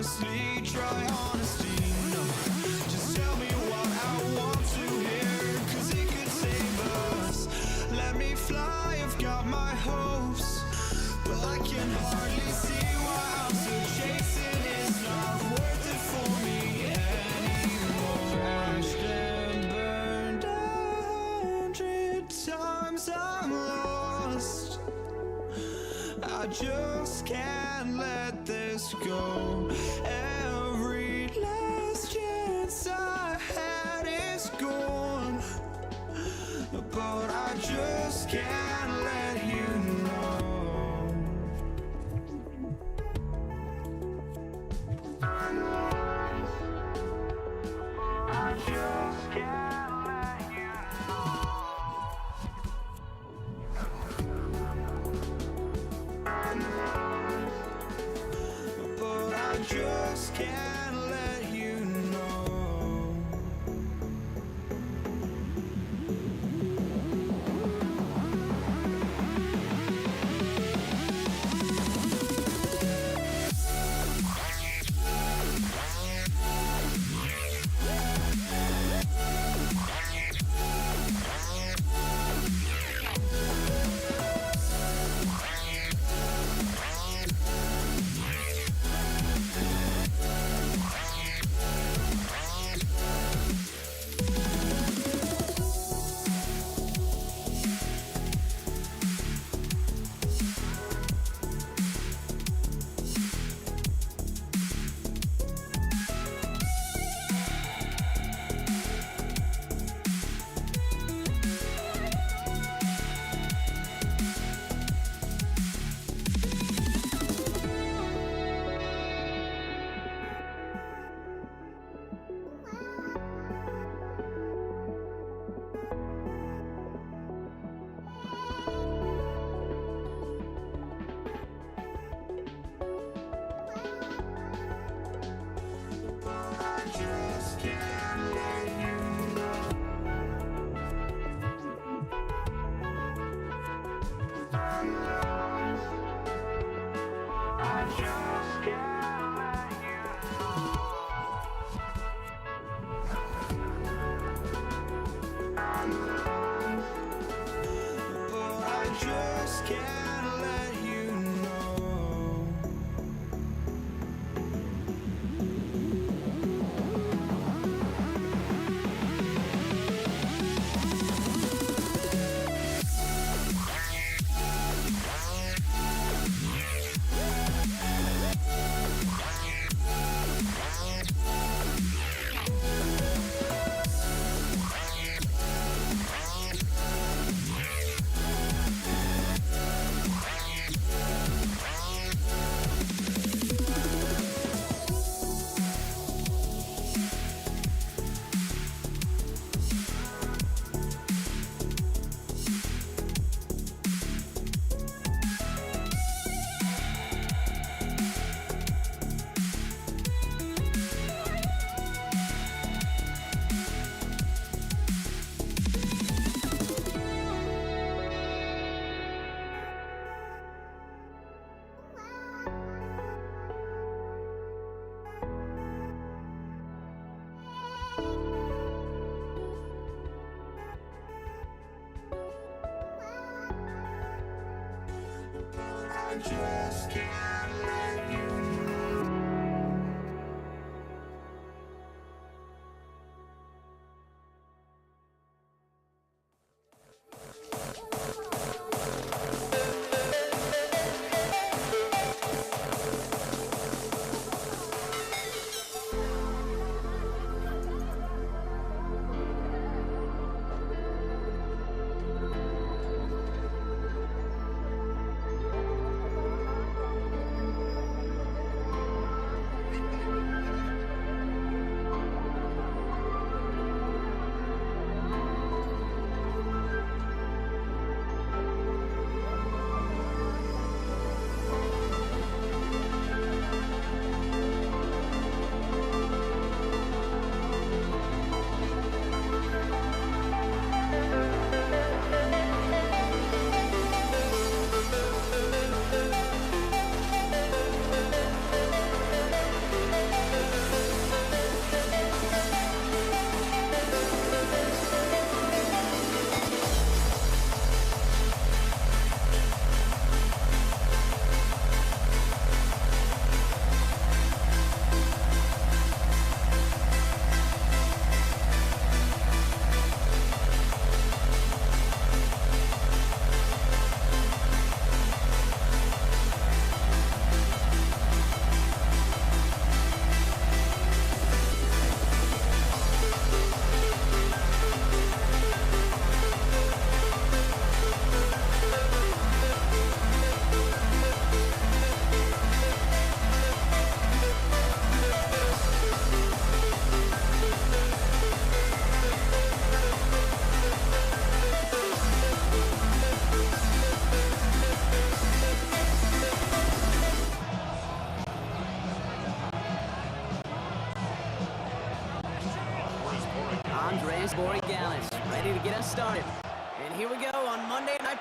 honestly, try honesty. No, just tell me what I want to hear, 'cause it could save us. Let me fly, I've got my hopes, but I can hardly see why I'm still chasing. It's not worth it for me anymore. Crashed and burned 100 times, I'm lost. I just can't let this go. Every last chance I had is gone, but I just can't let you know. I just can't let you know. But I just can't let you know. Just can't let you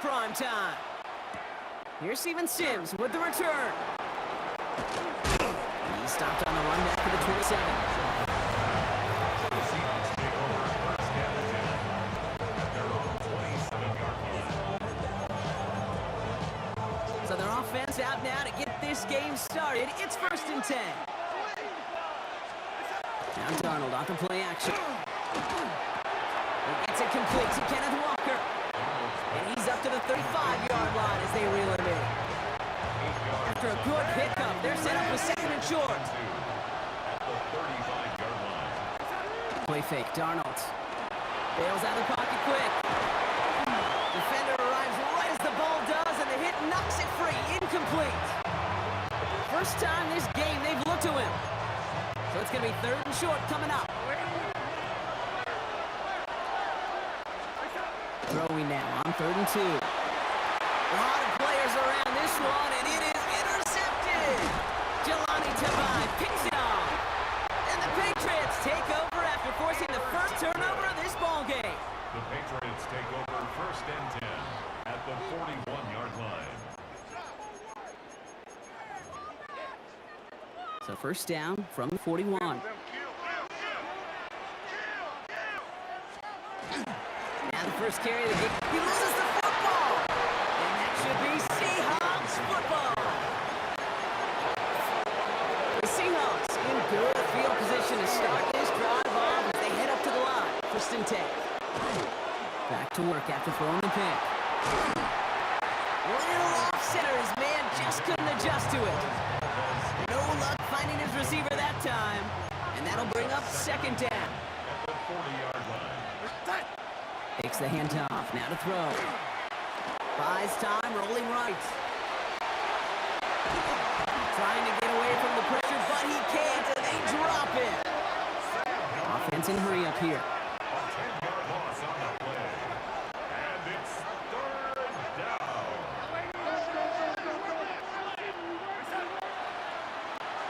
prime time. Here's Steven Sims with the return. He stopped on the run back for the 27. So their offense out now to get this game started. It's 1st and 10. Now Darnold off the play action. He gets it complete to Kenneth Walker. And he's up to the 35-yard line as they reel him in. After a good pickup, they're set up with 2nd and short. Play fake, Darnold. Bails out of the pocket quick. Defender arrives right as the ball does, and the hit knocks it free. Incomplete. First time this game they've looked to him. So it's going to be 3rd and short coming up. Throwing now on 3rd and 2. A lot of players around this one, and it is intercepted. Jelani Tavai picks it off. And the Patriots take over after forcing the first turnover of this ball game. The Patriots take over 1st and 10 at the 41-yard line. So first down from the 41. Now the first carry of the game. He loses the football. And that should be Seahawks football. The Seahawks in good field position to start this drive off as they head up to the line. 1st and 10. Back to work after throwing the pick. Little off center. His man just couldn't adjust to it. No luck finding his receiver that time. And that'll bring up 2nd down. At the 40-yard line. Takes the handoff. Now to throw. Buys time. Rolling right. Trying to get away from the pressure, but he can't. And they drop it. Offense in hurry up here. A 10-yard loss on the play. And it's 3rd down.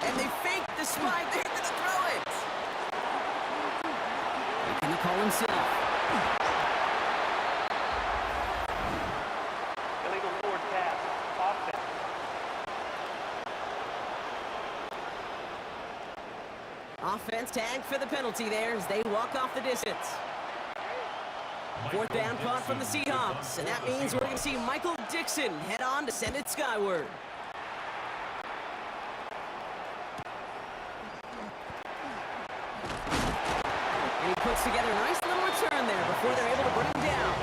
And they fake the spike. They're going to throw it. Making the call himself. Illegal forward pass. Offense. Offense tagged for the penalty there as they walk off the distance. 4th down punt from the Seahawks. And that means we're going to see Michael Dixon head on to send it skyward. And he puts together a nice little return there before they're able to bring him down.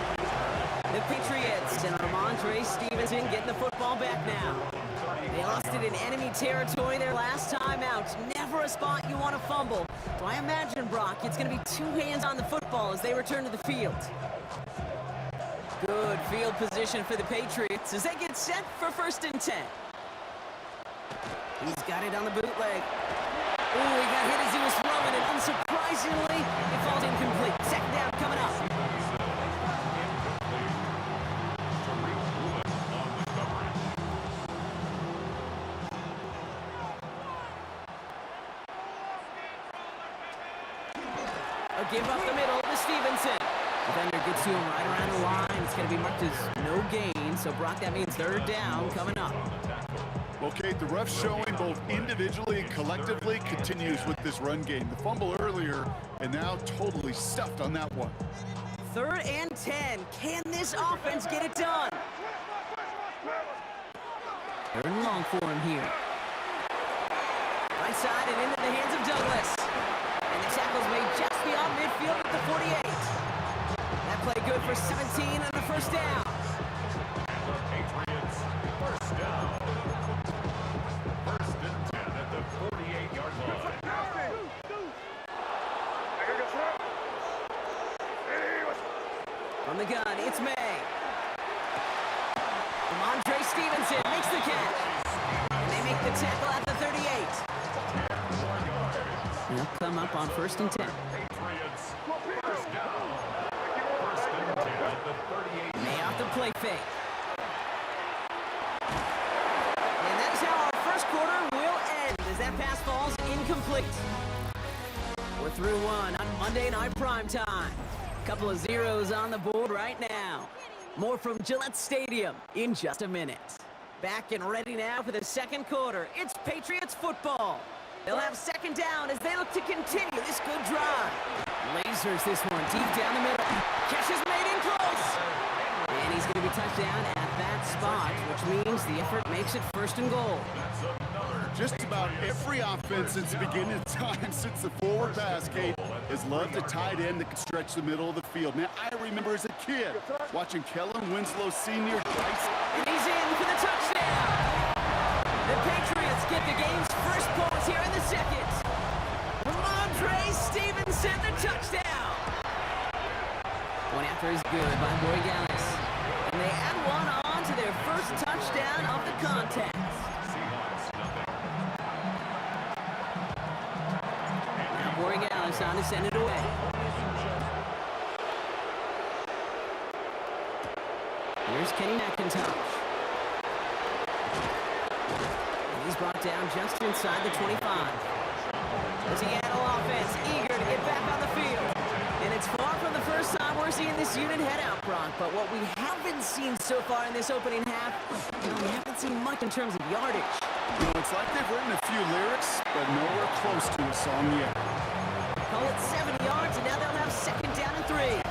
The Patriots and Ramondre Stevenson getting the football back now. They lost it in enemy territory their last time out. Never a spot you want to fumble. So I imagine, Brock, it's going to be 2 hands on the football as they return to the field. Good field position for the Patriots as they get set for 1st and 10. He's got it on the bootleg. Ooh, he got hit as he was throwing it. Unsurprisingly, it falls incomplete. 2nd down coming up. A give up the middle to Stevenson. Defender gets to him right around the line. It's going to be marked as no gain. So, Brock, that means 3rd down coming up. Well, Kate, the refs showing both individually and collectively continues with this run game. The fumble earlier, and now totally stuffed on that one. 3rd and 10. Can this offense get it done? 3rd and long for him here. Right side and into the hands of Douglas. And the tackle's made just beyond midfield at the 48. That play good for 17 on the 1st down. The Patriots 1st down. 1st and 10 at the 48-yard line. From the gun, it's May. Ramondre Stevenson makes the catch. And they make the tackle at the 38. They'll come up on 1st and 10. Patriots 1st down. 1st and 10 at the 38. May off the play fake. And that is how our 1st quarter will end as that pass falls incomplete. We're through 1 on Monday Night Primetime. Couple of zeros on the board right now. More from Gillette Stadium in just a minute. Back and ready now for the second quarter. It's Patriots football. They'll have second down as they look to continue this good drive. Lasers this one deep down the middle. Catch is made in close. And he's going to be touched down at that spot, which means the effort makes it first and goal. Just about every offense since the beginning of time, since the forward pass, Kate, has loved a tight end that can stretch the middle of the field. Man, I remember as a kid watching Kellen Winslow Sr. And he's in for the touchdown. The Patriots get the game's first points here in the second. Ramondre Stevenson, the touchdown. One after is good by Borregales. And they add one on to their first touchdown of the contest. Now Borregales on to send it away. Here's Kenny McIntosh. He's brought down just inside the 25. The Seattle offense eager to get back on the field. And it's far from the first time we're seeing this unit head out, Brock. But what we haven't seen so far in this opening half, we haven't seen much in terms of yardage. It's like they've written a few lyrics, but nowhere close to a song yet. Call it 70 yards, and now they'll have second down and 3.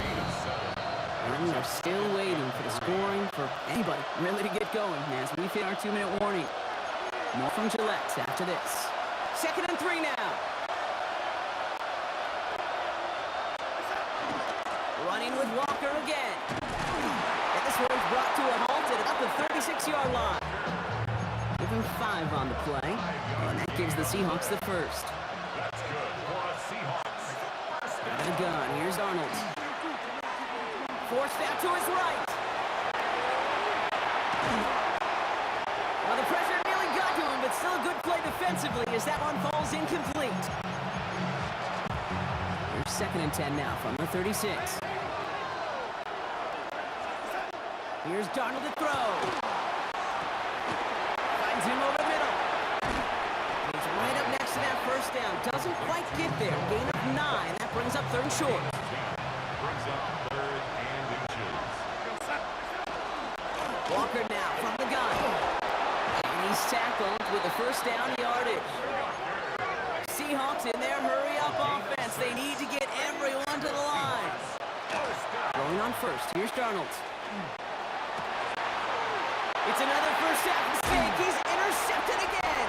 And they're still waiting for the scoring for anybody really to get going as we hit our 2-minute warning. More from Gillette after this. Second and 3 now. Running with Walker again. And this one's brought to a halt at about the 36-yard line. Give him 5 on the play. And that gives the Seahawks the first. That's good for the Seahawks. Out of the gun. Here's Arnold. Forced out to his right. Well, the pressure nearly got to him, but still a good play defensively as that one falls incomplete. Here's second and 10 now from the 36. Here's Darnold to throw. Finds him over the middle. He's right up next to that first down. Doesn't quite get there. Gain of 9. That brings up third and short. Brings up third and inches. Walker now from the gun. And he's tackled with the first down yardage. Seahawks in their hurry-up offense. They need to get everyone to the line. Rolling on first. Here's Darnold. It's another first half mistake. He's intercepted again.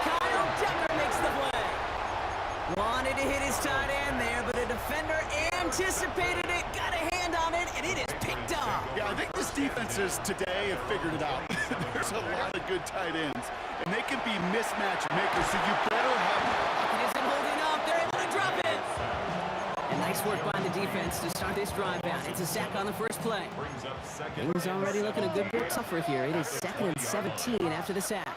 Kyle Decker makes the play. Wanted to hit his tight end there, but a defender anticipated it, got a hand on it, and it is picked up. Yeah, I think this defenses today have figured it out. There's a lot of good tight ends, and they can be mismatch makers, so you better have... It isn't holding up. They're able to drop it. And nice work by the defense to start this drive out. It's a sack on the first play. Brings up second. Things already looking a good bit tougher here. It is second and 17 after the sack.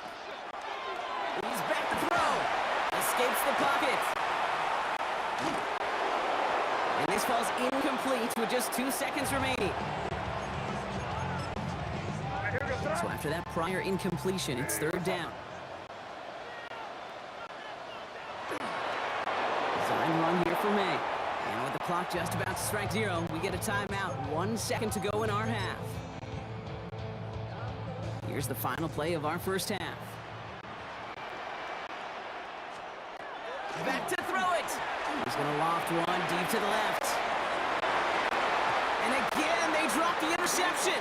He's back to throw. Escapes the pocket. And this falls incomplete with just 2 seconds remaining. So after that prior incompletion, it's third down. Design run here for May. And with the clock just about to strike 0, we get a timeout. 1 second to go in our half. Here's the final play of our first half. Back to throw it. He's going to loft one deep to the left. And again, they drop the interception.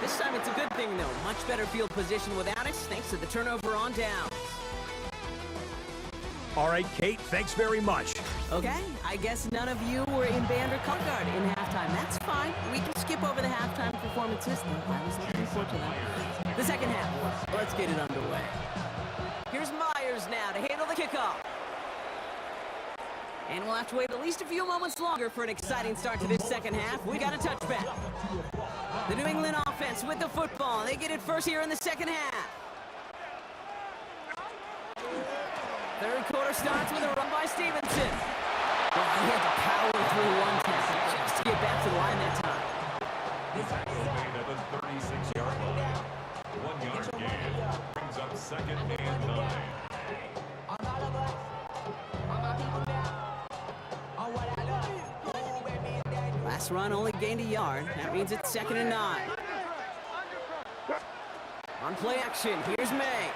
This time it's a good thing, though. Much better field position without it, thanks to the turnover on downs. All right, Kate, thanks very much. Okay, I guess none of you were in band or color guard in halftime. That's fine. We can skip over the halftime performances. I was looking forward to that. The second half. Let's get it underway. Here's Myers now to handle the kickoff. And we'll have to wait at least a few moments longer for an exciting start to this second half. We got a touchback. The New England offense with the football. They get it first here in the second half. Third quarter starts with a run by Stevenson. Well, he had to power through one tackle just to get back to the line that time. Tackle made at the 36-yard line. 1-yard gain. Brings up second and 9. This run only gained a yard. That means it's 2nd and 9. On play action, here's May.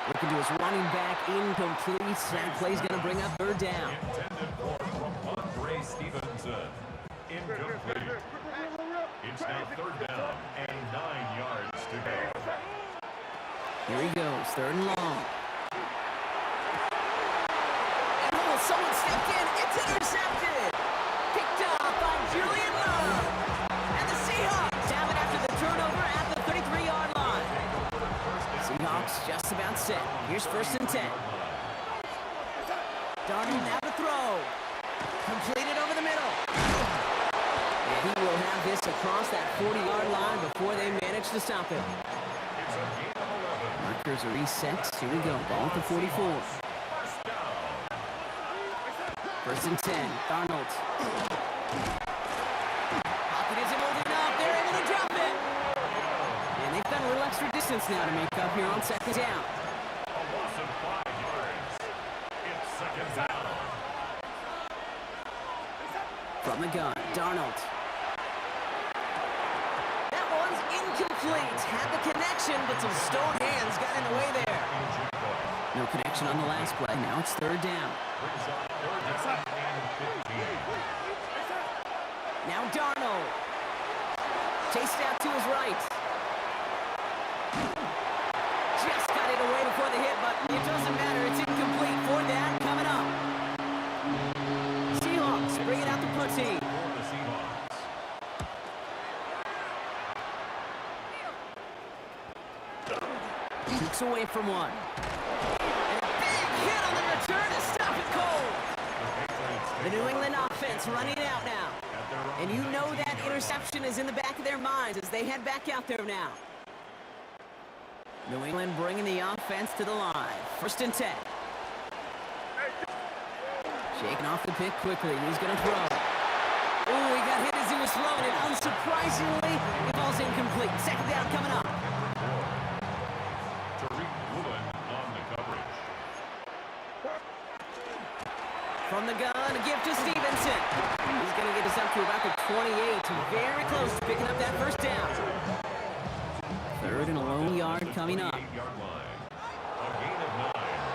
Looking to his running back, incomplete. That play's going to bring up 3rd down. Intended for Ramondre Stevenson. Incomplete. It's now 3rd down and 9 yards to go. Here he goes, 3rd and long. And oh, someone stepped in. It's intercepted. Picked up by Julian Love. And the Seahawks have it after the turnover at the 33-yard line. Seahawks just about set. Here's 1st and 10. Darnold now to throw. Completed over the middle. And he will have this across that 40-yard line before they manage to stop him. Markers are reset. Here we go. Ball at the 44. 1st and 10. Darnold. Pocket isn't moving up. They're able to drop it. And they've got a little extra distance now to make up here on 2nd down. A loss of 5 yards. It's 2nd down. From the gun, Darnold. That one's incomplete. Had the connection, but some stone hands got in the way there. No connection on the last play. Now it's 3rd down. Brings up 3rd down and 15. Now Darnold. Chased out to his right. Just got it away before the hit, but it doesn't matter. It's incomplete. 4th down coming up. Seahawks bring it out the punt team. For the Seahawks. Kicks away from one. And a big hit on the return to stop it cold. The New England offense running out now. And you know that interception is in the back of their minds as they head back out there now. New England bringing the offense to the line. 1st and 10. Shaking off the pick quickly. He's going to throw. Oh, he got hit as he was throwing it. Unsurprisingly, the ball's incomplete. 2nd down coming up. Tariq Woolen on the coverage. From the gun, a gift to Stevenson. He's going to get us up to about the 28. Very close to picking up that 1st down. 3rd and a lone yard coming up. 8-yard line. A gain of 9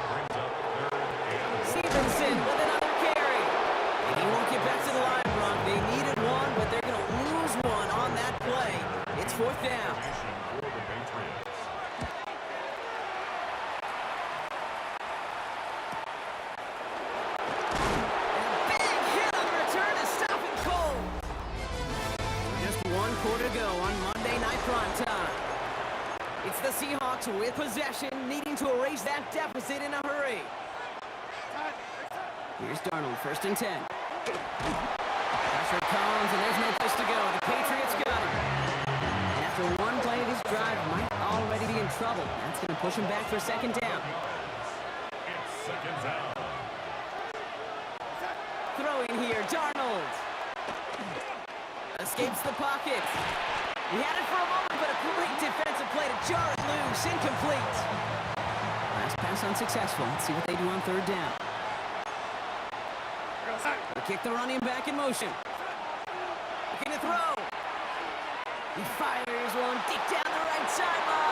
brings up 3rd and Stevenson with another carry. And he won't get back to the line, Brock. They needed one, but they're going to lose one on that play. It's 4th down. for the Patriots. Big hit on the return to stop it cold. Just 1 quarter to go on Monday Night Prime Time. It's the Seahawks with possession, needing to erase that deficit in a hurry. Here's Darnold, 1st and 10. Pressure comes, and there's no place to go. The Patriots got him. And after one play, this drive might already be in trouble. That's going to push him back for 2nd down. It's 2nd down. Throwing here, Darnold. Escapes the pocket. He had it for a moment, but a great defensive play to jar it loose. Incomplete. Last pass unsuccessful. Let's see what they do on 3rd down. They kick the running back in motion. Looking to throw. He fires one deep down the right sideline.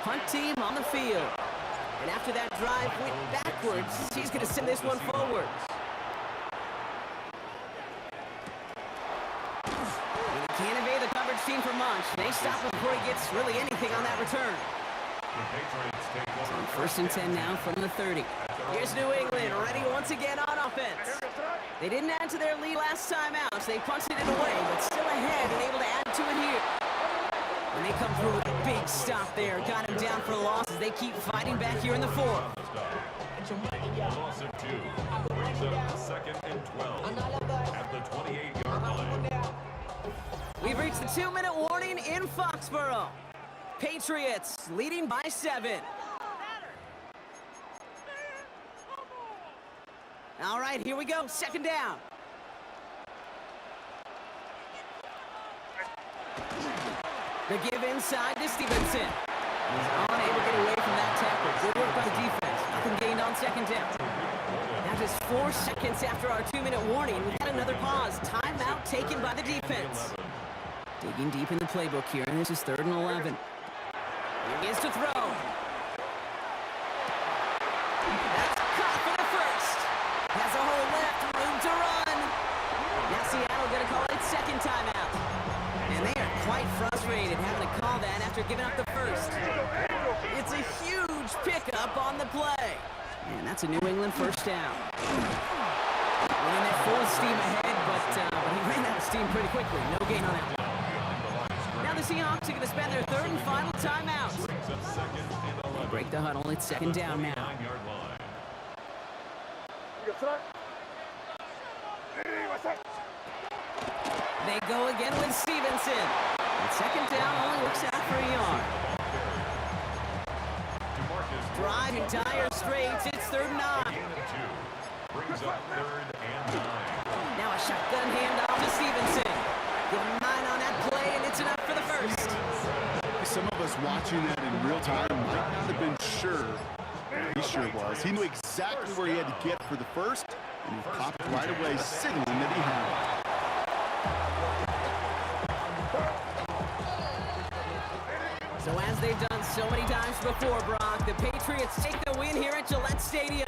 Punt team on the field. And after that drive went backwards, he's going to send this one forward. And he can't evade the coverage team for Munch. They stop him before he gets really anything on that return. The Patriots take over. On 1st and 10 now from the 30. Here's New England, ready once again on offense. They didn't add to their lead last time out, so they punted it away, but still ahead and able to add to it here. And they come through with a big stop there. Got him down for a loss as they keep fighting back here in the 4th. Loss of 2 brings up 2nd and 12 at the 28-yard line. We've reached the 2-minute warning in Foxborough. Patriots leading by 7. All right, here we go. 2nd down. The give inside to Stevenson. He's unable to get away from that tackle. Good work by the defense. Nothing gained on second down. Now just 4 seconds after our 2-minute warning, we've got another pause. Timeout taken by the defense. Digging deep in the playbook here, and this is 3rd and 11. Here he is to throw. That's caught for the first. Has a hole left, room to run. Now Seattle going to call it 2nd timeout. And they are quite frustrated having to call that after giving up the first. It's a huge pickup on the play. And that's a New England 1st down. Running at full steam ahead, but he ran out of steam pretty quickly. No gain on that one. Now the Seahawks are going to spend their 3rd and final timeout. They break the huddle. It's 2nd down now. They go again with Stevenson. And 2nd down only works out for a yard. Drive entire straights. It's 3rd and 9. Brings up 3rd and 9. Now a shotgun handoff to Stevenson. Give him 9 on that play, and it's enough for the first. Some of us watching that in real time might not have been sure. He sure was. He knew exactly where he had to get for the first, and he popped right away, signaling that he had it. So as they've done so many times before, Brock, the Patriots take the win here at Gillette Stadium.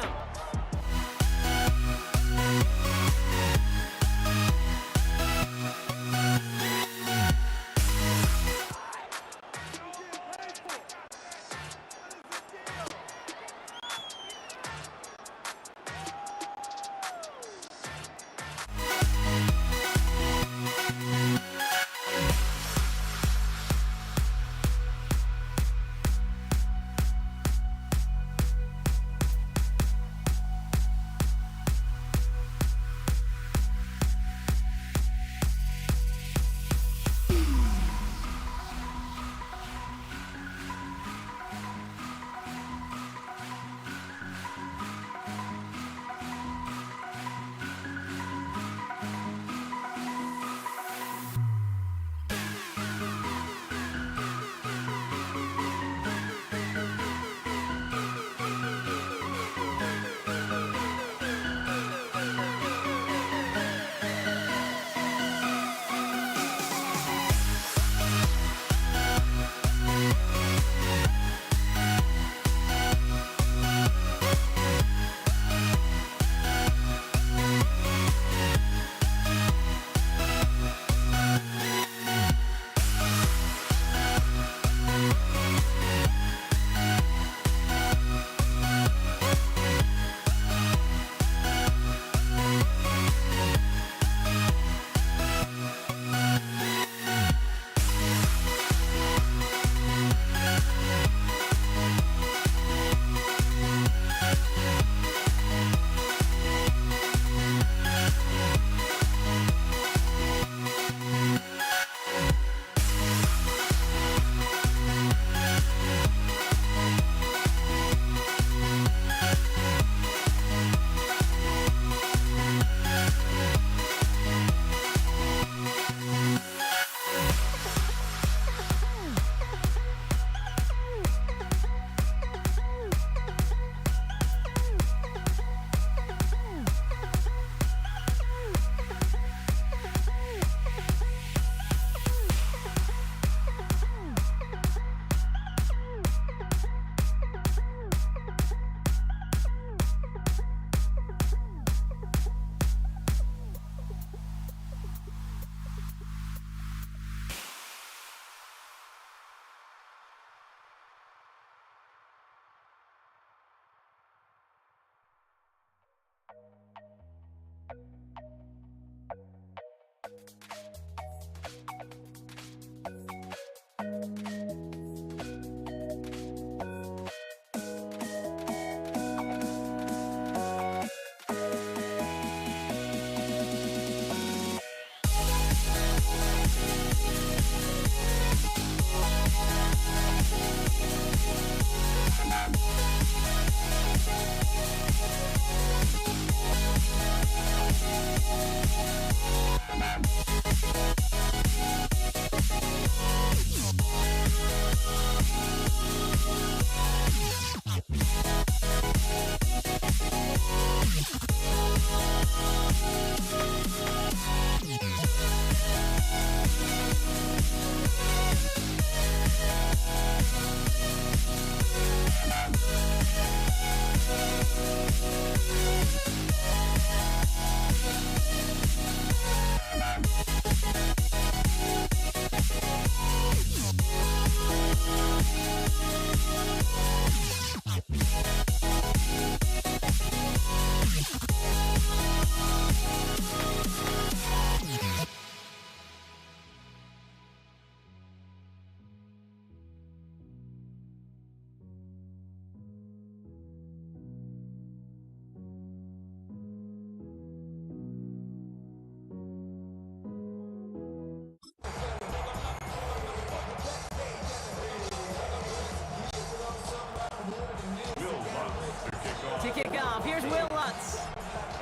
kickoff. Here's Will Lutz.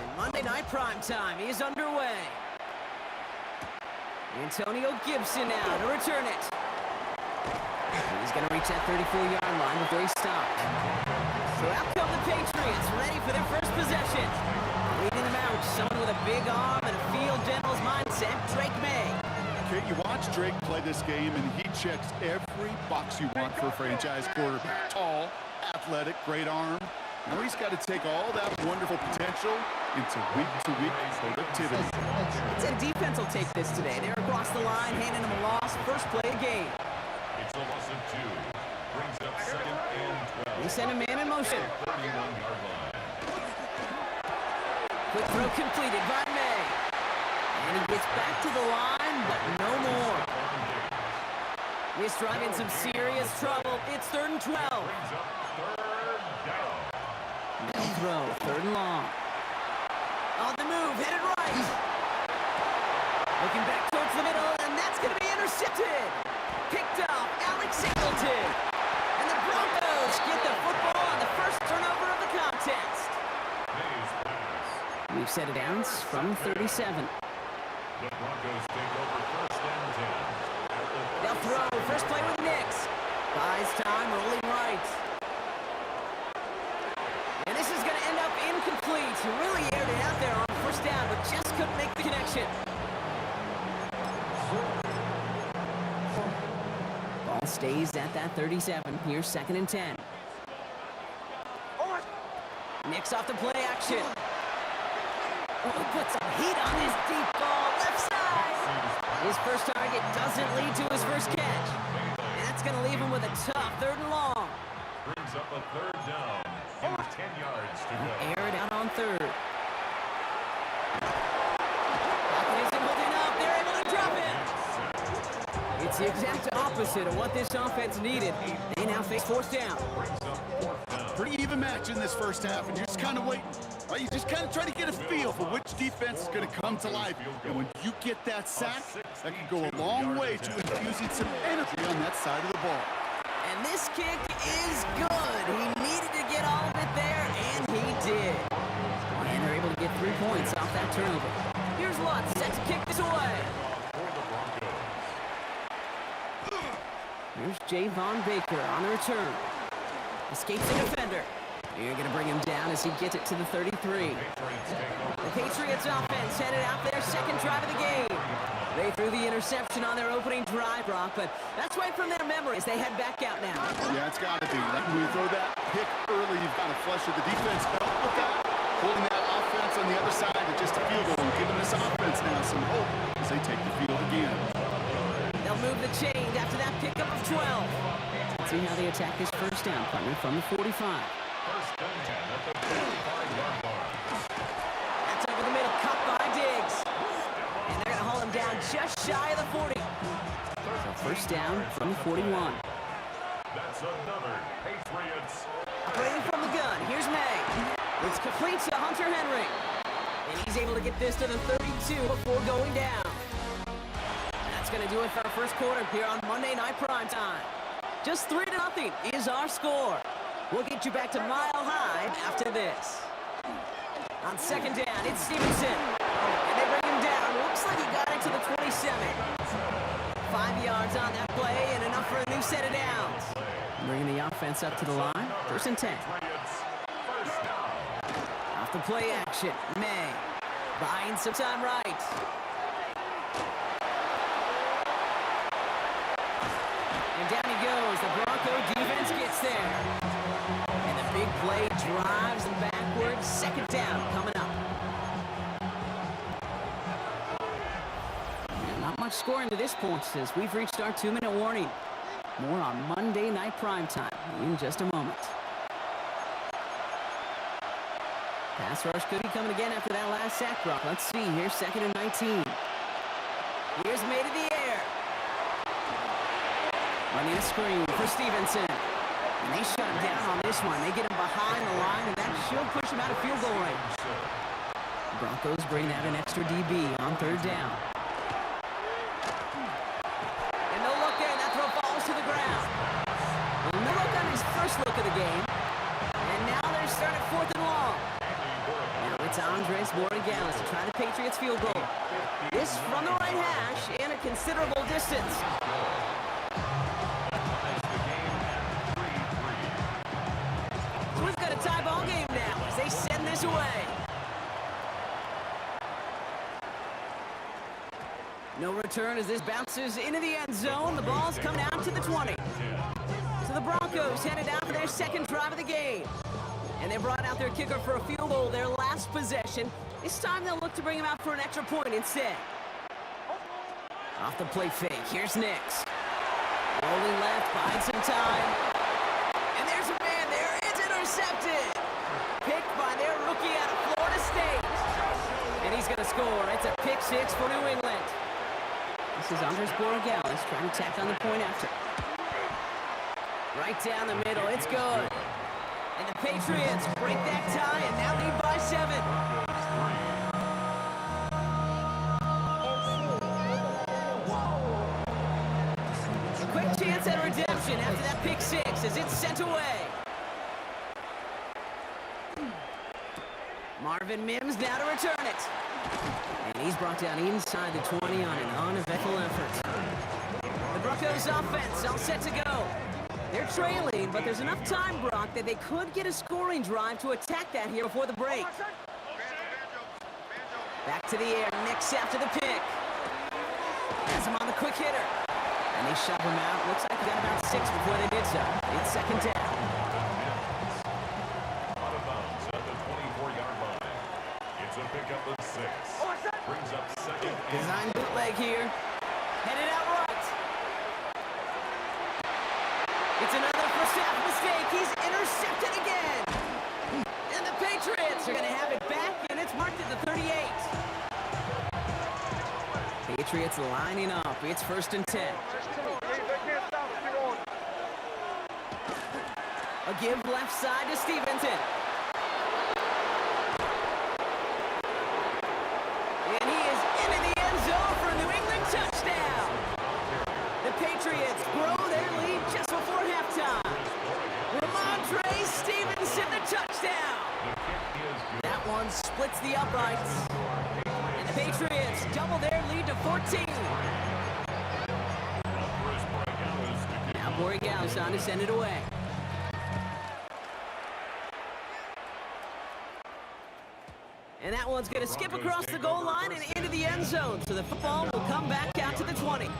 And Monday Night Primetime is underway. Antonio Gibson now to return it. He's going to reach that 34-yard line before he's stopped. So out come the Patriots, ready for their first possession. Leading them out, someone with a big arm and a field general's mindset, Drake May. Okay, you watch Drake play this game, and he checks every box you want for a franchise quarterback. Tall, athletic, great arm. Now he's got to take all that wonderful potential into week-to-week productivity. It's a defense will take this today. They're across the line, handing them a loss. First play of game. It's a loss of 2. Brings up 2nd and 12. They send a man in motion. 31-yard line. Quick throw completed by May. And he gets back to the line, but no more. This drive in some serious trouble. It's 3rd and 12. Brings up 3rd down. Middle throw, 3rd and long. On the move, hit it right. Looking back towards the middle, and that's going to be intercepted. Picked up, Alex Singleton. And the Broncos get the football on the first turnover of the contest. May's pass. We've set it down from 37. The Broncos take over 1st and 10. They'll throw, first play with Nix. Buys time, rolling right. And this is going to end up incomplete. He really aired it out there on first down, but just couldn't make the connection. Ball stays at that 37. Here's 2nd and 10. Nix off the play action. Oh, he puts some heat on this deep ball, left side. His first target doesn't lead to his first catch. And that's going to leave him with a tough 3rd and long. Brings up a 3rd down. And 10 yards to go. Air it out on 3rd. Pocket isn't holding up. They're able to drop it. It's the exact opposite of what this offense needed. They now face 4th down. Brings up 4th down. Pretty even match in this first half, and you're just kind of waiting. Right? You just kind of try to get a feel for which defense is going to come to life. And when you get that sack, that can go a long way to infusing some energy on that side of the ball. And this kick is good. He needed to get all of it there, and he did. And they're able to get 3 points off that turnover. Here's Lutz, set to kick this away. For the Broncos. Here's Javon Baker on the return. Escapes the defender. You're going to bring him down as he gets it to the 33. Patriots take over. The Patriots offense headed out their second drive of the game. They threw the interception on their opening drive, Brock, but that's right from their memories. They head back out now. Yeah, it's got to be. When you throw that pick early, you've got to flush with the defense. Look out, holding that offense on the other side to just a field goal and giving this offense now some hope as they take the field again. They'll move the chains after that pickup of 12. Let's see how they attack this first down, partner, from the 45. 1st and 10 at the 45-yard line. That's over the middle, cut by Diggs. And they're going to hold him down just shy of the 40. So first down from the 41. That's another Patriots. Operating from the gun, here's May. It's complete to Hunter Henry. And he's able to get this to the 32 before going down. And that's going to do it for our first quarter here on Monday Night Primetime. Just 3-0 is our score. We'll get you back to Mile High after this. On 2nd down, it's Stevenson. And they bring him down. Looks like he got it to the 27. 5 yards on that play and enough for a new set of downs. Bringing the offense up to the line. 1st and 10. Patriots. 1st down. Off the play action, May. Buying some time right. And down he goes. The Bronco defense gets there. And the big play drives them backwards. 2nd down coming up. And not much scoring to this point as we've reached our 2-minute warning. More on Monday Night Primetime in just a moment. Pass rush could be coming again after that last sack drop. Let's see. Here's 2nd and 19. Here's May to the air. Running a screen for Stevenson. And they shut him down on this one. They get him behind the line, and that should push him out of field goal range. Broncos bring out an extra DB on 3rd down. And no look there. That throw falls to the ground. And no look on his first look of the game. And now they're starting 4th and long. it's Andres Borregales to try the Patriots field goal. This from the right hash and a considerable distance. So we've got a tie ball game now as they send this away. No return as this bounces into the end zone. The ball's coming out to the 20. So the Broncos headed out for their second drive of the game. And they brought out their kicker for a field goal their last possession. This time they'll look to bring him out for an extra point instead. Off the play fake, here's Nix. Rolling left, buying some time. And there's a man there, it's intercepted. Picked by their rookie out of Florida State. And he's gonna score, it's a pick six for New England. This is Andres Borregales trying to tack on the point after. Right down the middle, it's good. And the Patriots break that tie and now lead by 7. A quick chance at redemption after that pick six as it's sent away. Marvin Mims now to return it. And he's brought down inside the 20 on an uneventful effort. The Broncos offense all set to go. They're trailing, but there's enough time, Brock, that they could get a scoring drive to attack that here before the break. Back to the air, Nix after the pick. Has him on the quick hitter. And they shove him out. Looks like he got about 6 before they did so. It's second down. Out of bounds at the 24-yard line. It's a pickup of 6. Brings up second. Design bootleg here. Headed out right. It's another first half mistake. He's intercepted again. And the Patriots are going to have it back, and it's marked at the 38. Patriots lining up. It's 1st and 10. A give left side to Stevenson. And he is into the end zone for a New England touchdown. The Patriots grow their lead just before halftime. Ramondre Stevenson, the touchdown. That one splits the uprights. And the Patriots double their lead to 14. Now Borregales on to send it away. And that one's going to skip across the goal line and into the end zone. So the football will come back out to the 20.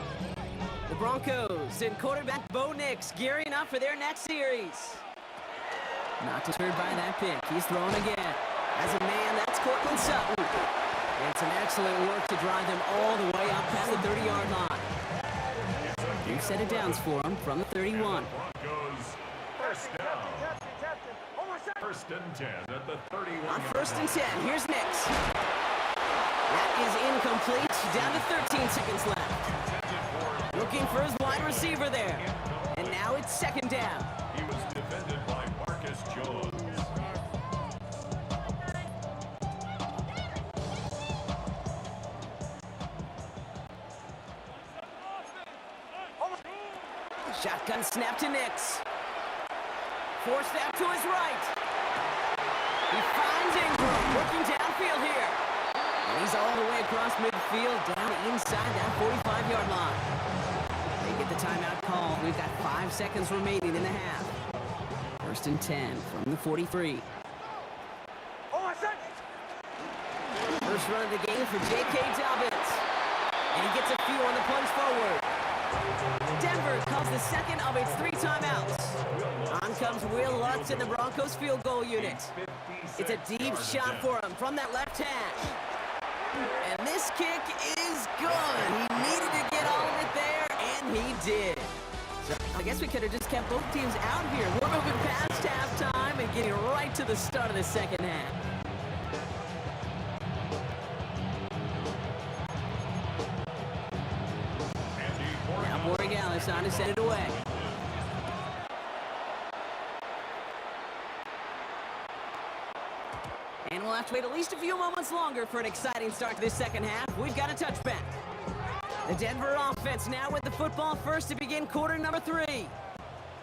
The Broncos and quarterback Bo Nix gearing up for their next series. Not deterred by that pick. He's thrown again. As a man, that's Cortland Sutton. And some excellent work to drive them all the way up past the 30-yard line. New set of downs for him from the 31. Broncos first down. 1st and 10 at the 31. On 1st and 10, here's Nix. That is incomplete. Down to 13 seconds left. Looking for his wide receiver there. And now it's 2nd down. He was defended by Marcus Jones. Shotgun snap to Nix. Forced out to his right. He finds Ingram working downfield here. And he's all the way across midfield down inside that 45-yard line. They get the timeout call. We've got 5 seconds remaining in the half. 1st and 10 from the 43. First run of the game for J.K. Dobbins. And he gets a few on the punch forward. Denver calls the second of its 3 timeouts. On comes Will Lutz in the Broncos field goal unit. It's a deep shot for him from that left hash. And this kick is good. He needed to get all of it there, and he did. So I guess we could have just kept both teams out here. We're moving past halftime and getting right to the start of the second half. Now Borregales on to send it away. And we'll have to wait at least a few moments longer for an exciting start to this second half. We've got a touchback. The Denver offense now with the football first to begin quarter number 3.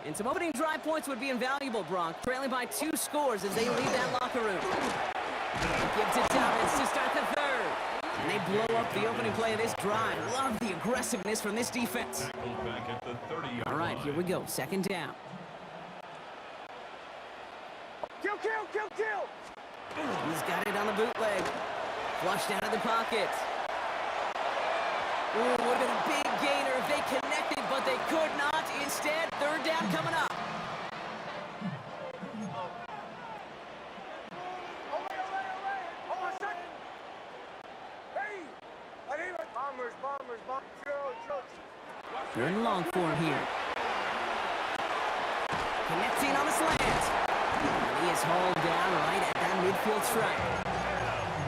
And some opening drive points would be invaluable, Brock, trailing by 2 scores as they leave that locker room. The Give to Dobbins to start the third. And they blow up the opening play of this drive. Love the aggressiveness from this defense. Tackled back at the 30-yard All right, here we go. Second down. Kill, kill, kill, kill! He's got it on the bootleg. Flushed out of the pocket. Ooh, would have been a big gainer if they connected, but they could not. Instead, third down coming up. Hold on a second! Hey! I need it! Bombers, drill. Third and long for him here. Connecting on the slant. And he is hauled down right at that midfield stripe.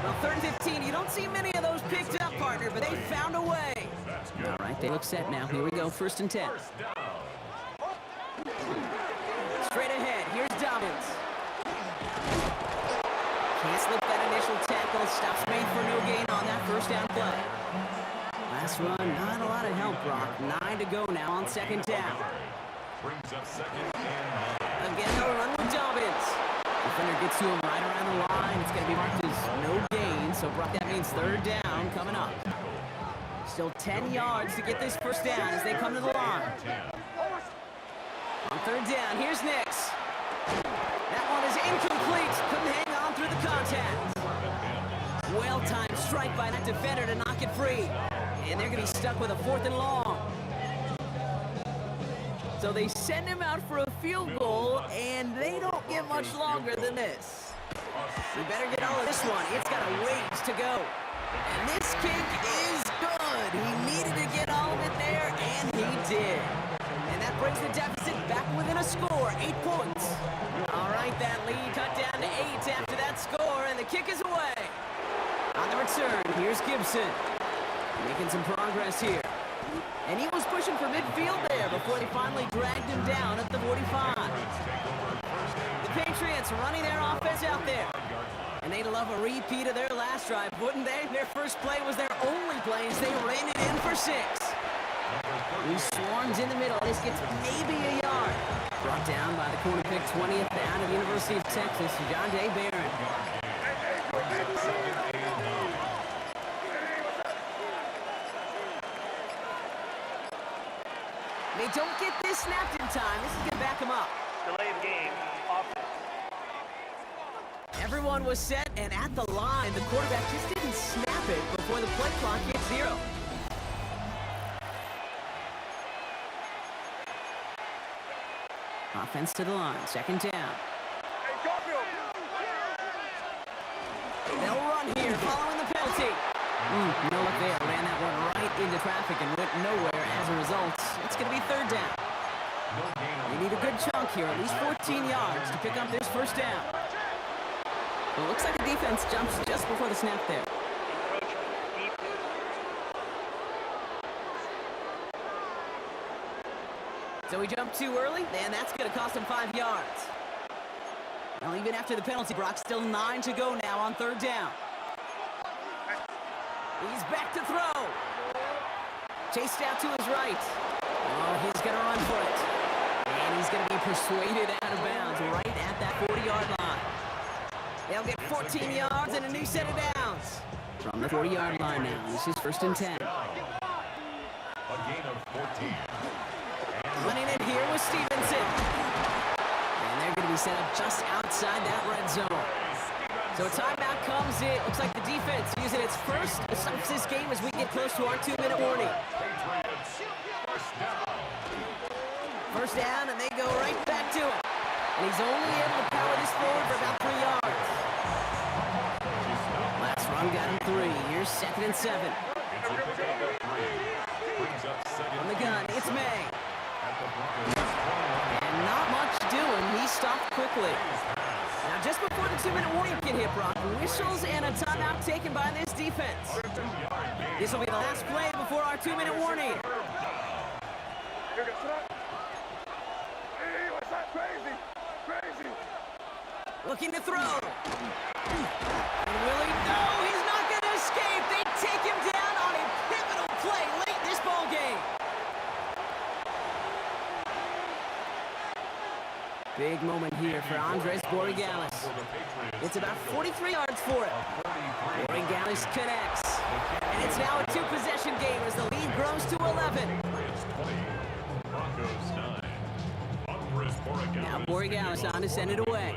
Well, 3rd and 15, you don't see many of those picked up, partner, but they found a way. All right, they look set now. Here we go, 1st and 10. Straight ahead, here's Dobbins. Can't slip that initial tackle. Stops made for no gain on that first down play. Last run, not a lot of help, Brock. 9 to go now on 2nd down. Brings up 2nd and 9. Again, they'll run with Dobbins. Defender gets to him right around the line. It's going to be marked as no gain, so Brock, that means 3rd down coming up. Still 10 yards to get this first down as they come to the line. On 3rd down, here's Nix. That one is incomplete. Couldn't hang on through the contact. Well-timed strike by that defender to knock it free. And they're going to be stuck with a 4th and long. So they send him out for a field goal, and they don't get much longer than this. We better get all of this one. It's got a ways to go. And this kick is good. He needed to get all of it there, and he did. And that brings the deficit back within a score, 8 points. All right, that lead cut down to 8 after that score, and the kick is away. On the return, here's Gibson. Making some progress here. And he was pushing for midfield there before they finally dragged him down at the 45. The Patriots running their offense out there. And they'd love a repeat of their last drive, wouldn't they? Their first play was their only play as they ran it in for 6. He swarms in the middle. This gets maybe a yard. Brought down by the corner pick 20th out of the University of Texas, John Day Barron. They don't get this snapped in time. This is going to back them up. Delay of game, offense. Everyone was set and at the line. The quarterback just didn't snap it before the play clock hit 0. Offense to the line. 2nd down. They'll run here following the penalty. No look there. Ran that one right into traffic and went nowhere as a result. It's going to be 3rd down. They need a good chunk here, at least 14 yards to pick up this first down. Well, it looks like the defense jumps just before the snap there. So he jumped too early, and that's going to cost him 5 yards. Well, even after the penalty, Brock, still 9 to go now on 3rd down. He's back to throw. Chased out to his right. Oh, he's going to run for it. And he's going to be persuaded out of bounds right at that 40-yard line. They'll get 14 yards and a new set of downs. From the 40-yard line now, this is 1st and 10. A gain of 14. Running it here with Stevenson. And they're going to be set up just outside that red zone. So a timeout comes in. Looks like the defense using its first to stop this game as we get close to our 2-minute warning. First down, and they go right back to it. And he's only able to power this forward for about 3 yards. Last run got him 3. Here's 2nd and 7. On the gun, it's May. And not much doing. He stopped quickly. Now, just before the 2-minute warning can hit, Brock, whistles and a timeout taken by this defense. This will be the last play before our 2-minute warning. Looking to throw. And will he? No, he's not going to escape. They take him down on a pivotal play late in this ball game. Big moment here for Andres Borregales. It's about 43 yards for it. Borregales connects. And it's now a two-possession game as the lead grows to 11. Now Borregales on to send it away.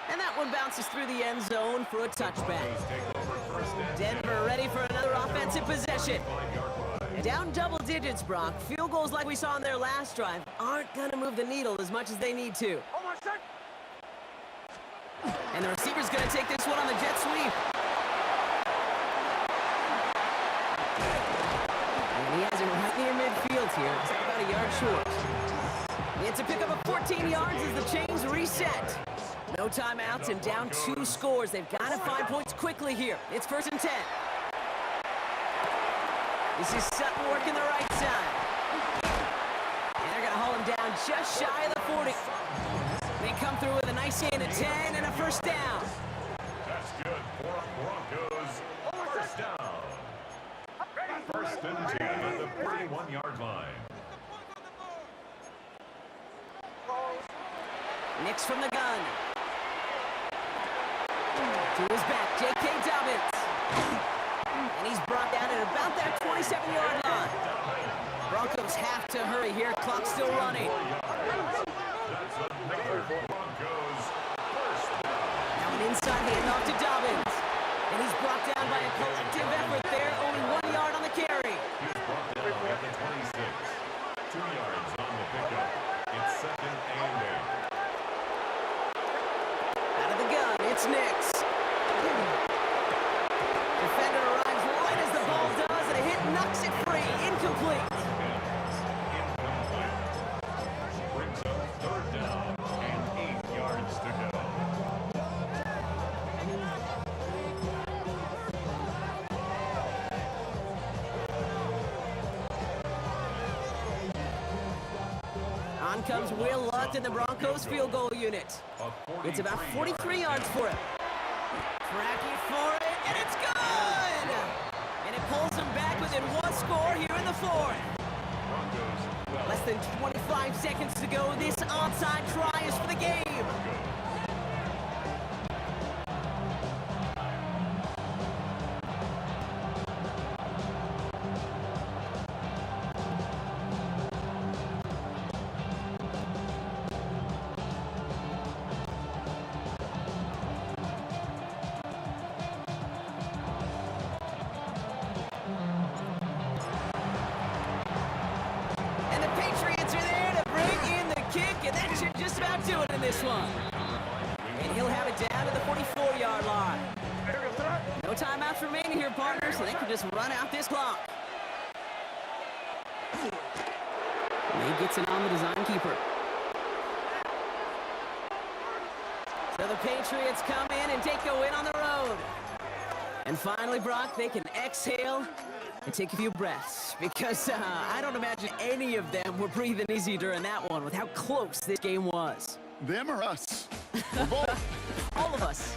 And that one bounces through the end zone for a touchback. Denver ready for another offensive possession. Down double digits, Brock. Field goals like we saw on their last drive aren't going to move the needle as much as they need to. And the receiver's going to take this one on the jet sweep. And he has it right near midfield here. It's about a yard short. It's a pickup of 14 yards as the chains reset. No timeouts and down 2 scores. They've got to find points quickly here. It's 1st and 10. This is Sutton working the right side. And they're going to haul him down just shy of the 40. They come through with a nice gain of 10 and a first down. That's good for Broncos. First down. 1st and 10 at the 31-yard line. Nix from the gun. To his back, J.K. Dobbins. And he's brought down at about that 27-yard line. Broncos have to hurry here. Clock's still running. Now an inside handoff to Dobbins. And he's brought down by a collective effort there. Only 1 yard on the carry. He's brought down at the 26. 2 yards on the pickup. It's 2nd and 8. Out of the gun, it's Nix. Defender arrives right as the ball does, and a hit knocks it free. Incomplete. Brings up 3rd down and 8 yards to go. On comes Will Lutt in the Broncos field goal unit. It's about 43 yards for him. Cracking for it, and it's good! And it pulls him back within 1 score here in the 4th. Less than 25 seconds to go. This onside try is for the game. Just about do it in this one. And he'll have it down to the 44-yard line. No timeouts remaining here, partners, so they can just run out this clock. He gets it on the design keeper. So the Patriots come in and take a win on the road. And finally, Brock, they can exhale and take a few breaths, because I don't imagine any of them were breathing easy during that one with how close this game was. Them or us? We're both. All of us.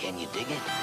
Can you dig it?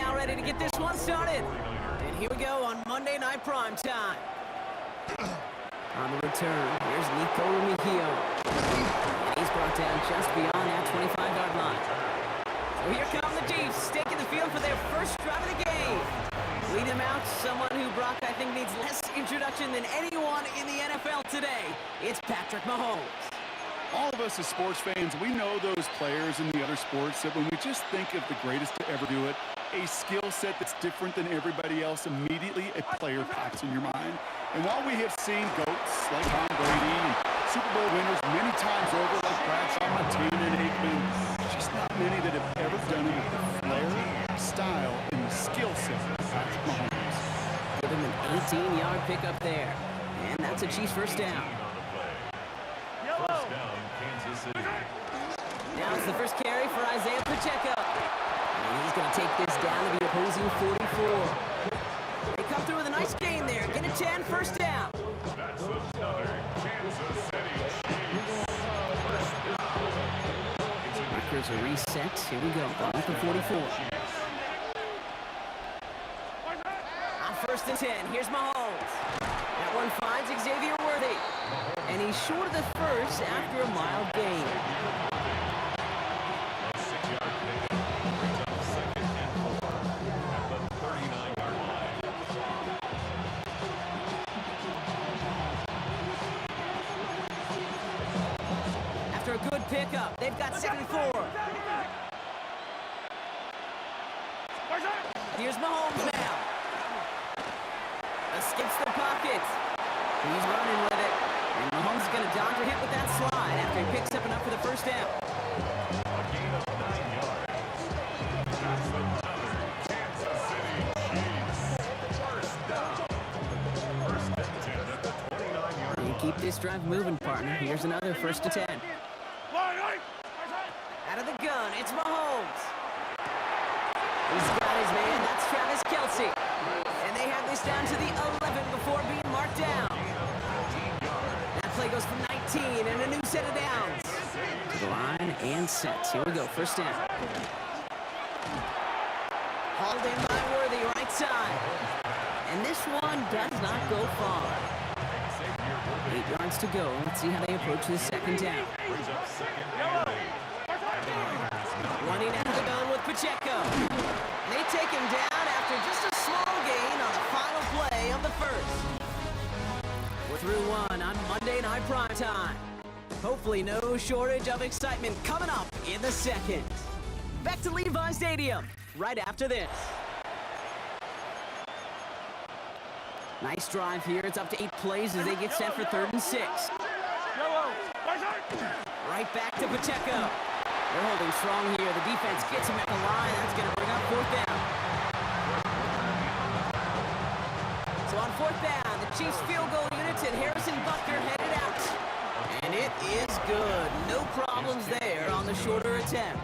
now ready to get this one started. And here we go on Monday Night Prime Time. On the return, here's Nico Mejio. And he's brought down just beyond that 25-yard line. So here come the Chiefs, taking the field for their first drive of the game. Leading them out, someone who Brock, I think, needs less introduction than anyone in the NFL today. It's Patrick Mahomes. All of us as sports fans, we know those players in the other sports that when we just think of the greatest to ever do it, a skill set that's different than everybody else, immediately a player pops in your mind. And while we have seen GOATs like Tom Brady and Super Bowl winners many times over like Bradshaw, Montana, and Aikman, there's just not many that have ever done it with the flair, style, and the skill set of Patrick Mahomes. Give him an 18-yard pickup there. And that's a Chiefs first down. First down, Kansas City. Now it's the first carry for Isaiah Pacheco. And he's going to take this down to the opposing 44. They come through with a nice gain there. Get a 10, first down. That's another Kansas City Chiefs. Markers are reset. Here we go. Ball at the 44. On first and 10, here's Mahomes. That one finds Xavier Worthy. And he's short of the first after a mild gain. A 6-yard pickup brings up second and 4 at the 39-yard line. After a good pickup, they've got 2nd and 4. Here's Mahomes now. Escapes the pocket. He's running with it. And Mahomes is going to dodge a hit with that slide after he picks up enough for the first down. A gain of 9 yards. That's another Kansas City Chiefs. First down. First and 10 at the 29-yard And line. keep this drive moving, partner. Here's another first and 10. Out of the gun, it's Mahomes. He's got his man. That's Travis Kelce. And they have this down to the 11 before being marked down. That play goes for 19 and a new set of downs. To the line and set. Here we go, first down. Hauled in by Worthy, right side. And this one does not go far. 8 yards to go. Let's see how they approach this second down. Brings up second and 8. Running out of the gun with Pacheco. They take him down after just a small gain on the final play of the first. We're through one on Monday Night Prime Time. Hopefully no shortage of excitement coming up in the second. Back to Levi Stadium right after this. Nice drive here. It's up to 8 plays as they get set for 3rd and 6. Right back to Pacheco. They're holding strong here. The defense gets him at the line. That's going to bring up 4th down. So on 4th down, the Chiefs field goal units and Harrison Butker headed out. And it is good. No problems there on the shorter attempt.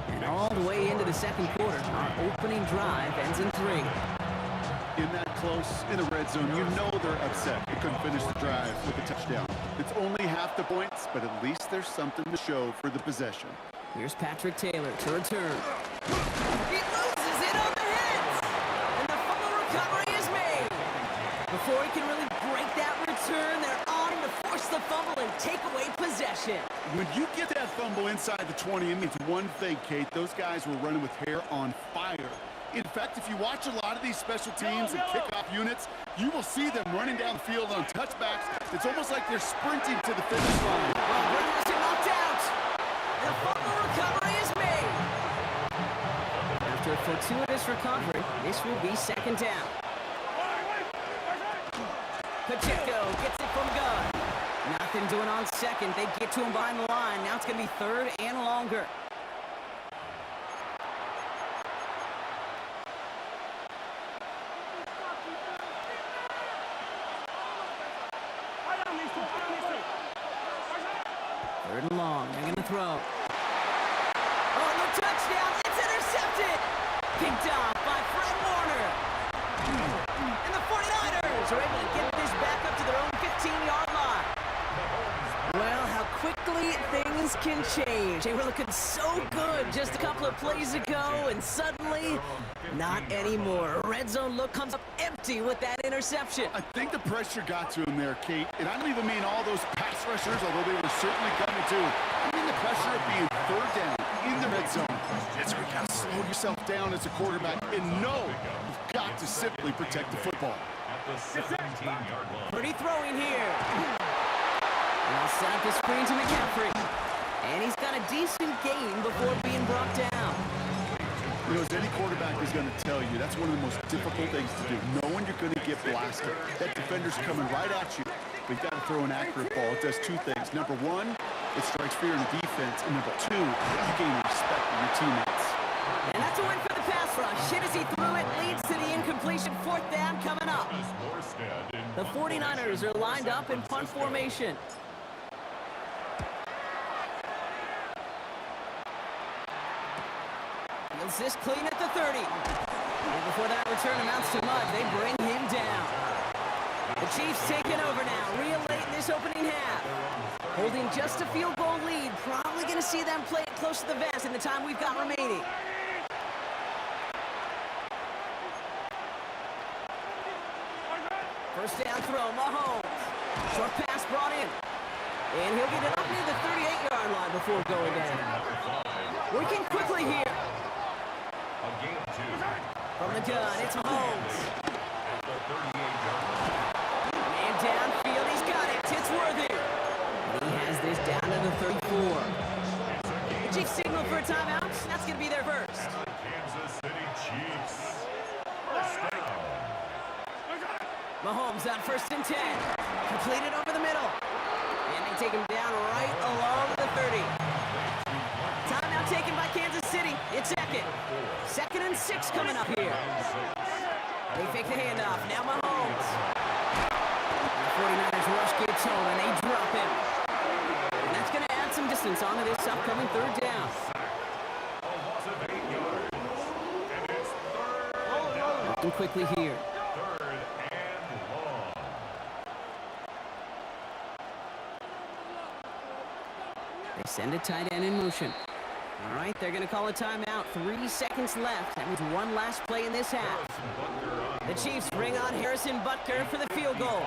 And all the way into the second quarter, our opening drive ends in 3. In that close, in the red zone, you know they're upset. They couldn't finish the drive with a touchdown. It's only half the points, but at least there's something to show for the possession. Here's Patrick Taylor to return. He loses it on the hit! And the fumble recovery is made. Before he can really break that return, they're on him to force the fumble and take away possession. When you get that fumble inside the 20, it means one thing, Kate. Those guys were running with hair on fire. In fact, if you watch a lot of these special teams and kickoff units, you will see them running down the field on touchbacks. It's almost like they're sprinting to the finish line. Well, Brendan knocked out. The fumble recovery is made. After a fortuitous recovery, this will be 2nd down. Pacheco gets it from Gunn. Nothing doing on 2nd. They get to him behind the line. Now it's going to be 3rd and longer. Third and long. They're going to throw. Oh, no touchdown. It's intercepted. Picked off by Fred Warner. And the 49ers are able to get this back up to their own 15-yard line. Well, how quick quickly things can change. They were looking so good just a couple of plays ago, and suddenly, not anymore. A red zone look comes up empty with that interception. I think the pressure got to him there, Kate. And I don't even mean all those pass rushers, although they were certainly coming to. I mean the pressure of being third down in the red zone. That's where you got to slow yourself down as a quarterback and know you've got to simply protect the football. At the 17-yard line. Pretty throwing here. And I'll set up the screen to McCaffrey. And he's got a decent gain before being brought down. You know, as any quarterback is going to tell you, that's one of the most difficult things to do, knowing you're going to get blasted. That defender's coming right at you, but you've got to throw an accurate ball. It does two things. Number one, it strikes fear in the defense. And number two, you gain respect from your teammates. And that's a win for the pass rush. Hit as he threw it, leads to the incompletion. Fourth down coming up. The 49ers are lined up in punt formation. Fields this clean at the 30. And before that return amounts to mud, they bring him down. The Chiefs taking over now, real late in this opening half. Holding just a field goal lead. Probably going to see them play it close to the vest in the time we've got remaining. First down throw, Mahomes. Short pass brought in. And he'll get it up near the 38-yard line before going down. Working quickly here. From the gun, it's Mahomes. And downfield, he's got it. It's Worthy. He has this down to the 34. The Chiefs signal for a timeout. That's going to be their first. Kansas City Chiefs. First down. Mahomes on 1st and 10. Completed over the middle. And they take him down right along the 30. Timeout taken by Kansas City. It's second. 2nd and 6 coming up here. They fake the handoff. Now Mahomes. The 49ers rush gets home and they drop him. And that's going to add some distance onto this upcoming third down. Looking quickly here. They send a tight end in motion. All right, they're going to call a timeout. 3 seconds left. That means one last play in this half. The Chiefs bring on Harrison Butker for the field goal.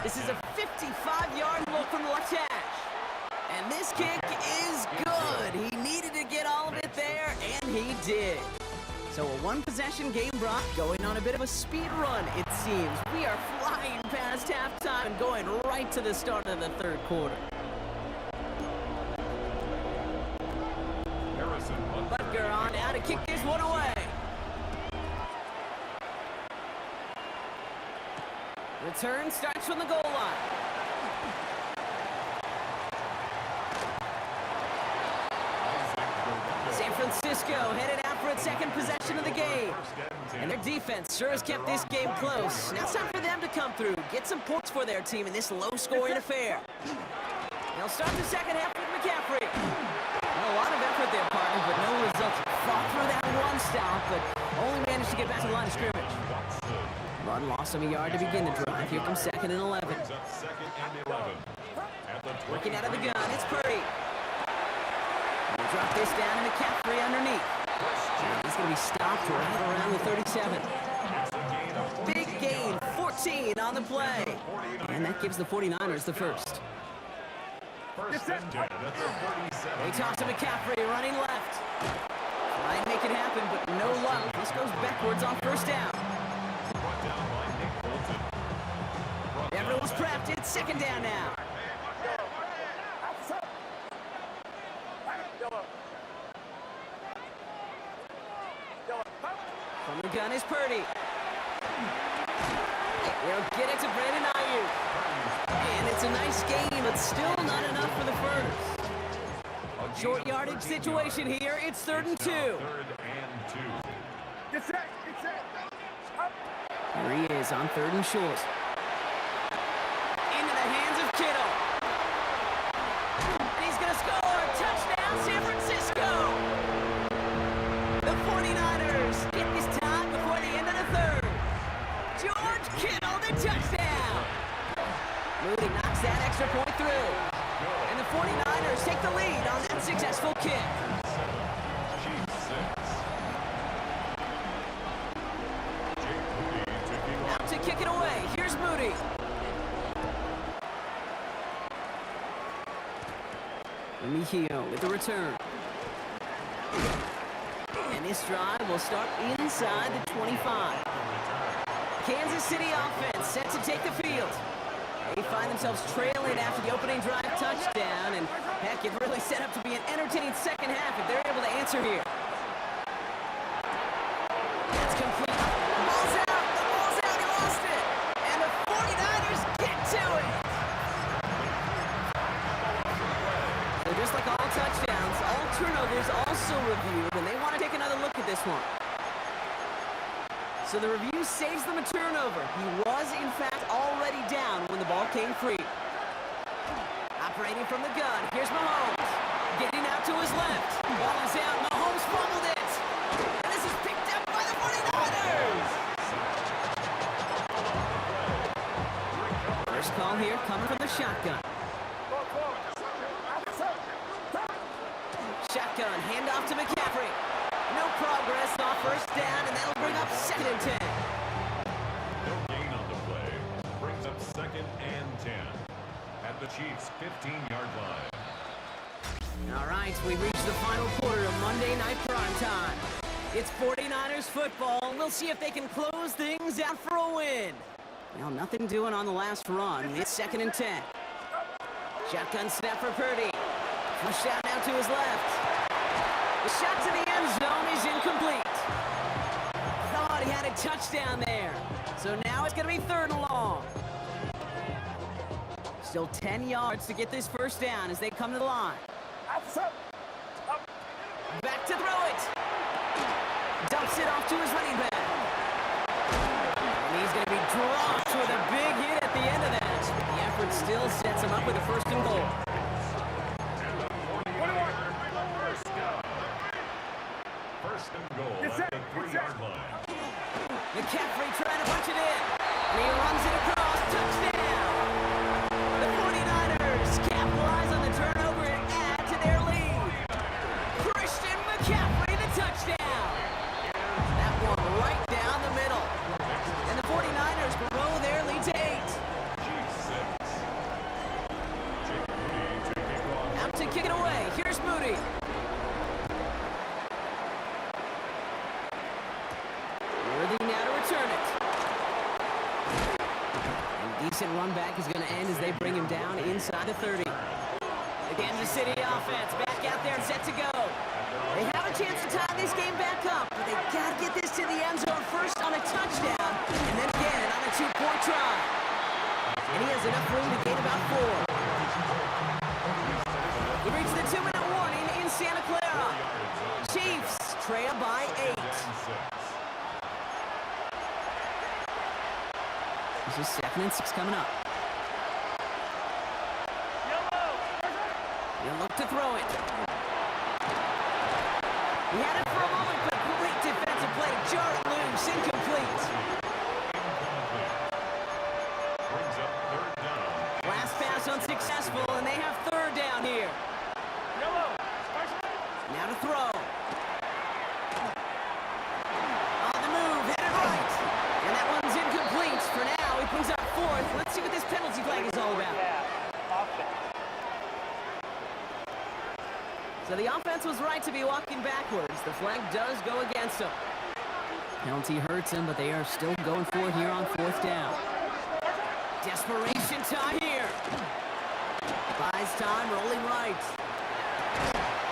This is a 55-yard look from the left hash. And this kick is good. He needed to get all of it there, and he did. So a one-possession game, Brock, going on a bit of a speed run, it seems. We are flying past halftime and going right to the start of the third quarter. Butker on now to kick this one away. Return starts from the goal line. San Francisco headed out for its second possession of the game. And their defense sure has kept this game close. Now it's time for them to come through, get some points for their team in this low-scoring affair. They'll start the second half with McCaffrey. A lot of effort there, partner, but no results. Fought through that one stop, but only managed to get back to the line of scrimmage. Run lost him a yard to begin the drive. Here comes 2nd and 11. Working out of the gun, it's Purdy. We'll drop this down to McCaffrey underneath. He's going to be stopped right around the 37. Big gain, 14 on the play. And that gives the 49ers the first. They toss to McCaffrey, running left. Try and make it happen, but no luck. This goes backwards on first down. Everyone's prepped. It's 2nd down now. From the gun is Purdy. He'll get it to Brandon Ayuk. And it's a nice game, but still not enough for the first. Short yardage situation here. It's 3rd and 2. Here he is on 3rd and short. Into the hands of Kittle. And he's going to score. Touchdown, San Francisco. The 49ers get this time before the end of the third. George Kittle, the touchdown. Moody knocks that extra point through. And the 49ers 49ers take the lead on that successful kick. Chiefs 6. Jake Moody to kick off. Out to kick it away. Here's Moody. Mejio with the return. And this drive will start inside the 25. Kansas City offense set to take the field. They find themselves trailing after the opening drive touchdown, and heck, it really set up to be an entertaining second half if they're able to answer here. That's complete. The ball's out. The ball's out. He lost it. And the 49ers get to it. So just like all touchdowns, all turnovers also reviewed, and they want to take another look at this one. So the review saves them a turnover. He was, in fact, already down when the ball came free. Operating from the gun, here's Mahomes. Getting out to his left. Ball is out. Mahomes fumbled it. And this is picked up by the 49ers. First call here coming from the shotgun. Shotgun, handoff to McCaffrey. No progress off first down, and that'll bring up 2nd and 10. No gain on the play. Brings up 2nd and 10. At the Chiefs' 15-yard line. All right, we've reached the final quarter of Monday Night Primetime. It's 49ers football. We'll see if they can close things out for a win. Well, nothing doing on the last run. It's 2nd and 10. Shotgun snap for Purdy. Push out now to his left. The shot to the end zone is incomplete. Thought he had a touchdown there. So now it's going to be 3rd and long. Still 10 yards to get this first down as they come to the line. Back to throw it. Dumps it off to his running back. And he's going to be dropped with a big hit at the end of that. The effort still sets him up with a 1st and goal. First and goal at the 3-yard line. McCaffrey trying to punch it in. And he runs it across. Touchdown! The 49ers capitalize on the turnover and add to their lead. Christian McCaffrey, the touchdown. That one right down the middle. And the 49ers grow their lead to 8. Chiefs 6. Jake Moody to kick off. Out to kick it away. Here's Moody. Worthy now to return it. And decent run back is going to end as they bring him down inside the 30. The Kansas City offense back out there and set to go. They have a chance to tie this game back up, but they got to get this to the end zone first on a touchdown, and then again on a 2-point try. And he has enough room to gain about 4. We reach the 2-minute warning in Santa Clara. Chiefs trail by 8. This is 2nd and 6 coming up. He'll look to throw it. He had it for a moment, but great defensive play to jar it loose. Incomplete. Brings up 3rd down. Last pass unsuccessful, and they have 3rd down here. Now to throw. On the move, headed right. And that one's incomplete. For now, he brings up 4th. Let's see what this penalty flag is all about. So the offense was right to be walking backwards. The flag does go against them. Penalty hurts him, but they are still going for it here on 4th down. Desperation time here. Buys time, rolling right.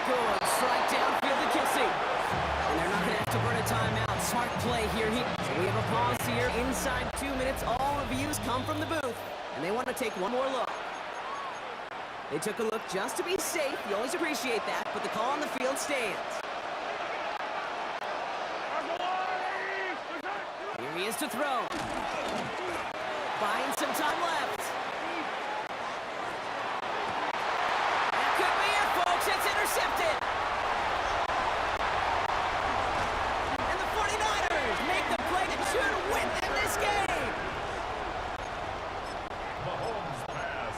Good strike downfield to Kelsey. And they're not going to have to burn a timeout. Smart play here. So we have a pause here. Inside 2 minutes, all reviews come from the booth. And they want to take one more look. They took a look just to be safe. You always appreciate that, but the call on the field stands. Here he is to throw. Buying some time left. That could be it, folks. It's intercepted. And the 49ers make the play that should win them this game. Mahomes pass.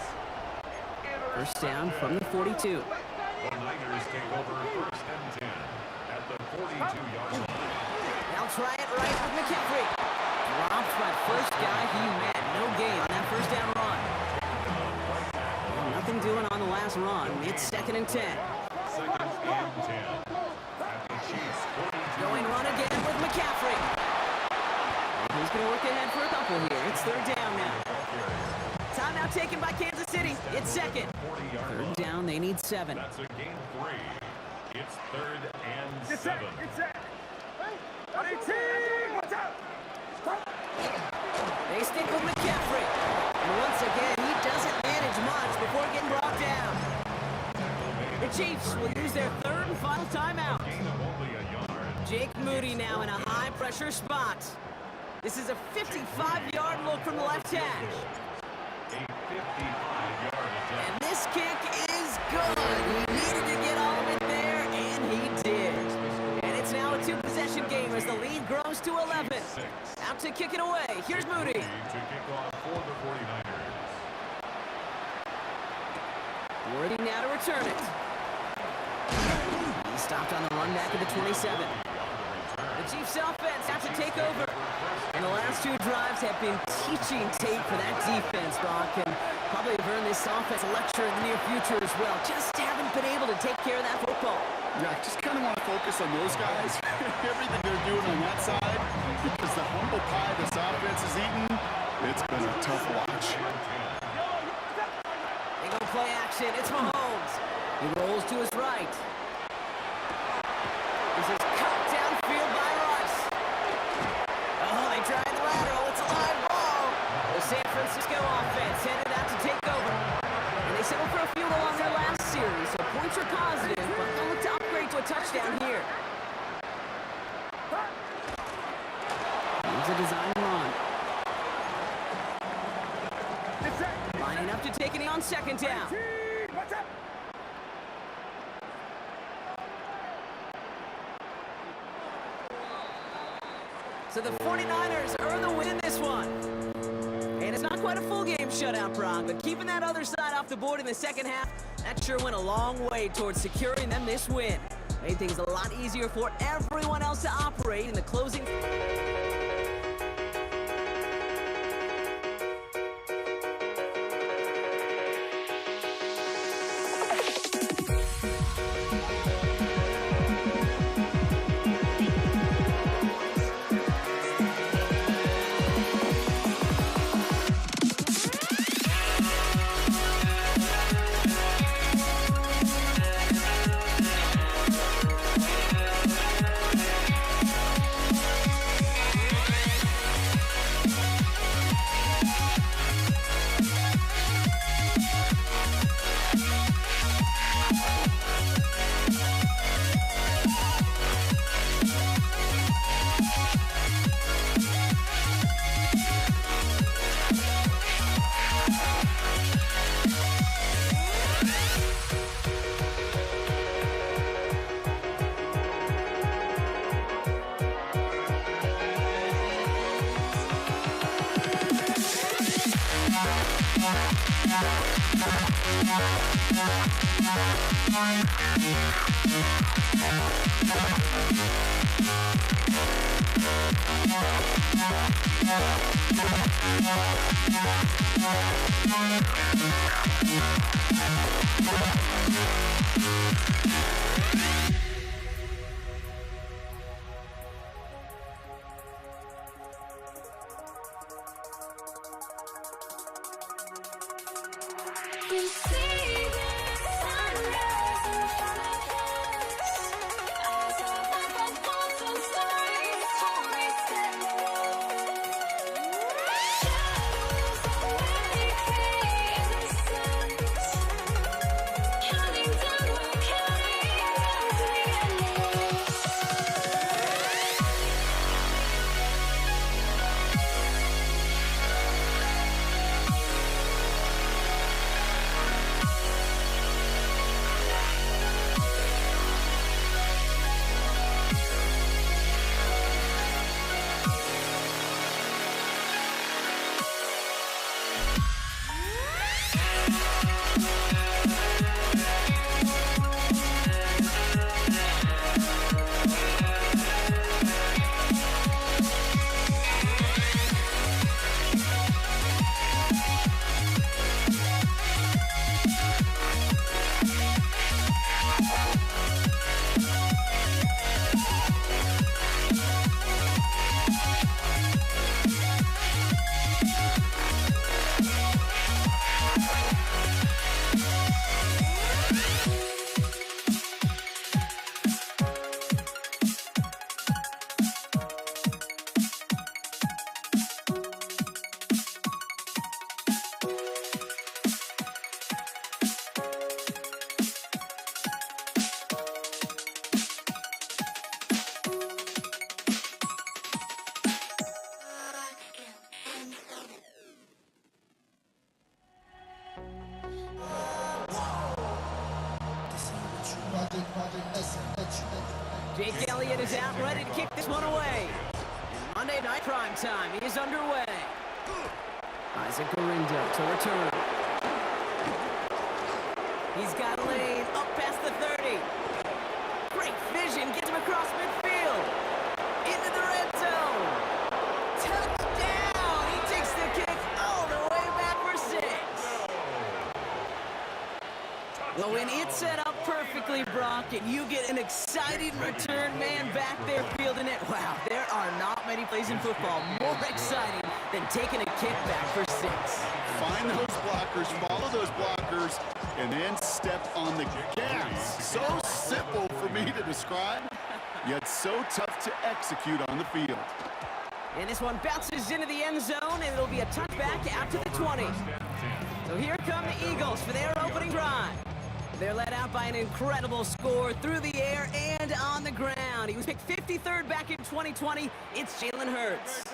First down from the 42. The Niners take over first and 10 at the 42-yard line. They'll try it right with McCaffrey. Drops by first guy he met. No gain on that first down run. Nothing doing on the last run. It's second and 10. Second and 10 at the Chiefs' 42. Going run again with McCaffrey. He's going to work ahead for a couple here. It's third down now. Timeout taken by Kansas City. It's second. Third down, they need 7. That's a gain 3. It's third and 7. Get set. What's up? They stick with McCaffrey. And once again, he doesn't manage much before getting brought down. The Chiefs will use their third and final timeout. Gain of only a yard. Jake Moody now in a high-pressure spot. This is a 55-yard look from the left hash. A 55-yard attempt. And this kick is good. He needed to get all of it there, and he did. And it's now a 2-possession game as the lead grows to 11. Out to kick it away. Here's Moody. To kick off for the 49ers. Worthy now to return it. He stopped on the run back at the 27. The Chiefs offense have to take over. And the last 2 drives have been teaching tape for that defense, Brock, and probably have earned this offense a lecture in the near future as well. Just haven't been able to take care of that football. Yeah, I just kind of want to focus on those guys. Everything they're doing on that side, because the humble pie this offense is eating, it's been a tough watch. They go play action. It's Mahomes. He rolls to his right. This is cut downfield by Russ. Oh, they tried the lateral. It's a live ball. The San Francisco offense headed out to take over. And they settled for a field goal on their last series, so points are positive, but they'll look to upgrade to a touchdown here. Here's a design run. Lining up to take it on second down. What's up? So the 49ers earn the win in this one. And it's not quite a full game shutout, Brock, but keeping that other side off the board in the second half, that sure went a long way towards securing them this win. Made things a lot easier for everyone else to operate in the closing. is out, ready to kick this one away. Monday Night Prime Time is underway. Isaac Gorindo to return. He's got a lane up past the 30. Great vision, gets him across midfield. Into the red zone. Touchdown! He takes the kick all the way back for 6. Well, when it's set up perfectly, Brock, and you get an exciting return man back there fielding it, wow, there are not many plays in football more exciting than taking a kick back for 6. Find those blockers, follow those blockers, and then step on the gas. So simple for me to describe, yet so tough to execute on the field. And this one bounces into the end zone, and it'll be a touchback after the 20. So here come the Eagles for their opening drive. They're led out by an incredible score through the air and on the ground. He was picked 53rd back in 2020. It's Jalen Hurts.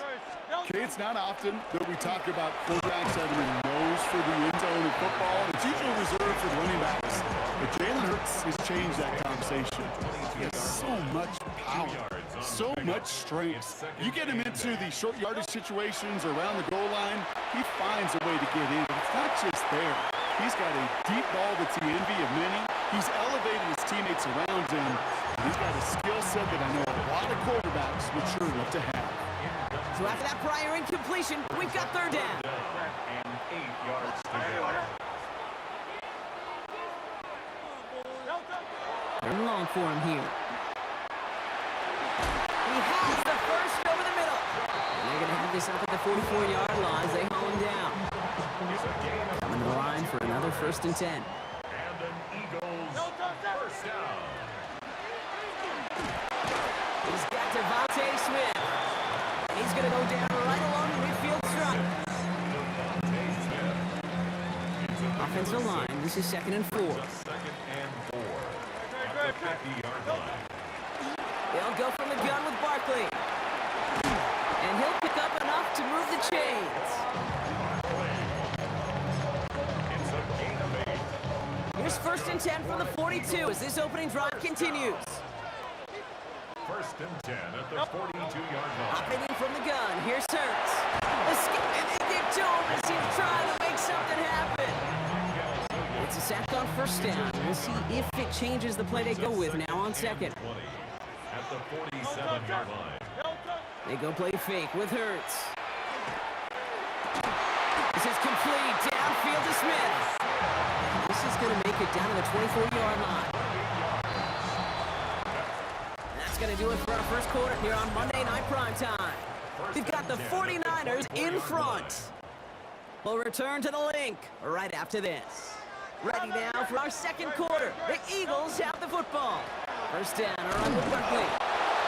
Okay, it's not often that we talk about quarterbacks having a nose for the end zone in football. It's usually reserved for running backs. But Jalen Hurts has changed that conversation. He has so much power, so much strength. You get him into the short yardage situations around the goal line, he finds a way to get in. But it's not just there. He's got a deep ball that's the envy of many. He's elevated his teammates around him. He's got a skill set that I know a lot of quarterbacks would sure love to have. So after that prior incompletion, we've got third down. And 8 yards to go. Third and long for him here. He has the first over the middle. And they're going to have this up at the 44-yard line as they haul him down. Coming to the line for another 1st and 10. And an Eagles first down. He's got Devontae Smith. And he's going to go down right along the midfield stripe. Offensive line, this is 2nd and 4. 2nd and 4. At the 50-yard line. They'll go from the gun with Barkley. And he'll pick up enough to move the chains. It's a gain of 8. Here's 1st and 10 from the 42 as this opening drive continues. 1st and 10 at the 42-yard line. Hopping in from the gun, here's Hurts. And they get to him as he's trying to make something happen. It's a sack on 1st down. We'll see if it changes the play they go with now on 2nd. 20 at the 47-yard line. They go play fake with Hurts. This is complete. Downfield to Smith. This is going to make it down to the 24-yard line. That's going to do it for our first quarter here on Monday Night Prime Time. We've got the 49ers in front. We'll return to the link right after this. Ready now for our second quarter. The Eagles have the football. 1st down, around with Barkley.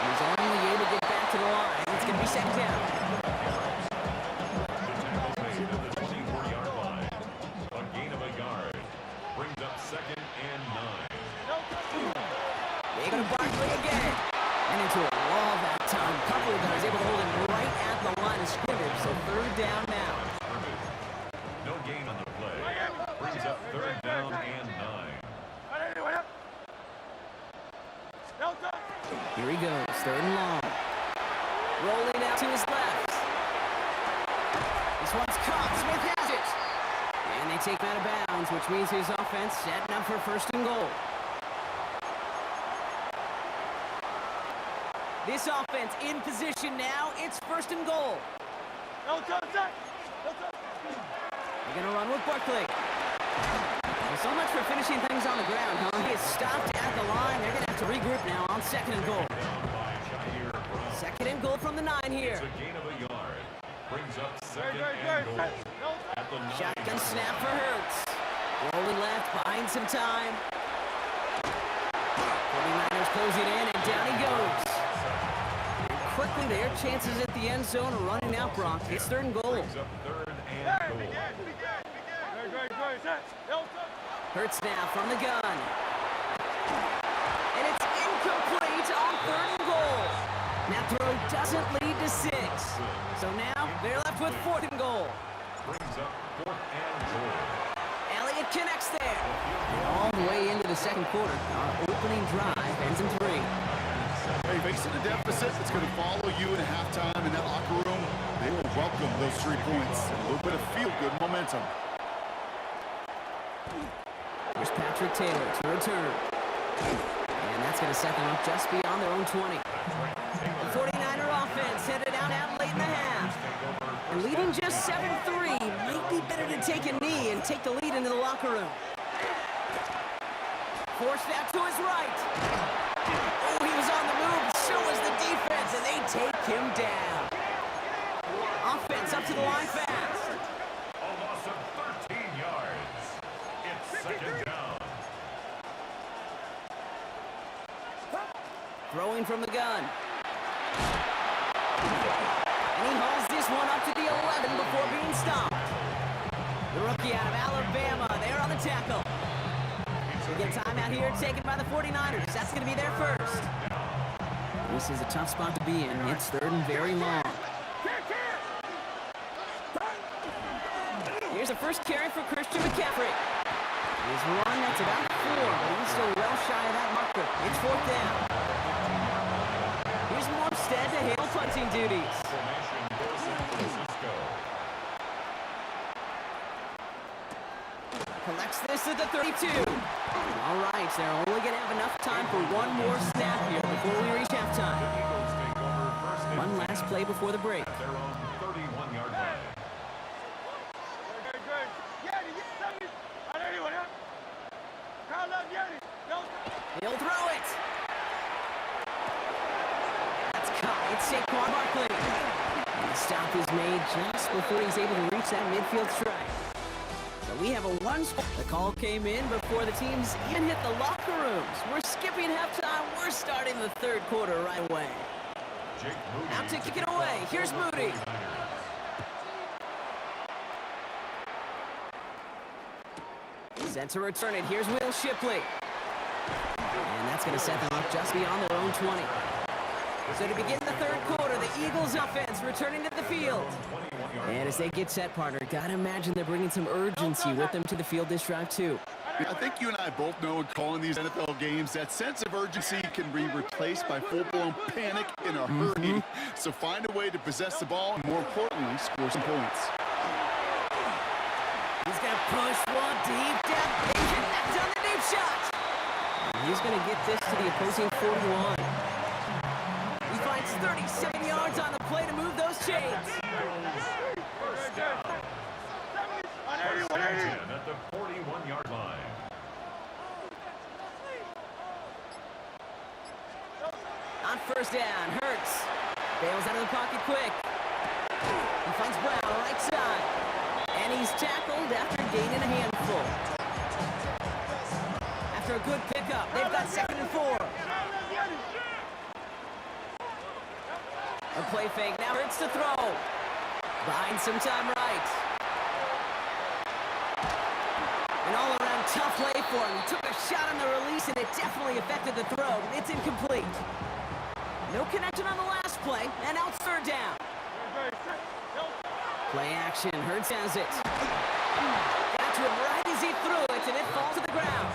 He's only able to get back to the line. It's going to be 2nd down. The tackle made at the 24-yard line. A gain of a yard. Brings up 2nd and 9. They go to Barkley again. And into a wall that time. Couple of guys able to hold him right at the line of scrimmage. So 3rd down now. No gain on the play. Brings up 3rd down and 9. Here he goes, 3rd and long. Rolling out to his left. This one's caught. Smith has it. And they take him out of bounds, which means his offense setting up for 1st and goal. This offense in position now. It's 1st and goal. They're going to run with Barkley. Well, so much for finishing things on the ground, huh? He is stopped at the line. They're going to have to regroup now on 2nd and goal. 2nd and goal from the 9 here. It's a gain of a yard. Brings up 2nd and goal. At the 9. Shotgun snap for Hurts. Rolling left, buying some time. 49ers closing in, and down he goes. And quickly, their chances at the end zone are running out, Brock. It's 3rd and goal. Brings up 3rd and goal. Hurts now from the gun. And it's incomplete on 3rd and goal. That throw doesn't lead to 6. So now they're left with 4th and goal. Brings up 4th and goal. Elliott connects there. And all the way into the 2nd quarter. Our opening drive ends in 3. Hey, facing a deficit that's going to follow you in halftime in that locker room, they will welcome those 3 points. A little bit of feel-good momentum. Here's Patrick Taylor to return. And that's going to set them up just beyond their own 20. The 49er offense headed out late in the half. And leading just 7-3, might be better to take a knee and take the lead into the locker room. Force that to his right. Oh, he was on the move. So was the defense, and they take him down. Offense up to the line fast. A loss of 13 yards. It's second down. Throwing from the gun. And he hauls this one up to the 11 before being stopped. The rookie out of Alabama, there on the tackle. We get a timeout here taken by the 49ers. That's going to be their first. This is a tough spot to be in. It's 3rd and very long. Here's the first carry for Christian McCaffrey. He's one that's about 4, but he's still well shy of that marker. It's 4th down. Here's Morstead to handle punting duties. Formation for San Francisco. Collects this at the 32. All right, they're only going to have enough time for one more snap here before we reach halftime. The Eagles take over first and One last play before the break. at their own 31-yard line. He'll throw it. That's caught. It's Saquon Barkley. And the stop is made just before he's able to reach that midfield strike. So we have a one spot. The call came in before the teams even hit the locker rooms. We're skipping halftime. We're starting the 3rd quarter right away. Jake Moody. Out to kick it away. Here's Moody. Set to return it. Here's Will Shipley. And that's going to set them up just beyond their own 20. So to begin the 3rd quarter, the Eagles offense returning to the field. And as they get set, partner, gotta imagine they're bringing some urgency with them to the field this drive too. I think you and I both know in calling these NFL games, that sense of urgency can be replaced by full-blown panic in a hurry. So find a way to possess the ball and, more importantly, score some points. He's going to push one deep down. That's on the deep shot. And he's going to get this to the opposing 41. He finds 37 yards on the play to move those chains. First down. First and 10 at the 41-yard line. On first down, Hurts bails out of the pocket quick. He finds Brown right side. And he's tackled after gaining a handful. After a good pickup, they've got 2nd and 4. A play fake, now Hurts to throw. Buying some time right. An all-around tough play for him. He took a shot on the release, and it definitely affected the throw. It's incomplete. No connection on the last play, and now it's 3rd down. Play action, Hurts has it. Got to him right as he threw it, and it falls to the ground.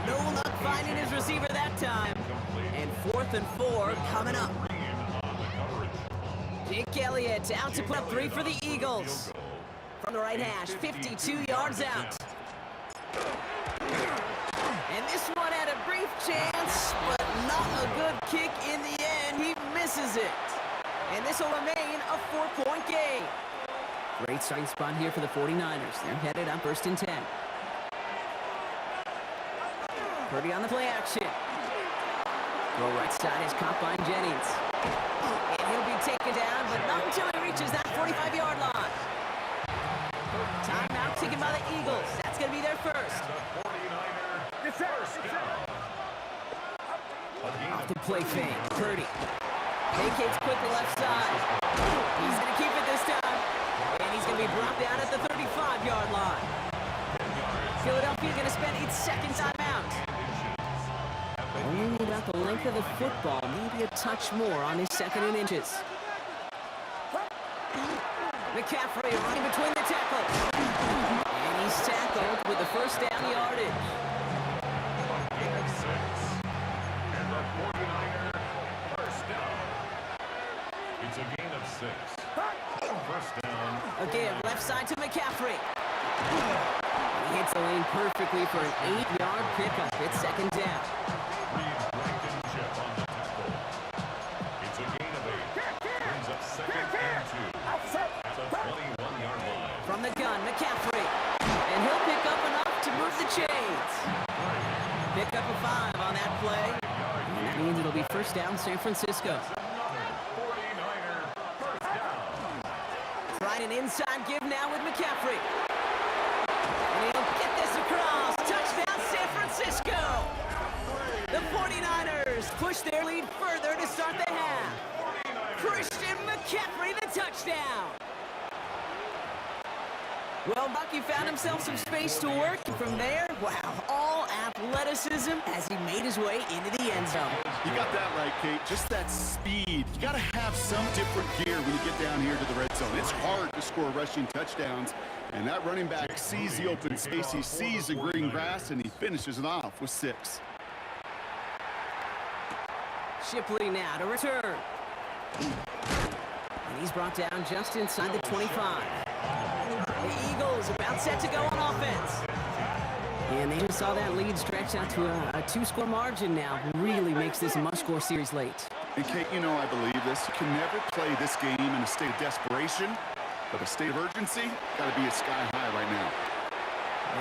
No luck finding his receiver that time. And 4th and 4 coming up. Jake Elliott out to put up 3 for the Eagles. From the right hash, 52 yards out. And this one had a brief chance, but not a good kick in the end. He misses it. And this will remain a 4-point game. Great starting spot here for the 49ers. They're headed on 1st and 10. Purdy on the play action. Go right side is caught by Jennings. And he'll be taken down, but not until he reaches that 45-yard line. Timeout taken by the Eagles. That's going to be their first. Off the play fake. Purdy vacates quick to left side. He's going to keep it this time. And he's going to be brought down at the 35-yard line. Philadelphia going to spend its 2nd timeout. Only about the length of the football, maybe a touch more on his 2nd and inches. McCaffrey running between the tackles. And he's tackled with the first down yardage. And the 49ers A give left side to McCaffrey. He hits the lane perfectly for an 8-yard pickup. It's second down. Reed Blankenship on the tackle. It's a gain of 8. Brings up second and 2 at the 21-yard line. From the gun, McCaffrey. And he'll pick up enough to move the chains. Pick up a 5 on that play. And that means it'll be first down San Francisco. Another 49er first down. Trying an inside give now with McCaffrey. And he'll get this across. Touchdown San Francisco. The 49ers push their lead further to start the half. Christian McCaffrey, the touchdown. Well, Bucky found himself some space to work. And from there, wow, all athleticism as he made his way into the end zone. You got that right, Kate. Just that speed. You got to have some different gear when you get down here to the red zone. It's hard to score rushing touchdowns. And that running back sees the open space. He sees the green grass, and he finishes it off with 6. Shipley now to return. And he's brought down just inside the 25. The Eagles about set to go on offense. And they just saw that lead stretch out to a 2-score margin now. Really makes this a must-score series late. And Kate, you know I believe this. You can never play this game in a state of desperation, but a state of urgency got to be a sky high right now.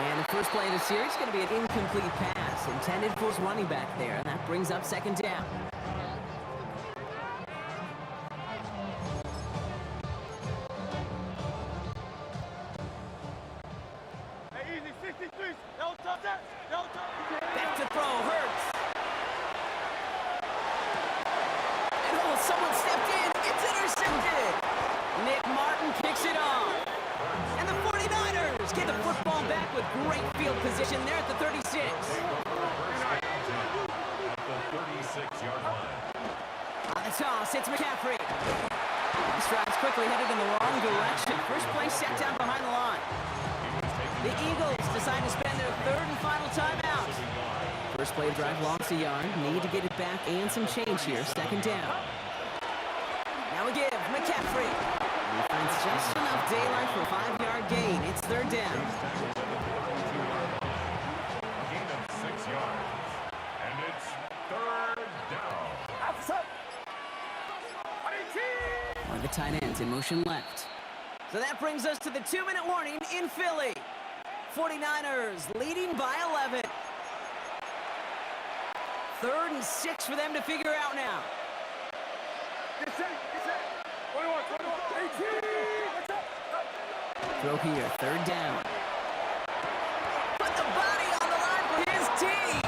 And the first play of the series is going to be an incomplete pass intended for his running back there. And that brings up second down. Hey, easy, 63. Don't touch that. Don't touch that. Back to throw, Hurts. And oh, someone stepped in. It's intercepted. Nick Martin picks it off. And the 49ers get the football back with great field position there at the 36. At the 36-yard line. On the toss, it's McCaffrey. This drive's quickly headed in the wrong direction. First play set down behind the line. The Eagles decide to spend their third and final timeout. First play of drive lost a yard. Need to get it back and some change here. Second down. Now we give McCaffrey. He finds just enough daylight for a 5-yard gain. It's third down. A gain of 6 yards. And it's third down. One of the tight ends in motion left. So that brings us to the 2-minute warning in Philly. 49ers leading by 11. Third and 6 for them to figure out now. Get set. 21, 18. What's up? Throw here, third down. Put the body on the line for his team.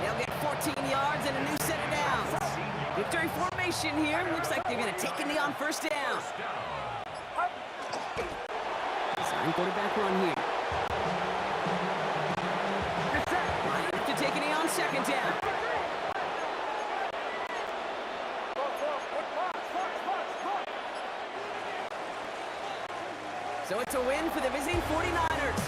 They'll get 14 yards and a new set of downs. Victory formation here. Looks like they're going to take a knee on first down. Sign quarterback run here. Might have to take a knee on second down. So it's a win for the visiting 49ers.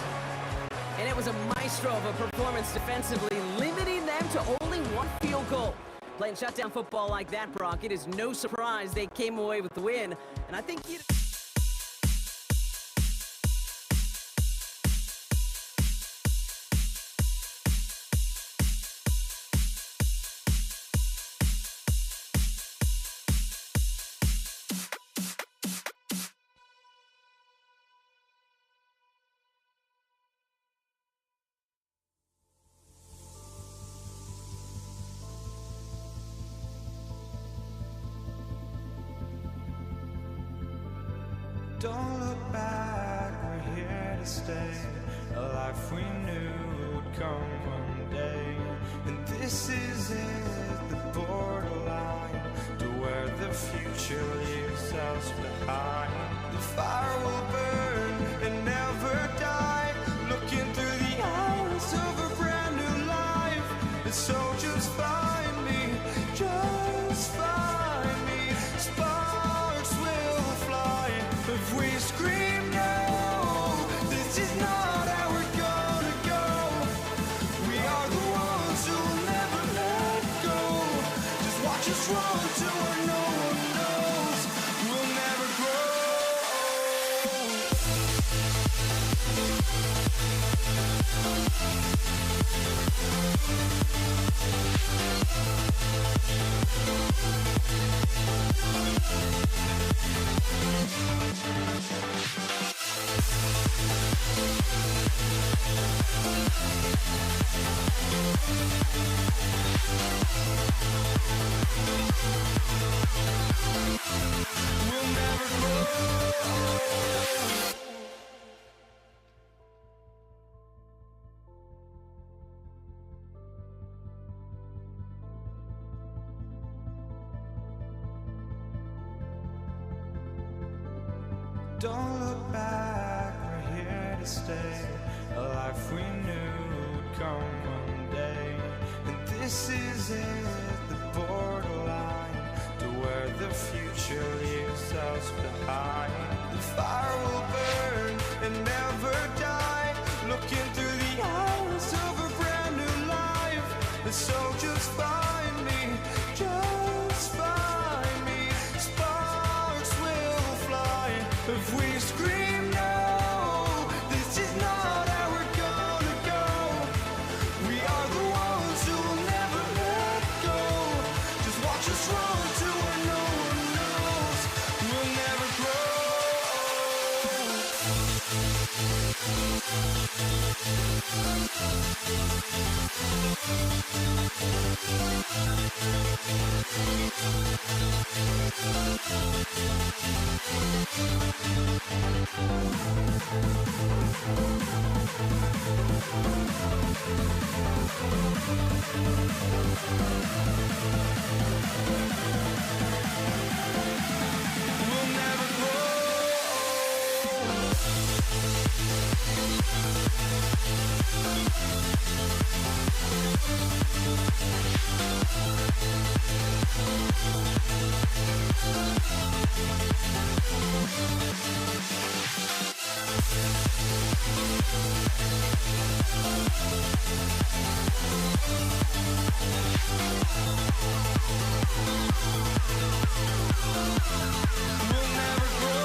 And it was a maestro of a performance defensively, limiting them to only 1 field goal. Playing shutdown football like that, Brock, it is no surprise they came away with the win. And I think Don't look back, we're here to stay. A life we knew would come one day. And this is it, the borderline to where the future leaves us behind. The fire will burn and never die. Looking through the eyes of a brand new life. And so just find me, just find me. Sparks will fly if we scream no. This is not how we're gonna go. We are the ones who will never let go. Just watch us run to where no one knows. We'll never We'll never grow. Don't look back, we're here to stay. A life we knew would come one day. And this is it, the borderline to where the future leaves us behind. The fire will burn and never die, looking through the eyes of a brand new life. And so just find me, just find me. Sparks will fly if we scream no. This is not how we're gonna go. We are the ones who will never let go. Just watch us run to where no one knows. We'll never grow. We'll never grow. We'll never grow.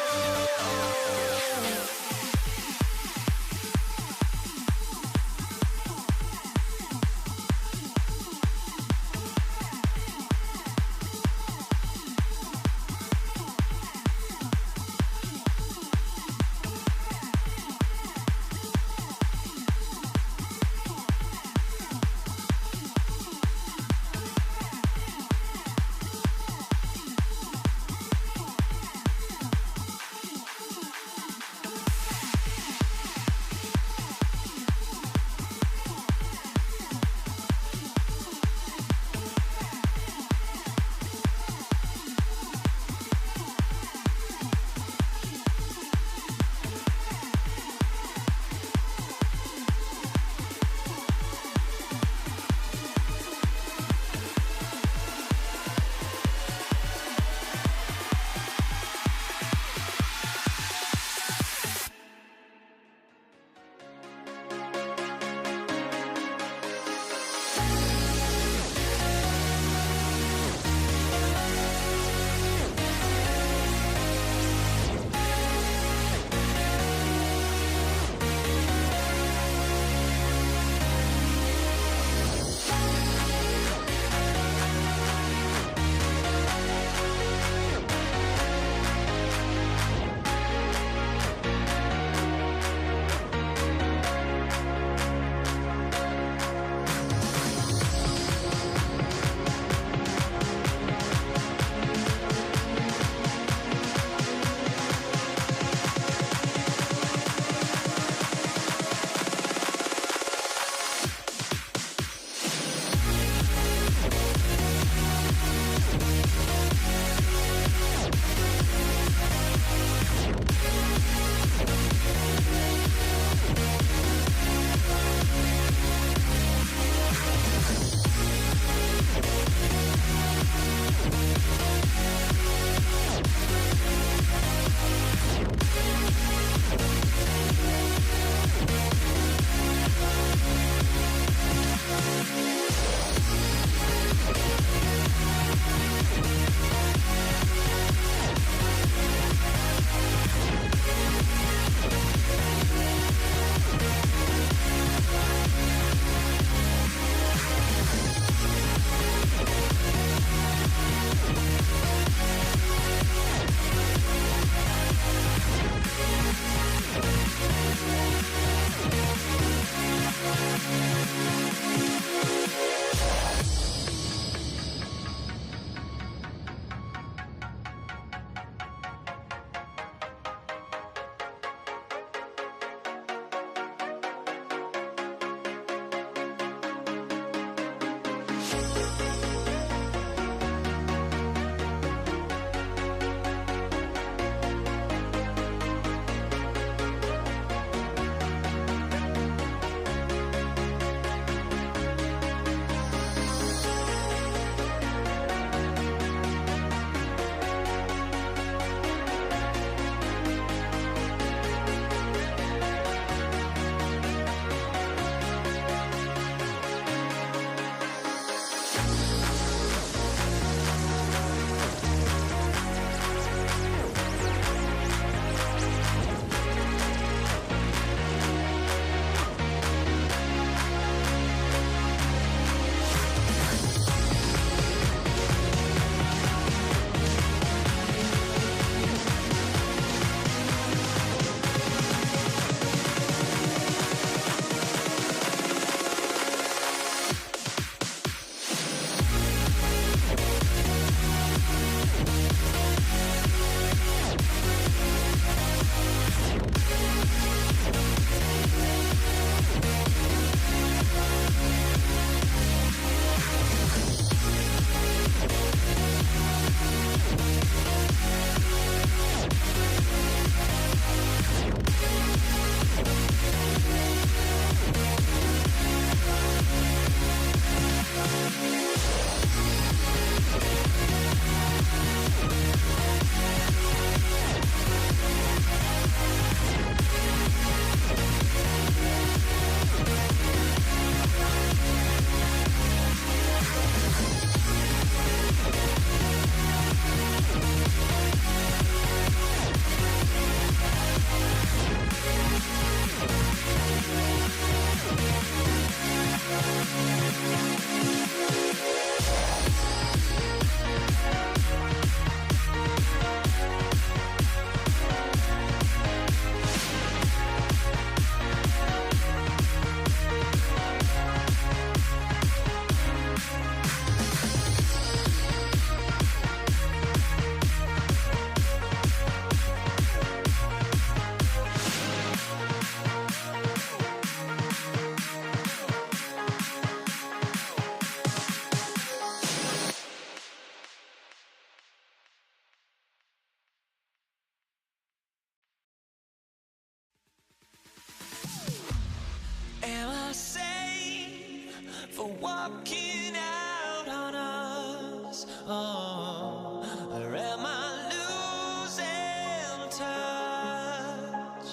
Am I sane for walking out on us? Oh, or am I losing touch?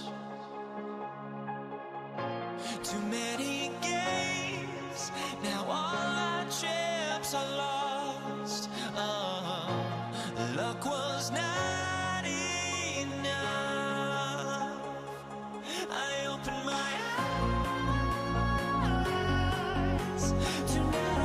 Too many games, now all our chips are lost. Oh, luck was not enough. I opened my eyes to now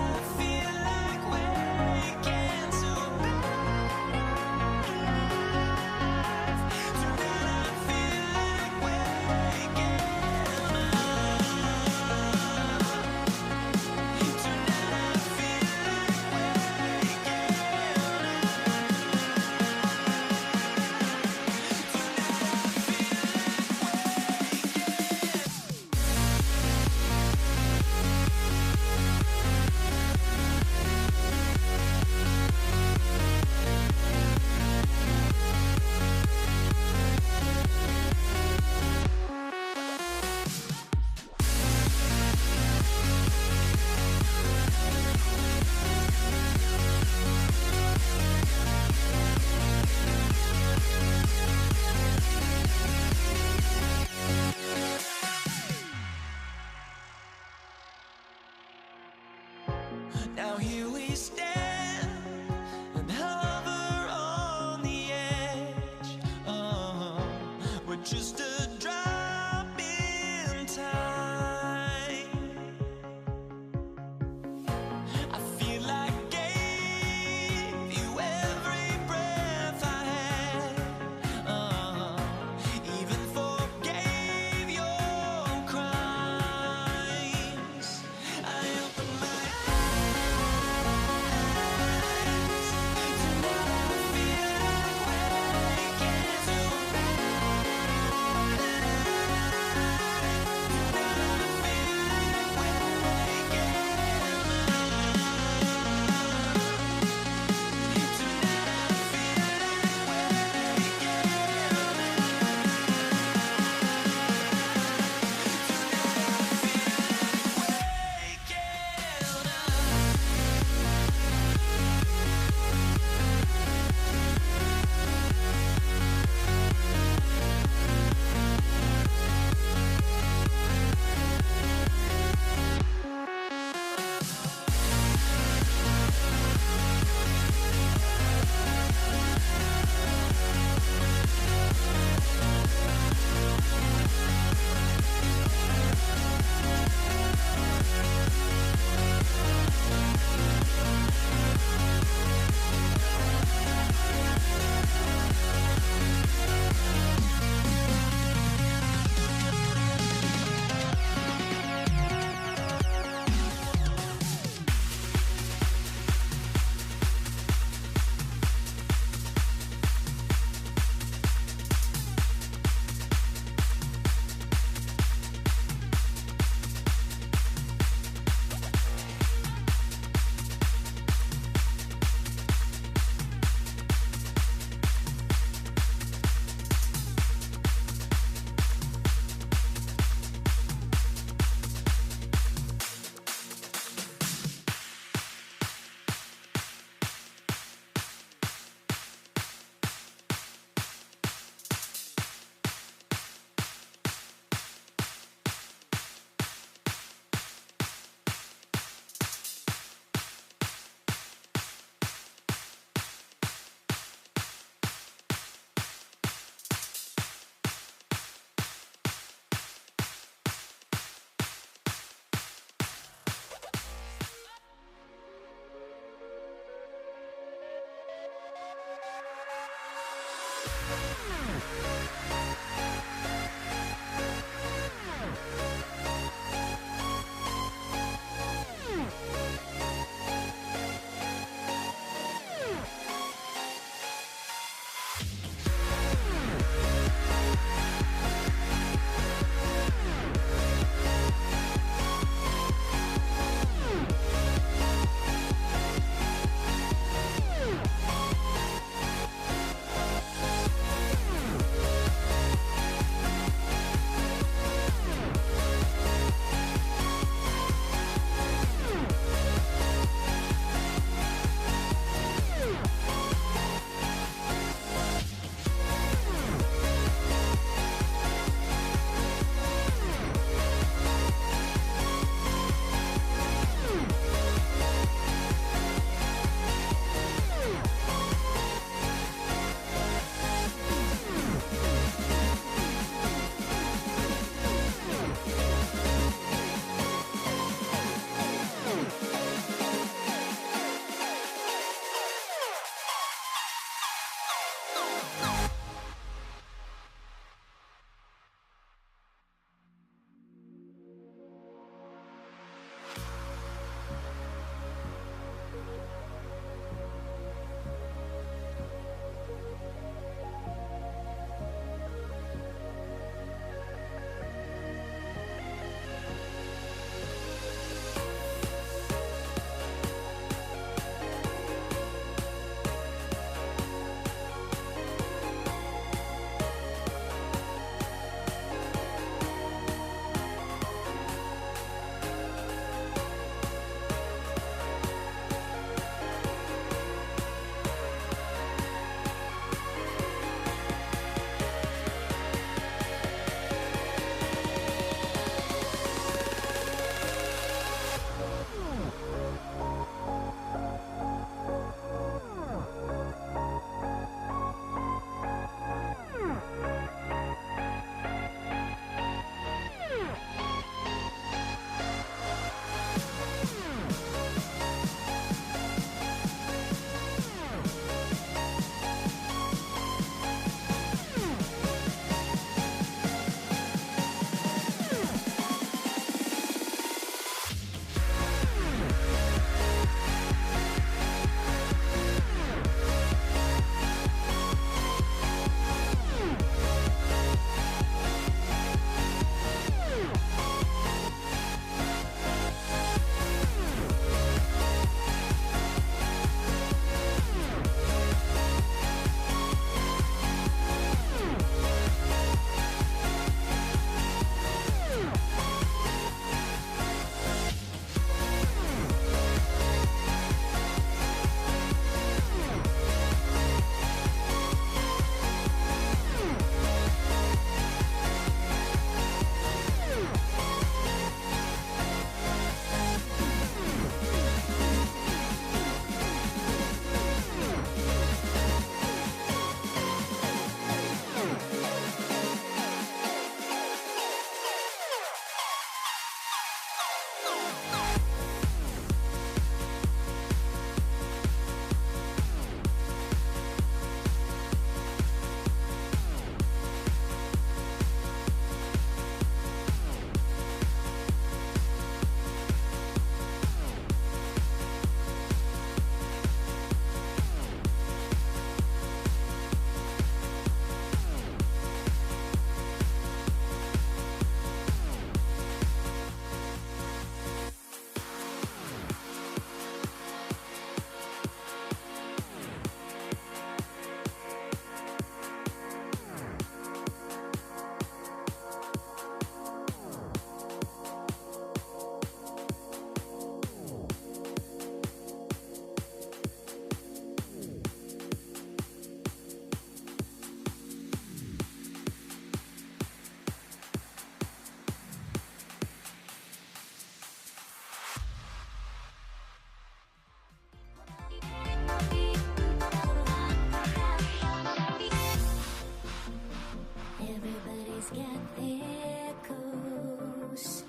Always get there goes,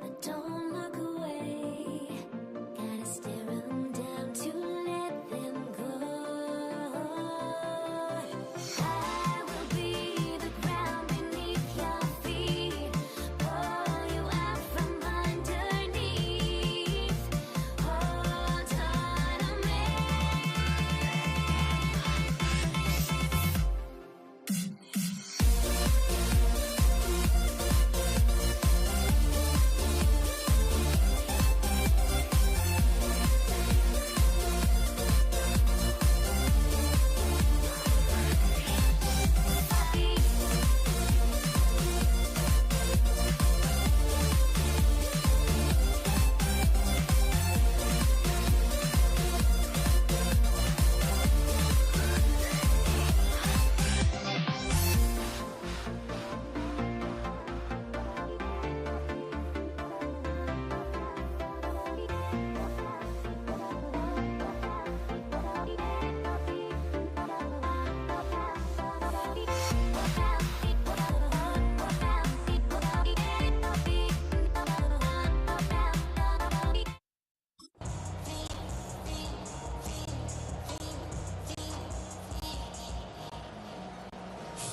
but don't look away. Gotta stare 'em down to let them go. I will be the ground beneath your feet, pull you out from underneath. Hold on to me.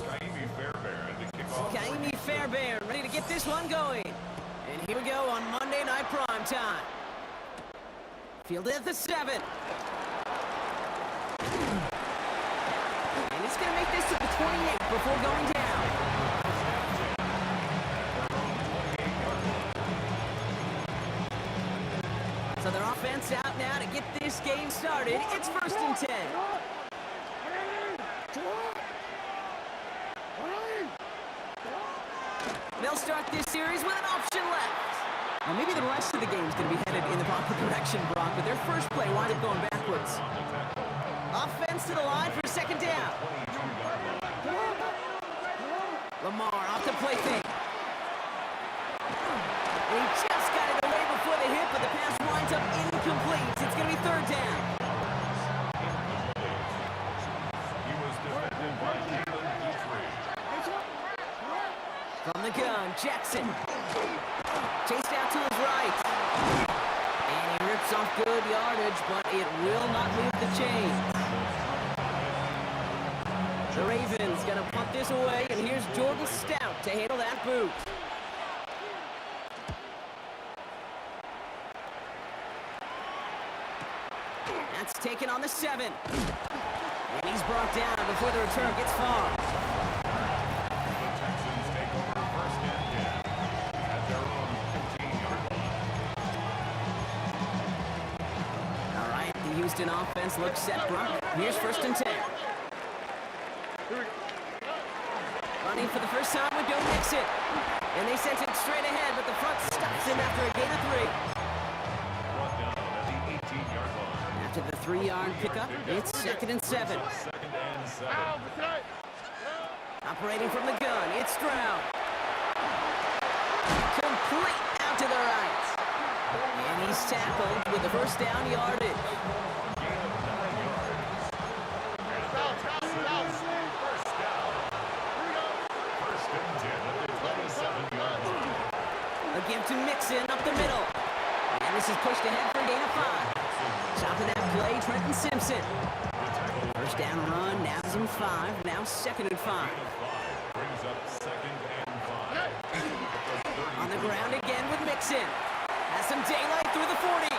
Skyimi Fairbairn to kick off. Kaimi Fairbairn ready to get this one going. And here we go on Monday Night Prime Time. Fielded at the 7. And he's going to make this to the 28 before going down. So their offense out now to get this game started. It's 1st and 10. They'll start this series with an option left. Well, maybe the rest of the game's going to be headed in the proper direction, Brock, but their first play winds up going backwards. Offense to the line for 2nd down. Lamar off the play fake. And he just got it away before the hit, but the pass winds up incomplete. It's going to be 3rd down. He was defended by Jalen Dietrich. From the gun, Jackson. Chased out to his right. And he rips off good yardage, but it will not leave the chains. The Ravens gonna punt this away, and here's Jordan Stout to handle that boot. That's taken on the 7. And he's brought down before the return gets far. Texans take over 1st and 10 at their own 15-yard line. All right, the Houston offense looks set, Brock. Here's 1st and 10. Running for the first time with Joe Mixon. And they sent it straight ahead, but the front stops him after a gain of 3. Brought down at the 18-yard line. After the 3-yard pickup, it's 2nd and 7. 2nd and 7. Operating from the gun, it's Stroud. Complete out to the right. And he's tackled with the first down yardage. Gain of 9 yards. First down. 1st and 10 at the 27-yard line. A give to Mixon up the middle. And this is pushed ahead for a gain of 5. Top of that play, Trenton Simpson. First down run, now it's in 5, now 2nd and 5. Brings up 2nd and 5. On the ground again with Mixon. Has some daylight through the 40.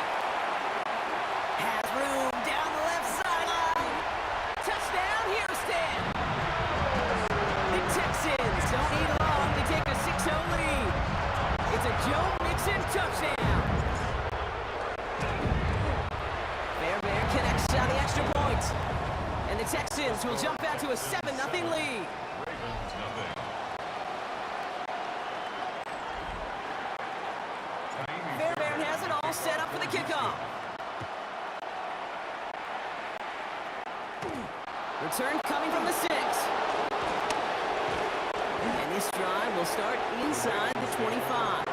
Has room down the left sideline. Touchdown, Houston. The Texans don't need long to take a 6-0 lead. It's a Joe Mixon touchdown. Fairbairn connects on the extra point. And the Texans will jump out to a 7-0 lead. Ravens nothing. Fairbairn has it all set up for the kickoff. Return coming from the 6. And this drive will start inside the 25.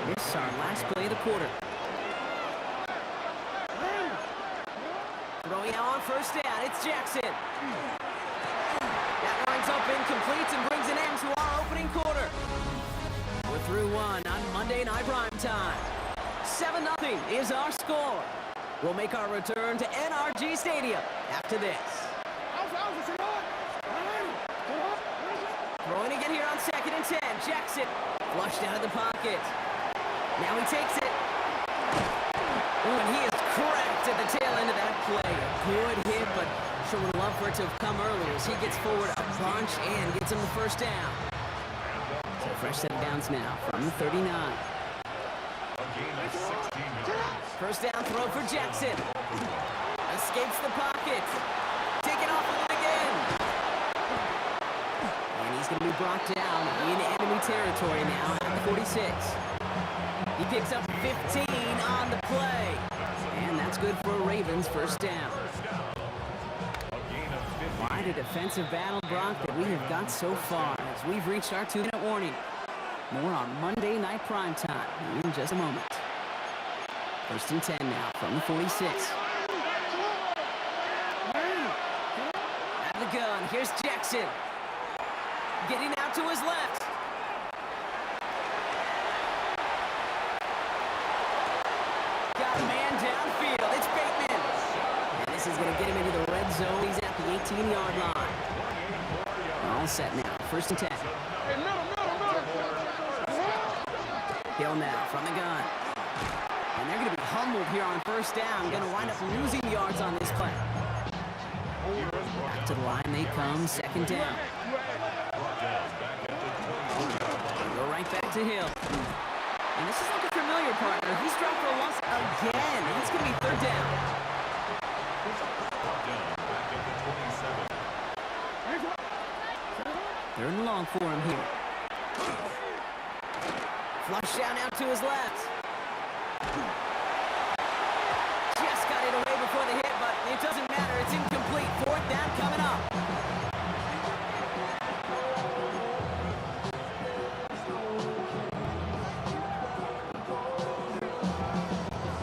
This is our last play of the quarter. Throwing out on first down, it's Jackson. That line's up incomplete. Night Prime Time. 7-0 is our score. We'll make our return to NRG Stadium after this. Throwing again here on 2nd and 10. Jackson flushed out of the pocket. Now he takes it. Ooh, and he is cracked at the tail end of that play. A good hit, but sure would love for it to have come earlier as he gets forward a bunch and gets him the first down. So fresh set of downs now from the 39. First down throw for Jackson. Escapes the pocket. Taken off with it again. And he's going to be brought down in enemy territory now at the 46. He picks up 15 on the play. And that's good for a Ravens first down. Quite a defensive battle, Brock, that we have got so far as we've reached our 2-minute warning. More on Monday Night Prime Time in just a moment. First and 10 now from the 46. At the gun, here's Jackson. Getting out to his left. Got a man downfield. It's Bateman. And this is going to get him into the red zone. He's at the 18-yard line. All set now. First and 10. Hill now from the gun. And they're going to be humbled here on first down. Going to wind up losing yards on this play. Back to the line they come. Second down. Go right back to Hill. And this is like a familiar partner. He's dropped for a loss again. It's going to be third down. Third and long for him here. Flush down out to his left. Just got it away before the hit, but it doesn't matter. It's incomplete. Fourth down coming up.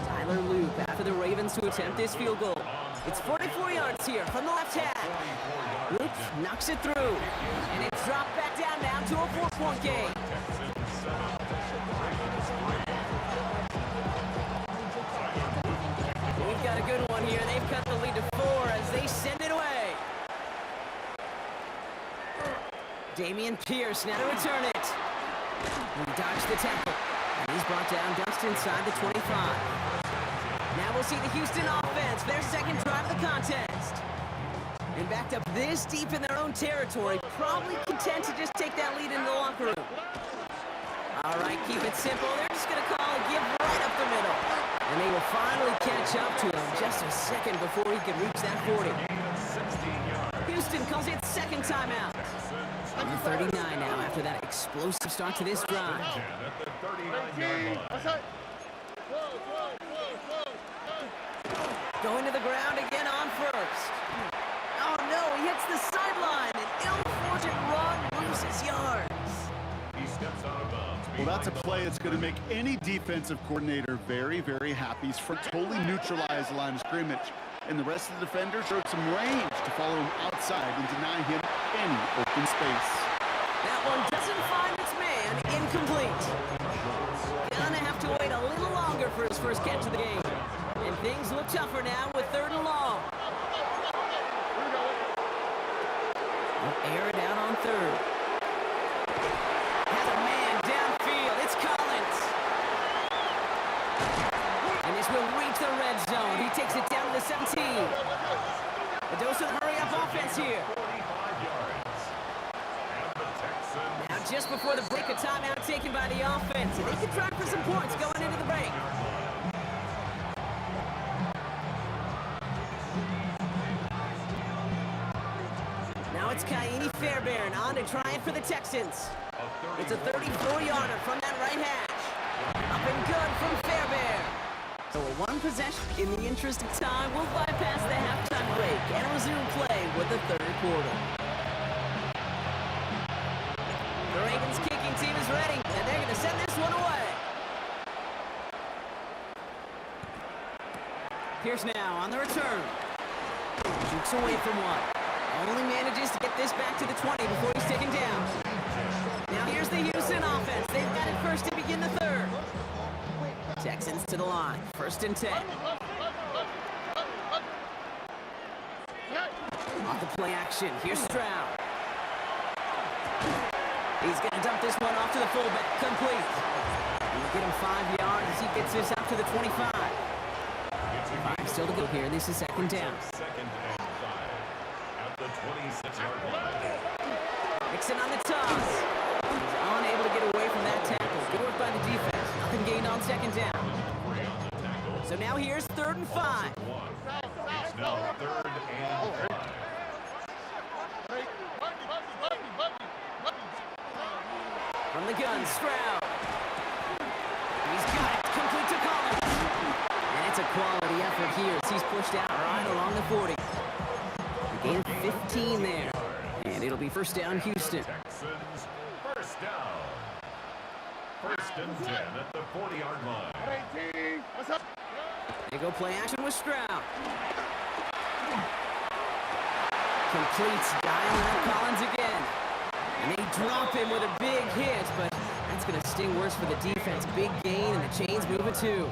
Tyler Loop after the Ravens to attempt this field goal. It's 44 yards here from the left half. Loop knocks it through. And it's dropped back down now to a 4-point game. We've got a good one here. They've cut the lead to 4 as they send it away. Damian Pierce now to return it. He dodged the tackle. And he's brought down just inside the 25. Now we'll see the Houston offense, their second drive of the contest. And backed up this deep in their own territory, probably content to just take that lead into the locker room. All right, keep it simple. They're just going to call a give right up the middle. And they will finally catch up to him just a second before he can reach that 40. Houston calls it second timeout. On the 39 now after that explosive start to this drive. Going to the ground again on first. Oh no, he hits the sideline. An ill-fortunate run loses yards. He steps out of bounds. Well, that's a play that's going to make any defensive coordinator very, very happy. He's totally neutralized the line of scrimmage. And the rest of the defenders showed some range to follow him outside and deny him any open space. That one doesn't find its man. Incomplete. Gonna have to wait a little longer for his first catch of the game. And things look tougher now with third and long. We'll air it out on third. Has a man downfield. It's Collins. And this will reach the red zone. He takes it down to the 17. A dose of hurry-up offense here. Now just before the break, a timeout taken by the offense. And they can try for some points going into the break. Now it's Kaini Fairbairn on to try it for the Texans. It's a 34-yarder from that right hash. Up and good from Fairbairn. So a one possession. In the interest of time, we'll bypass the halftime break and resume play with the third quarter. The Ravens kicking team is ready, and they're going to send this one away. Pierce now on the return. Shoots away from one. Only manages to get this back to the 20 before he's taken down. Now here's the Houston offense. They've got it first to begin the third. Texans to the line. 1st and 10. Off the play action. Here's Stroud. He's going to dump this one off to the fullback. Complete. He'll get him 5 yards as he gets this up to the 25. 5 still to go here. This is 2nd down. 2nd and 5 at the 26-yard line. Mixon on the toss. He's unable to get away from that tackle. Good work by the defense. Nothing gained on 2nd down. So now here's 3rd and 5. It's now 3rd and 5. From the gun, Stroud. He's got it. Complete to Collins. And it's a quality effort here as he's pushed out right along the 40. A gain of 15 there. And it'll be 1st down, Houston. Texans, 1st down. 1st and 10 at the 40-yard line. They go play action with Stroud. Completes, dialing up Collins again. And they drop him with a big hit, but that's going to sting worse for the defense. Big gain, and the chains moving too.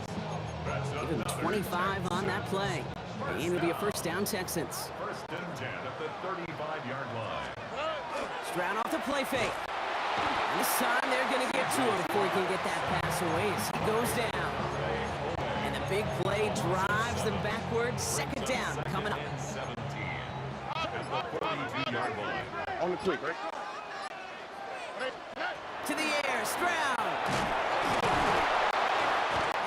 Give him 25 on that play. And it'll be a 1st down, Texans. 1st and 10 at the 35-yard line. Stroud off the play fake. And this time they're going to get to him before he can get that pass away as he goes down. And the big play drives them backwards. 2nd down coming up. And 17 at the 42-yard line. On the quick, right? To the air, Stroud.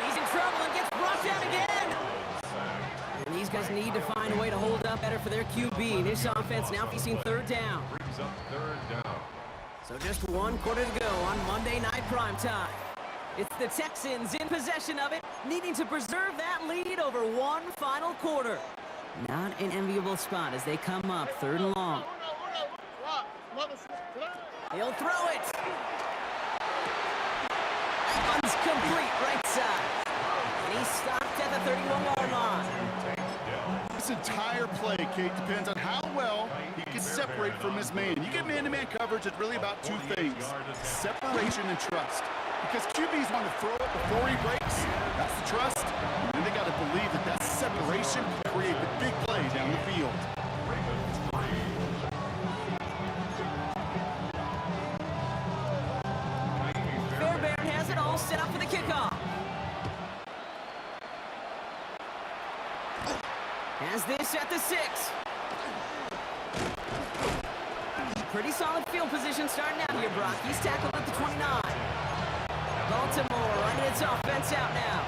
He's in trouble and gets brought down again. And these guys need to find a way to hold up better for their QB. This offense now facing 3rd down. Brings up 3rd down. So just 1 quarter to go on Monday Night Primetime. It's the Texans in possession of it, needing to preserve that lead over one final quarter. Not an enviable spot as they come up 3rd and long. He'll throw it. That one's complete right side. And he's stopped at the 31-yard line. This entire play, Kate, depends on how well he can separate from his man. You get man-to-man coverage, it's really about 2 things: separation and trust. Because QBs want to throw it before he breaks. That's the trust. And then they got to believe that that separation can create the big play down the field. Fairbairn has it all set up for the kickoff. Has this at the 6. Pretty solid field position starting out here, Brock. He's tackled at the 29. Baltimore running its offense out now.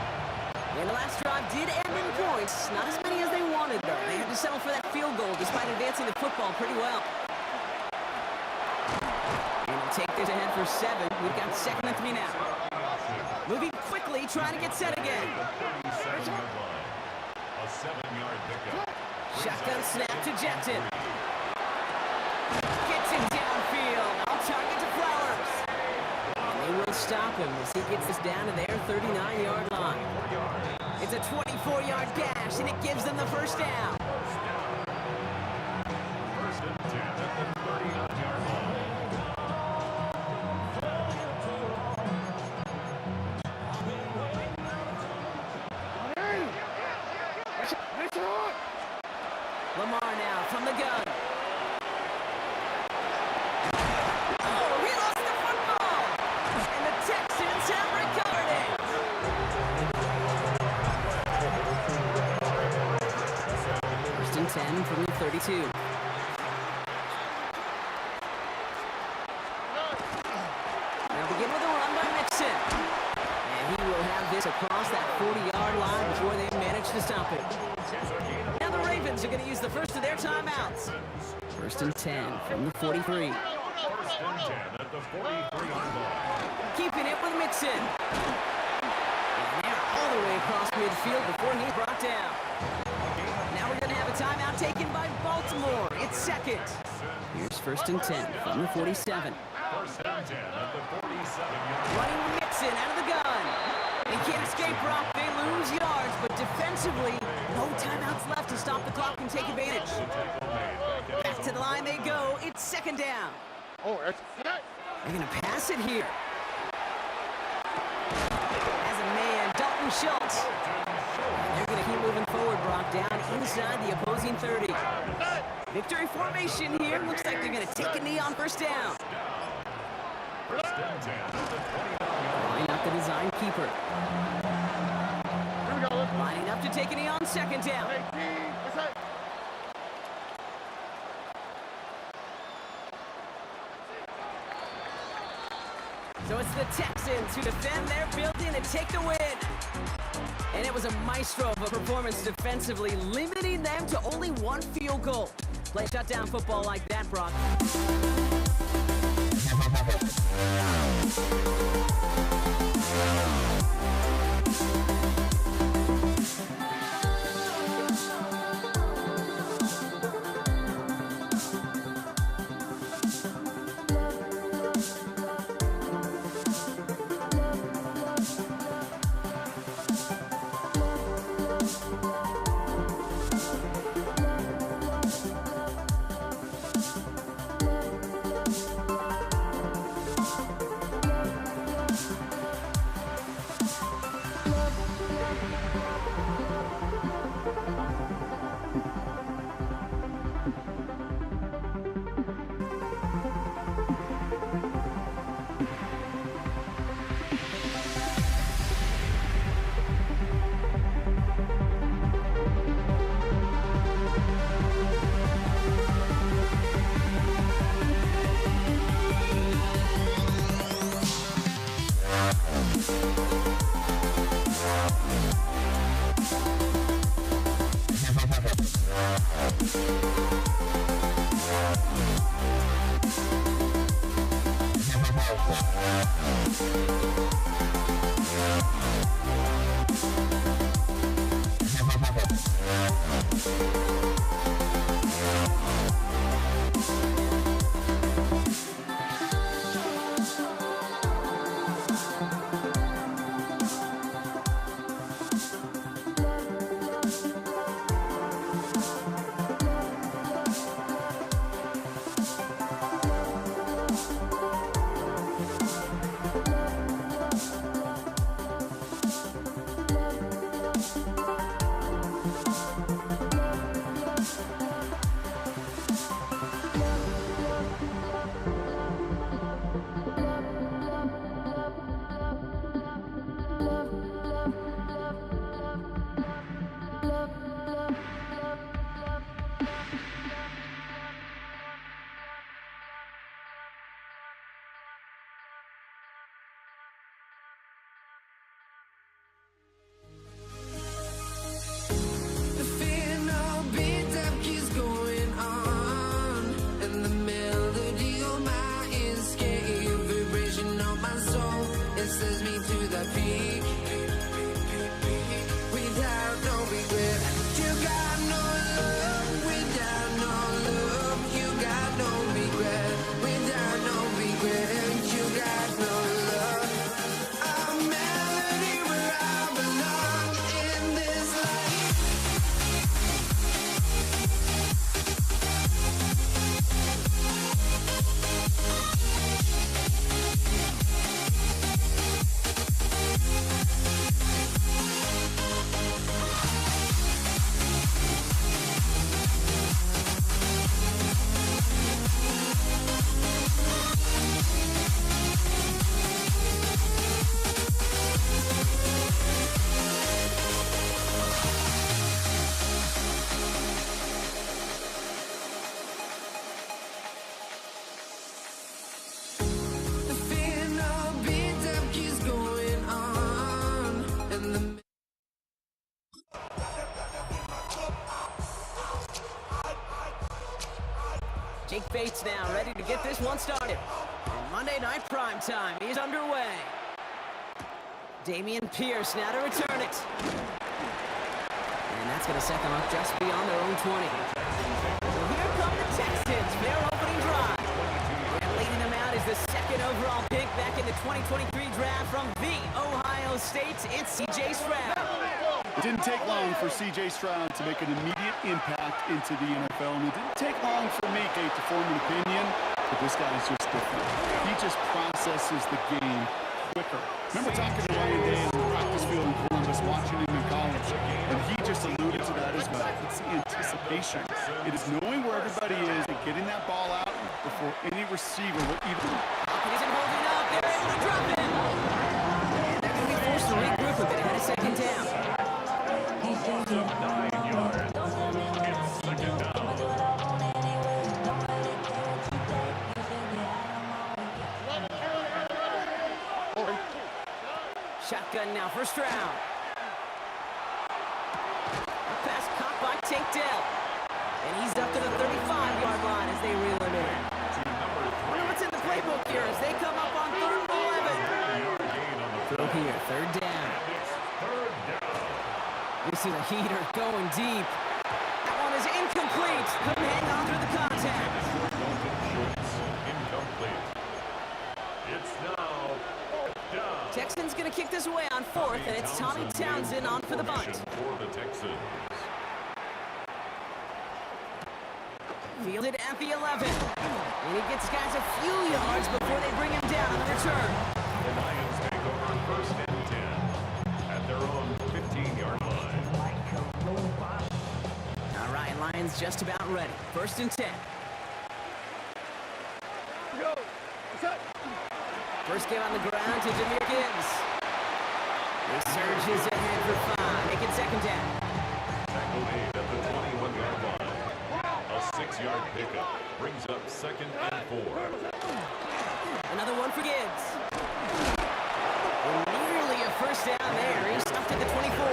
And the last drive did end in points. Not as many as they wanted, though. They had to settle for that field goal despite advancing the football pretty well. And we'll take this ahead for 7. We've got 2nd and 3 now. Moving quickly, trying to get set again. 37-yard line. A 7-yard pickup. Shotgun snap to Jetson. Gets it downfield. On target to Flowers. And they will stop him as he gets this down to their 39-yard line. It's a 24-yard gash, and it gives them the 1st down. 1st and 10 at the 39-yard line. Lamar now from the gun. Oh, he lost the football! And the Texans have recovered it! First and 10 from the 32. Now begin with a run by Mixon. And he will have this across that 40-yard line before they manage to stop it. Now the Ravens are going to use the first of their timeouts. 1st and 10 from the 43. 1st and 10 at the 43-yard line. Keeping it with Mixon. And they're all the way across midfield before he's brought down. Now we're going to have a timeout taken by Baltimore. It's 2nd. Here's 1st and 10 from the 47. 1st and 10 at the 47-yard line. Running with Mixon out of the gun. They can't escape, Brock. They lose yards, but defensively, no timeouts left to stop the clock and take advantage. Back to the line they go. It's 2nd down. Oh, that's They're going to pass it here. As a man, Dalton Schultz. They're going to keep moving forward, Brock, down inside the opposing 30. Victory formation here. Looks like they're going to take a knee on first down. Line up the design keeper. Lining up to take a knee on second down. So it's the Texans who defend their building and take the win. And it was a maestro of a performance defensively, limiting them to only one field goal. Play shutdown football like that, Brock. Jake Bates now ready to get this one started. And Monday Night Primetime is underway. Dameon Pierce now to return it. And that's going to set them up just beyond their own 20. So here come the Texans for their opening drive. And leading them out is the second overall pick back in the 2023 draft from the Ohio State. It's C.J. Stroud. It didn't take long for C.J. Stroud to make an immediate impact into the NFL, and it didn't take long for me, Kate, to form an opinion, but this guy is just different. He just processes the game quicker. Remember talking to Ryan Day on the practice field in Columbus was watching him in college, and he just alluded to that as well. It's the anticipation. It is knowing where everybody is and getting that ball out before any receiver will even... Hopkins isn't holding up. They're able to drop it. And they're going to be forced to regroup a bit ahead of second down. Loss of 9 yards. It's second down. Shotgun now, first round. A pass caught by Tank Dell. And he's up to the 35-yard line as they reel him in. Wonder what's in the playbook here as they come up on 3rd and 11. Throw here, 3rd down. This is a heater going deep. That one is incomplete. Couldn't hang on through the contact. Incomplete. It's now down. Texans going to kick this away on 4th, and it's Tommy Townsend on for the bunt. For the Texans. Fielded at the 11. And he gets guys a few yards before they bring him down on the return. The Lions take over 1st and 10 at their own 15-yard line. All right, Lions just about ready. 1st and 10. Go. Set. First game on the ground to Jahmyr Gibbs. He surges ahead for 5. Make it 2nd down. Tackle made at the 21-yard line. A 6-yard pickup brings up 2nd and 4. Another one for Gibbs. Nearly a first down there. He's stopped at the 24.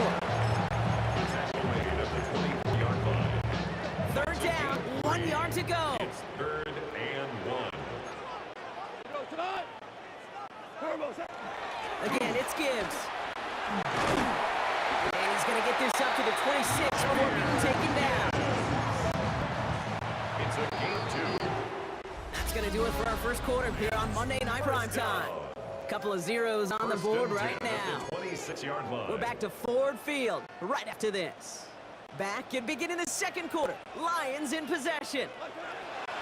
Tackle made at the 24-yard line. 3rd down, 1 yard to go. It's 3rd and 1. Go tonight. Turbo set. Again, it's Gibbs. And he's going to get this up to the 26 before being taken down. It's a game 2. That's going to do it for our first quarter here on Monday Night Primetime. Couple of zeros on the board right now. 26-yard line. We're back to Ford Field right after this. Back and beginning the 2nd quarter. Lions in possession.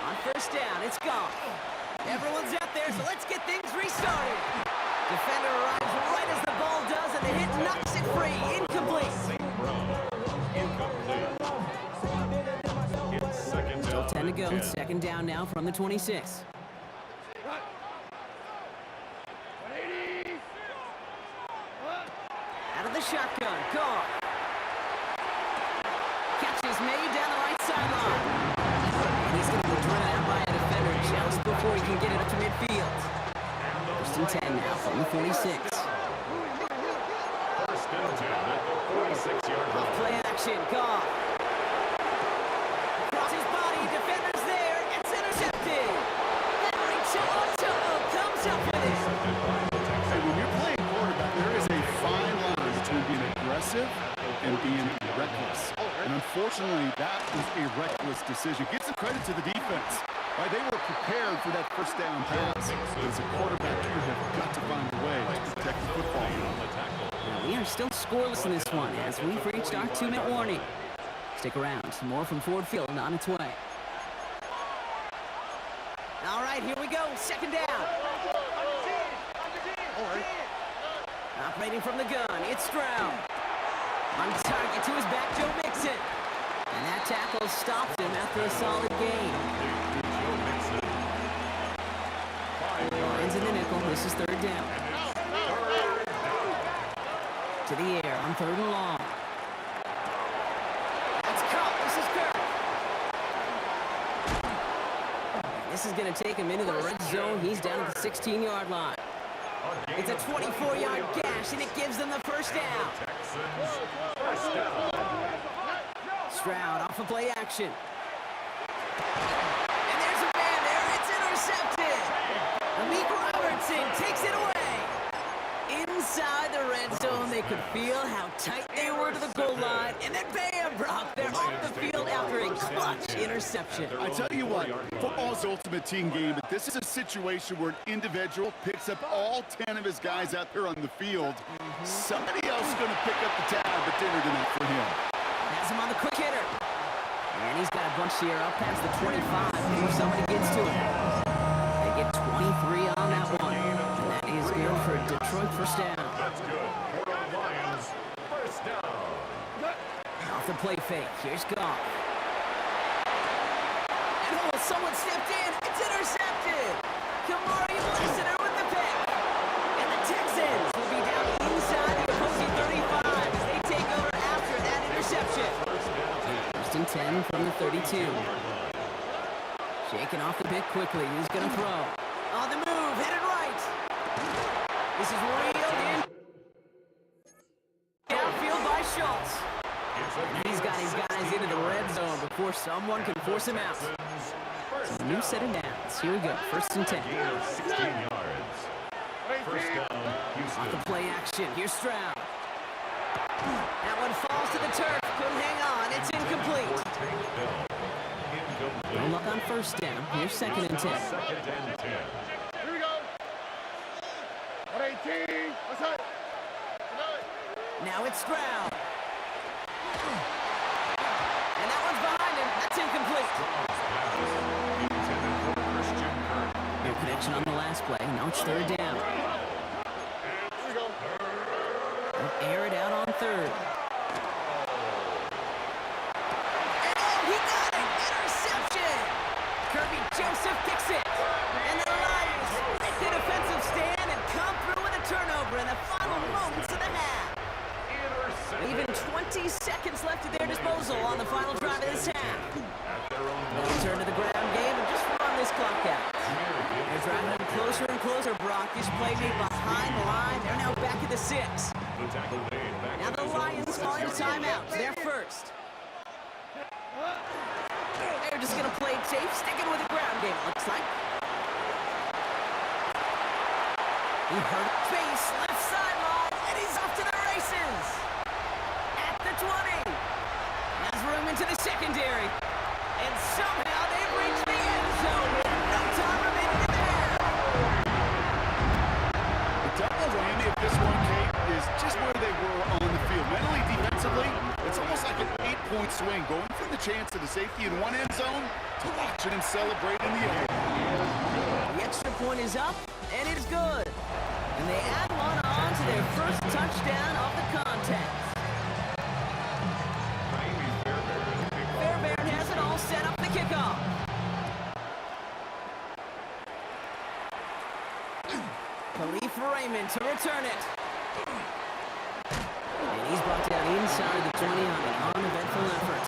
On 1st down, it's Goff. Everyone's out there, so let's get things restarted. Defender arrives right as the ball does, and the hit knocks it free. Incomplete. Incomplete. It's 2nd down. 10 to go. 10. 2nd down now from the 26. Out of the shotgun, Goff. Catch is made down the right sideline. And he's going to be driven out by a defender just before he can get it up to midfield. 1st and 10 now from the 46. 1st and 10 at the 46-yard line. Play action, Goff. Across his body, defender's there. It's intercepted. Henry To'o comes up with it. Hey, when you're playing quarterback, there is a fine line between being aggressive and being reckless. And unfortunately, that was a reckless decision. Give some credit to the defense. Right, they were prepared for that 1st down pass. But as a quarterback, you have got to find a way to protect the football. Now, we are still scoreless in this one as we've reached our 2-minute warning. Stick around. Some more from Ford Field on its way. All right, here we go. 2nd down. Operating from the gun, it's Stroud. On target to his back, Joe Mixon. And that tackle stops him after a solid gain. Lions in the nickel. This is 3rd down. To the air on 3rd and long. That's caught. This is Kirk. This is going to take him into the red zone. He's down at the 16-yard line. It's a 24-yard gash, and it gives them the 1st down. Stroud off of play action. And there's a man there. It's intercepted. Amik Robertson takes it away. Inside the red zone, they could feel how tight they were to the goal line. And then bam, Brock, they're off the field after a clutch interception. I tell you what, football's the ultimate team game, but this is a situation where an individual picks up all 10 of his guys out there on the field. Somebody else is going to pick up the tab, but dinner tonight for him. Has him on the quick hitter. And he's got a bunch here up past the 25 before somebody gets to him. They get 23 on that one. And that is good for Detroit 1st down. That's good. For the Lions, Off the play fake, here's Goff. And oh, someone stepped in. It's intercepted. Kamari Lassiter with the pick. And the Texans will be down inside the opposing 35 as they take over after that interception. First and 10 from the 32. Shaking off the pick quickly. He's going to throw. On the move, headed right. This is reeled in. Downfield by Schultz. And he's got his guys into the red zone before someone can force him out. So new set of downs. Here we go. First and 10. 16 yards. First down, Houston. Off the play action. Here's Stroud. That one falls to the turf. Couldn't hang on. It's incomplete. No luck on first down. Here's second and 10. Second and 10. Here we go. 118. Let's hit. Now it's Stroud. And that one's behind him. That's incomplete. No connection on the last play. Now it's third down. Here we go. They'll air it out on third. And oh, he got it! Interception! Kirby Joseph picks it. And the Lions break the defensive stand and come through with a turnover in the final moments of the half. Even 20 seconds left at their disposal on the final drive of this half. They'll turn to the ground game and just run this clock out. They're driving closer and closer, Brock. This play made behind the line. They're now back at the 6. Now the Lions calling a timeout. They're first. They're just going to play it safe, sticking with the ground game, it looks like. He hurt face, left sideline, and he's off to the races. At the 20. Has room into the secondary. And somehow they've reached the end zone with no time remaining in the half. The double whammy of this one, Kate, is just where they were on the field. Mentally, defensively, it's almost like an 8-point swing, going from the chance of the safety in one end zone to watching him celebrate in the other. The extra point is up, and it's good. And they add one on to their first touchdown of the contest. Fairbairn has it all set up the kickoff. Khalif Raymond to return it. And he's brought down inside the 20 on an uneventful effort.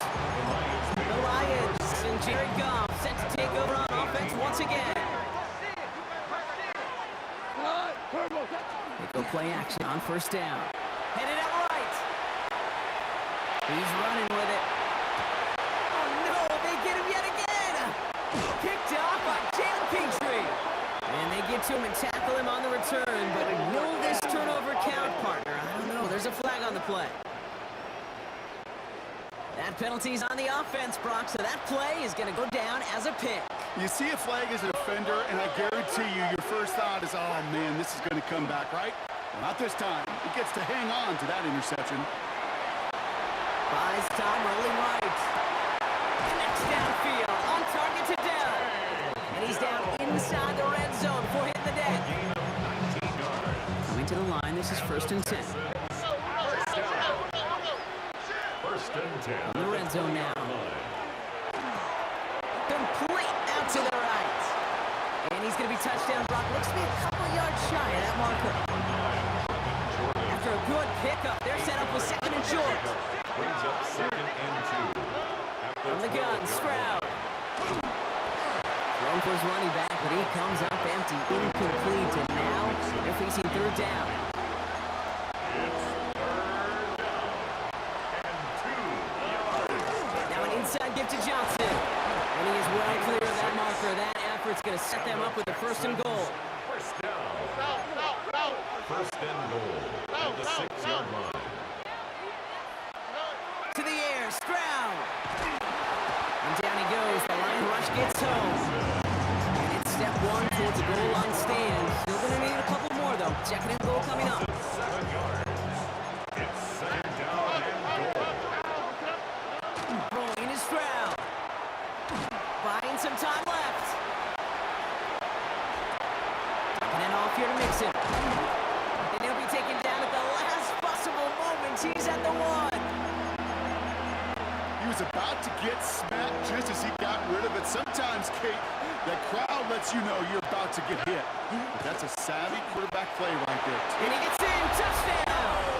The Lions and Jared Goff set to take over on offense once again. They go play action on first down. Headed out right. He's running with it. Oh no, they get him yet again. Picked off by Jalen Petrie. And they get to him and tackle him on the return. But will this turnover count, partner? I don't know. There's a flag on the play. That penalty's on the offense, Brock, so that play is going to go down as a pick. You see a flag as a defender, and I guarantee you, your first thought is, oh man, this is going to come back, right? Not this time. He gets to hang on to that interception. Buys time, rolling right. Connects downfield, on target to down. And he's down inside the red zone before hitting the deck. Coming to the line, this is first and 10. First and 10. On the red zone now. Complete out to the right. And he's going to be touchdown. Brock looks to be a couple yards shy of that marker. After a good pickup, they're set up with second and short. Brings up second and 2. From the gun, Stroud. Thrown for his running back, but he comes up empty, incomplete, and now they're facing third down. Now an inside give to Johnson. And he is well clear of that marker. That effort's going to set them up with the first and goal. First down. First and goal at the 6-yard line. To the air, Stroud. And down he goes. The line rush gets home. And it's step one towards the goal line stand. Still going to need a couple more, though. Second and goal coming up. 7 yards. It's second down and goal. Rolling is Stroud. Buying some time left. And then off here to Mixon. And he'll be taken down at the last possible moment. He's at the 1. was about to get smacked just as he got rid of it. Sometimes, Kate, that crowd lets you know you're about to get hit. But that's a savvy quarterback play right there. And he gets in. Touchdown!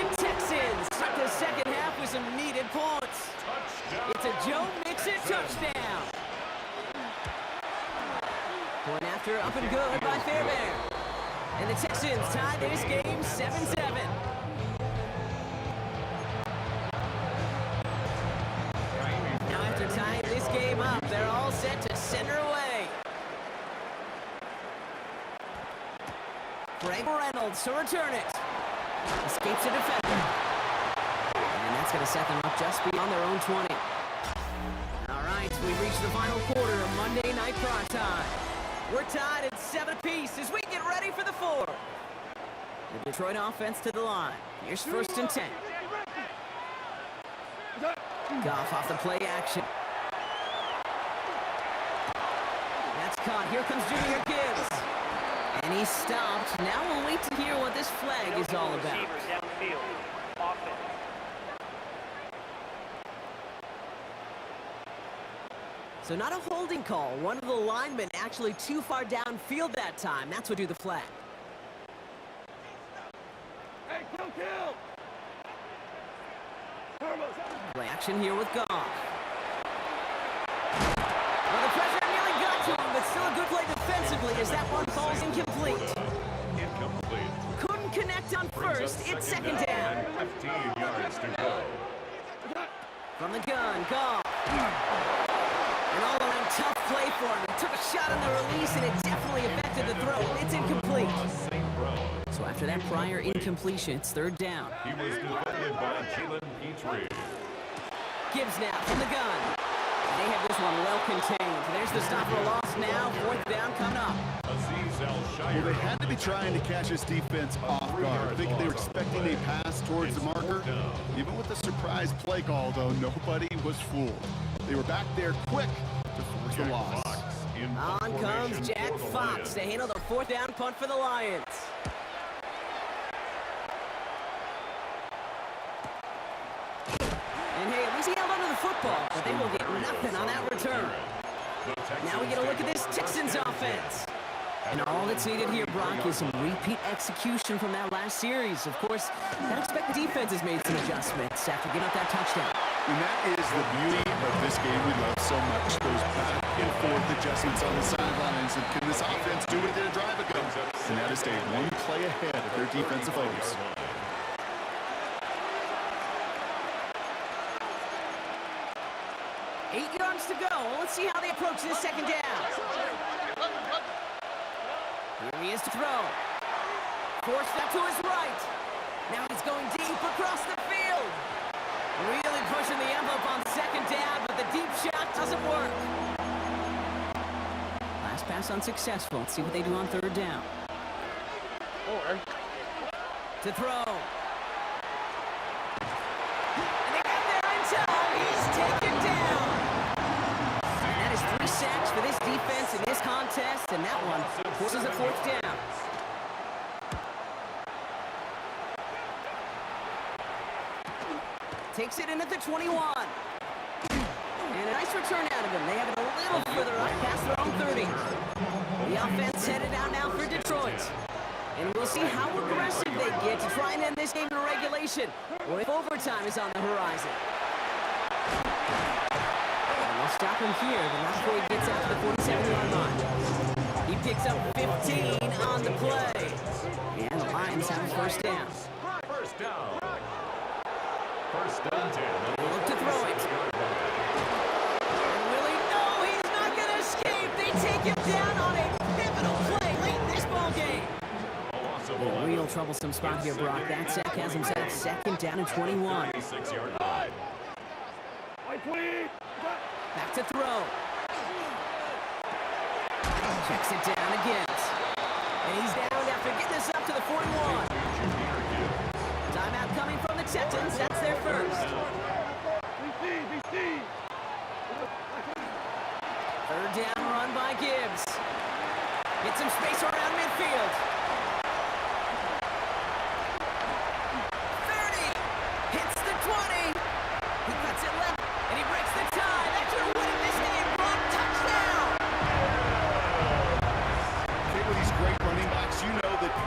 The Texans start the second half with some needed points. It's a Joe Mixon touchdown. Point after, up and good by Fairbairn. And the Texans tie this game 7-7. Now after tying this game up, they're all set to center away. Greg Reynolds to return it. Escapes a defender. And that's going to set them up just beyond their own 20. All right, we've reached the final quarter of Monday Night Prime Time. We're tied at 7 apiece as we get ready for the fourth. The Detroit offense to the line. Here's 1st and 10. Goff off the play action. That's caught. Here comes Junior Gibbs. And he's stopped. Now we'll wait to hear what this flag is all about. So not a holding call. One of the linemen actually too far downfield that time. That's what drew the flag. Hey, kill! Play action here with Goff. Well, the pressure nearly got to him, but still a good play defensively as that one falls incomplete. Couldn't connect on first. It's 2nd down. 15 yards to go. From the gun, Goff. An all-around tough play for him. He took a shot on the release, and it definitely affected the throw. It's incomplete. So after that prior incompletion, it's 3rd down. He was defended by Keelan Petrie. Gibbs now from the gun. They have this one well contained. There's the stop for a loss now. 4th down coming up. Aziz Well, Al-Shire. they had to be trying to catch his defense off guard. I think they were expecting a pass towards the marker. Even with the surprise play call, though, nobody was fooled. They were back there quick to force the loss. On comes Jack Fox to handle the 4th down punt for the Lions. And hey, at least he held onto the football, but they will get nothing on that return. Now we get a look at this Texans offense. And all that's needed here, Brock, is some repeat execution from that last series. Of course, I expect the defense has made some adjustments after getting up that touchdown. And that is the beauty of this game we love so much. Those back and forth adjustments on the sidelines. And can this offense do what it did a drive ago? And that is stay one play ahead of their defensive foes. Eight yards to go. Let's see how they approach this 2nd down. Here he is to throw. Forced that to his right. Now he's going deep across the field. Really pushing the envelope on 2nd down, but the deep shot doesn't work. Last pass unsuccessful. Let's see what they do on 3rd down. To throw. And they got there in time. He's taken down. And that is 3 sacks for this defense in this contest, and that one forces a 4th down. Takes it in at the 21. And a nice return out of him. They have it a little further up past their own 30. The offense headed out now for Detroit. And we'll see how aggressive they get to try and end this game in regulation, or if overtime is on the horizon. And we'll stop him here, but not before he gets out to the 47-yard line. He picks up 15 on the play. And the Lions have a 1st down. First down. 1st and 10. Look to throw it. And Willie, no, he's not going to escape. They take him down on a pivotal play late in this ball game. A real troublesome spot here, Brock. That sack has him set 2nd down and 21. 6-yard line. Back to throw. Checks it down again. And he's down after getting this up to the 41. Timeout coming from the Texans. That's their first. 3rd down run by Gibbs. Get some space around midfield. 30. Hits the 20. He cuts it left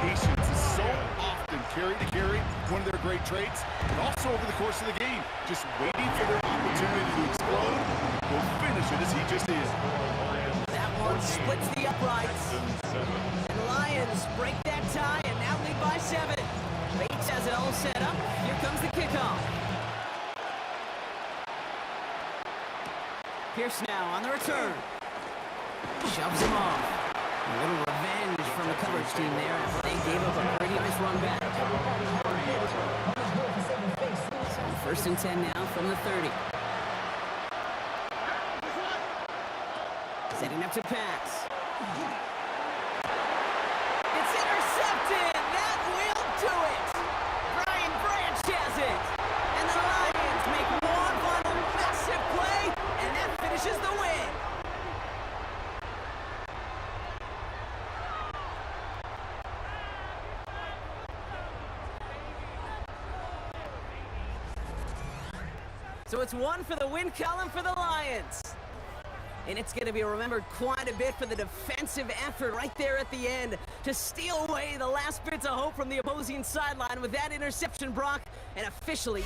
patience is so often carry to carry, one of their great traits, but also over the course of the game, just waiting for their opportunity to explode, will finish it as he just did. That one splits the uprights. And Lions break that tie and now lead by 7. Bates has it all set up. Here comes the kickoff. Pierce now on the return. Shoves him off. A little revenge from the coverage team there after they gave up a pretty nice run back. So 1st and 10 now from the 30. Setting up to pass. It's intercepted! That will do it! Brian Branch has it! And the Lions make one final massive play, and that finishes the win! So it's 1 for the win column for the Lions. And it's going to be remembered quite a bit for the defensive effort right there at the end to steal away the last bits of hope from the opposing sideline with that interception, Brock, and officially...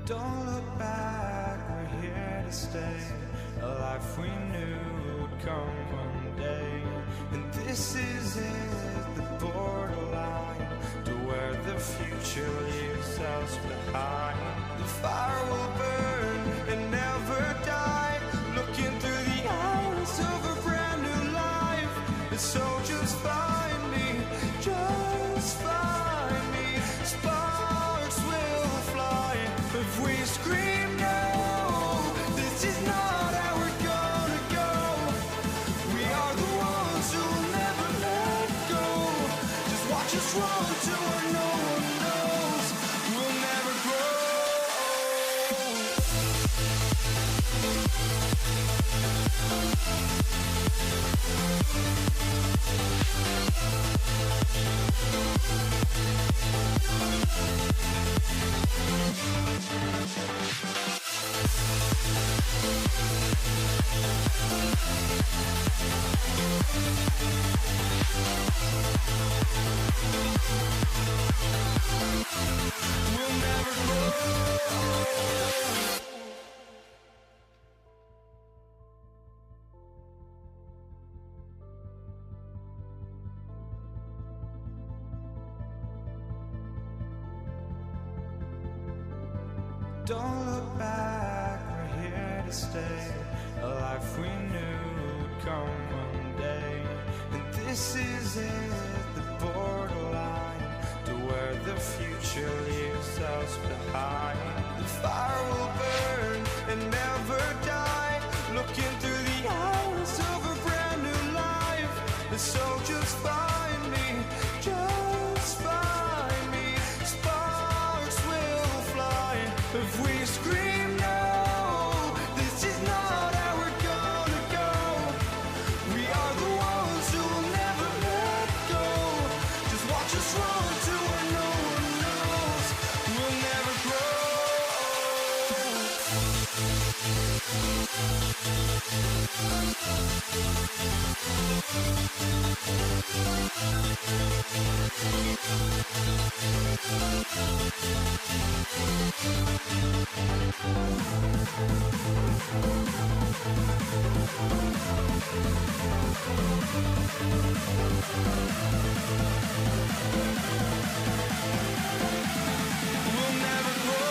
Don't look back, we're here to stay. A life we knew would come one day. And this is it, the borderline to where the future leaves us behind. The fire will burn and never die. Looking through the eyes of a brand new life. And so just find me, just find me. Sparks will fly if we scream no. This is not how we're gonna go. We are the ones who will never let go. Just watch us run to where no one knows. We'll never grow. We'll never grow. Don't look back, we're here to stay. A life we knew would come one day. And this is it, the borderline to where the future leaves us behind. The fire will burn and never die. Looking through the eyes of a brand new life. And so just find me, just find me. Sparks will fly if we scream no. This is not how we're gonna go. We are the ones who will never let go. Just watch us run to where no one knows. We'll never grow. We'll never grow. We'll never grow.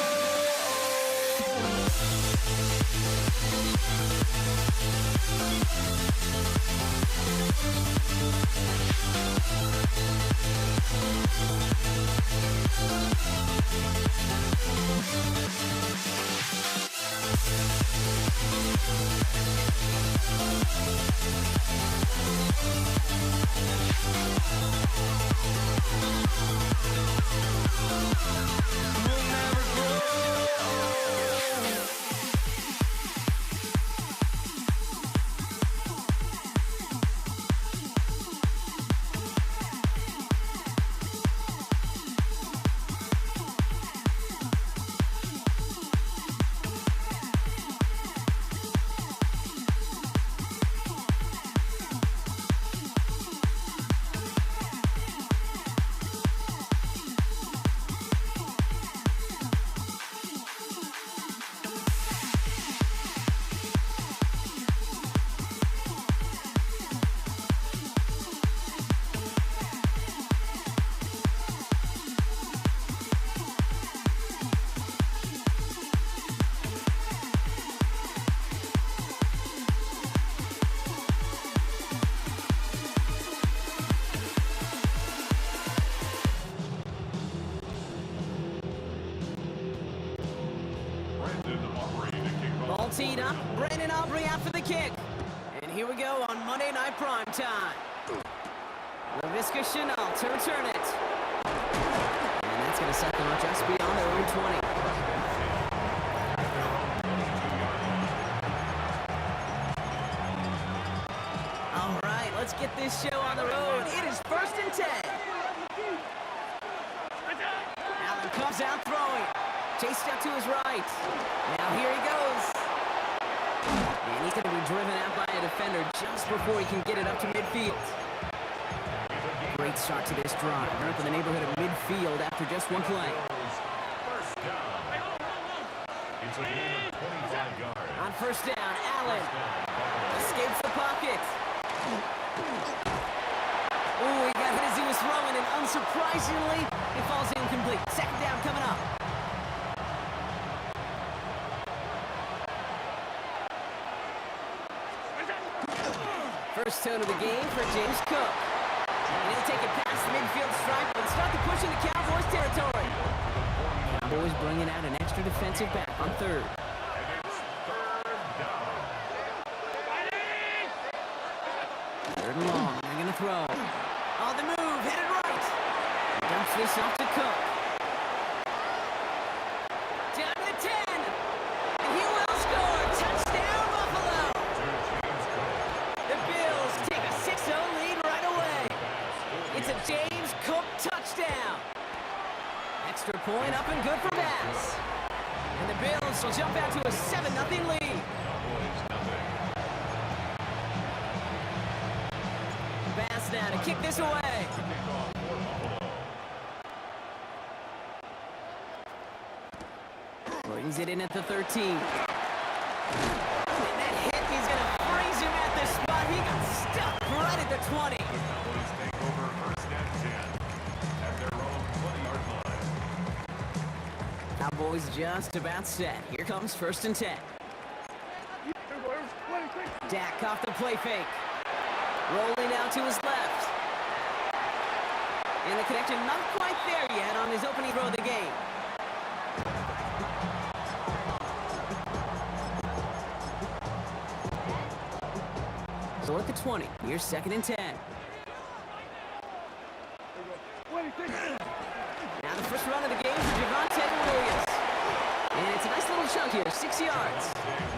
Ball teed up. Brandon Aubrey out for the kick. And here we go on Monday Night Primetime. LaVisca Chenault to return it. And that's going to set them up just beyond their own 20. All right, let's get this show on the road. It is 1st and 10. Allen comes out throwing. Chased out to his right. Now here he goes. And he's going to be driven out by a defender just before he can get it up to midfield. Great start to this drive. They're up in the neighborhood of midfield after just one play. First down. It's a gain of 25 yards. On first down, Allen escapes the pocket. Ooh, he got hit as he was throwing, and unsurprisingly, it falls incomplete. Second down coming up. First tone of the game for James Cook. And he'll take it past the midfield stripe and start to push into Cowboys territory. Cowboys bringing out an extra defensive back on third. Third and long, they're going to throw. On the move, headed right. Dumps this off to Cook. Down to the 10. And he will score. Touchdown, Buffalo. The Bills take a 6-0 lead right away. It's a James Cook touchdown. Extra point up and good for Bass. And the Bills will jump out to a 7-0 lead. Bass now to kick this away. Brings it in at the 13. And that hit, he's going to freeze him at the spot. He got stuck right at the 20. Cowboys take over first and 10 at their own 20-yard line. Cowboys just about set. Here comes first and 10. Dak off the play fake. Rolling out to his left. And the connection not quite there yet on his opening throw of the game. So at the 20, here's second and 10. Now the first run of the game for Javonte Williams. And it's a nice little chunk here, 6 yards.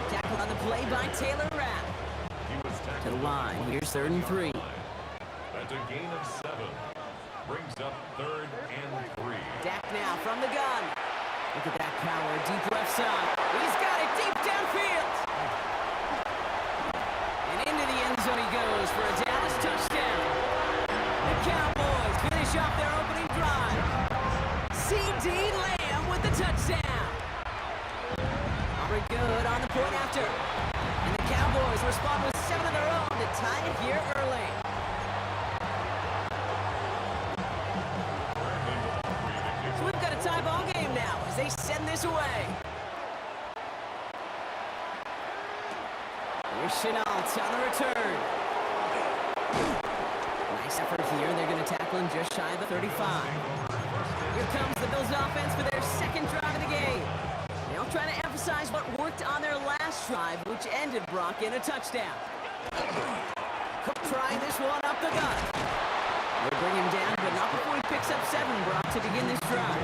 Tackled on the play by Taylor Rapp. To the line, here's third and 3. That's a gain of 7. Brings up third and 3. Dak now from the gun. Look at that power, deep left side. He's got it deep downfield. And into the end zone he goes for a Dallas touchdown. The Cowboys finish off their opening drive. C.D. Lamb with the touchdown. Auburn good on the point after. And the Cowboys respond with 7 of their own to tie it here early. So we've got a tie ball game now as they send this away. Here's Chenault on the return. Nice effort here. They're going to tackle him just shy of the 35. Here comes the Bills offense for their second drive of the game. They'll try to emphasize what worked on their last drive, which ended Brock in a touchdown. Cook trying this one up the gut. They bring him down, but not before he picks up 7, Brock, to begin this drive.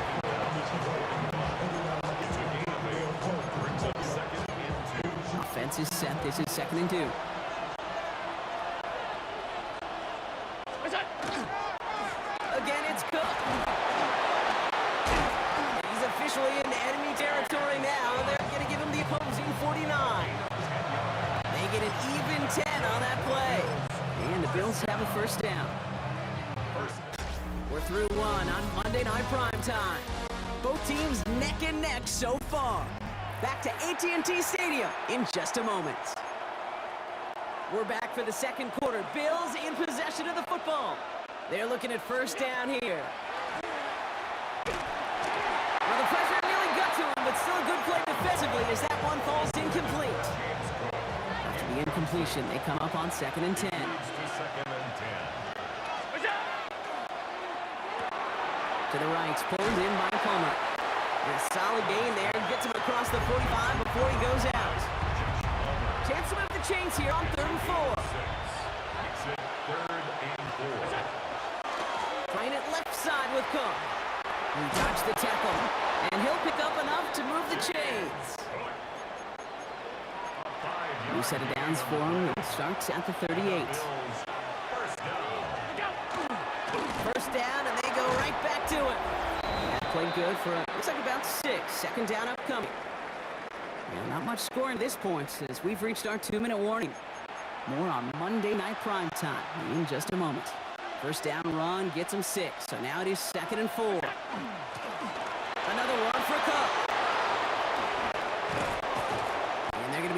Offense is set. This is second and 2. Again, it's Cook. He's officially in enemy territory now. They're going to give him the opposing 49. They get an even 10 on that play. And the Bills have a first down. We're through one on Monday Night Primetime. Both teams neck and neck so far. Back to AT&T Stadium in just a moment. We're back for the second quarter. Bills in possession of the football. They're looking at first down here. Well, the pressure nearly got to him, but still a good play defensively as that one falls incomplete. After the incompletion, they come up on second and 10. To the right, pulled in by Palmer. And a solid gain there, gets him across the 45 before he goes out. Chance to move the chains here on third and 4. Playing it left side with Cook. He dodged the tackle, and he'll pick up enough to move the chains. New set of downs for him. It starts at the 38. First down, and they go right back to it. That played good for, looks like about 6. Second down upcoming. Yeah, not much scoring at this point as we've reached our 2-minute warning. More on Monday Night Primetime in just a moment. First down run gets him 6, so now it is second and 4. Another one for Cook.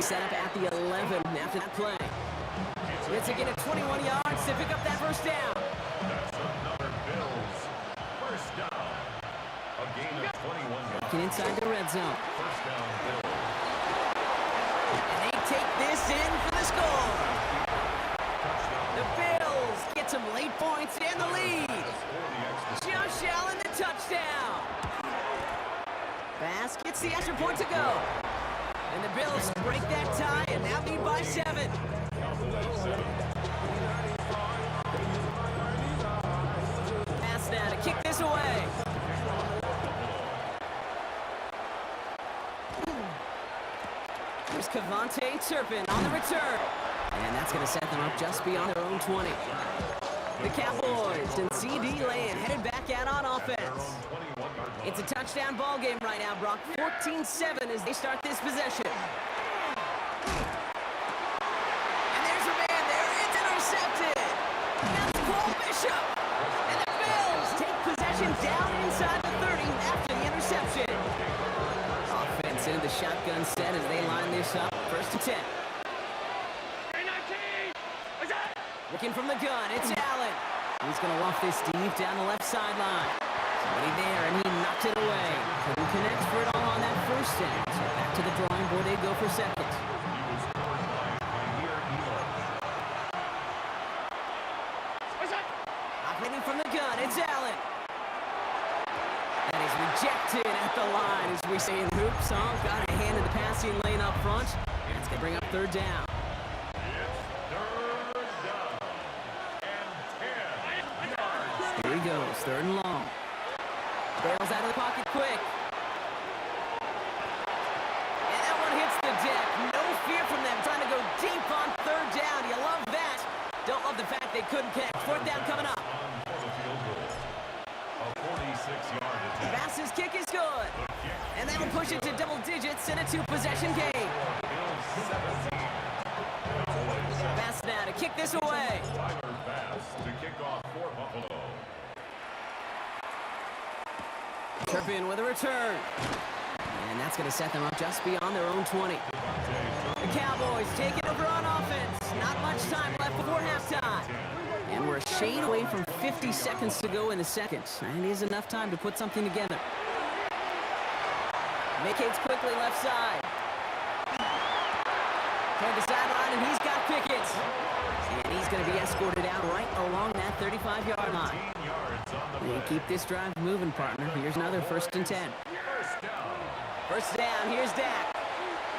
set up at the 11 after that play. It's again at 21 yards to pick up that first down. That's another Bills first down. A gain of 21 yards. Looking inside the red zone. First down, Bills. And they take this in for the score. The Bills get some late points and the lead. Josh Allen, the touchdown. Bass gets the extra point to go. And the Bills break that tie and now lead by 7. Pass now to kick this away. Here's Cavante Turpin on the return. And that's going to set them up just beyond their own 20. The Cowboys and C.D. Lamb headed back out on offense. It's a touchdown ball game right now, Brock. 14-7 as they start this possession. And there's a man there. It's intercepted. That's Paul Bishop. And the Bills take possession down inside the 30 after the interception. Offense into the shotgun set as they line this up. First and 10. Looking from the gun, it's Allen. He's going to loft this deep down the left sideline. Somebody there, and he knocked it away. Couldn't connect for it all on that first down. So back to the drawing board, they go for second. Operating from the gun, it's Allen. That is rejected at the line, as we say in hoops. Got a hand in the passing lane up front. And it's going to bring up third down. Here he goes, third and long. Bails out of the pocket quick. And that one hits the deck. No fear from them, trying to go deep on third down. You love that. Don't love the fact they couldn't connect. Fourth down coming up. Bass's kick is good. And that will push it to double digits in a 2-possession game. Bass now to kick this away. Tyler Bass to kick off for Buffalo. Turpin with a return. And that's going to set them up just beyond their own 20. The Cowboys take it over on offense. Not much time left before halftime. And we're a shade away from 50 seconds to go in the second. And it is enough time to put something together. Vacates quickly left side. Toward the sideline, and he's got Pickett. And he's going to be escorted out right along that 35-yard line. They keep this drive moving, partner. Here's another first and 10. First down, here's Dak.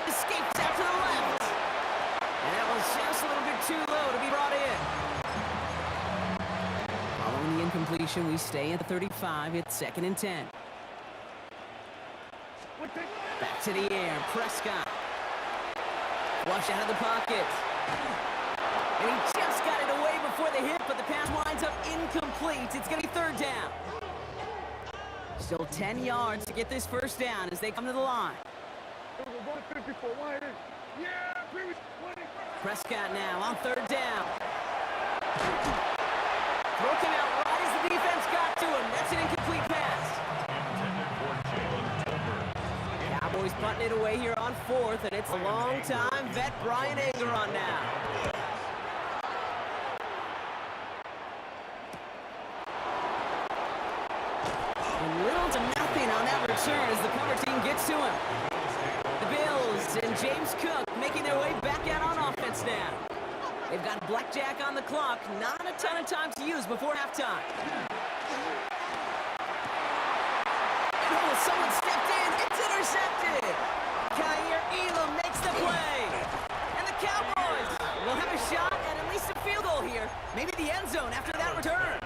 Escapes out to the left. And that was just a little bit too low to be brought in. Following the incompletion, we stay at the 35. It's second and 10. Back to the air, Prescott. Flush out of the pocket. And he just got it away before the hit, but the pass winds up incomplete. It's going to be third down. Still 10 yards to get this first down as they come to the line. Prescott now on third down. Broken out right as the defense got to him. That's an incomplete pass. Cowboys punting it away here on fourth, and it's a long-time vet Brian Ageron now. And little to nothing on that return as the cover team gets to him. The Bills and James Cook making their way back out on offense now. They've got blackjack on the clock. Not a ton of time to use before halftime. Oh, someone stepped in. It's intercepted. Kaiir Elam makes the play. And the Cowboys will have a shot at least a field goal here. Maybe the end zone after that return.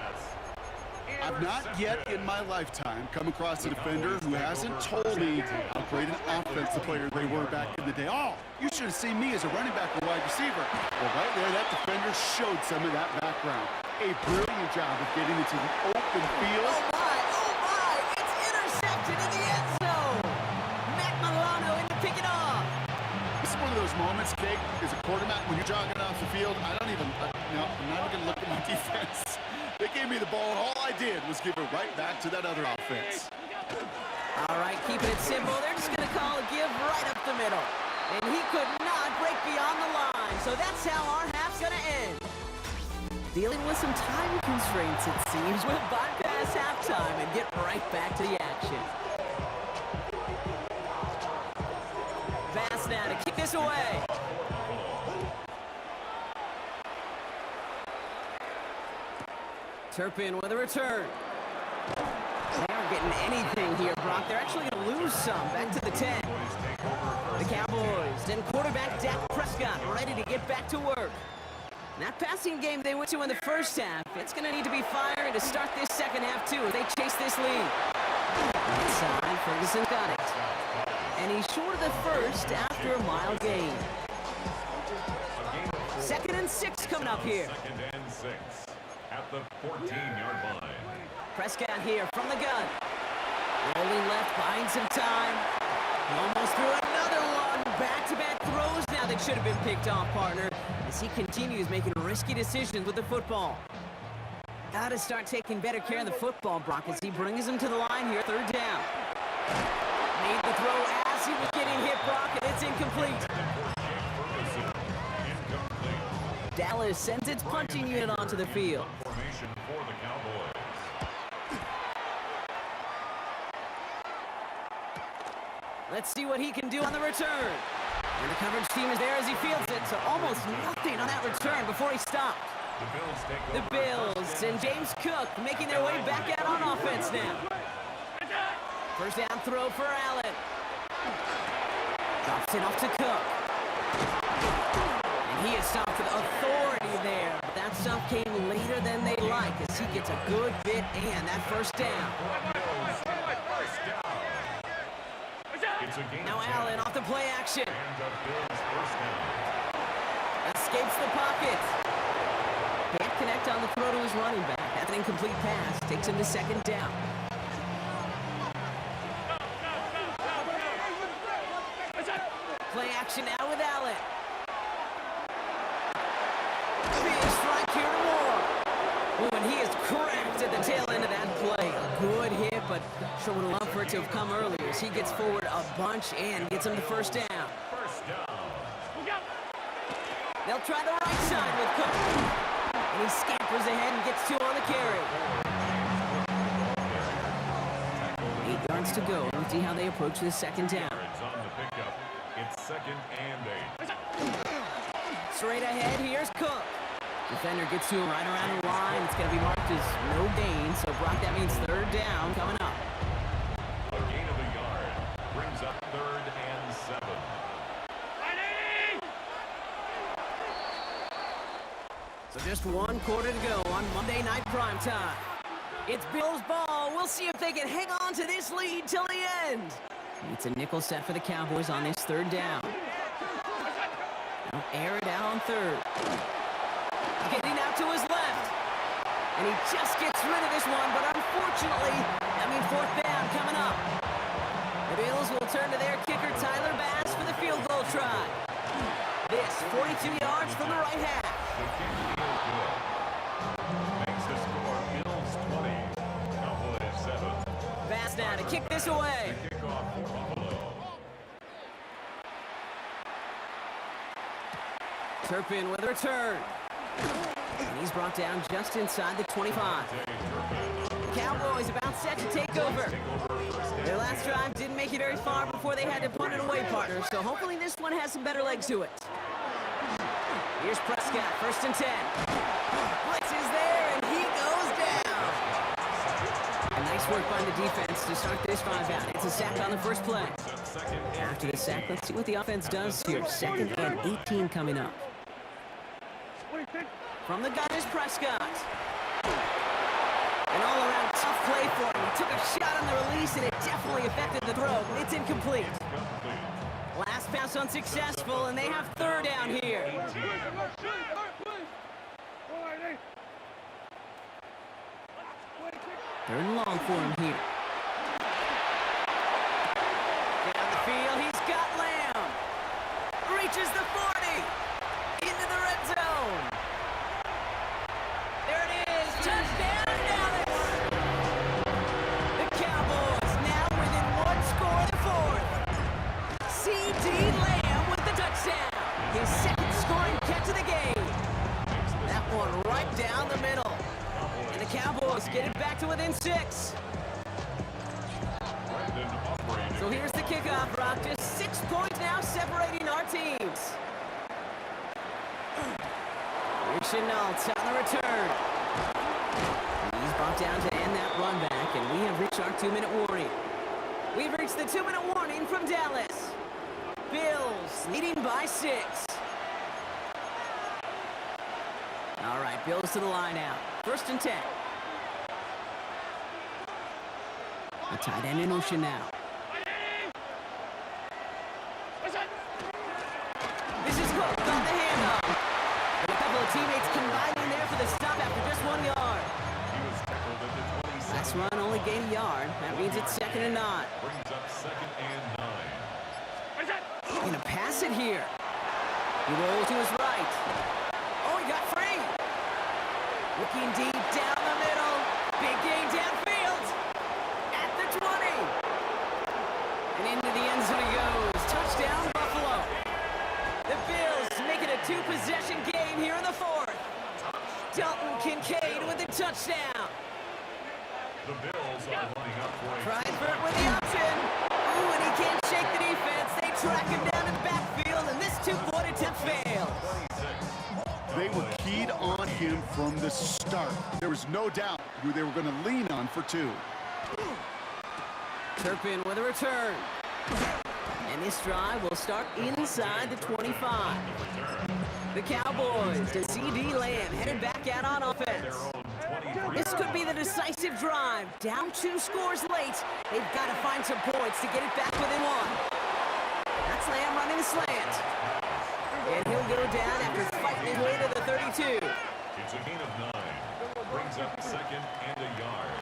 I've not yet in my lifetime come across a defender who hasn't told me how great an offensive player they were back in the day. Oh, you should have seen me as a running back or wide receiver. Well, right there, that defender showed some of that background. A brilliant job of getting into the open field. Oh my, it's intercepted in the end zone. Matt Milano in to pick it off. This is one of those moments, Kate, as a quarterback, when you're jogging off the field, I'm not even going to look at my defense. They gave me the ball, and all I did was give it right back to that other offense. All right, keeping it simple. They're just going to call a give right up the middle. And he could not break beyond the line, so that's how our half's gonna end. Dealing with some time constraints, it seems. We'll bypass halftime and get right back to the action. Pass now to kick this away. Turpin with a return. They aren't getting anything here, Brock. They're actually going to lose some. Back to the 10. The Cowboys and quarterback Dak Prescott ready to get back to work. That passing game they went to in the first half, it's going to need to be firing to start this second half, too, as they chase this lead. Inside, Ferguson got it. And he's short of the first after a mile gain. 2nd and 6 coming up here. 2nd and 6 at the 14-yard line. Prescott here from the gun. Rolling left, buying some time. Almost threw another one. Back-to-back throws now that should have been picked off, partner, as he continues making risky decisions with the football. Got to start taking better care of the football, Brock, as he brings him to the line here, 3rd down. Made the throw as he was getting hit, Brock, and it's incomplete. Dallas sends its punching unit onto the field. Formation for the Cowboys. Let's see what he can do on the return. And the coverage team is there as he fields it, so almost nothing on that return before he stopped. The Bills and James Cook making their way back out on offense now. 1st down throw for Allen. Drops it off to Cook. And he is stopped with authority there. But that stop came later than they like as he gets a good bit and that 1st down. Now Allen off the play action. Escapes the pocket. Can't connect on the throw to his running back. That's an incomplete pass. Takes him to 2nd down. Play action now with Allen. Big strike here to Moore. Oh, and he is cracked at the tail end of that play. A good hit, but sure would love for it to have come earlier as he gets forward a bunch and gets him the 1st down. They'll try the right side with Cook. And he scampers ahead and gets 2 on the carry. 8 yards to go. Let's see how they approach this 2nd down. On the pickup. It's 2nd and 8. Straight ahead, here's Cook. Defender gets to him right around the line. It's going to be marked as no gain. So, Brock, that means 3rd down coming up. A gain of a yard brings up 3rd and 7. So just 1 quarter to go on Monday Night Primetime. It's Bills ball. We'll see if they can hang on to this lead till the end. It's a nickel set for the Cowboys on this 3rd down. Now air it out on 3rd. Getting out to his left. And he just gets rid of this one, but unfortunately, 4th down coming up. The Bills will turn to their kicker, Tyler Bass, for the field goal try. This, 42 yards from the right half. The kick is good. Makes the score Bills 20, Cowboys 7. Bass now to kick this away. Kickoff for Buffalo. Turpin with a return. And he's brought down just inside the 25. The Cowboys about set to take over. Their last drive didn't make it very far before they had to punt it away, partner, so hopefully this one has some better legs to it. Here's Prescott, 1st and 10. Blitz is there, and he goes down. A nice work by the defense to start this drive out. It's a sack on the 1st play. After the sack, let's see what the offense does here. 2nd and 18 coming up. From the gun is Prescott. An all-around tough play for him. He took a shot on the release, and it definitely affected the throw. It's incomplete. Last pass unsuccessful, and they have 3rd down here. 3rd and long for him here. Down the field, he's got Lamb. Reaches the 40. Into the red zone. There it is. Touchdown, Dallas. The Cowboys now within 1 score of the 4th. C.D. Lamb with get it back to within 6. Brendan operating. So here's the kickoff, Brock. Just 6 points now separating our teams. Here's Chenault on the return. He's bumped down to end that run back, and we have reached our 2-minute warning. We've reached the 2-minute warning from Dallas. Bills leading by 6. All right, Bills to the line now. 1st and 10. A tight end in motion now. This is Cook on the handoff. And a couple of teammates combining there for the stop after just 1 yard. He was tackled at the 27. Last run only gained a yard. That means it's 2nd and 9. Brings up 2nd and 9. Gonna pass it here. He rolls to his right. Oh, he got free. Looking deep down the middle. Big gain downfield. At the 20. And into the end zone he goes. Touchdown, Buffalo. The Bills make it a 2-possession game here in the 4th. Dalton Kincaid with the touchdown. The Bills are lining up for a Privert with the option. Ooh, and he can't shake the defense. They track him down in the backfield, and this 2-point attempt fails. 26. They were keyed on him from the start. There was no doubt who they were going to lean on for 2. Turpin with a return. And this drive will start inside the 25. The Cowboys to C.D. Lamb headed back out on offense. This could be the decisive drive. Down 2 scores late. They've got to find some points to get it back within 1. That's Lamb running the slant. And he'll go down after fighting his way to the 32. It's a gain of 9. Brings up 2nd and a yard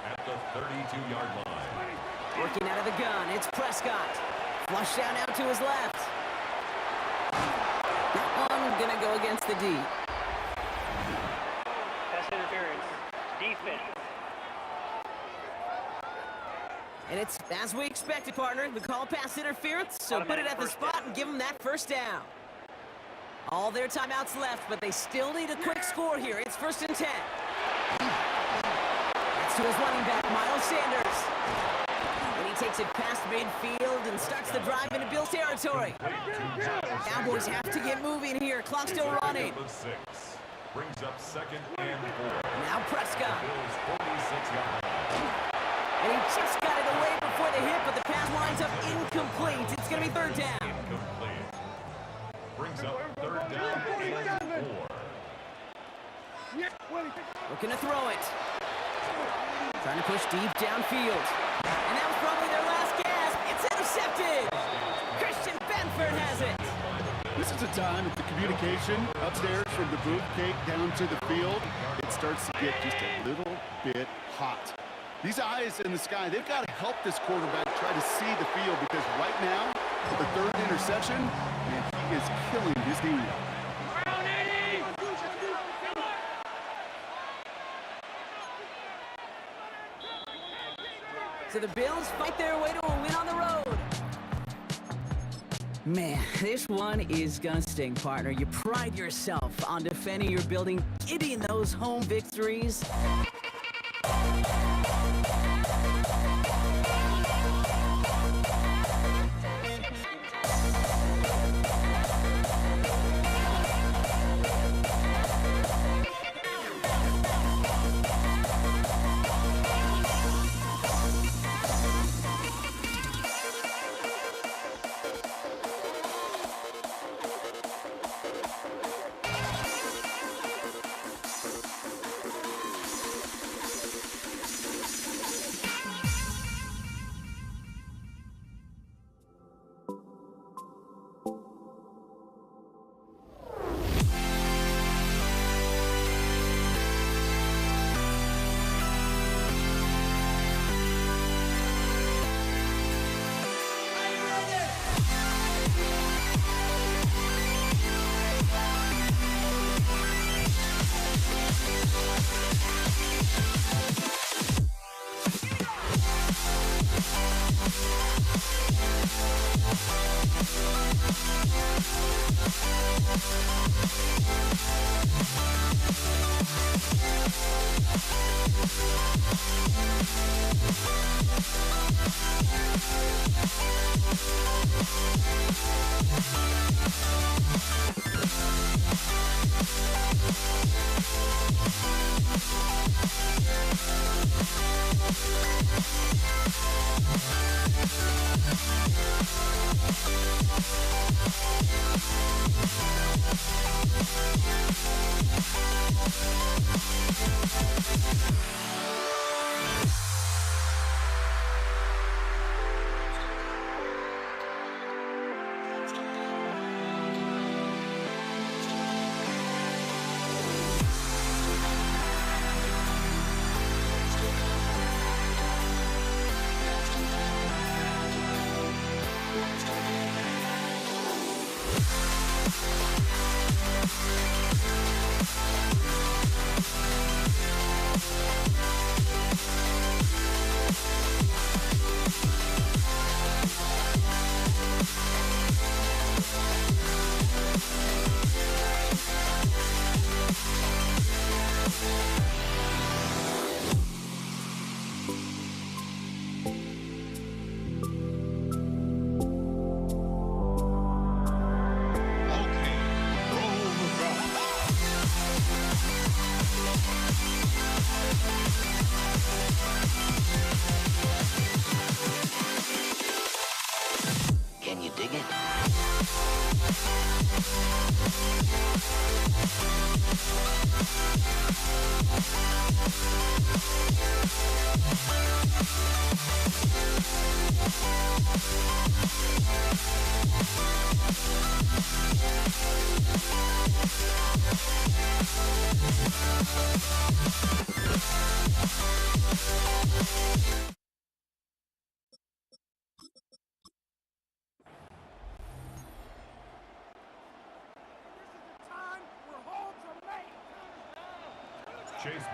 at the 32-yard line. Working out of the gun, it's Prescott. Flush down out to his left. That one gonna go against the D. Pass interference. Defense. And it's as we expected, partner. The call pass interference, so put it at the spot and give them that 1st down. All their timeouts left, but they still need a quick score here. It's 1st and 10. That's to his running back, Miles Sanders. And he takes it past midfield and starts the drive into Bills territory. Cowboys have to get moving here. Clock still running. Of 6. Brings up 2nd and 4. Now Prescott. Bills 46-yard line. And he just got it away before the hit, but the pass winds up incomplete. It's going to be 3rd down. Incomplete. Brings up 3rd down and 4. Looking to throw it. Trying to push deep downfield. And that was probably their last gasp. It's intercepted. Christian Benford has it. This is a time that the communication upstairs from the booth cake down to the field, it starts to get just a little bit hot. These eyes in the sky, they've got to help this quarterback try to see the field, because right now, the 3rd interception, man, he is killing his team. So the Bills fight their way to a win on the road. Man, this one is gonna sting, partner. You pride yourself on defending your building, getting those home victories.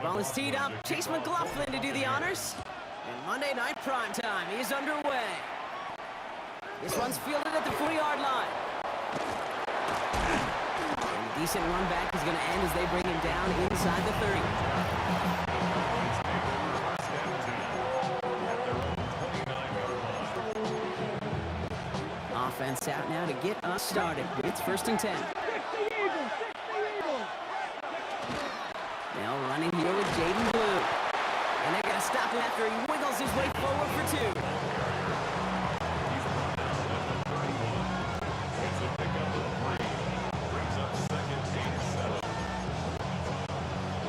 Ball is teed up. Chase McLaughlin to do the honors. And Monday Night Primetime is underway. This one's fielded at the 40-yard line. And a decent run back is going to end as they bring him down inside the 30. Offense out now to get us started. It's 1st and 10. Now running here with Jaden Blue. And they're going to stop him after he wiggles his way forward for 2.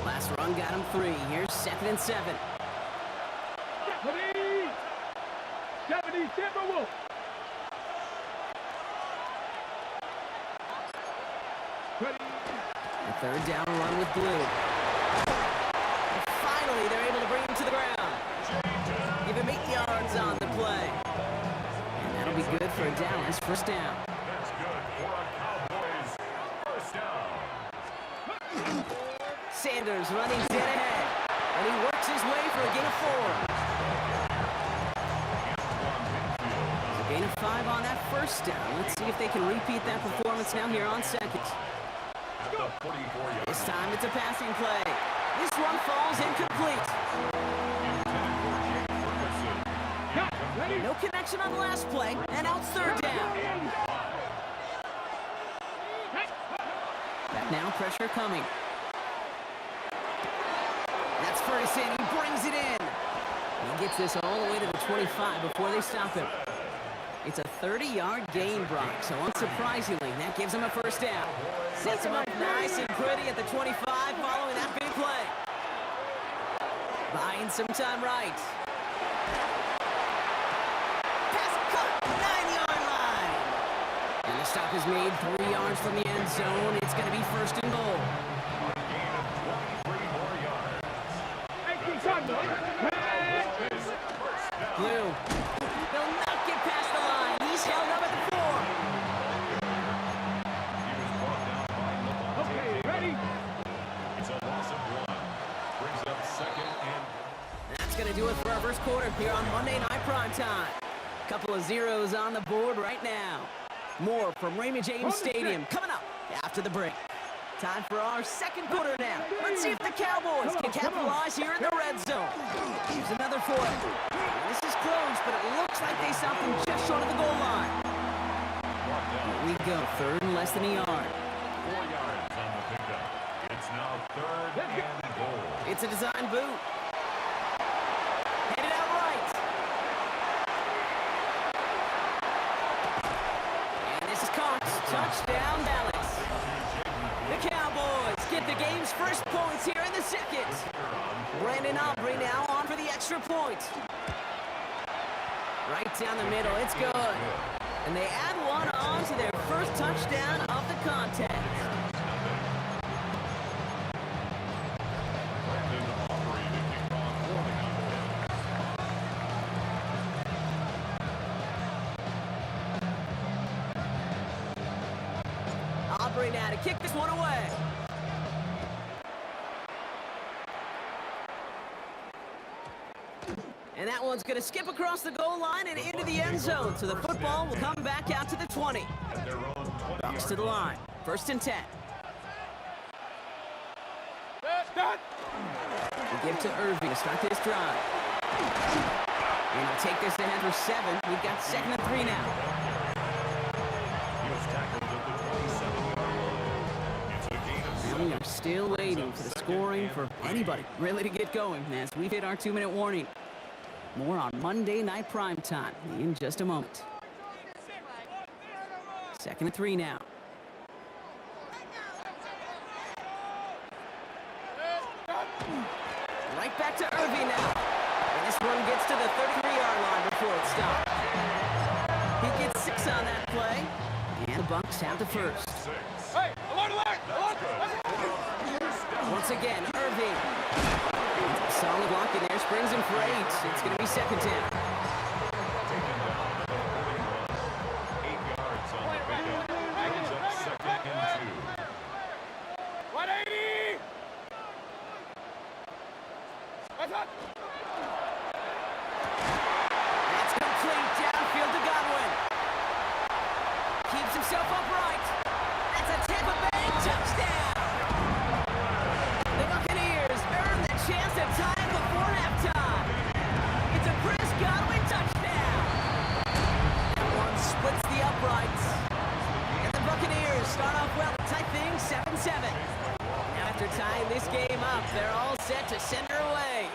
Last run got him 3. Here's 2nd and 7. Japanese Timberwolves. A 3rd down run with Blue. And finally, they're able to bring him to the ground. Give him 8 yards on the play. And that'll be good for a Dallas 1st down. That's good for a Cowboys first down. Sanders running dead ahead. And he works his way for a gain of 4. A gain of 5 on that 1st down. Let's see if they can repeat that performance now here on 2nd. This time it's a passing play. This one falls incomplete. No connection on the last play, and now it's 3rd down. Back now, pressure coming. That's Ferguson. He brings it in. He gets this all the way to the 25 before they stop him. It's a 30-yard gain, Brock, so unsurprisingly, that gives him a 1st down. Sets him up nice and pretty at the 25 following that big play. Buying some time right. Pass cut, 9-yard line. And the stop is made 3 yards from the end zone. It's going to be 1st and goal. Blue. They'll not get past the line. He's held up at the 4. Okay, ready? It's a loss of 1. Brings up 2nd and... That's going to do it for our 1st quarter here on Monday Night Primetime. Couple of zeros on the board right now. More from Raymond James Stadium coming up after the break. Time for our 2nd quarter now. Let's see if the Cowboys can capitalize here in the red zone. Here's another 4. This is close, but it looks like they stopped him just short of the goal line. Here we go, 3rd and less than a yard. 4 yards on the pickup. It's now 3rd and goal. It's a design boot. Headed out right. And this is caught. Touchdown, Dallas. The Cowboys get the game's 1st points here in the 2nd. Brandon Aubrey now on for the extra point. Right down the middle, it's good. And they add 1 on to their 1st touchdown of the contest. Aubrey now to kick this one away. And that one's going to skip across the goal line and into the end zone. So the football will come back out to the 20. Bucks to the line. 1st and 10. We give to Irving to start this drive. And he'll take this ahead for 7. We've got 2nd and 3 now. He was tackled at the 27-yard line. It's a gain of 7. We are still waiting for the scoring for anybody really to get going as we've hit our 2-minute warning. More on Monday Night Primetime in just a moment. 2nd and 3 now. Right back to Irving now. And this one gets to the 33-yard line before it stops. He gets 6 on that play. And the Bucks have the 1st. Hey, alert, alert, alert! Once again, Irving. Solid block in there, springs him for 8. It's going to be 2nd down. Taken down at the 41. 8 yards on the pickup. Brings up 2nd and 2. 180! That's complete downfield to Godwin. Keeps himself upright. That's a Tampa Bay touchdown. The Buccaneers earn the chance to tie it before halftime. It's a Chris Godwin touchdown. That one splits the uprights. And the Buccaneers start off well to tie things 7-7. Now after tying this game up, they're all set to send her away.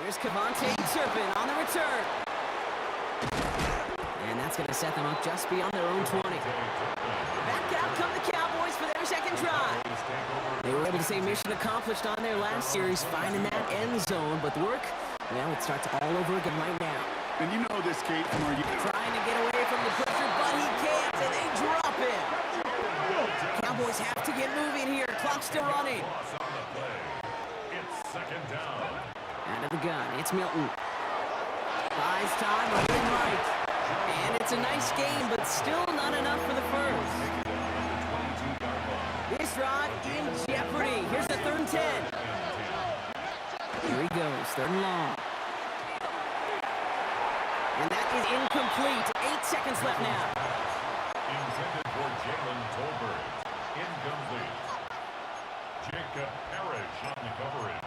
Here's Cavante Turpin on the return. And that's going to set them up just beyond their own 20. Back out come the Cowboys for their second drive. They were able to say mission accomplished on their last series, finding that end zone. But the work, well, it starts all over again right now. And you know this, Kate, from our Trying to get away from the pressure, but he can't, and they drop him. Cowboys have to get moving here. Clock's still running. It's second down. Out of the gun, it's Milton. Buys time, running right. And it's a nice game, but still not enough for the first. This drive in jeopardy. Here's the 3rd and 10. Here he goes, 3rd and long. And that is incomplete. 8 seconds left now. Intended for Jalen Tolbert. Incomplete. Jacob Parrish on the coverage.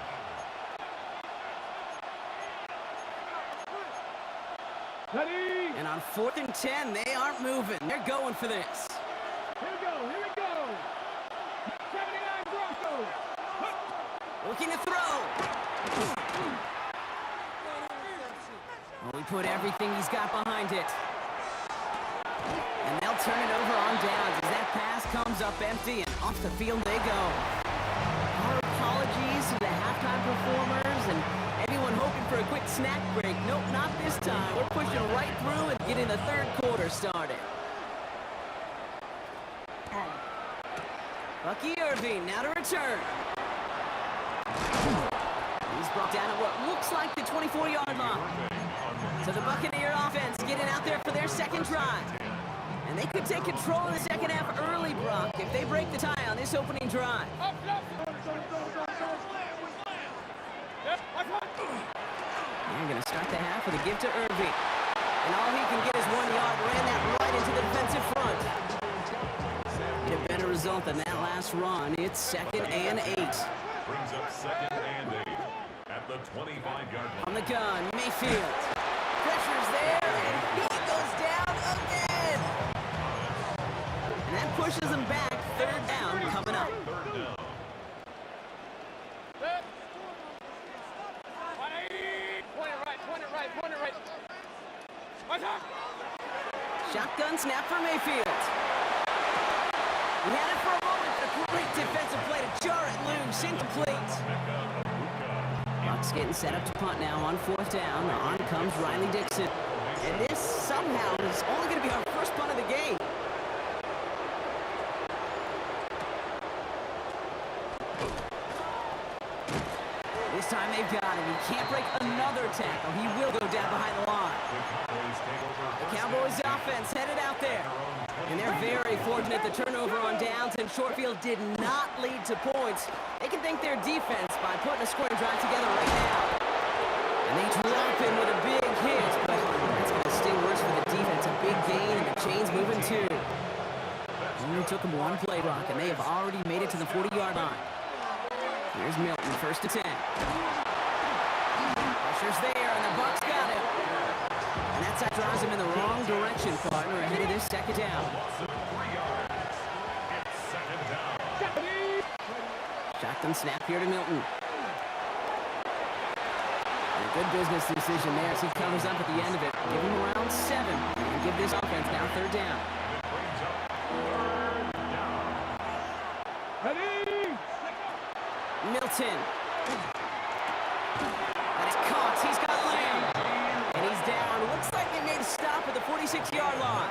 And on 4th and 10, they aren't moving. They're going for this. Here we go. 79 Broncos. Looking to throw. Well, he put everything he's got behind it. And they'll turn it over on downs as that pass comes up empty, and off the field they go. Our apologies to the halftime performers and anyone hoping for a quick snack break. Nope, not this time. We're pushing right through and getting the 3rd quarter started. Bucky Irving now to return. He's brought down at what looks like the 24-yard line. So the Buccaneer offense getting out there for their second drive. And they could take control of the second half early, Brock, if they break the tie on this opening drive. They're going to start the half with a give to Irving. And all he can get is 1 yard. Ran that right into the defensive front. A better result than that last run. It's 2nd and 8. Brings up 2nd and 8 at the 25-yard line. On the gun, Mayfield. Pressure's there, and he goes down again. And that pushes him back. 3rd down coming up. 3rd down. Point it right. Shotgun snap for Mayfield. He had it for a moment, but a great defensive play to jar it loose. Incomplete. Bucks getting set up to punt now on 4th down. On comes Riley Dixon. And this somehow is only going to be our first punt of the game. This time they've got him. He can't break another tackle. He will go down behind the line. The Cowboys offense headed out there. And they're very fortunate the turnover on downs and short field did not lead to points. They can thank their defense by putting a scoring drive together right now. And they drop him with a big hit, but that's going to sting worse for the defense. A big gain, and the chain's moving too. Only took them 1 play, Brock, and they have already made it to the 40-yard line. Here's Milton, 1st and 10. Pressure's there, and the Bucks got him. And that drives him in the wrong direction, partner, ahead of this 2nd down. Shotgun snap here to Milton. And a good business decision there as he covers up at the end of it. Give him around 7 and give this offense now 3rd down. Milton. That is caught. He's got Lamb. And he's down. Looks like they made a stop at the 46-yard line.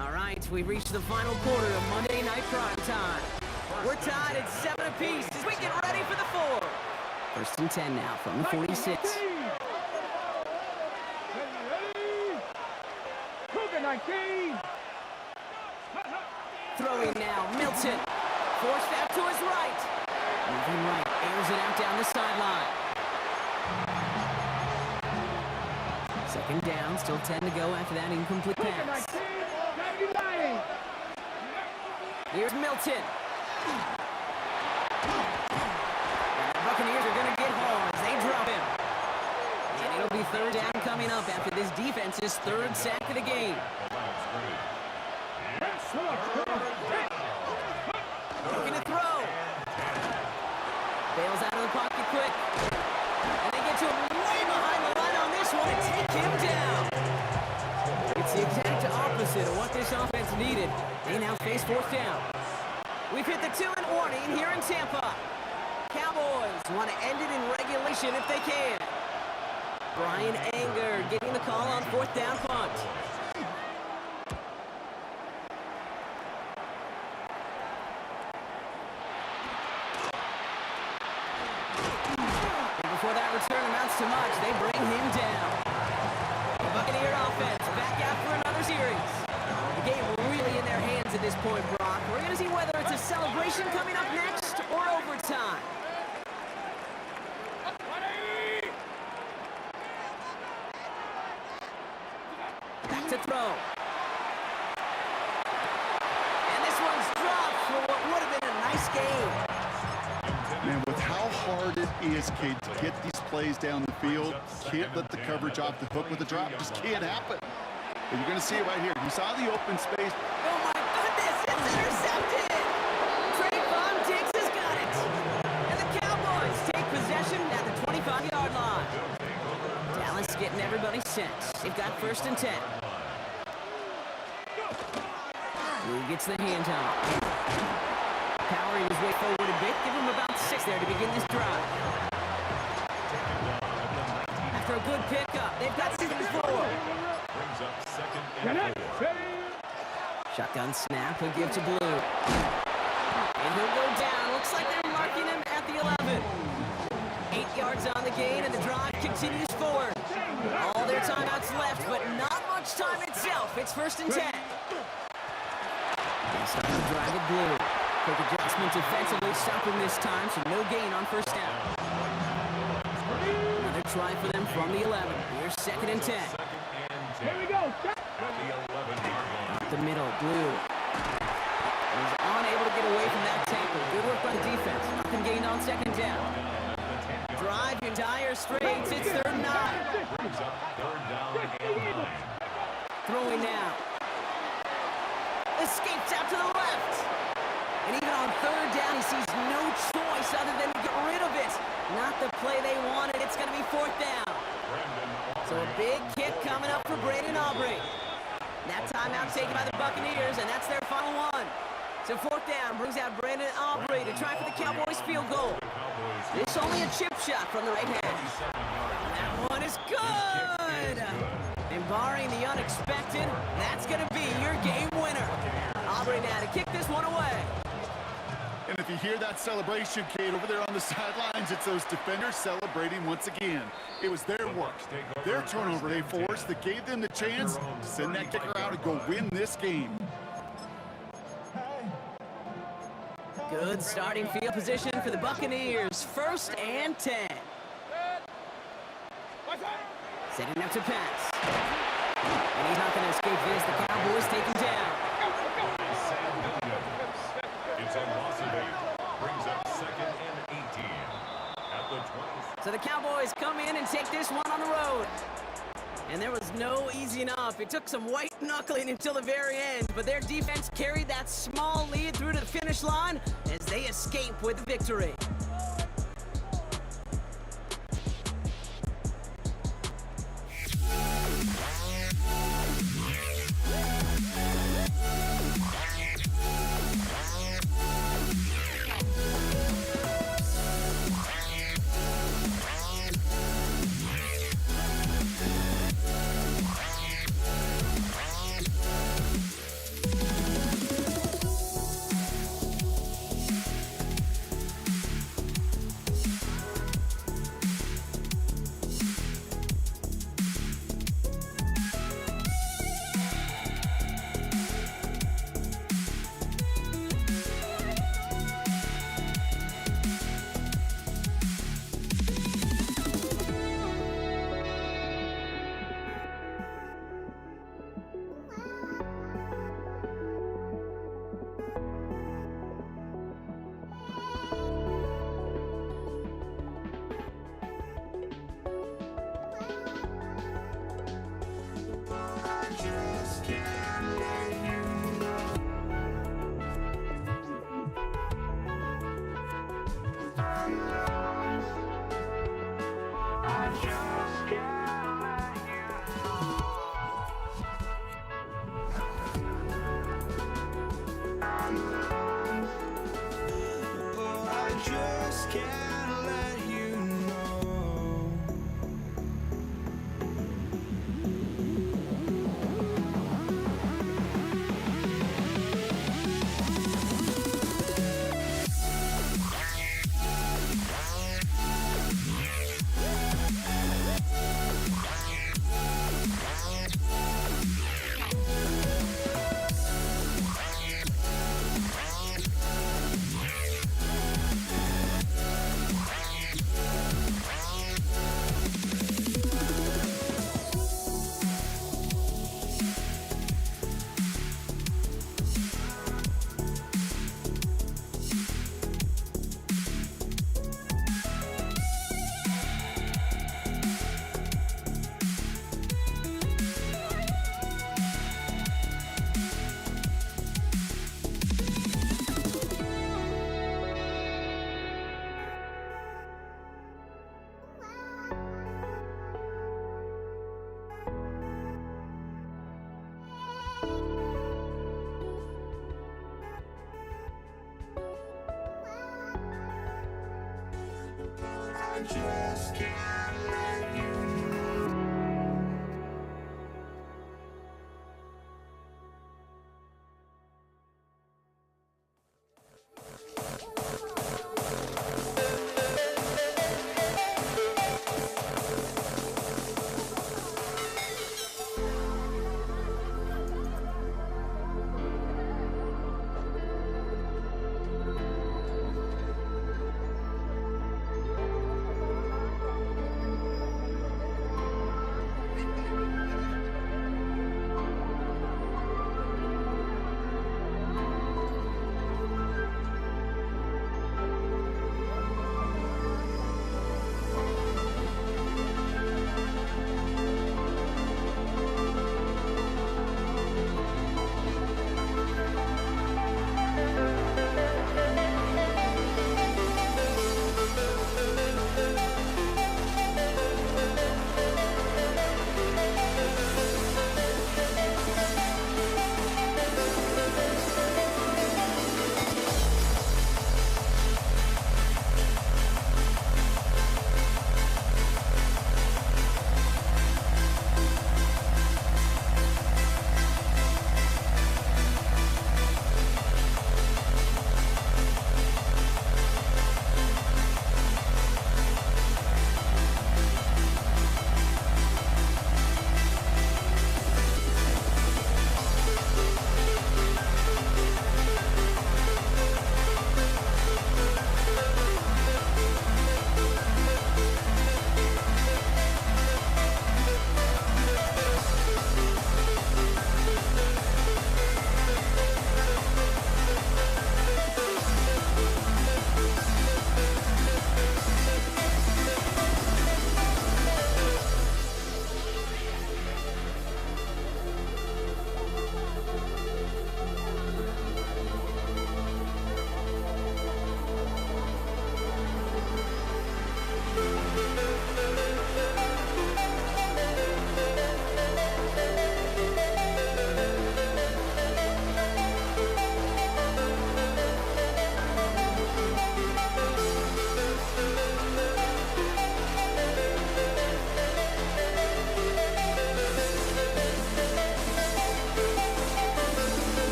All right, we've reached the final quarter of Monday Night Prime Time. We're tied at 7 apiece as we get ready for the 4th. 1st and 10 now from the 46. Throwing now, Milton. forced out to his right. Moving right, airs it out down the sideline. Second down, still 10 to go after that incomplete pass. Here's Milton. And the Buccaneers are going to get home as they drop him. And it'll be third down coming up after this defense's third sack of the game. Looking to throw. Bails out of the pocket quick. And they get to him way behind the line on this one and take him down. It's the exact opposite of what this offense needed. They now face fourth down. We've hit the 2-and warning here in Tampa. Cowboys want to end it in regulation if they can. Brian Anger getting the call on fourth down punt. And before that return amounts to much, they bring him down. The Buccaneer offense back out for another series. The game really in their hands at this point, Brock. We're going to see whether it's a celebration coming up next or overtime. Back to throw. And this one's dropped for what would have been a nice game. Man, with how hard it is, Kate, to get these plays down the field, can't let the coverage off the hook with a drop. Just can't happen. But you're going to see it right here. You saw the open space. Oh my goodness, it's intercepted! Trayvon Diggs has got it. And the Cowboys take possession at the 25-yard line. Dallas getting everybody set. They've got first and 10. Blue gets the handoff. Powering his way forward a bit. Give him about 6 there to begin this drive. After a good pickup, they've got 6-4. Shotgun snap, he'll give to Blue. And he'll go down. Looks like they're marking him at the 11. 8 yards on the gain, and the drive continues forward. All their timeouts left, but not much time itself. It's first and 10. They start to drive at Blue. Quick adjustment defensively, stopping this time, so no gain on first down. Another try for them from the 11. Here's second and 10. Here we go. Up the middle, Blue. He's unable to get away from that tackle. Good work by the defense. Nothing gained on second down. Drive in dire straits. It's third and 9. Throwing now. Escapes out to the left. And even on third down, he sees no choice other than to get rid of it. Not the play they wanted. It's going to be fourth down. So a big kick coming up for Brandon Aubrey. That timeout taken by the Buccaneers, and that's their final one. So fourth down brings out Brandon Aubrey to try for the Cowboys field goal. This only a chip shot from the right hand. That one is good. And barring the unexpected, that's going to be your game winner. Aubrey now to kick this one away. And if you hear that celebration, Kate, over there on the sidelines, it's those defenders celebrating once again. It was their work, their turnover they forced that gave them the chance to send that kicker out and go win this game. Good starting field position for the Buccaneers. First and 10. Setting up to pass. And he's not going to escape this. The Cowboys take him down. It's a loss of 8. Brings up second and 18. At the 20. So the Cowboys come in and take this one on the road. And there was no easy enough. It took some white knuckling until the very end, but their defense carried that small lead through to the finish line as they escape with the victory. Oh, I just can't let you know. I just can't let you know.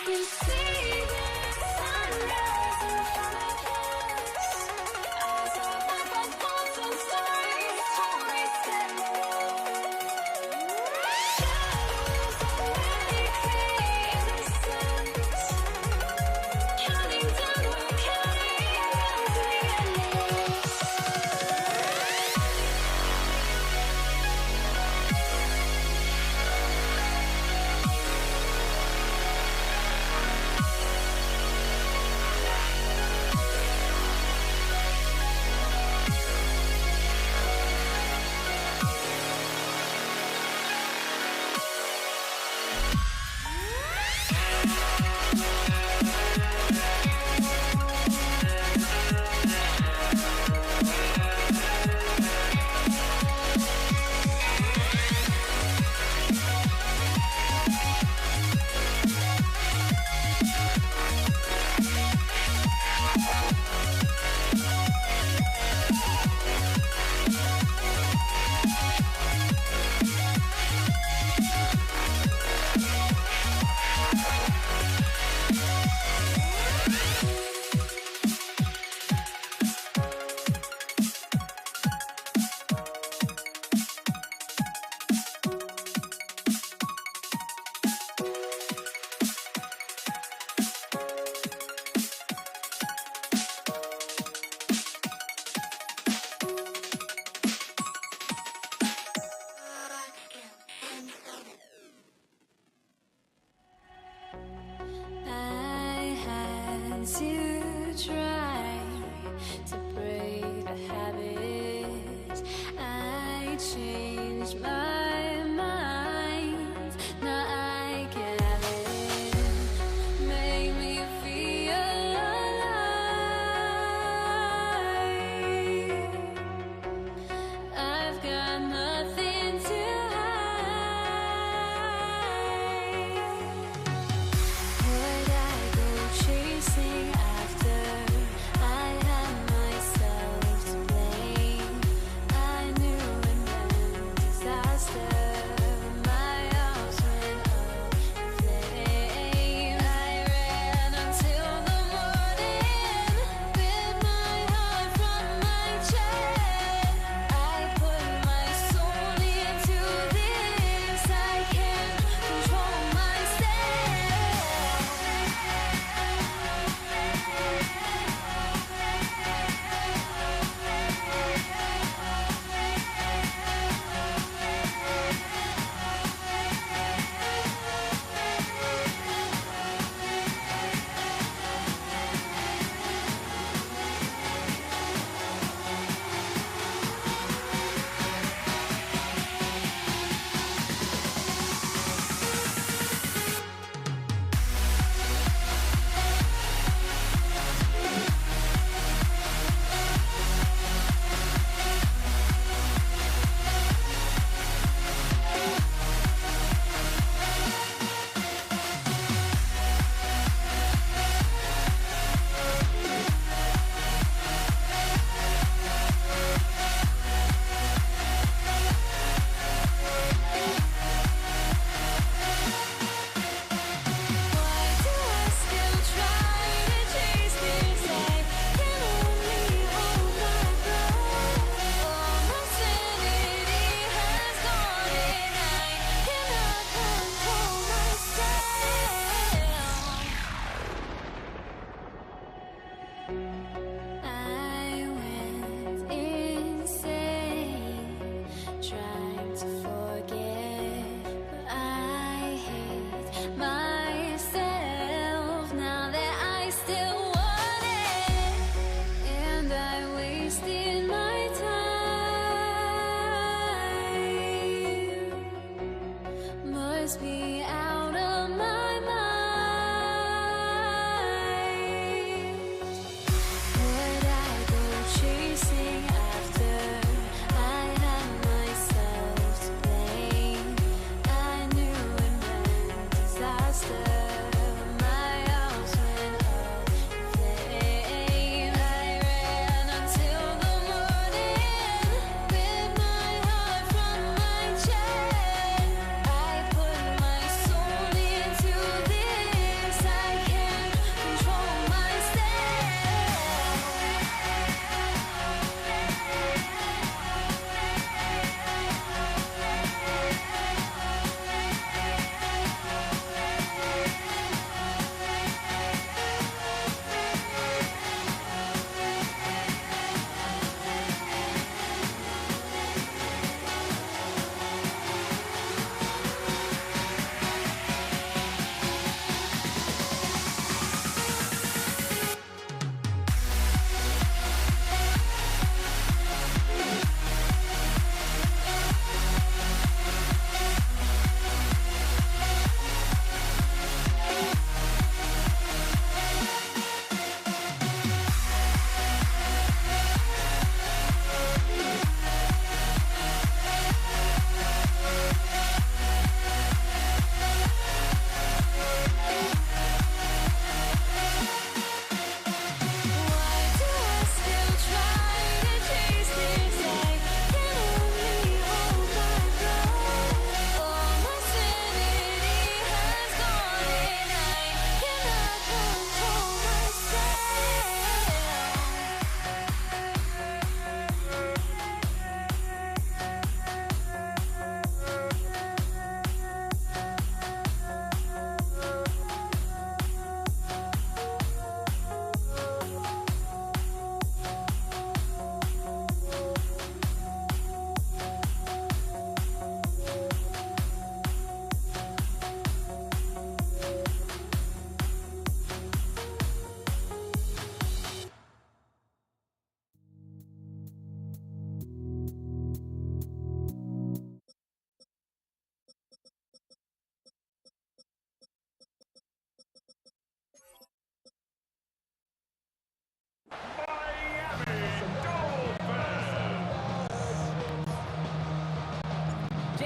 You see the sunrise in front of us. Eyes are like thoughts and stories told instead. Shadows already create the sense. Counting down, we're counting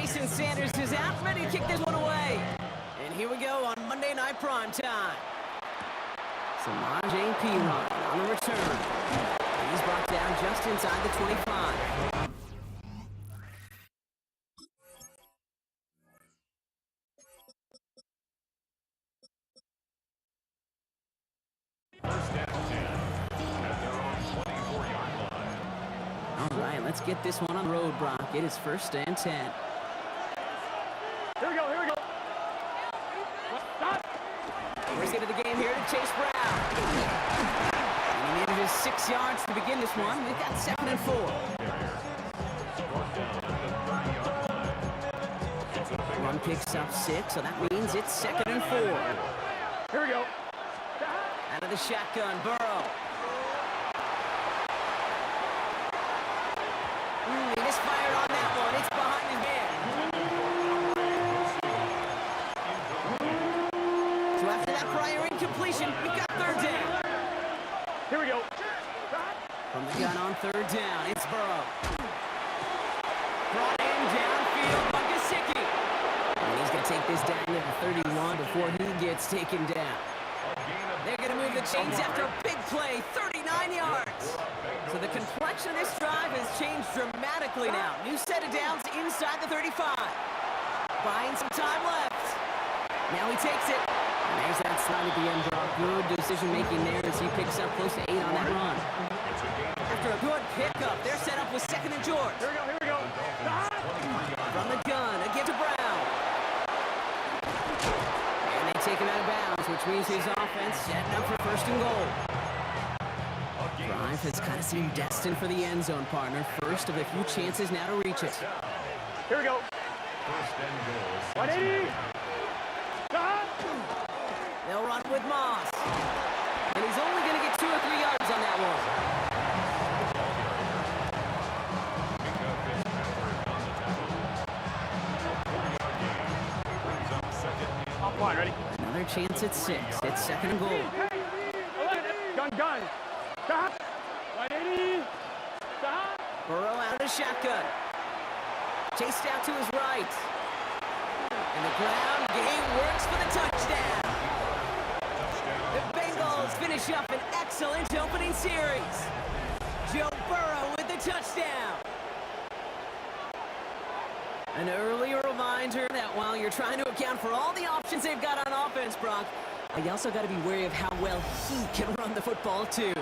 Jason Sanders is out, ready to kick this one away. And here we go on Monday Night Primetime. Samaje Perine on the return. He's brought down just inside the 25. First down 10 at their own 24-yard line. All right, let's get this one on the road, Brock. It is 1st and 10. Here we go, here we go. Stop. First hit of the game here to Chase Brown. And he needed his 6 yards to begin this one. We've got 2nd and 4. Run picks up 6, so that means it's 2nd and 4. Here we go. Out of the shotgun, Burrow. He misfired on that one. It's behind his man. So after that prior incompletion, we've got 3rd down. Here we go. From the gun on 3rd down, it's Burrow. Brought in downfield by Gesicki. And he's going to take this down to the 31 before he gets taken down. They're going to move the chains after a big play, 39 yards. So the complexion of this drive has changed dramatically now. New set of downs inside the 35. Buying some time left. Now he takes it. And there's that slide at the end, Brock. Good decision-making there as he picks up close to 8 on that run. After a good pickup, they're set up with 2nd and George. Here we go, here we go. From the gun, a give to Brown. And they take him out of bounds, which means his offense setting up for 1st and goal. Drive has kind of seemed destined for the end zone, partner. First of a few chances now to reach it. Here we go. First and goal. 180. Stop. They'll run with Moss. And he's only going to get 2 or 3 yards on that one. Offline, ready? Another chance at 6. It's 2nd and goal. Gun, gun. Stop. 180. Stop. Burrow out of the shotgun. Chased out to his right. And the ground game works for the touchdown. The Bengals finish up an excellent opening series. Joe Burrow with the touchdown. An earlier reminder that while you're trying to account for all the options they've got on offense, Brock, you also got to be wary of how well he can run the football, too.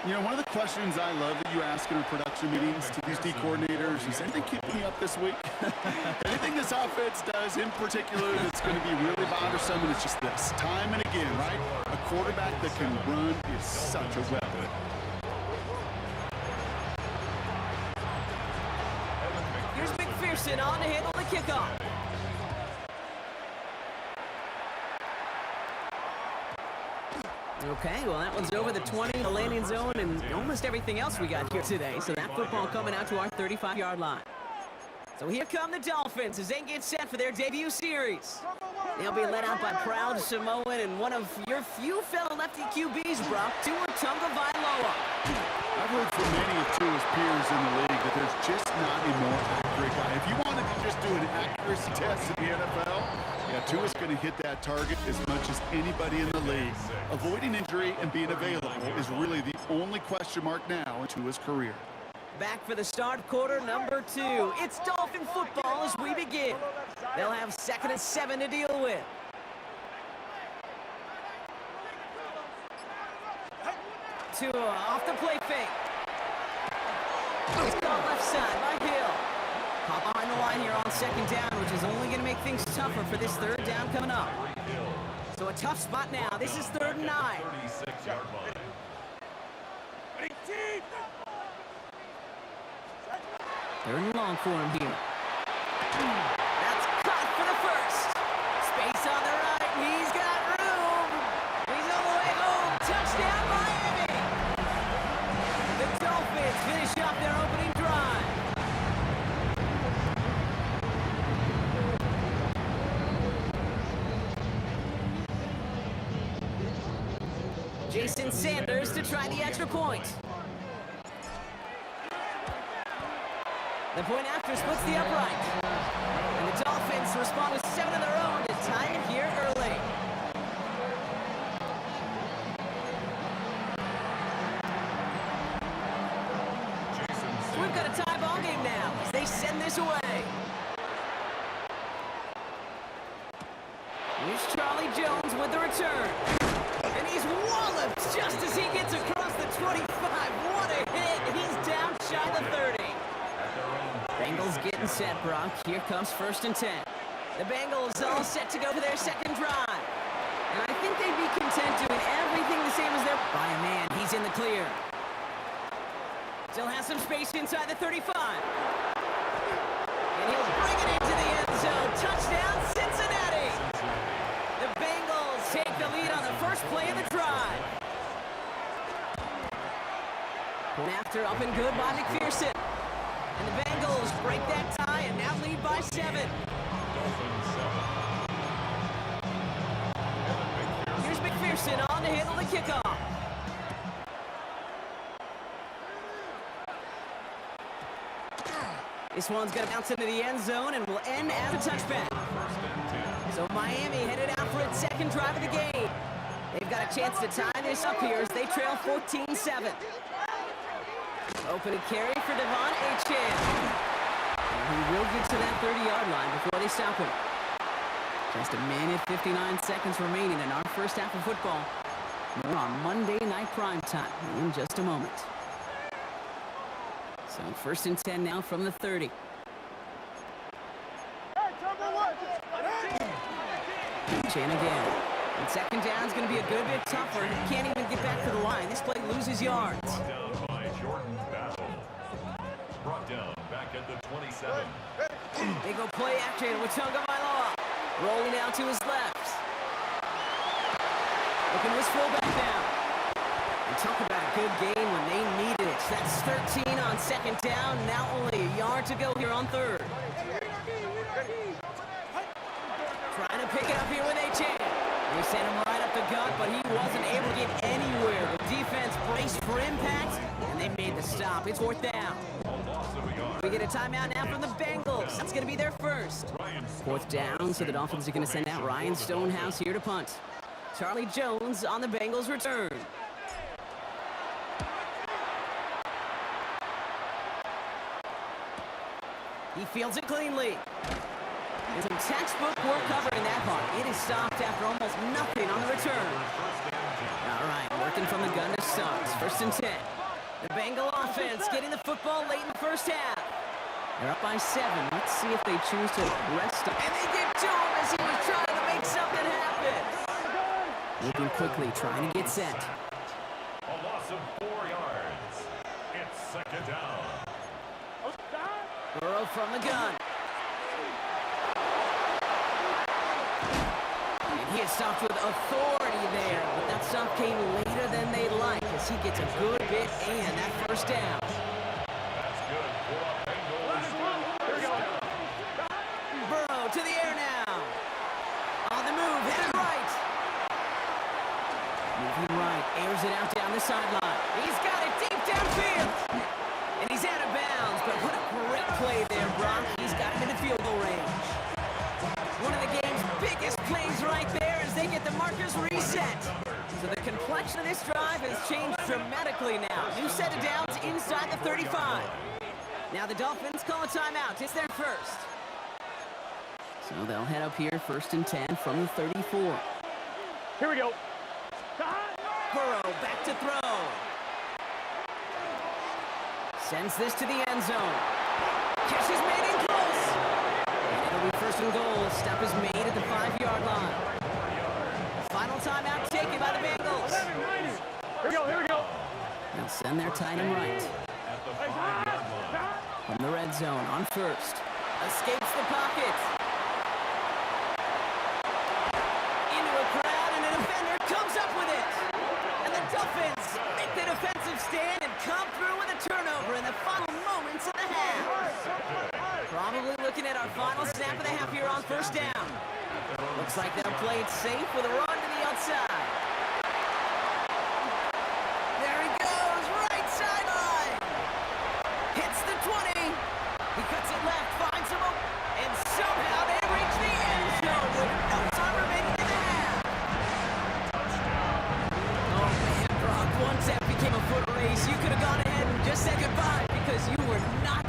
You know, one of the questions I love that you ask in our production meetings to these D coordinators is, anything keeping me up this week? Anything this offense does in particular that's going to be really bothersome, and it's just this. Time and again, right? A quarterback that can run is such a weapon. Here's McPherson on to handle the kickoff. Okay, well, that one's over the 20, the landing zone, and almost everything else we got here today. So that football coming out to our 35-yard line. So here come the Dolphins as they get set for their debut series. They'll be led out by proud Samoan and one of your few fellow lefty QBs, Brock, Tua Tagovailoa. I've heard from many of Tua's peers in the league that there's just not a more accurate guy. If you wanted to just do an accuracy test in the NFL, yeah, Tua's going to hit that target as much as anybody in the league. Avoiding injury and being available is really the only question mark now in Tua's career. Back for the start quarter number 2. It's Dolphin football as we begin. They'll have 2nd and 7 to deal with. Tua off the play fake. He's caught left side by Hill. Caught behind the line here on 2nd down, which is only going to make things tougher for this 3rd down coming up. So a tough spot now. This is 3rd and 9. 36-yard line. 3rd and long for him here. That's caught for the 1st. Space on the right. He's got room. He's on the way home. Touchdown, Miami. The Dolphins finish up their opening drive. Jason Sanders to try the extra point. The point after splits the upright. And the Dolphins respond with 7 of their own to tie it here early. So we've got a tie ball game now as they send this away. Here's Charlie Jones with the return. And he's walloped just as he gets across the 25. What a hit. He's down shy of the 30. Bengals getting set, Brock. Here comes 1st and 10. The Bengals all set to go for their second drive. And I think they'd be content doing everything the same as their... By a man, he's in the clear. Still has some space inside the 35. And he'll bring it into the end zone. Touchdown, Cincinnati! The Bengals take the lead on the first play of the drive. Point after up and good by McPherson. And the Bengals break that tie and now lead by 7. Here's McPherson on to handle the kickoff. This one's going to bounce into the end zone and will end as a touchback. So Miami headed out for its second drive of the game. They've got a chance to tie this up here as they trail 14-7. Open carry for Devon Achane. He will get to that 30-yard line before they stop him. Just a minute, 59 seconds remaining in our first half of football. More on Monday Night Prime Time in just a moment. So 1st and 10 now from the 30. Achane again. And second down is going to be a good bit tougher. He can't even get back to the line. This play loses yards. Brought down by Jordan Battle. Brought down back at the 27. They go play action with Tagovailoa. Rolling out to his left. Looking to his fullback now. And talk about a good game when they needed it. That's 13 on second down. Now only a yard to go here on 3rd. Trying to pick it up here with Achane. They sent him right up the gut, but he wasn't able to get anywhere. The defense braced for impact, and they made the stop. It's 4th down. We get a timeout now from the Bengals. That's going to be their first. 4th down, so the Dolphins are going to send out Ryan Stonehouse here to punt. Charlie Jones on the Bengals return. He fields it cleanly. And some textbook work covering that part. It is stopped after almost nothing on the return. All right, working from the gun to Suggs. 1st and 10. The Bengal offense getting the football late in the first half. They're up by 7. Let's see if they choose to rest him. And they get to him as he was trying to make something happen. Moving quickly, trying to get set. A loss of 4 yards. It's 2nd down. Burrow from the gun. And he is stopped with authority there, but that stop came later than they'd like as he gets a good bit and that 1st down. That's good for Bengals. Burrow to the air now. On the move, headed right. Moving right, airs it out down the sideline. He's got it deep downfield. And he's out of bounds, but what a great play there, Brock. He's got him in the field goal range. One of the game's biggest plays right there as they get the markers reset. So the complexion of this drive has changed dramatically now. New set of downs inside the 35. Now the Dolphins call a timeout. It's their first. So they'll head up here 1st and 10 from the 34. Here we go. Burrow back to throw. Sends this to the end zone. Catch is made in close. And it'll be 1st and goal. Stop is made at the 5-yard line. Final timeout taken by the Bengals. Here we go. They'll send their tight end right. From the red zone on 1st. Escapes the pocket. Into a crowd and a defender comes up with it. And the Dolphins make the defensive stand and come through with a turnover in the final moments of the half. Probably looking at our final snap of the half here on 1st down. Looks like they'll play it safe with a run to the outside. There he goes, right sideline. Hits the 20. He cuts it left, finds him, and somehow they reach the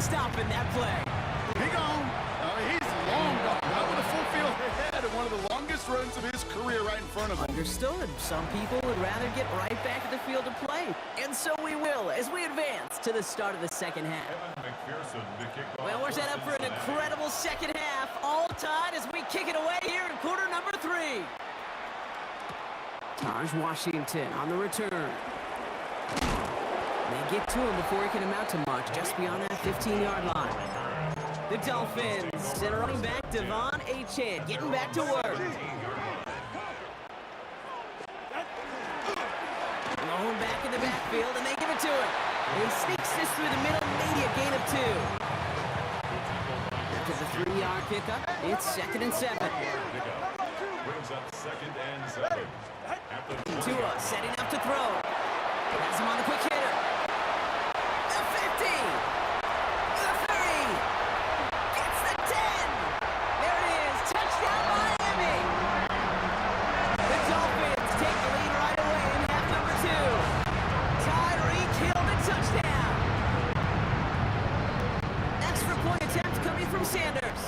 stopping that play. He gone. He's long gone. Not with a full field ahead and one of the longest runs of his career right in front of him. Understood. Some people would rather get right back to the field to play. And so we will as we advance to the start of the second half. Evan McPherson to kick off. Well, we're set up for an incredible second half. All tied as we kick it away here in quarter number 3. Taj Washington on the return. They get to him before he can amount to much, just beyond that 15-yard line. The Dolphins and running back Devon Achane getting back to work. Lone back in the backfield, and they give it to him. He sneaks this through the middle, maybe a gain of 2. After the 3-yard pickup, it's 2nd and 7. Brings up 2nd and 7. Tua setting up to throw. Has him on the quick hitter. The 50. The 3. Gets the 10. There it is. Touchdown Miami. The Dolphins take the lead right away in half number 2. Tyreek Hill the touchdown. Extra point attempt coming from Sanders.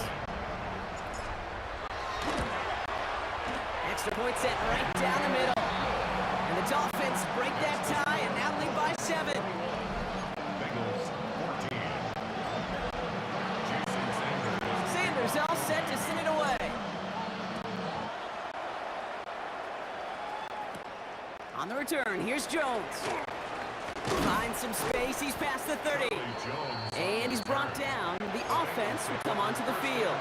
Extra point set right down the middle. And the Dolphins break that tie and now lead by 7. Bengals 14. Jason Sanders. Sanders all set to send it away. On the return, here's Jones. Finds some space, he's past the 30. Jones. And he's brought down. The offense will come onto the field.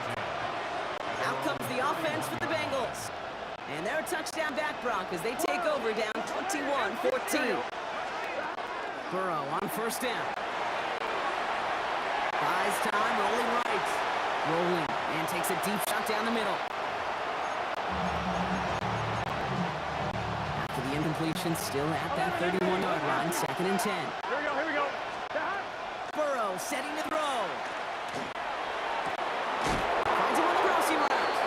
Out comes the offense for the Bengals. And they're a touchdown back, Broncos. They take over down 21-14. Burrow on first down. Buys time, rolling right. Rolling, and takes a deep shot down the middle. After the incompletion, still at that 31-yard line, 2nd and 10. Here we go. Burrow setting the throw. Finds him on the crossing route.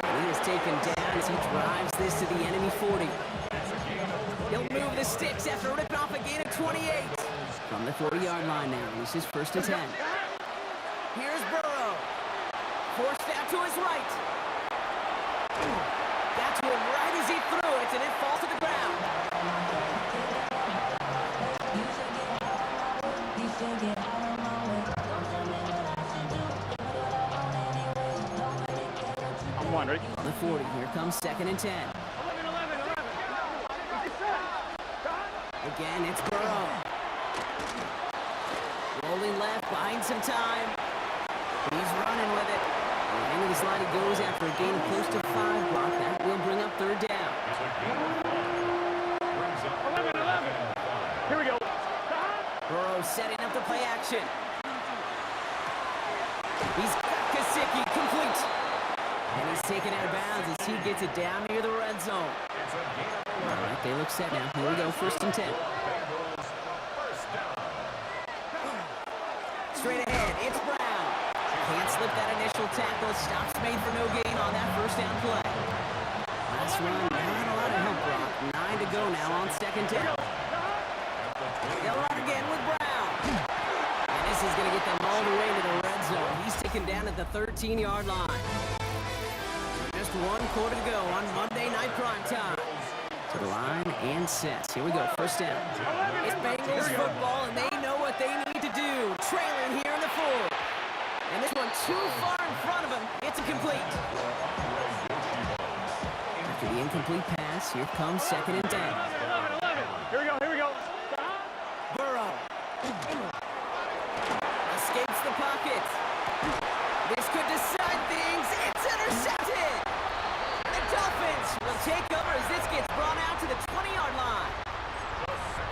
And he is taken down as he drives this to the enemy 40. He'll move the sticks after ripping off a gain of 28. From the 40-yard line now, this is 1st and 10. Here's Burrow. Forced out to his right. Got to him right as he threw it, and it falls to the ground. I'm one, ready? On the 40, here comes 2nd and 10. 11. Again, it's Burrow. Rolling left, buying some time. He's running with it. And into the slide he goes after a gain of close to 5 block. That will bring up 3rd down. 11. Here we go. Burrow setting up the play action. He's got Gesicki complete. And he's taken out of bounds as he gets it down near the red zone. All right, they look set now. Here we go, 1st and 10. Straight ahead, it's Brown. Can't slip that initial tackle. Stops made for no gain on that 1st down play. Last run, not a lot of help, Brock. 9 to go now on 2nd down. They'll run again with Brown. And this is going to get them all the way to the red zone. He's taken down at the 13-yard line. Just 1 quarter to go on Monday Night Primetime. To the line and sets. Here we go, 1st down. It's Bengals football, and they know what they need to do. Trailing here in the 4th. And this one too far in front of him. It's incomplete. After the incomplete pass, here comes 2nd and 10. 11. Here we go. Burrow. Escapes the pocket. This could decide things. It's intercepted. The Dolphins will take over as this gets brought out to the 20-yard line.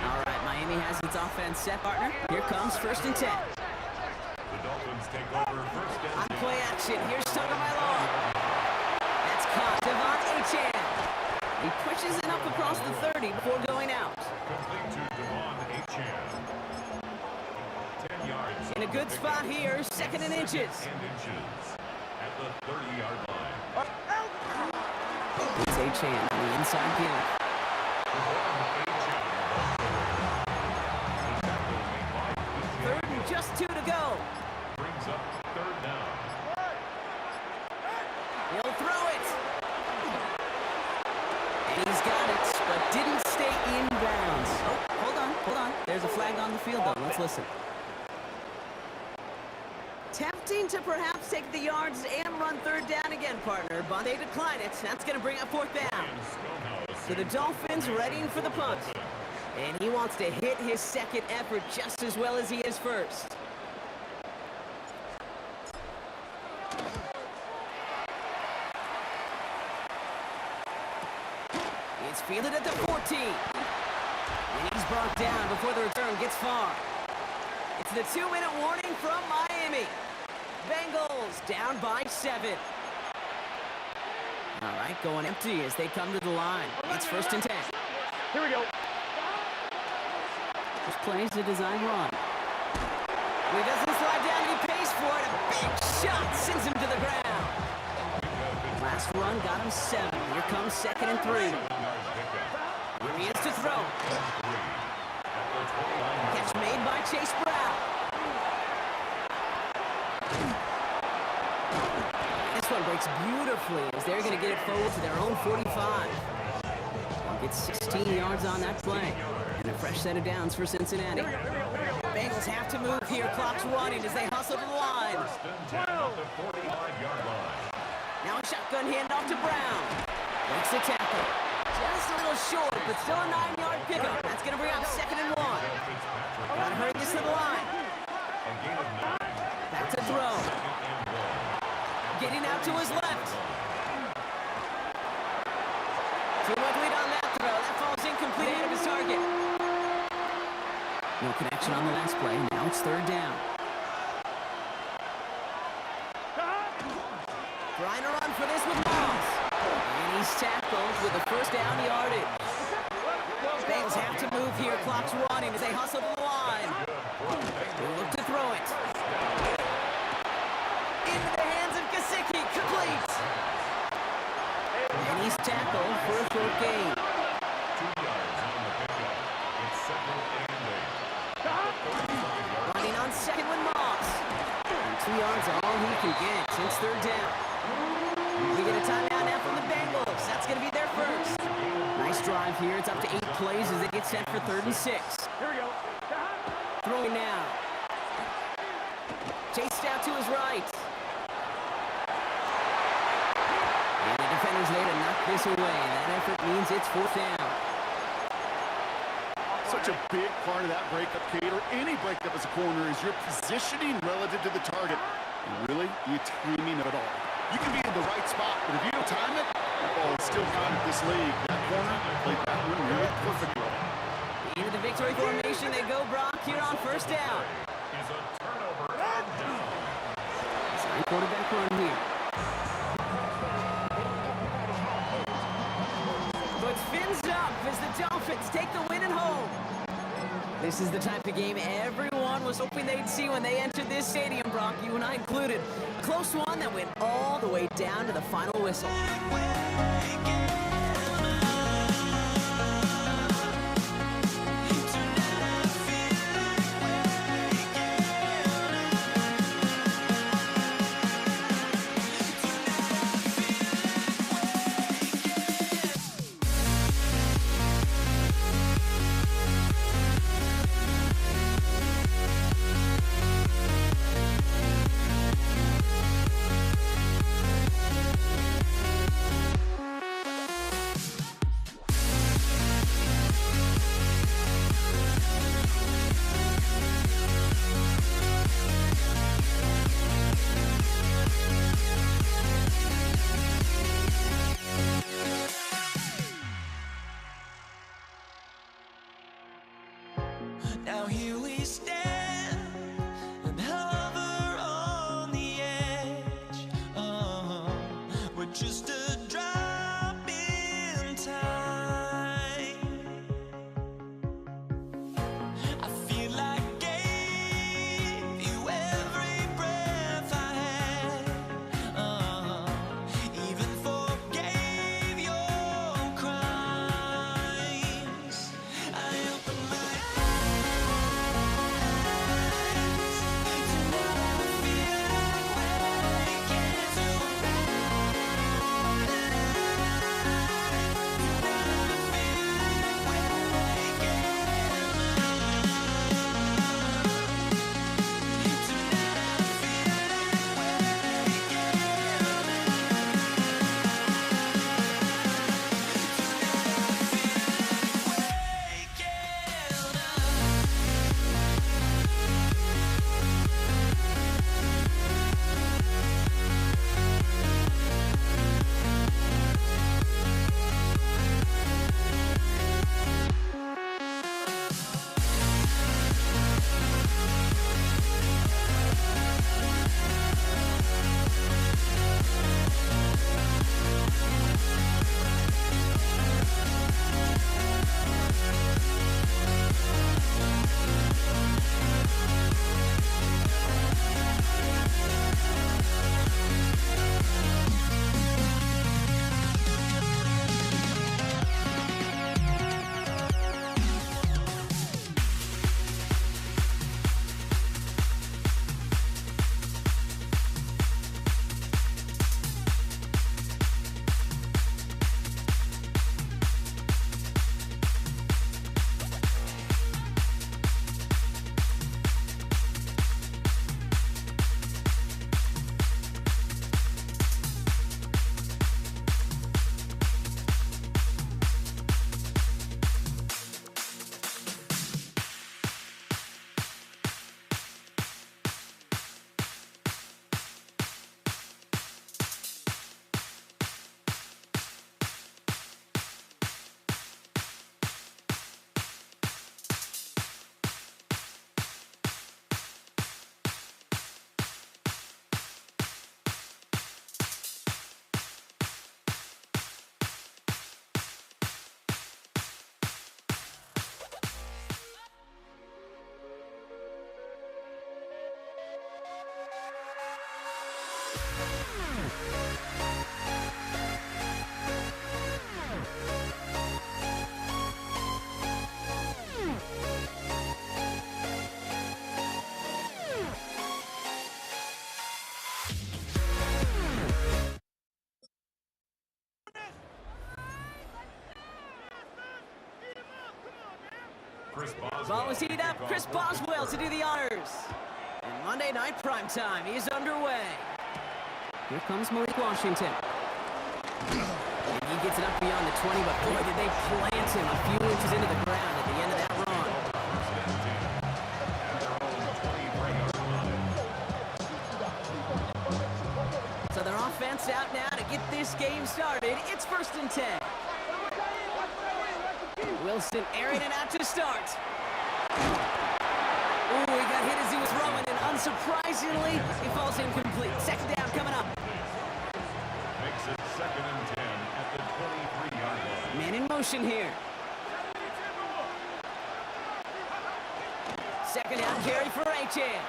All right, Miami has its offense set, partner. Here comes 1st and 10. The Dolphins take over 1st and 10. On play action, here's Tagovailoa. That's caught. Devon Achane. He pushes it up across the 30 before going out. Complete to Devon Achane. 10 yards. In a good spot here, 2nd and inches. And inches at the 30-yard line. It's Achane on the inside give. 3rd and just 2 to go. on the field, though. Let's listen. Tempting to perhaps take the yards and run third down again, partner, but they decline it. That's going to bring up fourth down. So the Dolphins readying for the punt. And he wants to hit his second effort just as well as he is first. It's fielded at the 14. And he's brought down before the return gets far. It's the 2-minute warning from Miami. Bengals down by 7. All right, going empty as they come to the line. It's 1st and 10. Here we go. This plays a design run. He doesn't slide down, he pays for it. A big shot sends him to the ground. Last run got him 7. Here comes 2nd and 3. Here he is to throw. Catch made by Chase Brown. This one breaks beautifully as they're going to get it forward to their own 45. Get 16 yards on that play. And a fresh set of downs for Cincinnati. Bengals have to move here. Clock's running as they hustle to the line. Now a shotgun handoff to Brown. Makes the tackle. Just a little short, but still a 9-yard pickup. That's going to bring up 2nd and 1. Got to hurry this to the line. Back to throw. Getting out to his left. Too much lead on that throw. That falls incomplete out of his target. No connection on the last play. Now it's 3rd down. Trying to run for this with Moss. And he's tackled with the 1st down yardage. Bengals have to move here. Clock's running as they hustle to the line. They look to throw it. Into the hands of Gesicki. Complete. And he's tackled for a short gain. 2 yards on the pickup. It's 2nd and 8. Running on 2nd with Moss. And 2 yards are all he can get since 3rd down. We get a timeout now from the Bengals. That's going to be their first. Nice drive here. It's up to 8 plays as they get set for 3rd and 6. Here we go. Throwing now. Chased out to his right. And the defender's there to knock this away. That effort means it's 4th down. Such a big part of that breakup, Kate, or any breakup as a corner, is your positioning relative to the target. And really, the timing of it all. You can be in the right spot, but if you don't time it, that ball is still gone at this league. That corner played that one really perfectly. Into the victory formation they go, Brock, here on 1st down. Is a turnover and down. Sign quarterback run here. But fins up as the Dolphins take the win at home. This is the type of game everyone was hoping they'd see when they entered this stadium, Brock, you and I included. A close one that went all the way down to the final whistle. Chris Boswell. Ball was heated up. Chris Boswell to do the honors. And Monday night primetime is underway. Here comes Malik Washington. And he gets it up beyond the 20, but boy, did they plant him a few inches into the ground at the end of that run. So their offense out now to get this game started. It's 1st and 10. Wilson airing it out to start. Ooh, he got hit as he was throwing, and unsurprisingly, he falls incomplete. Second down coming up. Makes it 2nd and 10 at the 23-yard line. Man in motion here. Second down carry for Achane.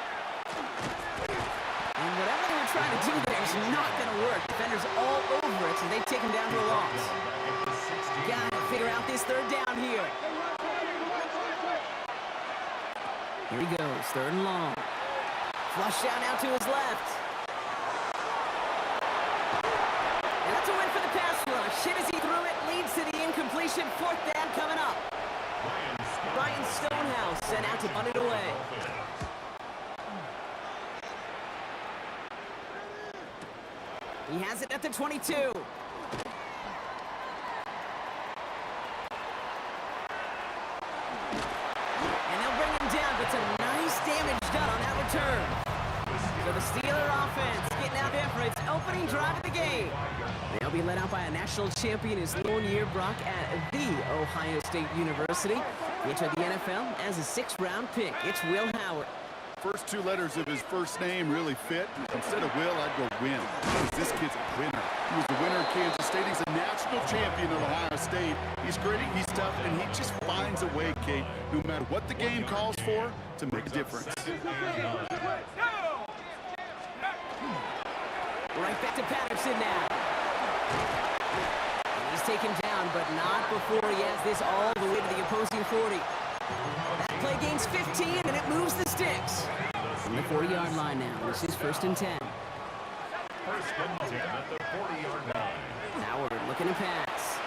And whatever they were trying to do there is not going to work. Defenders all over it, so they take him down for a loss. Got to figure out this third down here. Here he goes, 3rd and long. Flush down now to his left. And that's a win for the pass rush. Hit as he threw it, leads to the incompletion. 4th down coming up. Ryan Stonehouse sent out to punt it away. He has it at the 22. It's a nice damage done on that return. So the Steeler offense getting out there for its opening drive of the game. They'll be led out by a national champion, his lone year Brock at the Ohio State University. He entered the NFL as a 6th-round pick. It's Will Howard. First 2 letters of his first name really fit. Instead of Will, I'd go Win. Because this kid's a winner. He was the winner of Kansas State. He's a national champion of Ohio State. He's gritty, he's tough, and he just finds a way, Kate, no matter what the game calls for, to make a difference. Right back to Patterson now. And he's taken down, but not before he has this all the way to the opposing 40. That play gains 15, and it moves the sticks. From the 40-yard line now, this is 1st and 10. 1st and 10 at the 40-yard line. Howard looking to pass.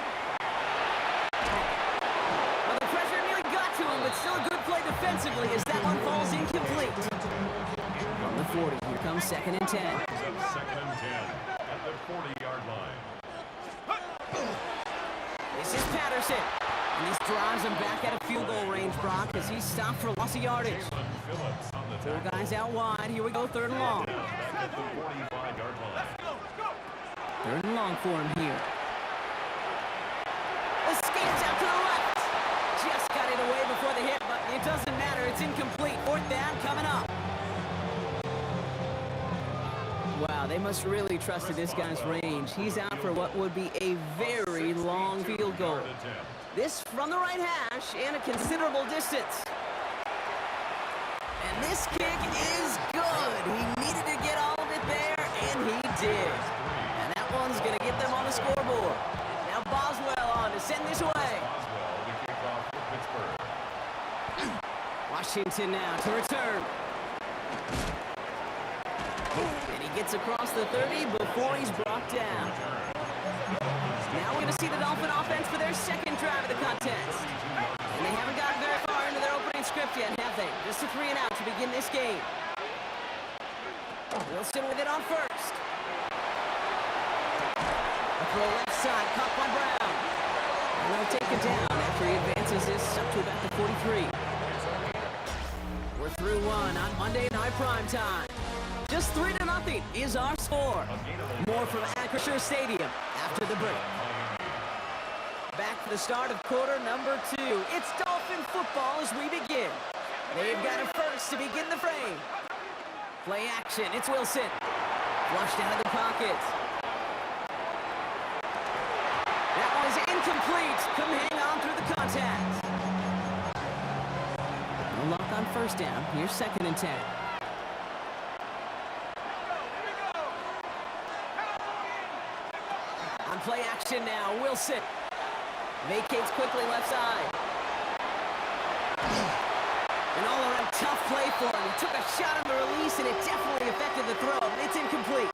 Well, the pressure nearly got to him, but still a good play defensively as that one falls incomplete. From the 40, here comes 2nd and 10. 2nd and 10 at the 40-yard line. This is Patterson. And this drives him back out of field goal range, Brock, as he's stopped for loss of yardage. Phillips on the 4 guys out wide. Here we go, 3rd and long. back at the 45-yard line. 3rd and long for him here. Escapes out to the left. Just got it away before the hit, but it doesn't matter. It's incomplete. 4th down coming up. Wow, they must really trust in this guy's range. He's out for what would be a very long field goal. This from the right hash and a considerable distance. And this kick is good. He needed to get all of it there, and he did. And that one's going to get them on the scoreboard. Now Boswell on to send this away. Washington now to return. And he gets across the 30 before he's brought down. Now we're going to see the Dolphin offense for their 2nd drive of the contest. And they haven't gotten very far into their opening script yet, have they? Just a 3 and out to begin this game. Wilson with it on 1st. A throw left side, caught by Brown. And they'll take it down after he advances this up to about the 43. We're through 1 on Monday Night Primetime. Just 3-0 is our score. More from Acrisure Stadium after the break. Back for the start of quarter number 2. It's Dolphin football as we begin. They've got it first to begin the frame. Play action. It's Wilson. Flushed out of the pocket. That was incomplete. Come hang on through the contact. No luck on 1st down. Here's 2nd and 10. On play action now, Wilson. Vacates quickly left side. An all-around tough play for him. He took a shot on the release, and it definitely affected the throw, but it's incomplete.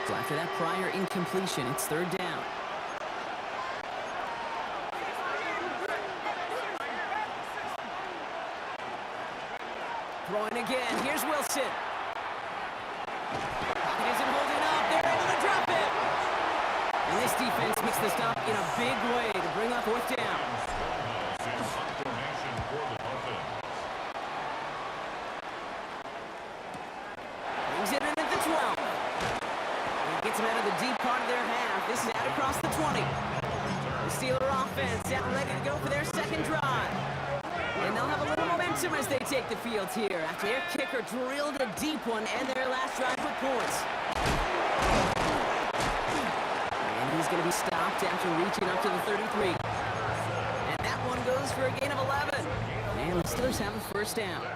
So after that prior incompletion, it's 3rd down. Throwing again. Here's Wilson. Pocket isn't holding up. They're able to drop it. And this defense makes the stop in a big way to bring up fourth down. Formation for the offense. Brings it in at the 12. And gets them out of the deep part of their half. This is out across the 20. The Steeler offense out ready to go for their second drive. And they'll have a little momentum as they take the field here after their kicker drilled a deep one and their last drive with points. And he's going to be stopped after reaching up to the 33. And that one goes for a gain of 11. And the Steelers have a first down.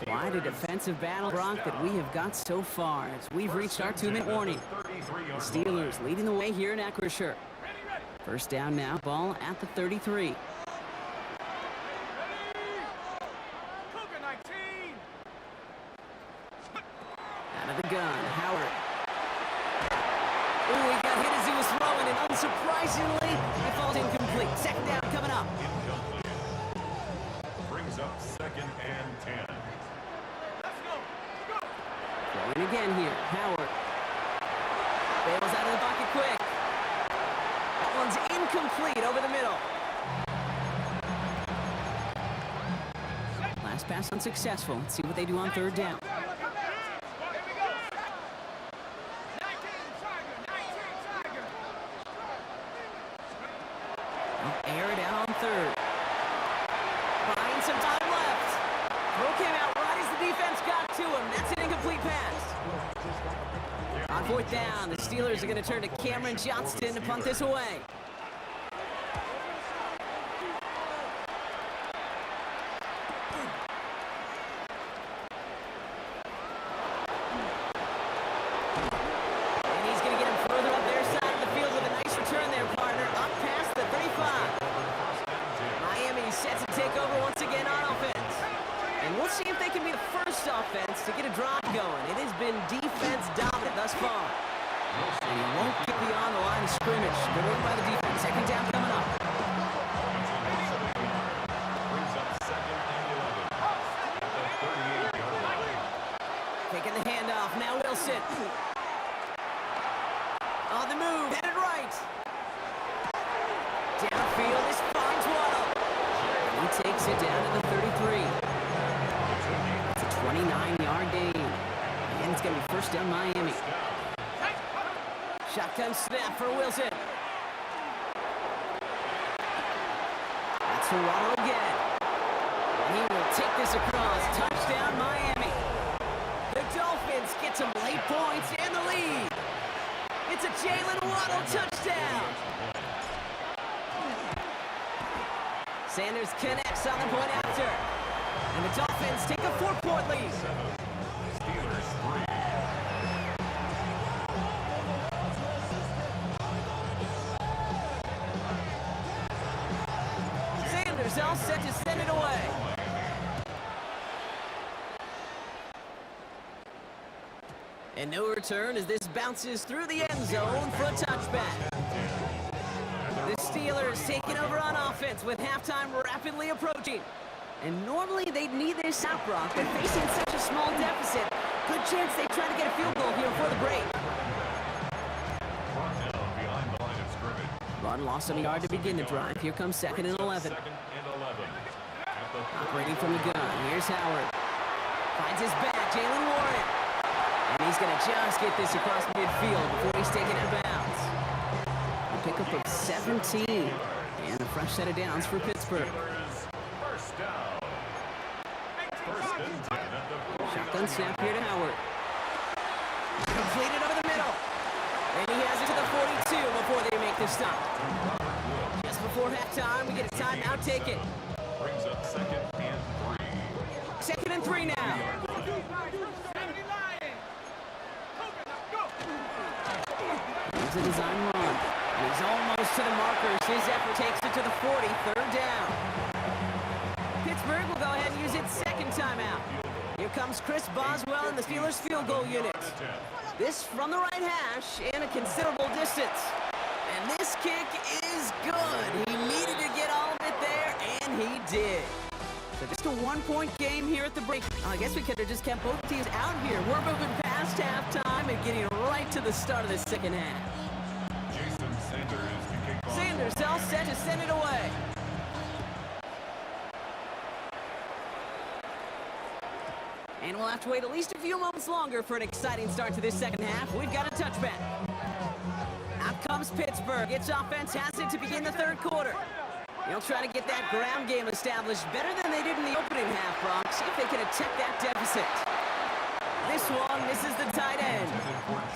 Quite a defensive battle, Brock, that we have got so far as we've reached our 2-minute warning. The Steelers leading the way here in Acrisure. First down now, ball at the 33. Out of the gun, Howard. Oh, he got hit as he was throwing, and unsurprisingly, he falls incomplete. Second down coming up. Brings up 2nd and 10. Throwing again here, Howard. Bails out of the pocket quick. That one's incomplete over the middle. Last pass unsuccessful. Let's see what they do on third down. Air it out on third. Buying some time left. Throw came out right as the defense got to him. That's an incomplete pass. On fourth down, the Steelers are going to turn to Cameron Johnston to punt this away. And he's going to get him further up their side of the field with a nice return there, partner. Up past the 35. Miami sets to take over once again on offense. And we'll see if they can be the first offense to get a drive going. It has been defense dominant thus far. And he won't get beyond the line of scrimmage. Good work by the defense. Second down coming up. Brings up 2nd and 11. At the 38-yard line. Taking the handoff. Now Wilson. On the move. Headed right. Downfield. This finds Waddle. And he takes it down to the 33. It's a 29-yard gain. And it's going to be first down Miami. Shotgun snap for Wilson. That's for Waddle again. And he will take this across. Touchdown Miami. The Dolphins get some late points and the lead. It's a Jalen Waddle touchdown. Sanders connects on the point after. And the Dolphins take a 4-point lead. Steelers 3. Sanders all set to send it away. And no return as this bounces through the end zone for a touchback. The Steelers taking over on offense with halftime rapidly approaching. And normally they'd need this out, Brock, but facing such a small deficit, good chance they try to get a field goal here before the break. Brought down behind the line of scrimmage. Run loss of a yard to begin the drive. Here comes 2nd and 11. 2nd and 11. At the Operating from the gun. Here's Howard. Finds his back, Jalen Warren. And he's going to just get this across midfield before he's taken out of bounds. A pickup of 17. And a fresh set of downs for Pittsburgh. first down. First and 10 at the Shotgun snap here to Howard. Completed over the middle. And he has it to the 42 before they make the stop. Just before halftime, we get a timeout taken. brings up 2nd and 3. 2nd and 3 now. Here's a design run. And he's almost to the markers. His effort takes it to the 40. Third down. Pittsburgh will go ahead and use its second timeout. Here comes Chris Boswell and the Steelers field goal unit. This from the right hash and a considerable distance. And this kick is good. He needed to get all of it there, and he did. So just a one-point game here at the break. I guess we could have just kept both teams out here. We're moving past halftime and getting right to the start of the second half. Jason Sanders to kick off. Sanders all set to send it away. And we'll have to wait at least a few moments longer for an exciting start to this second half. We've got a touchback. Out comes Pittsburgh. Its offense has it to begin the third quarter. They'll try to get that ground game established better than they did in the opening half, Brock. See if they can attack that deficit. This one misses the tight end.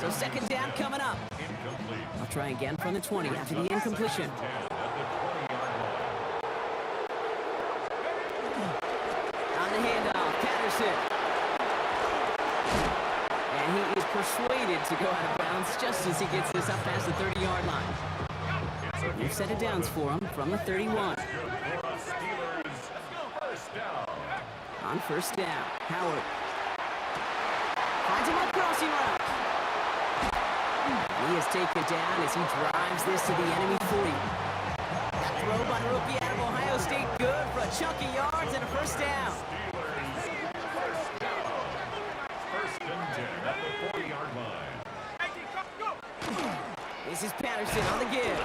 So second down coming up. Incomplete. I'll try again from the 20 after the incompletion. 10 at the 20-yard line. On the handoff, Patterson. And he is persuaded to go out of bounds just as he gets this up past the 30-yard line. New set of downs for him from the 31. Good for us Steelers. First down. On first down, Howard finds him on crossing route. He is taken down as he drives this to the enemy 40. That throw by the rookie out of Ohio State, good for a chunk of yards and a first down. First and 10 at the 40-yard line. This is Patterson on the give.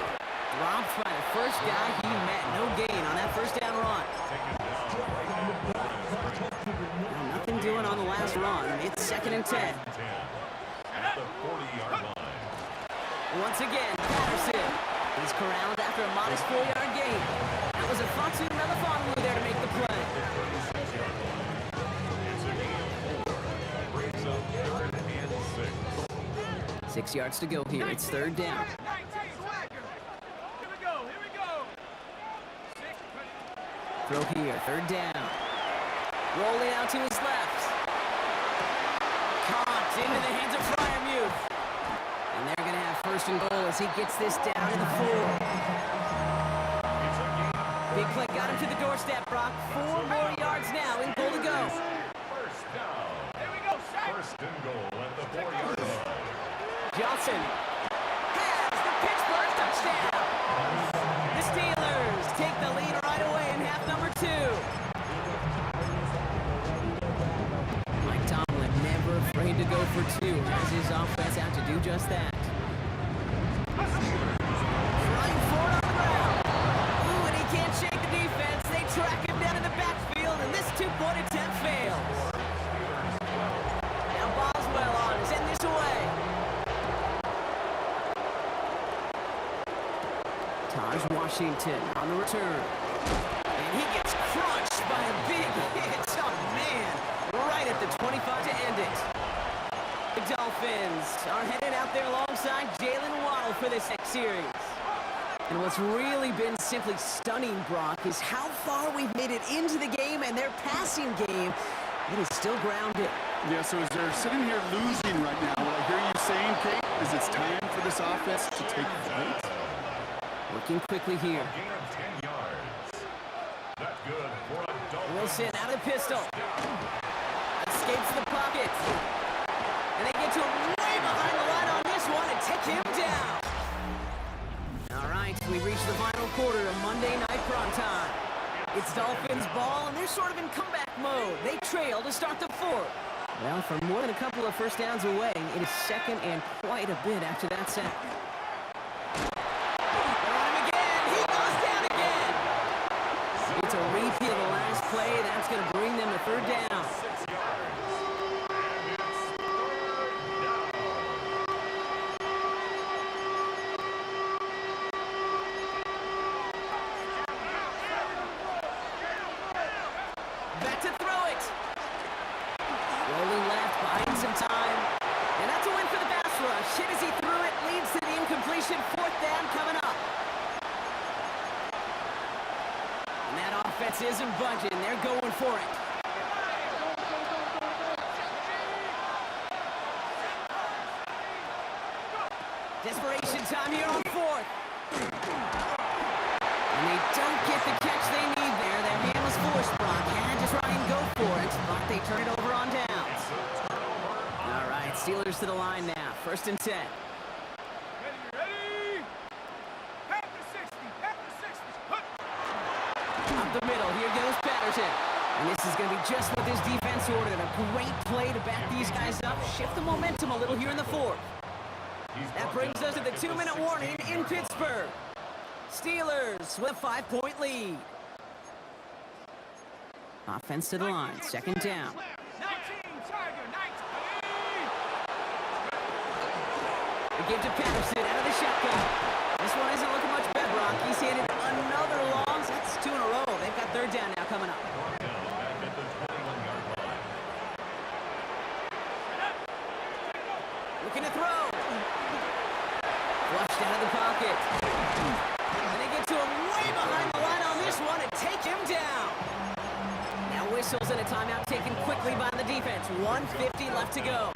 Dropped by the first guy he met. No gain on that first down run. Well, nothing doing on the last run. It's second and 10. At the 40-yard line. Once again, Patterson. He's corralled after a modest 4-yard gain. That was a Foxy Melifonwu there to make the play. It's a gain of 4. Brings up third and 6. 6 yards to go here. It's third down. Throw here, third down. Rolling out to his left. Caught into the hands of Freiermuth. And they're going to have first and goal as he gets this down to the 4. It's a gain. Big play got him to the doorstep, Brock. 4 more yards now in goal to go. First down. First and goal at the 4-yard line. Johnson has the Pittsburgh touchdown. The Steelers take the lead right away in half number 2. Mike Tomlin never afraid to go for 2. Has his offense out to do just that. Running forward on the ground. Ooh, and he can't shake the defense. They track him down in the backfield, and this 2-point attempt fails. Now Boswell on to send this away. Taj Washington on the return. And he gets crushed by a big hit. Oh, man. Right at the 25 to end it. The Dolphins are headed out there alongside Jalen Waddle for this next series. And what's really been simply stunning, Brock, is how far we've made it into the game, and their passing game, it is still grounded. Yeah, so as they're sitting here losing right now, what I hear you saying, Kate, is it's time for this offense to take flight. Working quickly here. Gain of 10 yards. Not good for a Dolphin. Wilson out of the pistol. Escapes the pocket. And they get to him way behind the line on this one and take him down. All right, we reach the final quarter of Monday Night Primetime. It's Dolphins ball, and they're sort of in comeback mode. They trail to start the 4th. Well, for more than a couple of first downs away, it is second and quite a bit after that set. It's a repeat of the last play. That's going to bring them to third down. 6 yards. Back to throw it. Rolling left, buying some time. And that's a win for the pass rush. Hit as he threw it, leads to the incompletion. 4th down coming up. And that offense isn't budging. They're going for it. Desperation time here on 4th. And they don't get the catch they need there. Their hand was forced, Brock. Had to try and go for it, but they turn it over on downs. All right, Steelers to the line now. First and 10. Ready? Pack the 60. Pack the 60. Hup. Up the middle, here goes Patterson. And this is going to be just what this defense ordered. A great play to back these guys up, shift the momentum a little here in the fourth. That brings us to the 2-minute warning in Pittsburgh. Steelers with a 5-point lead. Offense to the line, second down. 19, Tiger, 19. The give to Patterson out of the shotgun. This one isn't looking much better, Brock. He's handed another long. That's 2 in a row. They've got third down now coming up. Looking to throw. Flushed out of the pocket. And they get to him way behind the line on this one and take him down. Now whistles and a timeout taken quickly by the defense. 1:50 left to go.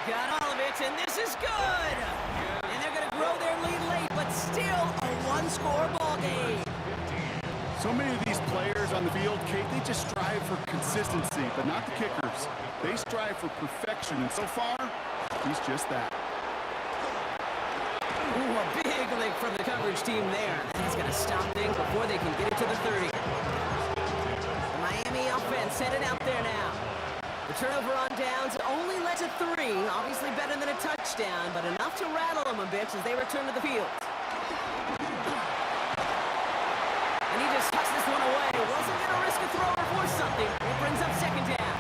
Got all of it, and this is good. And they're going to grow their lead late, but still a one-score ball game. So many of these players on the field, Kate, they just strive for consistency, but not the kickers. They strive for perfection, and so far, he's just that. Ooh, a big lick from the coverage team there. That's going to stop things before they can get it to the 30. The Miami offense headed out there now. The turnover on downs only led to 3. Obviously better than a touchdown, but enough to rattle them a bit as they return to the field. And he just tucks this one away. Wasn't going to risk a throw or force something. It brings up second down.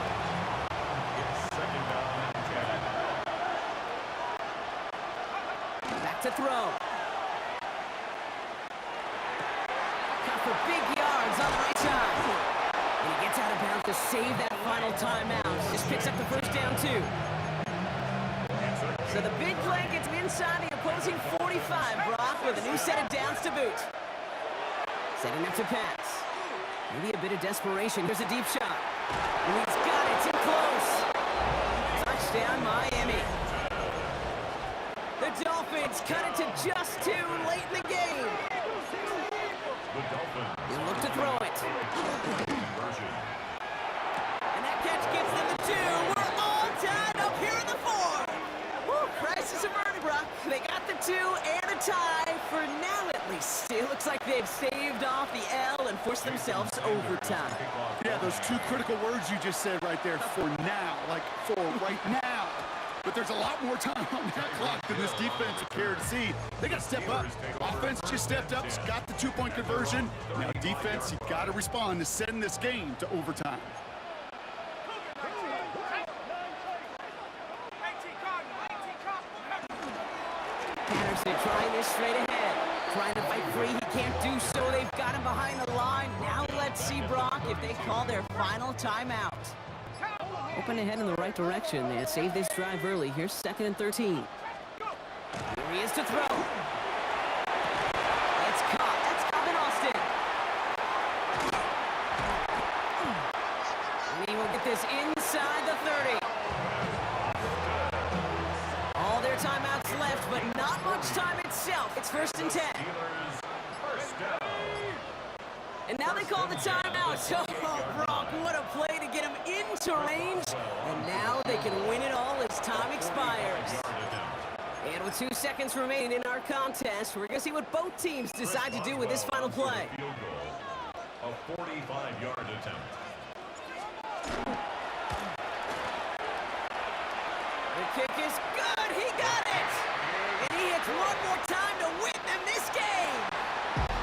Back to throw. Cut for big yards on the right side. And he gets out of bounds to save that final timeout. Just picks up the first down, too. So the big play gets him inside the opposing 45, Brock, with a new set of downs to boot. Setting up to pass. Maybe a bit of desperation. Here's a deep shot. And he's got it. Too close. Touchdown, Miami. The Dolphins cut it to just 2 late in the game. They look to throw it. And that catch gives them the 2. We're all tied up here in the 4. Woo, crisis averted, Brock. They got the 2 and a tie for now, at least. It looks like they've saved off the L and forced themselves to overtime. Yeah, those 2 critical words you just said right there, for now, like for right now. But there's a lot more time on that clock than this defense appeared to see. They got to step up. Offense just stepped up, got the 2-point conversion. Now defense, you got to respond to send this game to overtime. Patterson trying this straight ahead. Trying to fight free. He can't do so. They've got him behind the line. Now let's see, Brock, if they call their final timeout. Open ahead in the right direction. They save this drive early. Here's 2nd and 13. Here he is to throw. It's caught. That's Calvin Austin. And he will get this inside the 30. All their timeouts left, but not much time itself. It's 1st and 10. And now they call the timeout. Oh, Brock, what a play to get him into range. And now they can win it all as time expires. And with 2 seconds remaining in our contest, we're going to see what both teams decide to do with this final play. A 45-yard attempt. The kick is good. He got it. And he hits one more time to win them this game.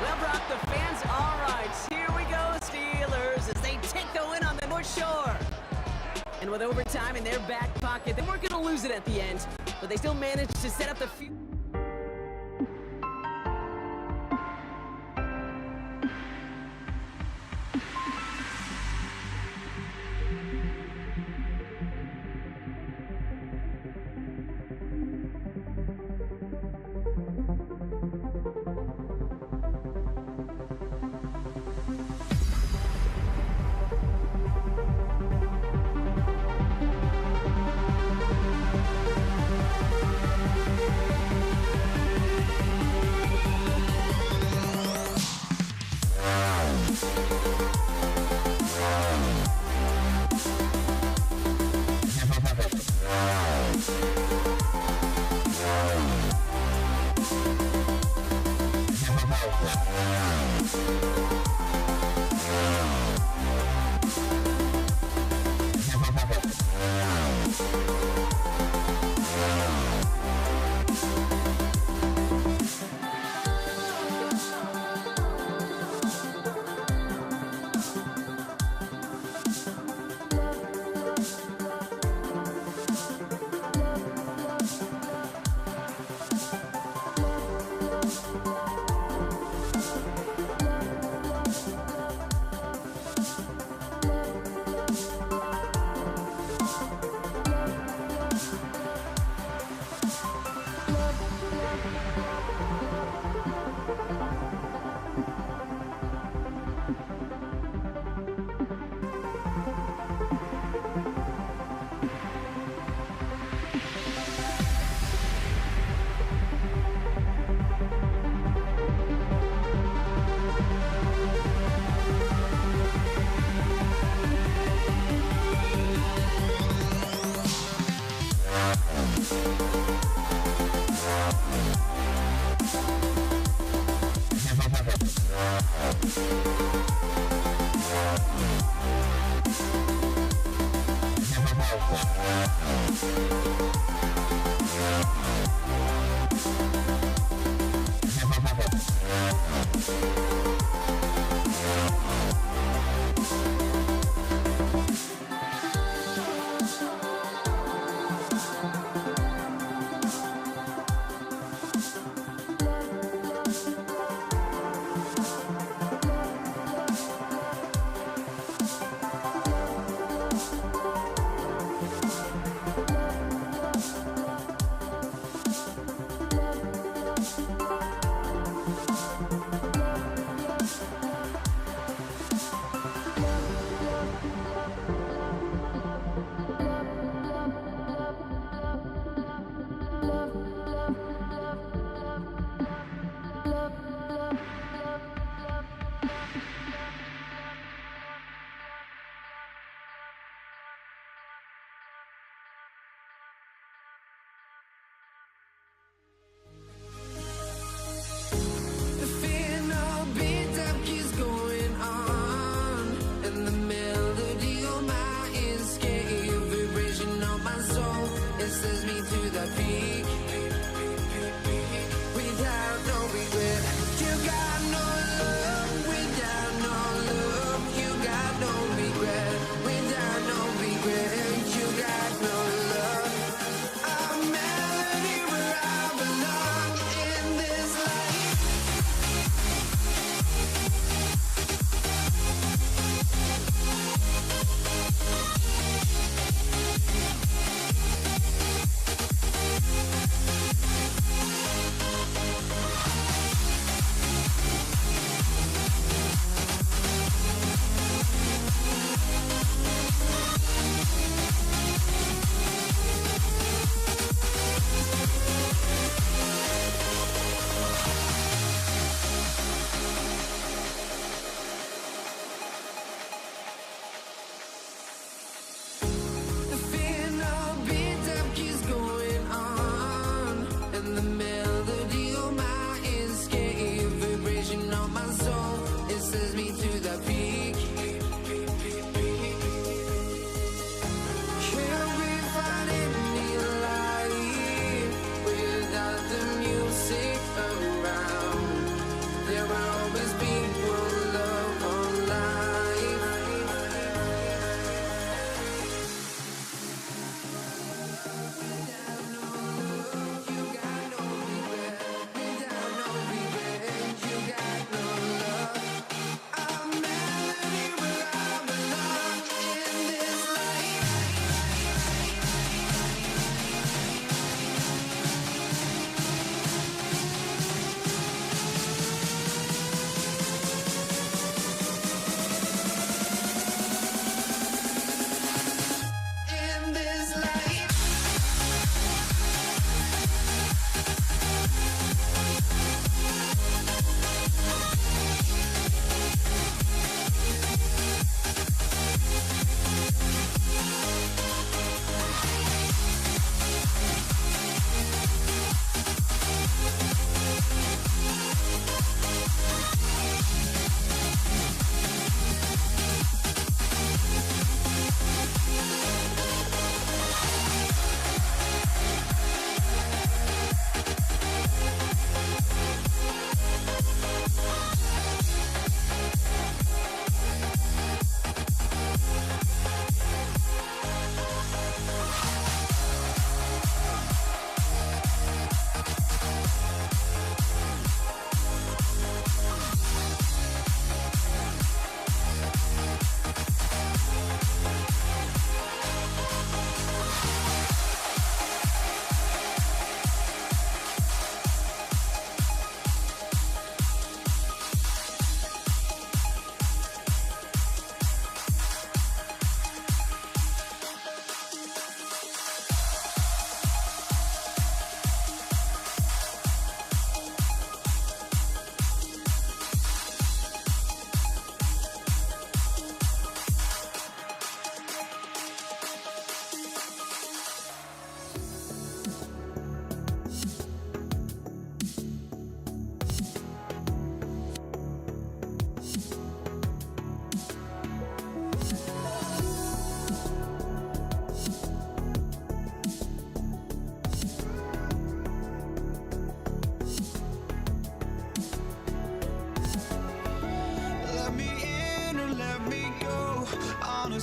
Well, Brock, the fans, all right. Here we go, Steelers, as they take the win on the North Shore. And with overtime in their back pocket, they weren't going to lose it at the end, but they still managed to set up the field. I'm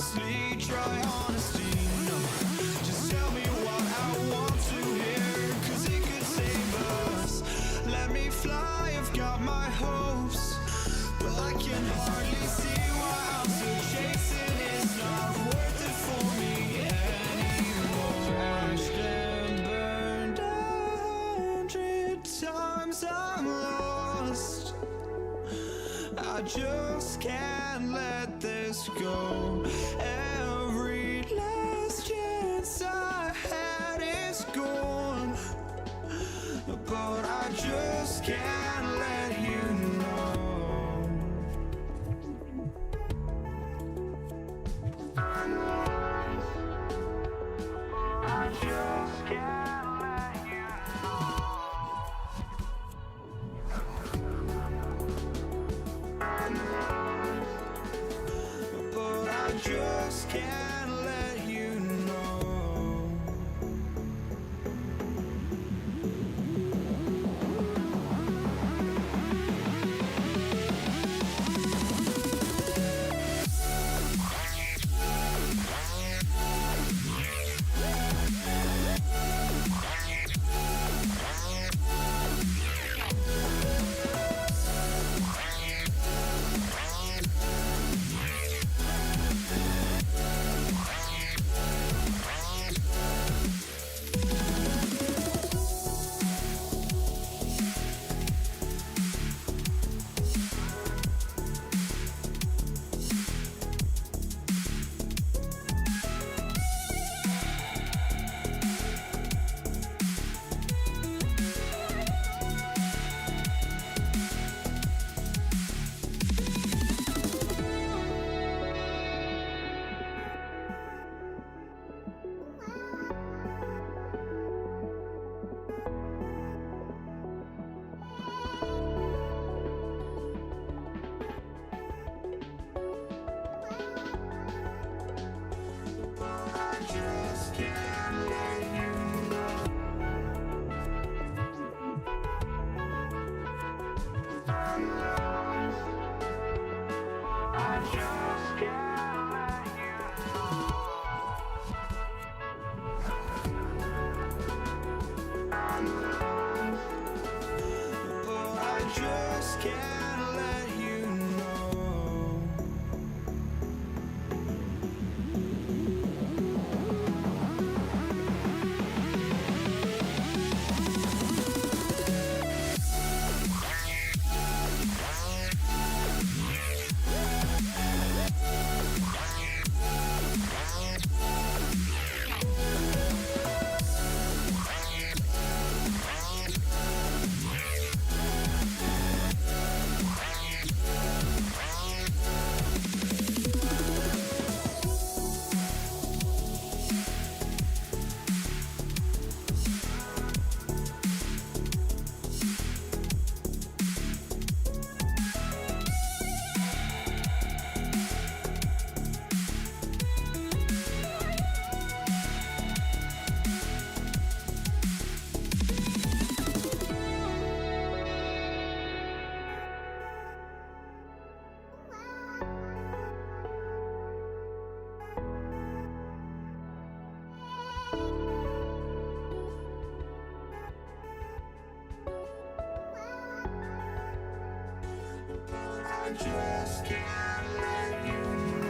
honestly, try honesty. No, just tell me what I want to hear, 'cause it could save us. Let me fly, I've got my hopes, but I can hardly see why I'm still chasing. It's not worth it for me anymore. Crashed and burned 100 times, I'm lost. I just can't let this go. Every last chance I had is gone, but I just can't let you know. I just can't let you know. But I just can't let you know. I just can't let you know.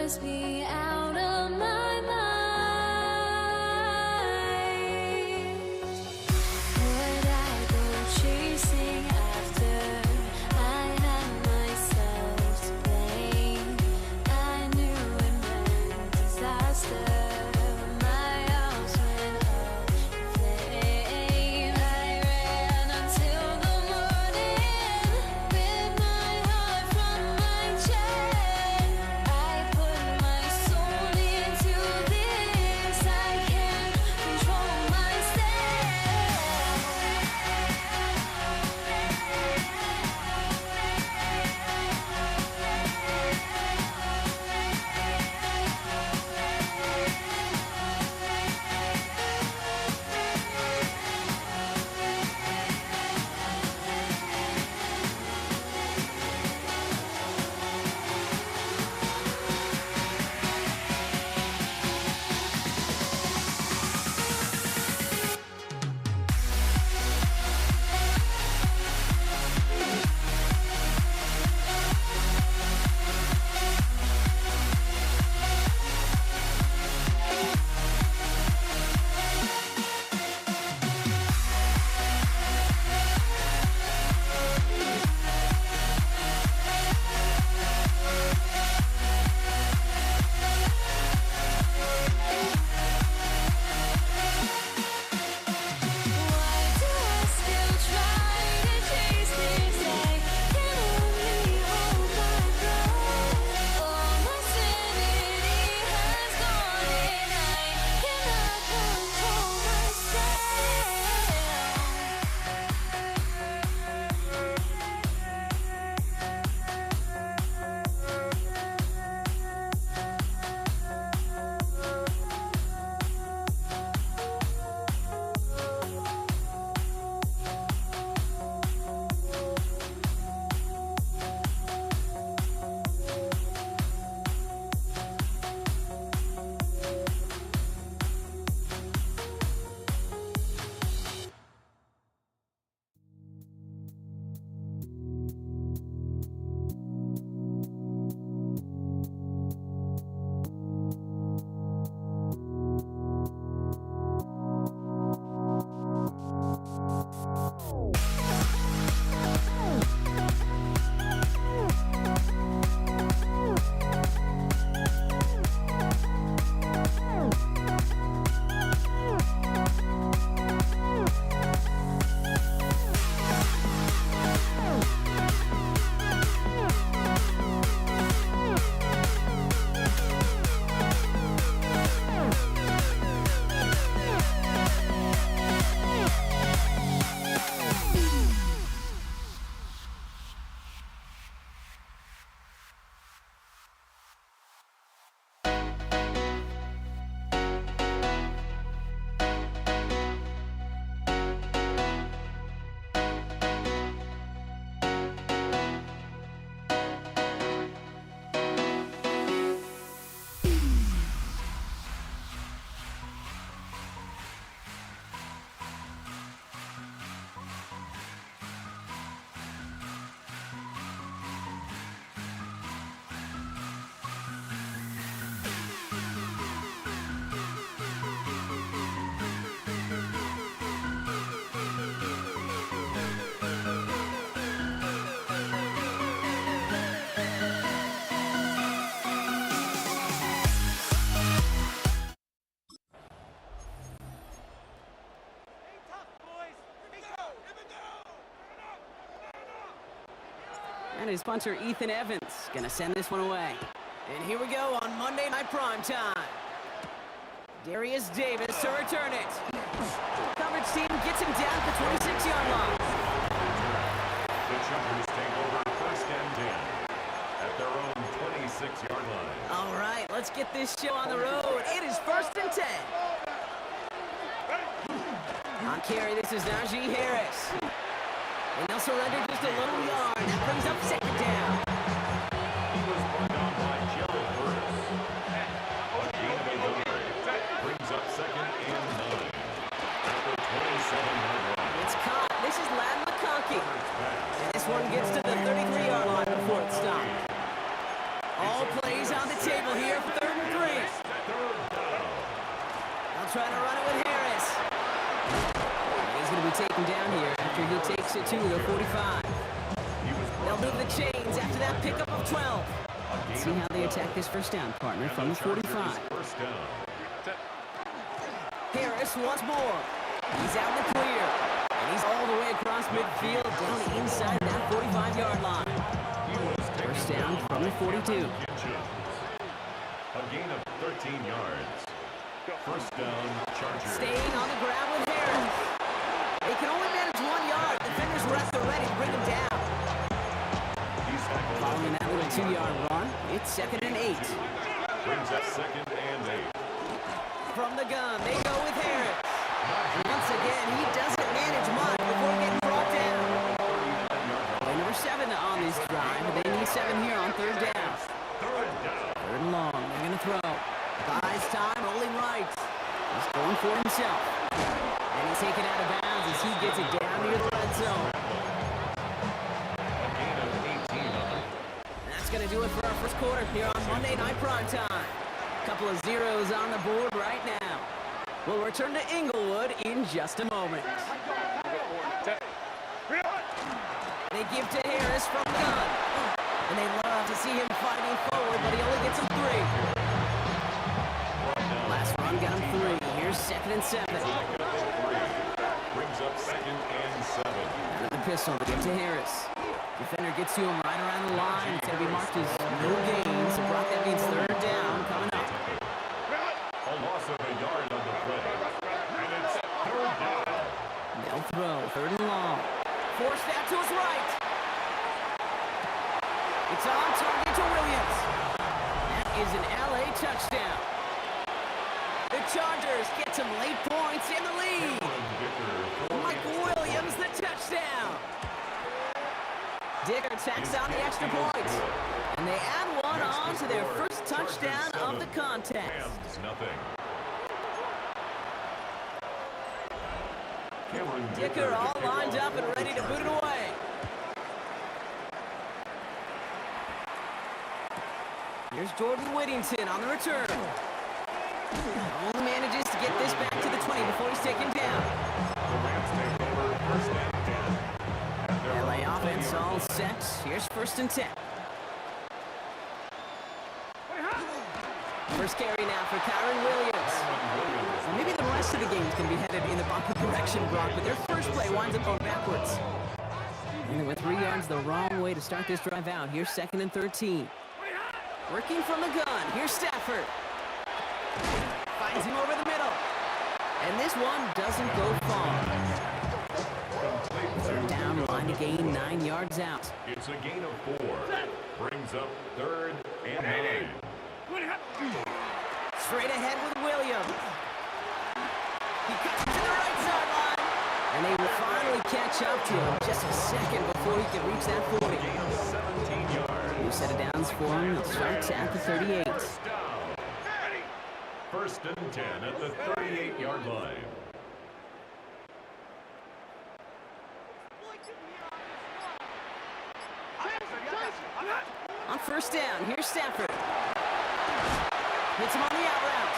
must be out of my mind. is punter Ethan Evans. Gonna send this one away. And here we go on Monday Night Primetime. Darius Davis to return it. Coverage team gets him down at the 26-yard line. The Chargers take over 1st and 10 at their own 26-yard line. All right, let's get this show on the road. It is 1st and 10. On carry, this is Najee Harris. And they'll surrender just a little yard. That brings up 2nd down. He was brought down by Gerald Burris. A gain of 11 brings up 2nd and 9 at the 27-yard line. It's caught. This is Ladd McConkey. And this one gets to the 33-yard line before it's stopped. All plays on the table here for 3rd and 3. They'll try to run it with Harris. He's going to be taken down here after he takes it to the 45. They'll move the chains after that pickup of 12. Let's see how they attack this 1st down, partner, from the 45. First down. Harris once more. He's out in the clear. And he's all the way across midfield down inside that 45-yard line. 1st down from the 42. A gain of 13 yards. 1st down, Chargers. Staying on the ground with Harris. They can only manage 1 yard. Defenders were at the ready to bring him down. Following that little 2-yard run, it's 2nd and 8. Brings up 2nd and 8. From the gun, they go with Harris. And once again, he doesn't manage much before getting brought down. Play number 7 on this drive. They need 7 here on 3rd down. 3rd and long. They're going to throw. Buys time, rolling right. He's going for himself. And he's taken out of bounds as he gets it down near the red zone. A gain of 18 on it. That's going to do it for our 1st quarter here on Monday Night Primetime. Couple of zeros on the board right now. We'll return to Inglewood in just a moment. They give to Harris from the gun. And they love to see him fighting forward, but he only gets him 3. Last run got him 3. Here's 2nd and 7. Brings up 2nd and 7. Out of the pistol, they give to Harris. Defender gets to him right around the line. It's going to be marked as no gain. So Brock, that means 3rd down coming up. A loss of a yard on the play. And it's 3rd down. They'll throw. 3rd and long. Force that to his right. It's on target to Williams. That is an LA touchdown. The Chargers get some late points in the lead. Mike Williams, the touchdown. Dicker tacks on the extra point. And they add one on to their 1st touchdown of the contest. Rams, nothing. Cameron Dicker all lined up and ready to boot it away. Here's Jordan Whittington on the return. Only manages to get this back to the 20 before he's taken down. The Rams take over 1st and 10. At their LA own offense 20-yard all line. set. Here's 1st and 10. First carry now for Kyron Williams. And maybe the rest of the game is going to be headed in the bumper direction, Brock, but their first play winds up going backwards. And they went 3 yards the wrong way to start this drive out. Here's 2nd and 13. Working from the gun. Here's Stafford. Finds him over the middle. And this one doesn't go far. 3rd down, line to gain 9 yards out. It's a gain of 4. Brings up 3rd and 9. Straight ahead with Williams. He cuts it to the right sideline. And they will finally catch up to him just a second before he can reach that 40. Gain of 17 yards. New set of downs for him. It starts at the 38. First down. 1st and 10 at the 38-yard line. On 1st down, here's Stafford. Hits him on the out route.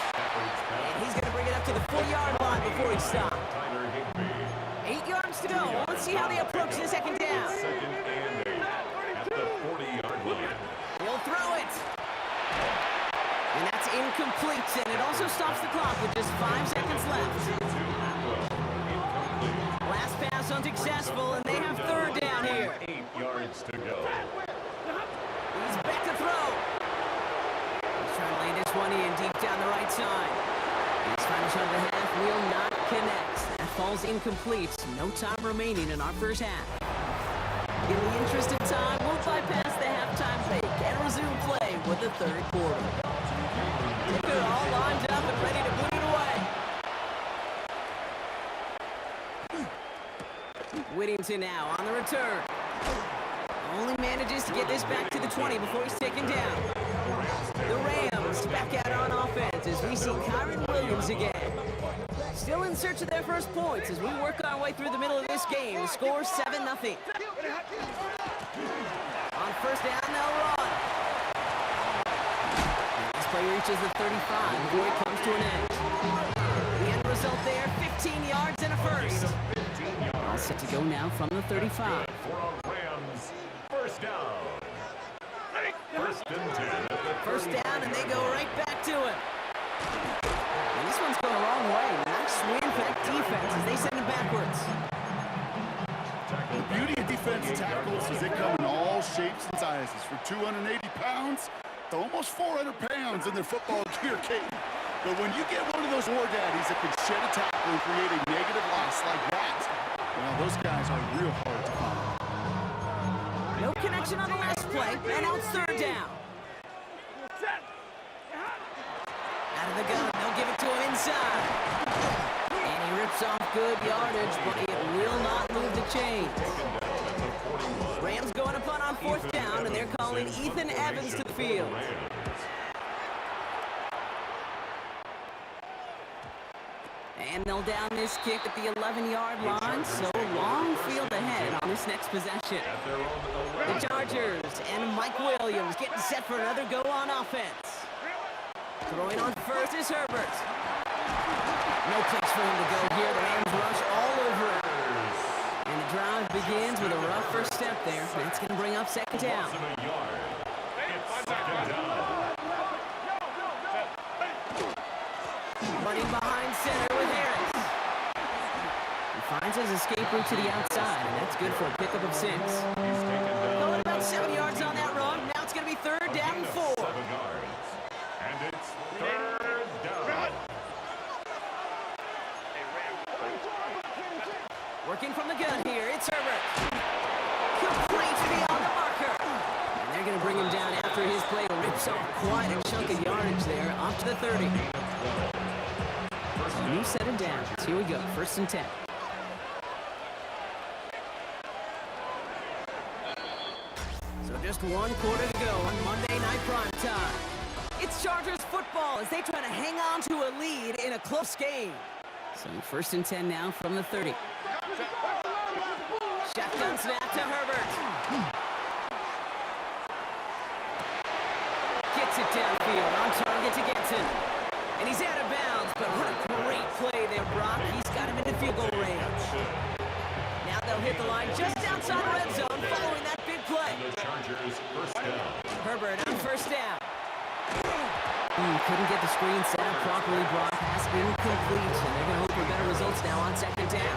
And he's going to bring it up to the 4-yard line before he stopped. Tyler Higbee. 8 yards to go. Let's see how they approach the 2nd down. 2nd and 8 at the 40-yard line. He'll throw it. And that's incomplete, and it also stops the clock with just 5 seconds left. Incomplete. Last pass unsuccessful, and they have 3rd down here. 8 yards to go. 20 and deep down the right side. His final shot of the half will not connect. That falls incomplete. No time remaining in our first half. In the interest of time, we'll bypass the halftime break and resume play with the third quarter. They're all lined up and ready to put it away. Whittington now on the return. Only manages to get this back to the 20 before he's taken down. The Rams back out on offense as we see Kyron Williams again. Still in search of their first points as we work our way through the middle of this game. The score 7-0. On first down, they'll run. This play reaches the 35 before it comes to an end. The end result there, 15 yards and a first. All set to go now from the 35. For Rams, first down. First and 10 at the First down, and they go right back to it. And this one's going a long way. Nice swing for that defense as they send it backwards. The beauty of defense tackles is they come in all shapes and sizes. From 280 pounds to almost 400 pounds in their football gear, Kate. But when you get one of those war daddies that can shed a tackle and create a negative loss like that, well, those guys are real hard to find. No connection on the last play, and now it's third down. Out of the gun, they'll give it to him inside. And he rips off good yardage, but it will not move the chains. Rams going to punt on fourth down, and they're calling Ethan Evans to the field. And they'll down this kick at the 11-yard line, so long field ahead on this next possession. The Chargers and Mike Williams getting set for another go on offense. Throwing on first is Herbert. No place for him to go here. The Rams rush all over him. And the drive begins with a rough first step there. That's going to bring up second down. Running behind center with Harris. He finds his escape route to the outside, and that's good for a pickup of 6. Going about 7 yards on that run. Now it's going to be third down and 4. 7 yards. And it's third down. Working from the gun here, it's Herbert. Complete beyond the marker. And they're going to bring him down after his play rips off quite a chunk of yardage there, off to the 30. New set of downs. Here we go, first and 10. So just 1 quarter to go on Monday Night Prime Time. It's Chargers football as they try to hang on to a lead in a close game. So first and 10 now from the 30. Shotgun snap to Herbert. Gets it downfield, on target to Gibson. And he's out of bounds, but what a great play there, Brock. He's got him into field goal range. Now they'll hit the line just outside the red zone following that big play. The Chargers first down. Herbert on first down. Couldn't get the screen set up properly, Brock. Has been complete, and they're going to hope for better results now on second down.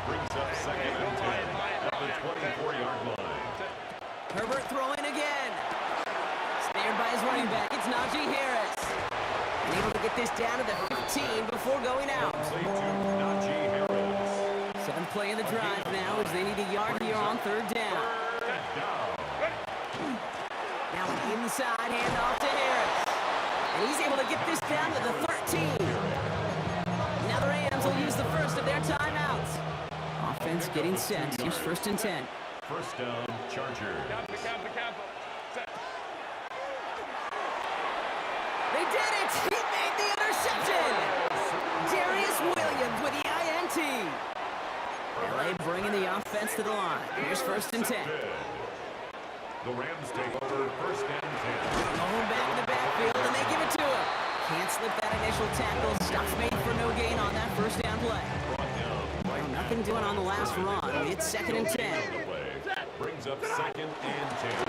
Brings up second and 10 at the 24-yard line. Herbert throwing again. Snared by his running back, it's Najee Harris. And able to get this down to the 15 before going out. Najee Harris. 7th play in the drive now as they need a yard here on third down. Now an inside handoff to Harris. And he's able to get this down to the 13. Now the Rams will use the first of their timeouts. Offense getting set. Here's first and 10. First down, Chargers. They did it! He made the interception! Darius Williams with the INT. LA bringing the offense to the line. Here's first and 10. The Rams take over first and 10. Going back in the backfield, and they give it to him. Can't slip that initial tackle. Stops made for no gain on that first down play. Well, nothing doing on the last run. It's second and 10. Brings up second and 10.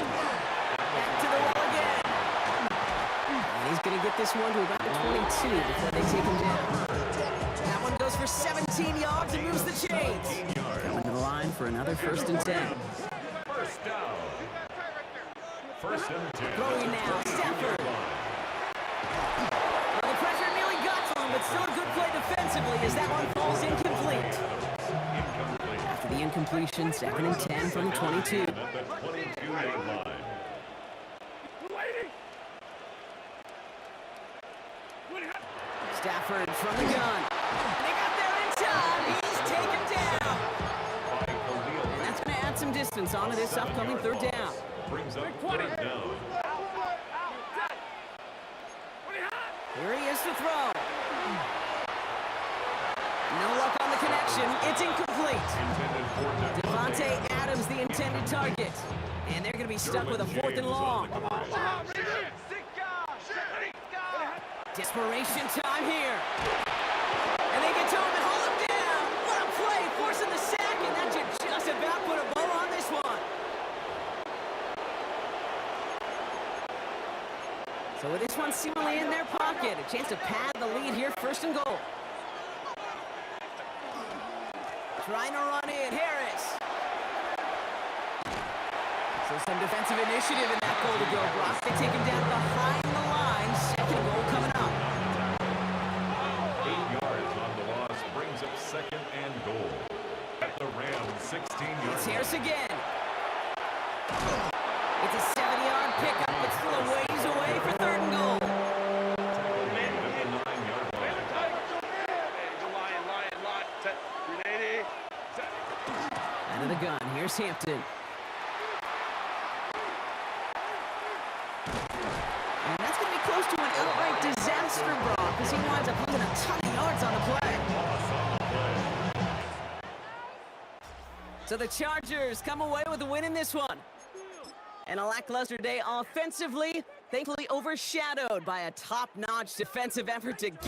Back to the well again. And he's going to get this one to about the 22 before they take him down. That one goes for 17 yards and moves the chains. Coming to the line for another first and 10. First down. First and 10. Throwing now, Stafford. Well, the pressure nearly got to him, but still a good play defensively as that one falls incomplete. After the incompletion, 2nd and 10 from the 22. At the 22-yard line. Stafford from the gun. They got there in time. He's taken down. And that's going to add some distance onto this upcoming 3rd down. Brings up 3rd down. Here he is to throw. No luck on the connection. It's incomplete. Intended for Devontae Adams, the intended target. And they're going to be stuck with a 4th and long. Desperation time here. And they get to him and hold him down. What a play, forcing the sack, and that should just about put a bow on this one. So with this one seemingly in their pocket, a chance to pad the lead here, 1st and goal. Trying to run in, Harris. So some defensive initiative in that goal to go. Brock, they take him down behind the line. 2nd goal coming up. 8 yards on the loss brings up 2nd and goal. At the Rams 16-yard. It's Harris again. It's a 7-yard pickup, but still a ways away for 3rd and goal. Out of the gun, here's Hampton. And that's going to be close to an outright disaster, Brock, because he winds up losing a ton of yards on the play. So the Chargers come away with a win in this one. And a lackluster day offensively, thankfully overshadowed by a top-notch defensive effort to get...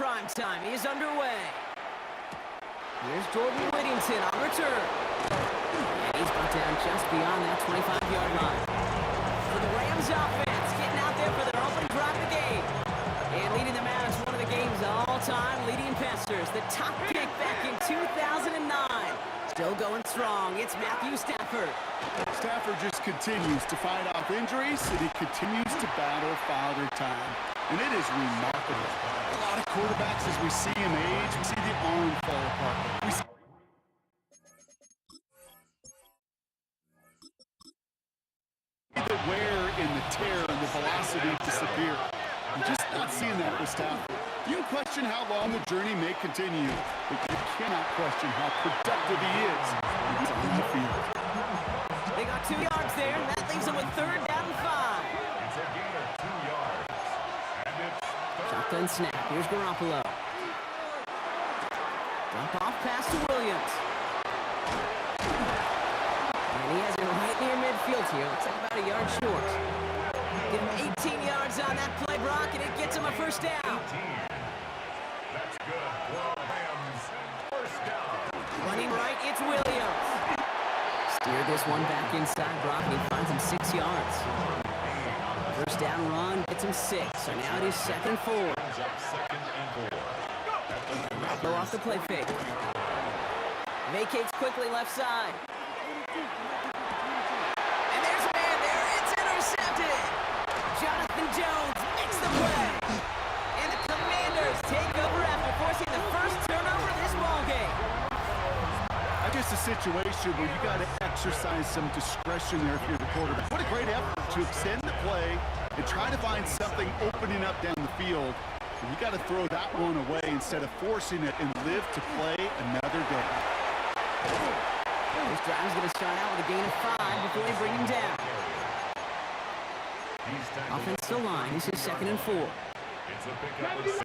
prime time is underway. Here's Jordan Whittington on return. And he's brought down just beyond that 25-yard line. For the Rams offense, getting out there for their opening drive of the game. And leading them out is one of the game's all-time leading passers. The top pick back in 2009. Still going strong. It's Matthew Stafford. Stafford just continues to fight off injuries, and he continues to battle Father Time. And it is remarkable. A lot of quarterbacks, as we see him age, we see the arm fall apart. We see the wear and the tear and the velocity disappear. You're just not seeing that with Stafford. You can question how long the journey may continue, but you cannot question how productive he is when he's on the field. They got 2 yards there, and that leaves them with 3rd down and 5. It's a gain of 2 yards. And it's Shotgun snap. Here's Garoppolo. Dump off pass to Williams. And he has it right near midfield here. Looks like about a yard short. Give him 18 yards on that play, Brock, and it gets him a 1st down. That's good. Well, Rams, 1st down. Running right, it's Williams. Steer this one back inside, Brock, and he finds him 6 yards. 1st down run gets him 6. So now it is 2nd and 4. Brings up 2nd and 4. Go off the play fake. Vacates quickly left side. And there's a man there. It's intercepted. Jonathan Jones makes the play. And the Commanders take over after forcing the 1st turnover of this ballgame. I guess a situation where you got to exercise some discretion there if you're the quarterback. What a great effort to extend the play and try to find something opening up down the field. And you got to throw that one away instead of forcing it and live to play another day. This drive's going to start out with a gain of 5 before they bring him down. Offensive line. This is 2nd and 4. It's a pickup of 6.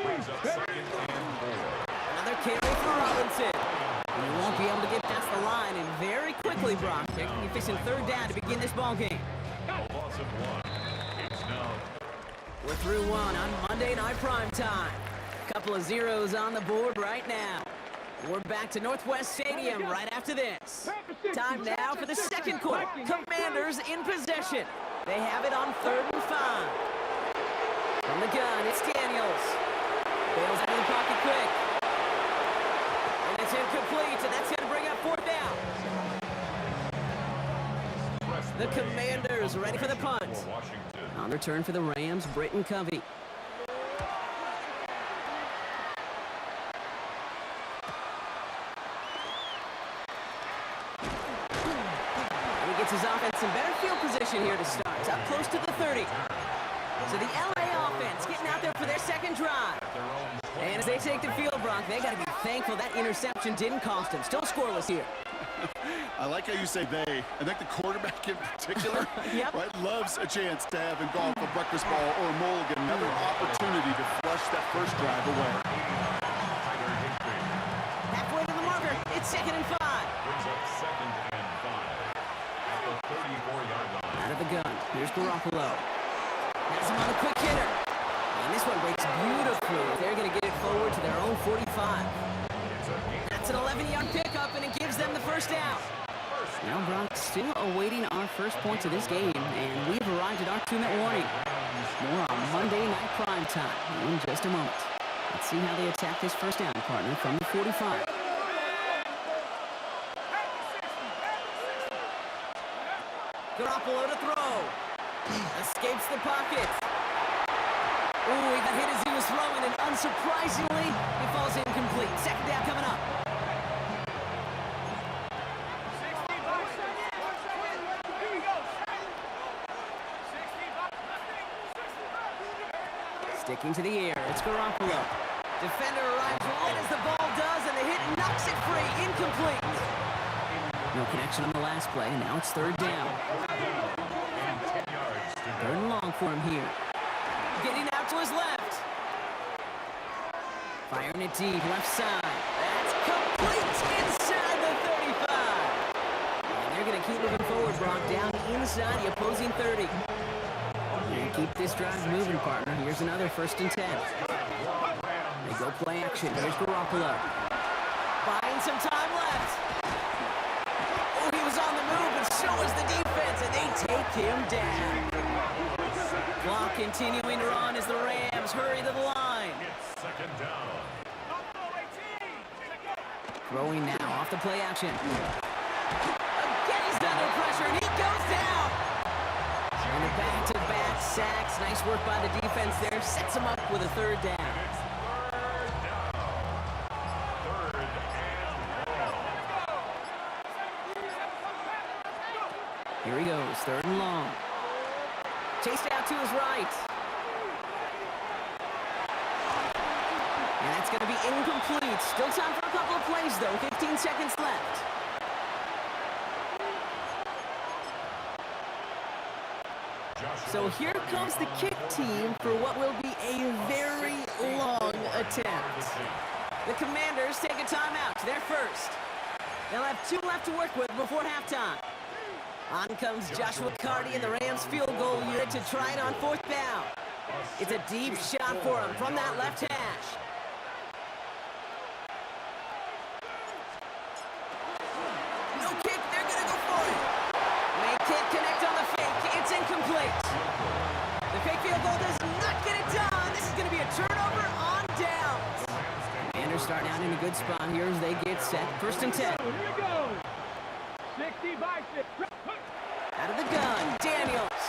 Brings up 2nd and 4. Another carry for Robinson. And he won't be able to get past the line, and very quickly, Brock, they're going to be facing 3rd down to begin this ball game. A loss of 1. It's now We're through 1 on Monday Night Prime Time. Couple of zeros on the board right now. We're back to Northwest Stadium right after this. Time now for the 2nd quarter. Commanders in possession. They have it on 3rd and 5. From the gun, it's Daniels. Bails out of the pocket quick. And it's incomplete, and that's going to bring up 4th down. The Commanders ready for the punt. Washington. On return for the Rams, Britton Covey. And he gets his offense in better field position here to start. It's up close to the 30. So the LA offense getting out there for their 2nd drive. And as they take the field, Brock, they got to be thankful that interception didn't cost them. Still scoreless here. I like how you say they. I think the quarterback in particular Yep. right, loves a chance to have in golf a breakfast ball or a mulligan, another opportunity to flush that 1st drive away. Halfway to the marker, it's 2nd and 5. Brings up 2nd and 5. At the 34-yard line. Out of the gun, here's Garoppolo. Has him on a quick hitter. And this one breaks beautifully. They're going to get it forward to their own 45. That's an 11-yard pickup, and it gives them the 1st down. Now, Brock, still awaiting our first points of this game, and we've arrived at our 2-minute warning. More on Monday Night Prime Time in just a moment. Let's see how they attack this 1st down, partner, from the 45. Garoppolo to throw. Escapes the pocket. Ooh, he got hit as he was throwing, and unsurprisingly, it falls incomplete. 2nd down coming up. Sticking to the air, it's Garoppolo. Defender arrives right as the ball does, and the hit knocks it free. Incomplete. No connection on the last play, and now it's 3rd down. 3rd and long for him here. Getting out to his left. Firing it deep, left side. That's complete inside the 35. And they're going to keep moving forward, Brock, down inside the opposing 30. And keep this drive moving, partner. Here's another 1st and 10. go play action. Here's Garoppolo. Buying some time left. Oh, he was on the move, but so was the defense, and they take him down. Clock continuing to run as the Rams hurry to the line. It's second down. Throwing now off the play action. Again, he's under pressure, and he goes down. And a back-to-back sacks. Nice work by the defense there. Sets him up with a third down. It's third down. Third and long. Here he goes, third and long. Chased out to his right. And that's going to be incomplete. Still time for a couple of plays, though. 15 seconds left. So here comes the kick team for what will be a very long attempt. The Commanders take a timeout. They're first. They'll have 2 left to work with before halftime. On comes Joshua Carty in the Rams field goal unit to try it on 4th down. It's a deep shot for him from that left hash. No kick, they're gonna go for it. They can't connect on the fake, it's incomplete. The fake field goal does not get it done. This is gonna be a turnover on downs. Commanders starting out in a good spot here as they get set. 1st and 10. Here we go. 60 by 6. Out of the gun, Daniels.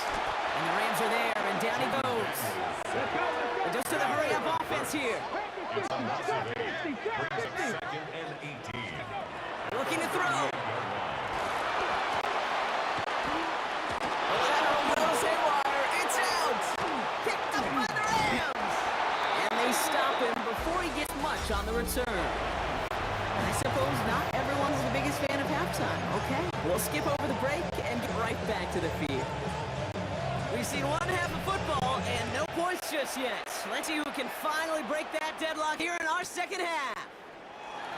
And the Rams are there, and down he goes. And just to the hurry-up offense here. It's a massive hit. Brings up second and 18. Looking to throw. Oh, that home goes haywire. It's out. Picked up by the Rams. And they stop him before he gets much on the return. I suppose not everyone's the biggest fan of halftime. Okay, we'll skip over the break and get right back to the field. We've seen one half of football and no points just yet. Let's see who can finally break that deadlock here in our second half.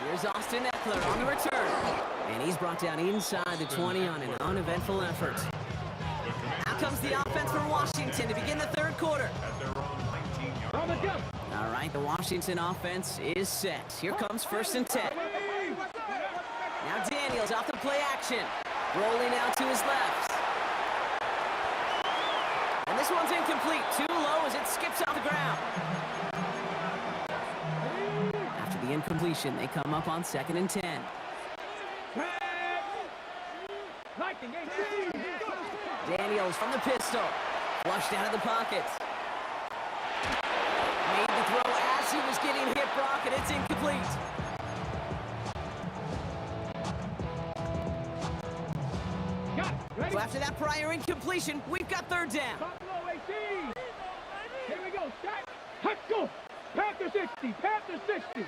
Here's Austin Eckler on the return. And he's brought down inside the 20 on an uneventful effort. Out comes the offense for Washington to begin the third quarter. At their own 19-yard. All right, the Washington offense is set. Here comes 1st and 10. Now Daniels off the play action. Rolling out to his left. And this one's incomplete. Too low as it skips off the ground. After the incompletion, they come up on 2nd and 10. Daniels from the pistol. Flushed out of the pocket. Made the throw as he was getting hit, Brock, and it's incomplete. So after that prior incompletion, we've got 3rd down. Here we go. Let's go. Panther 60. Panther 60.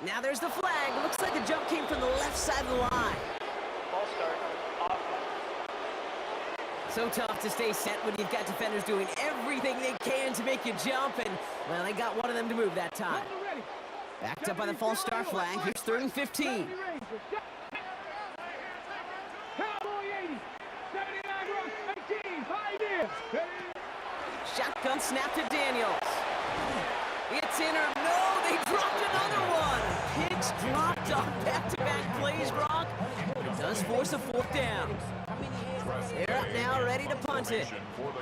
Now there's the flag. Looks like the jump came from the left side of the line. Ball start. So tough to stay set when you've got defenders doing everything they can to make you jump, and, well, they got one of them to move that time. Backed up by the false start flag. Here's 3rd and 15. Shotgun snap to Daniels. It's in or no, they dropped another one. Picks dropped on back-to-back plays, Brock. It does force a 4th down. They're up now, ready to punt it.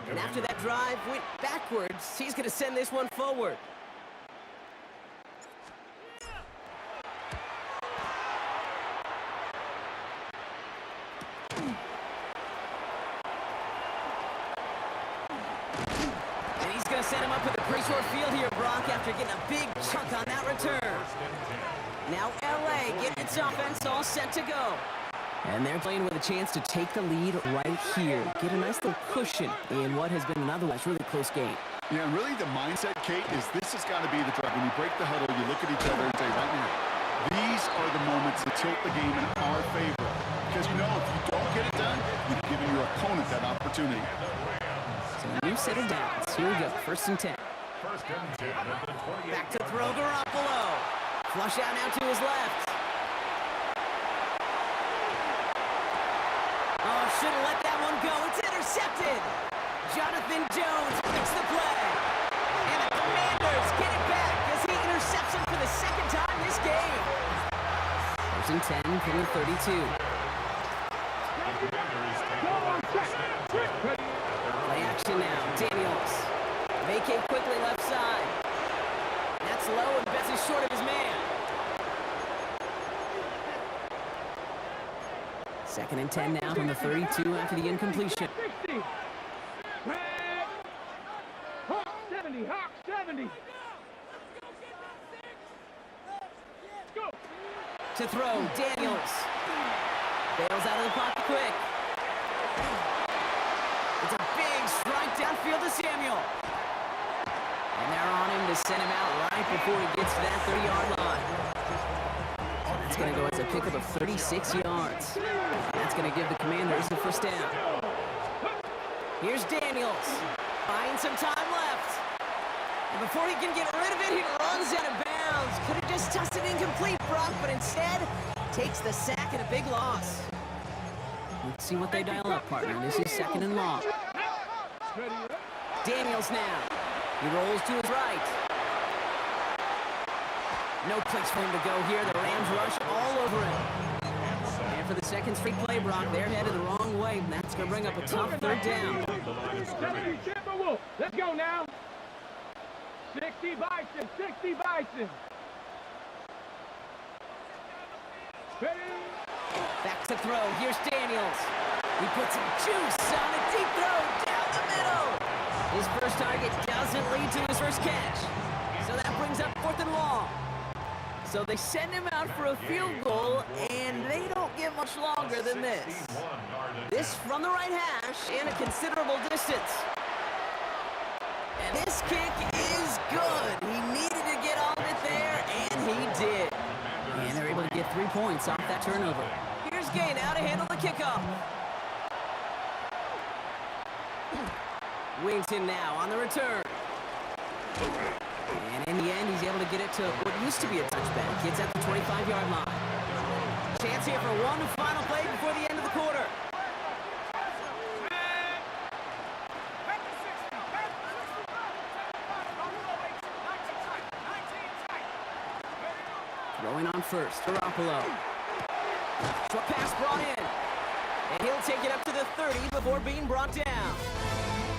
And after that drive went backwards, he's going to send this one forward. And he's going to set him up with a pretty short field here, Brock, after getting a big chunk on that return. Now L.A. getting its offense all set to go. And they're playing with a chance to take the lead right here. Get a nice little cushion in what has been an otherwise really close game. Yeah, and really the mindset, Kate, is this has got to be the drive. When you break the huddle, you look at each other and say, right now, these are the moments that tilt the game in our favor. Because you know if you don't get it done, you're giving your opponent that opportunity. So a new set of downs. Here we go, 1st and 10. First and 10 at the 28. Back to throw Garoppolo. Flush out now to his left. Oh, should have let that one go. It's intercepted. Jonathan Jones makes the play. And the Commanders and 10 from the 32. Play action now. Daniels. Vacate quickly left side. That's low and Betts is short of his man. 2nd and 10 now from the 32 after the incompletion. 60. Hawk 70. Hawk 70. Go. To throw, Daniels. Bails out of the pocket quick. It's a big strike downfield to Samuel. And they're on him to send him out right before he gets to that 30-yard line. It's going to go as a pickup of 36 yards. That's going to give the Commanders the first down. Here's Daniels. Buying some time left. And before he can get rid of it, he runs out of bounds. Could have just tossed it incomplete, Brock, but instead takes the sack and a big loss. Let's see what they dial up, partner. This is 2nd and long. Daniels now. He rolls to his right. No place for him to go here. The Rams rush all over him. And for the second straight play, Brock, they're headed the wrong way. And that's going to bring up a tough 3rd down. 70 Timberwolves. Let's go now. 60 Bison. 60 Bison. Back to throw. Here's Daniels. He puts some juice on a deep throw down the middle. His first target doesn't lead to his first catch. So that brings up 4th and long. So they send him out for a field goal, and they don't get much longer than this. This from the right hash and a considerable distance. And this kick is good. He needed to get all of it there, and he did. And they're able to get 3 points off that turnover. Here's Gay now to handle the kickoff. Wington now on the return. And in the end, he's able to get it to what used to be a touchback. Gets at the 25-yard line. Chance here for one final play before the end of the quarter. Throwing on first, Garoppolo. Short pass brought in. And he'll take it up to the 30 before being brought down.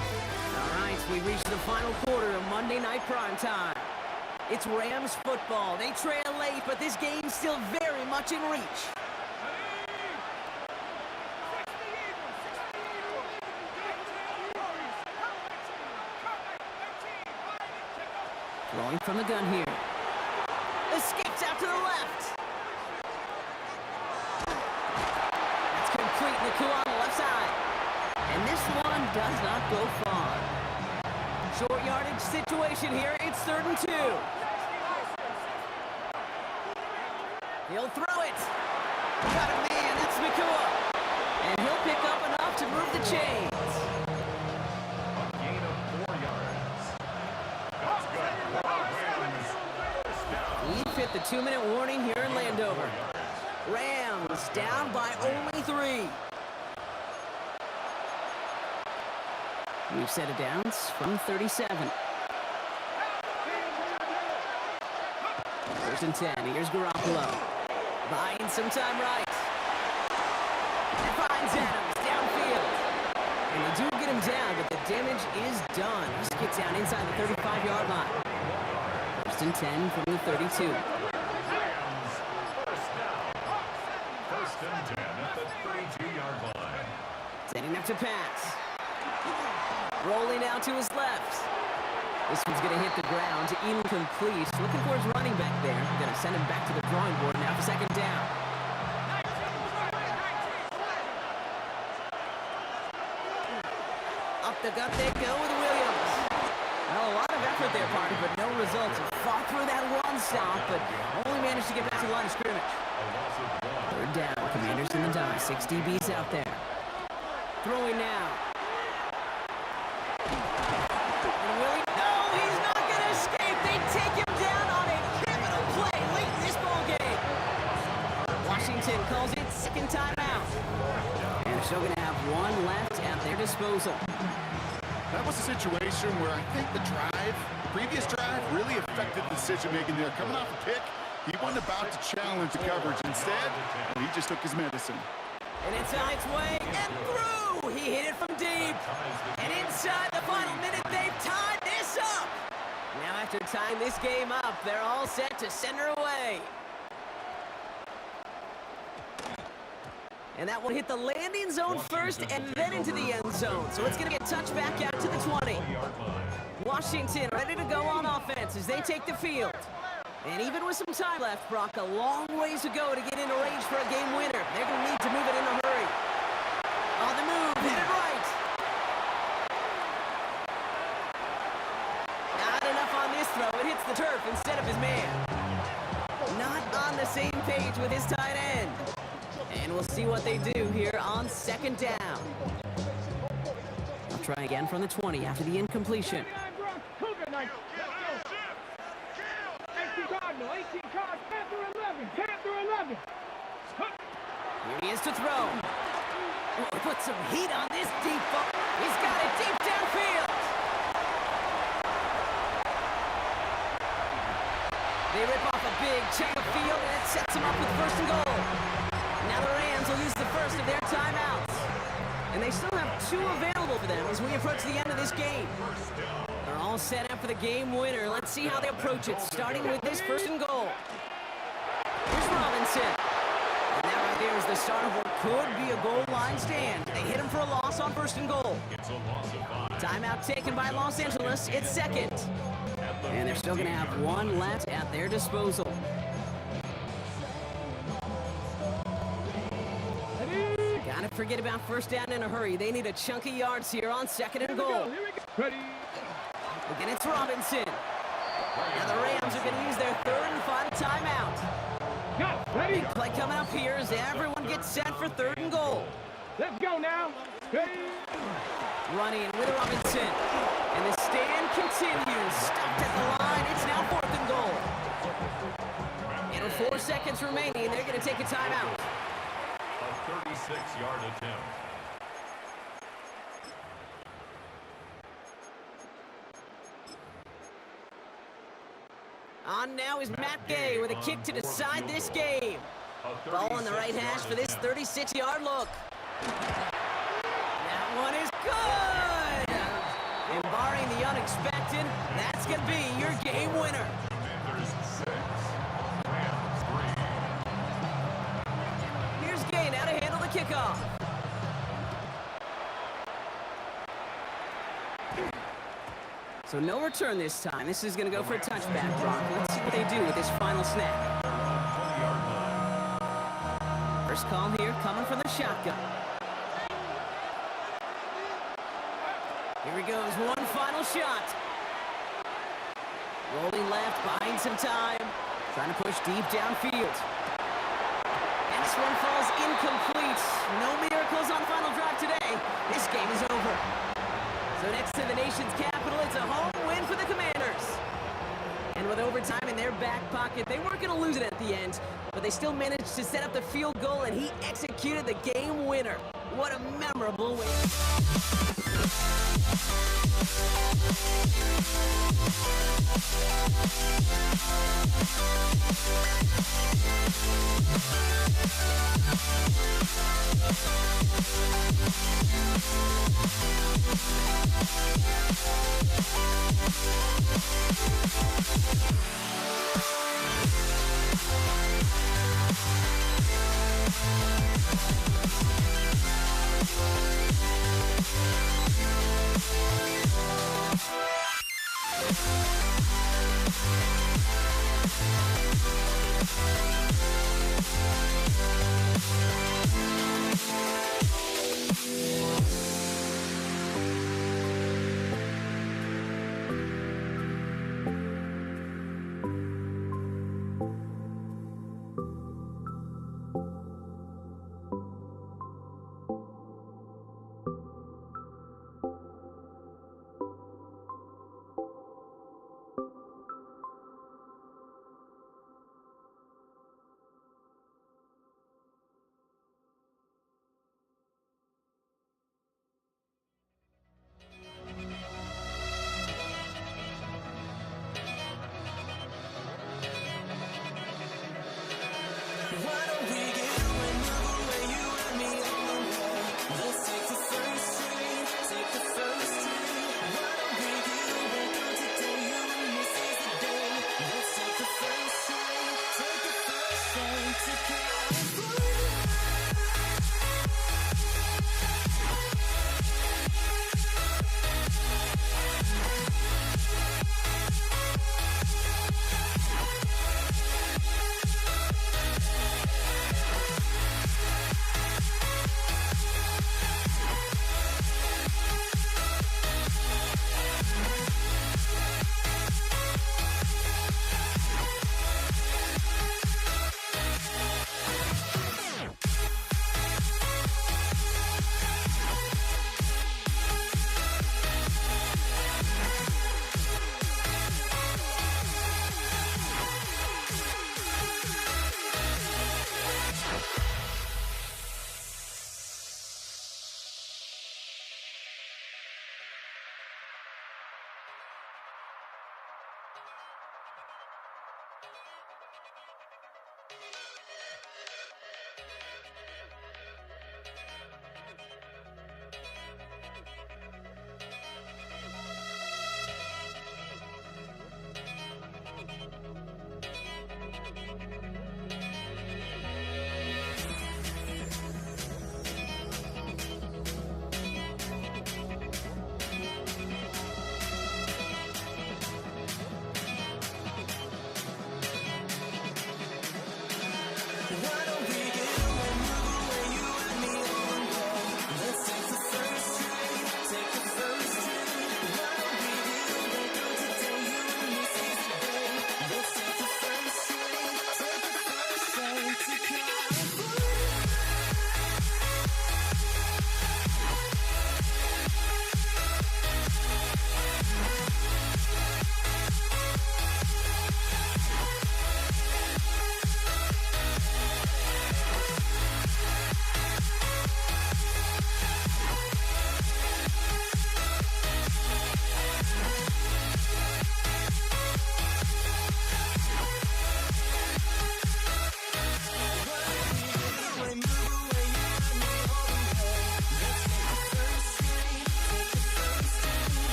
All right, we reach the final quarter of Monday Night Primetime. It's Rams football. They trail late, but this game's still very much in reach. Throwing from the gun here. Escapes out to the left. That's complete. Nakua on the left side. And this one does not go far. Short yardage situation here. It's 3rd and 2. He'll throw it. Got a man. That's Nakua. And he'll pick up enough to move the chains. A gain of 4 yards. That's good. He fit the 2-minute warning here in Landover. Rams down by only 3. We've set it downs from 37. 1st and 10. Here's Garoppolo. Buying some time right. And finds Adams downfield. And they do get him down, but the damage is done. He just gets down inside the 35-yard line. 1st and 10 from the 32. Rams, first down. 1st and 10 at the 32-yard line. Setting up to pass. Rolling out to his left. This one's going to hit the ground. Incomplete. Looking for his running back there. Going to send him back to the drawing board now for 2nd down. Up the gut they go with Williams. Well, a lot of effort there, partner, but no results. Fought through that run stop, but only managed to get back to the line of scrimmage. 3rd down. Commanders in the dime. 6 DBs out there. Throwing now. And Willie, no, he's not going to escape. They take him down on a pivotal play late in this ballgame. Washington calls it 2nd timeout. And they're still going to have 1 left at their disposal. That was a situation where I think the previous drive, really affected the decision-making there. Coming off a pick, He wasn't about to challenge the coverage. Instead, he just took his medicine. And it's on its way and through. He hit it from deep. And inside the final minute, they've tied this up. Now after tying this game up, they're all set to send her away. And that will hit the landing zone first and then into the end zone. So it's going to get touched back out to the 20. Washington ready to go on offense as they take the field. And even with some time left, Brock, a long ways to go to get into range for a game winner. They're going to need to move it in a hurry. On the move, hit it right. Not enough on this throw. It hits the turf instead of his man. Not on the same page with his tight end. And we'll see what they do here on second down. I'll try again from the 20 after the incompletion. 18 cards, Panther 11, Panther 11. Here he is to throw. Oh, put some heat on this deep ball. He's got it deep downfield. They rip off a big chunk of field, and it sets them up with first and goal. Now the Rams will use the first of their timeouts. And they still have 2 available for them as we approach the end of this game. They're all set up for the game winner. Let's see how they approach it, starting with this first and goal. Here's Robinson. And that right there is the start of what could be a goal line stand. They hit him for a loss on first and goal. Timeout taken by Los Angeles. It's second. And they're still going to have 1 left at their disposal. Gotta forget about first down in a hurry. They need a chunk of yards here on second and goal. Ready. Again, it's Robinson. Now the Rams are going to use their third and final timeout. Ready. Big play coming up here as everyone gets set for third and goal. Let's go now. Ready. Running with Robinson. And the stand continues. Stopped at the line. It's now fourth and goal. And with 4 seconds remaining, they're going to take a timeout. A 36-yard attempt. On now is Matt Gay with a kick to decide this game. Ball on the right hash for this 36-yard look. That one is good! And barring the unexpected, that's going to be your game winner. Commanders 6, Rams 3. Here's Gay now to handle the kickoff. So no return this time. This is going to go for a touchback, Brock. Let's see what they do with this final snap. First call here coming from the shotgun. Here he goes, one final shot. Rolling left, buying some time. Trying to push deep downfield. And this one falls incomplete. No miracles on final drive today. This game is over. So next to the nation's capital, it's a home win for the Commanders. And with overtime in their back pocket, they weren't going to lose it at the end, but they still managed to set up the field goal, and he executed the game winner. What a memorable win.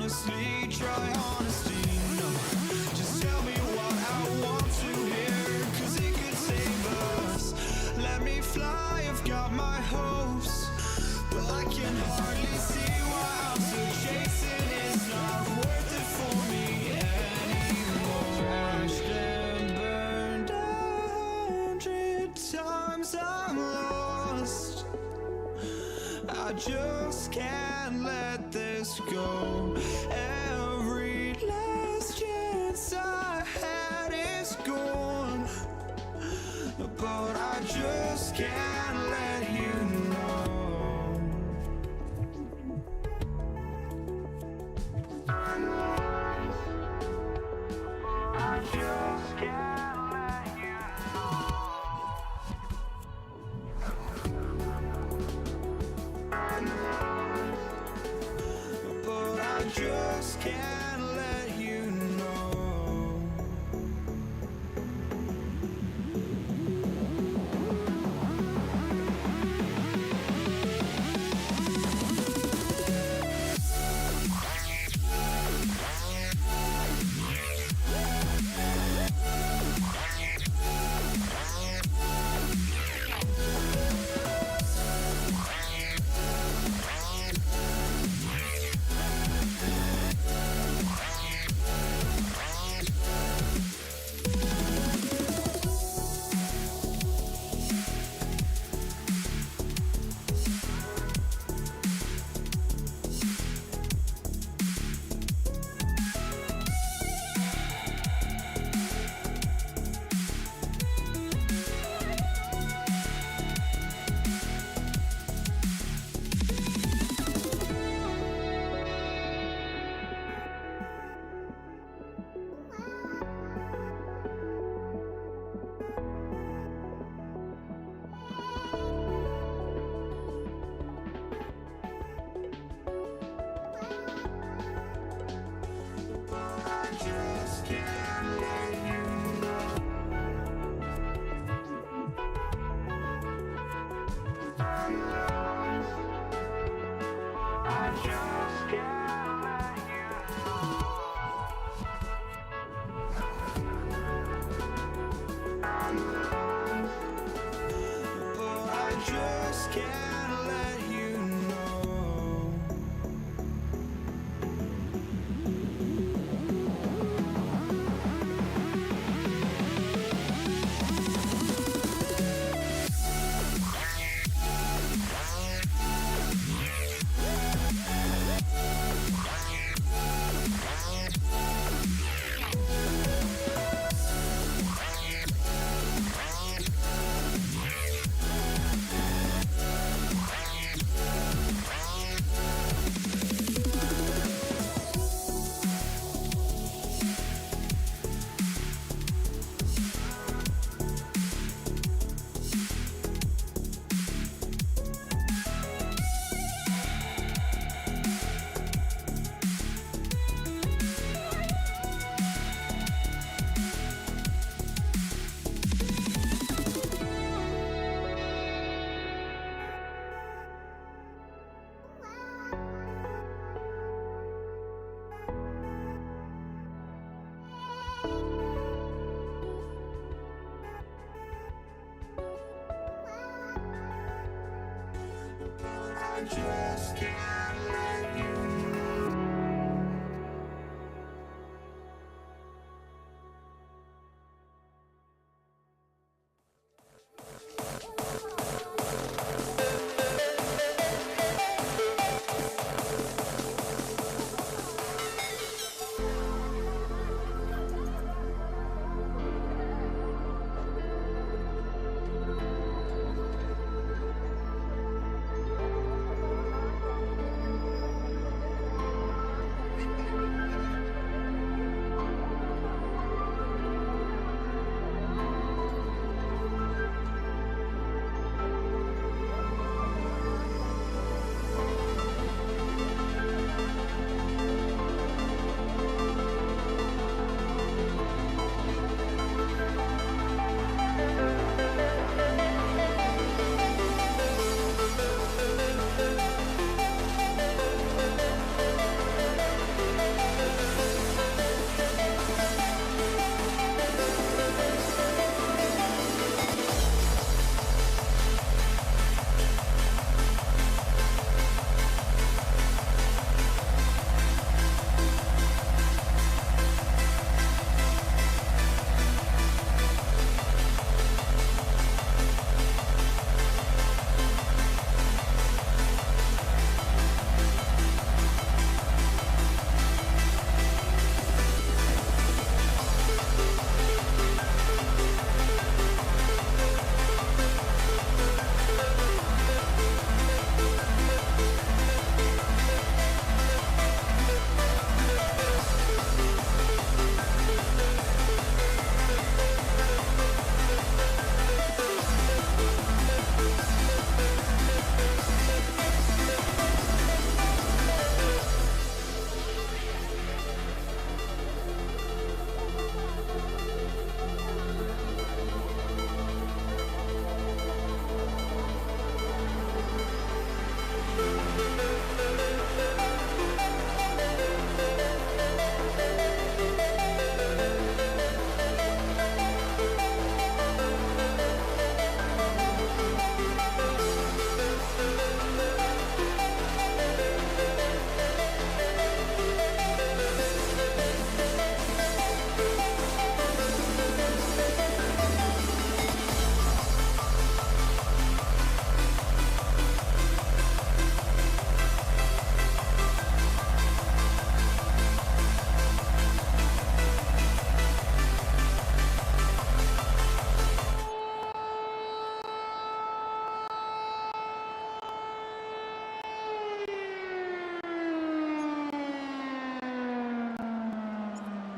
honestly, try honesty. No, just tell me what I want to hear, 'cause it could save us. Let me fly, I've got my hopes, but I can hardly see why I'm still chasing. It's not worth it for me anymore. Crashed and burned 100 times, I'm lost. I just can't let this go. Every last chance I had is gone, but I just can't let you know. I just can't let you know. But I just can't let you know.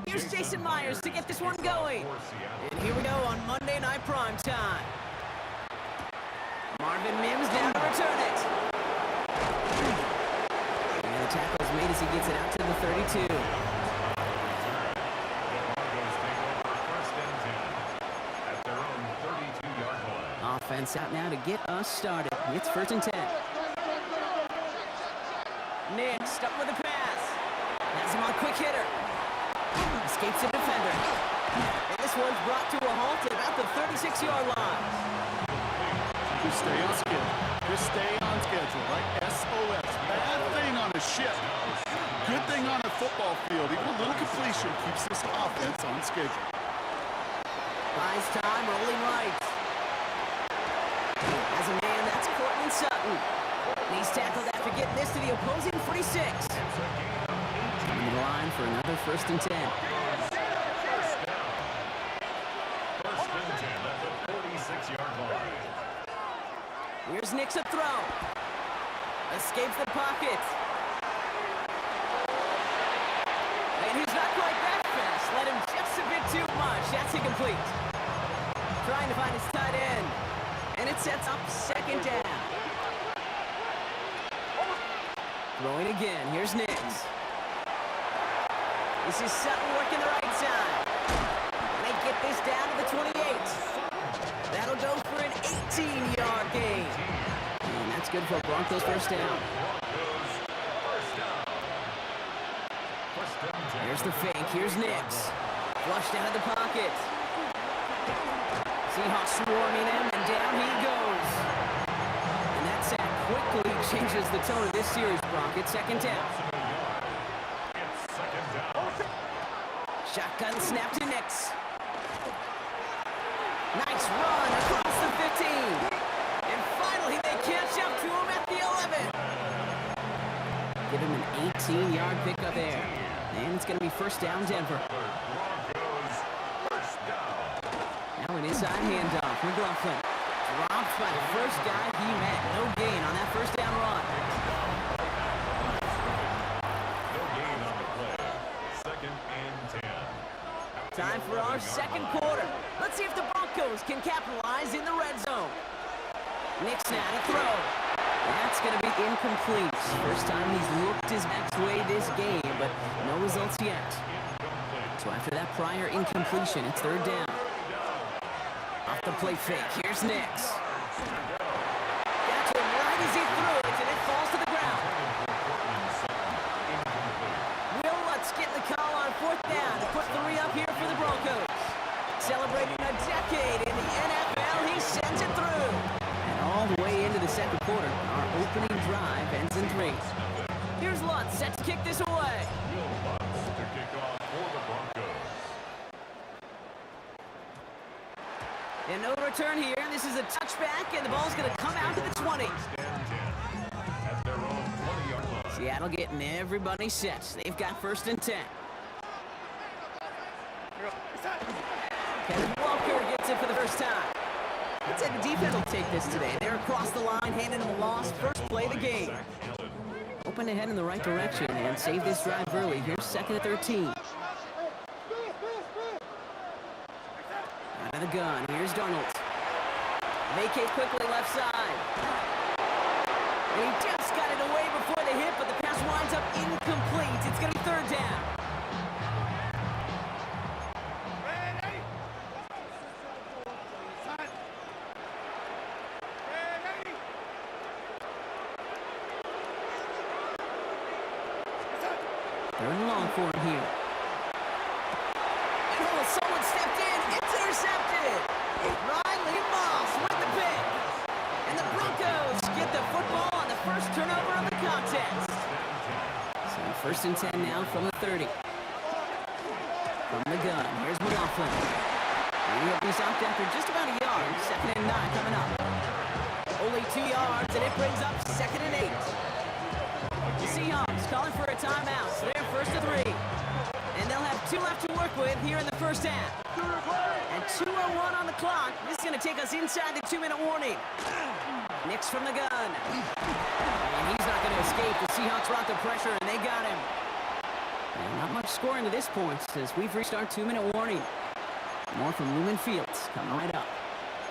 Here's Jason Myers to get this one going. And here we go on Monday Night Primetime. Marvin Mims down to return it. And the tackle is made as he gets it out to the 32. Offense out now to get us started. It's 1st and 10. Nick stuck with the pass. Has him on a quick hitter. Escapes the defender. And this one's brought to a halt at about the 36-yard line. Just stay on schedule. Just stay on schedule, right? SOS. Bad thing on a ship. Good thing on a football field. Even a little completion keeps this offense on schedule. Buys time, rolling right. As a man, that's Cortland Sutton. And he's tackled after getting this to the opposing 46. On the line for another 1st and 10. First and 10 at the 46-yard line. Here's Nick's a throw. Escapes the pocket. And he's not quite that fast. Let him just a bit too much. That's incomplete. Trying to find his tight end. And it sets up 2nd down. Throwing again. Here's Nix. This is Sutton working the right side. They get this down to the 28. That'll go for an 18-yard gain. And that's good for Broncos 1st down. Here's the fake. Here's Nix. Flushed out of the pocket. Seahawks swarming him, and down he goes. And that sack quickly changes the tone of this series, Brock. It's 2nd down. Shotgun snap to Nix. Nice run across the 15. And finally, they catch up to him at the 11. Give him an 18-yard pickup there. And it's going to be 1st down, Denver. Now an inside handoff. McLaughlin dropped by the first guy he met. No gain on that 1st down run. No gain on the play. 2nd and 10. Time for our 2nd quarter. Let's see if the Broncos can capitalize in the red zone. Nick's now to throw. That's going to be incomplete. First time he's looked his best way this game, but no results yet. So after that prior incompletion, it's 3rd down. Off the play fake, here's Nix. Got to him right as he threw it, and it falls to the ground. Will Lutz getting the call on 4th down to put 3 up here for the Broncos. Celebrating a decade in the NFL, he sends it through. And all the way into the 2nd quarter, our opening drive ends in 3. Here's Lutz set to kick this away. Will Lutz to kick off for the Broncos. And no return here. This is a touchback, and the ball's going to come out to the 20. At their own 20-yard line. Seattle getting everybody set. They've got 1st and 10. Kevin Walker gets it for the first time. I'd say the defense will take this today. They're across the line, handing them a loss. First play of the game. Open to head in the right direction and save this drive early. Here's 2nd and 13. Out of the gun. Here's Darnold. Vacate quickly left side. And he just got it away before the hit, but the pass winds up incomplete. It's going to be 3rd down. They're in long for him here. And oh, someone stepped in. It's intercepted. Riley Moss with the pick. And the Broncos get the football on the first turnover of the contest. So 1st and 10 now from the 30. From the gun, here's McLaughlin. And he'll be stopped after just about a yard. 2nd and 9 coming up. Only 2 yards, and it brings up 2nd and 8. The Seahawks calling for a timeout. So they're 1st and 3. And they'll have 2 left to work with here in the 1st half. And 2:01 on the clock. This is going to take us inside the 2-minute warning. Nix from the gun. And he's not going to escape. The Seahawks brought the pressure, and they got him. And not much scoring to this point as we've reached our 2-minute warning. More from Lumen Fields coming right up.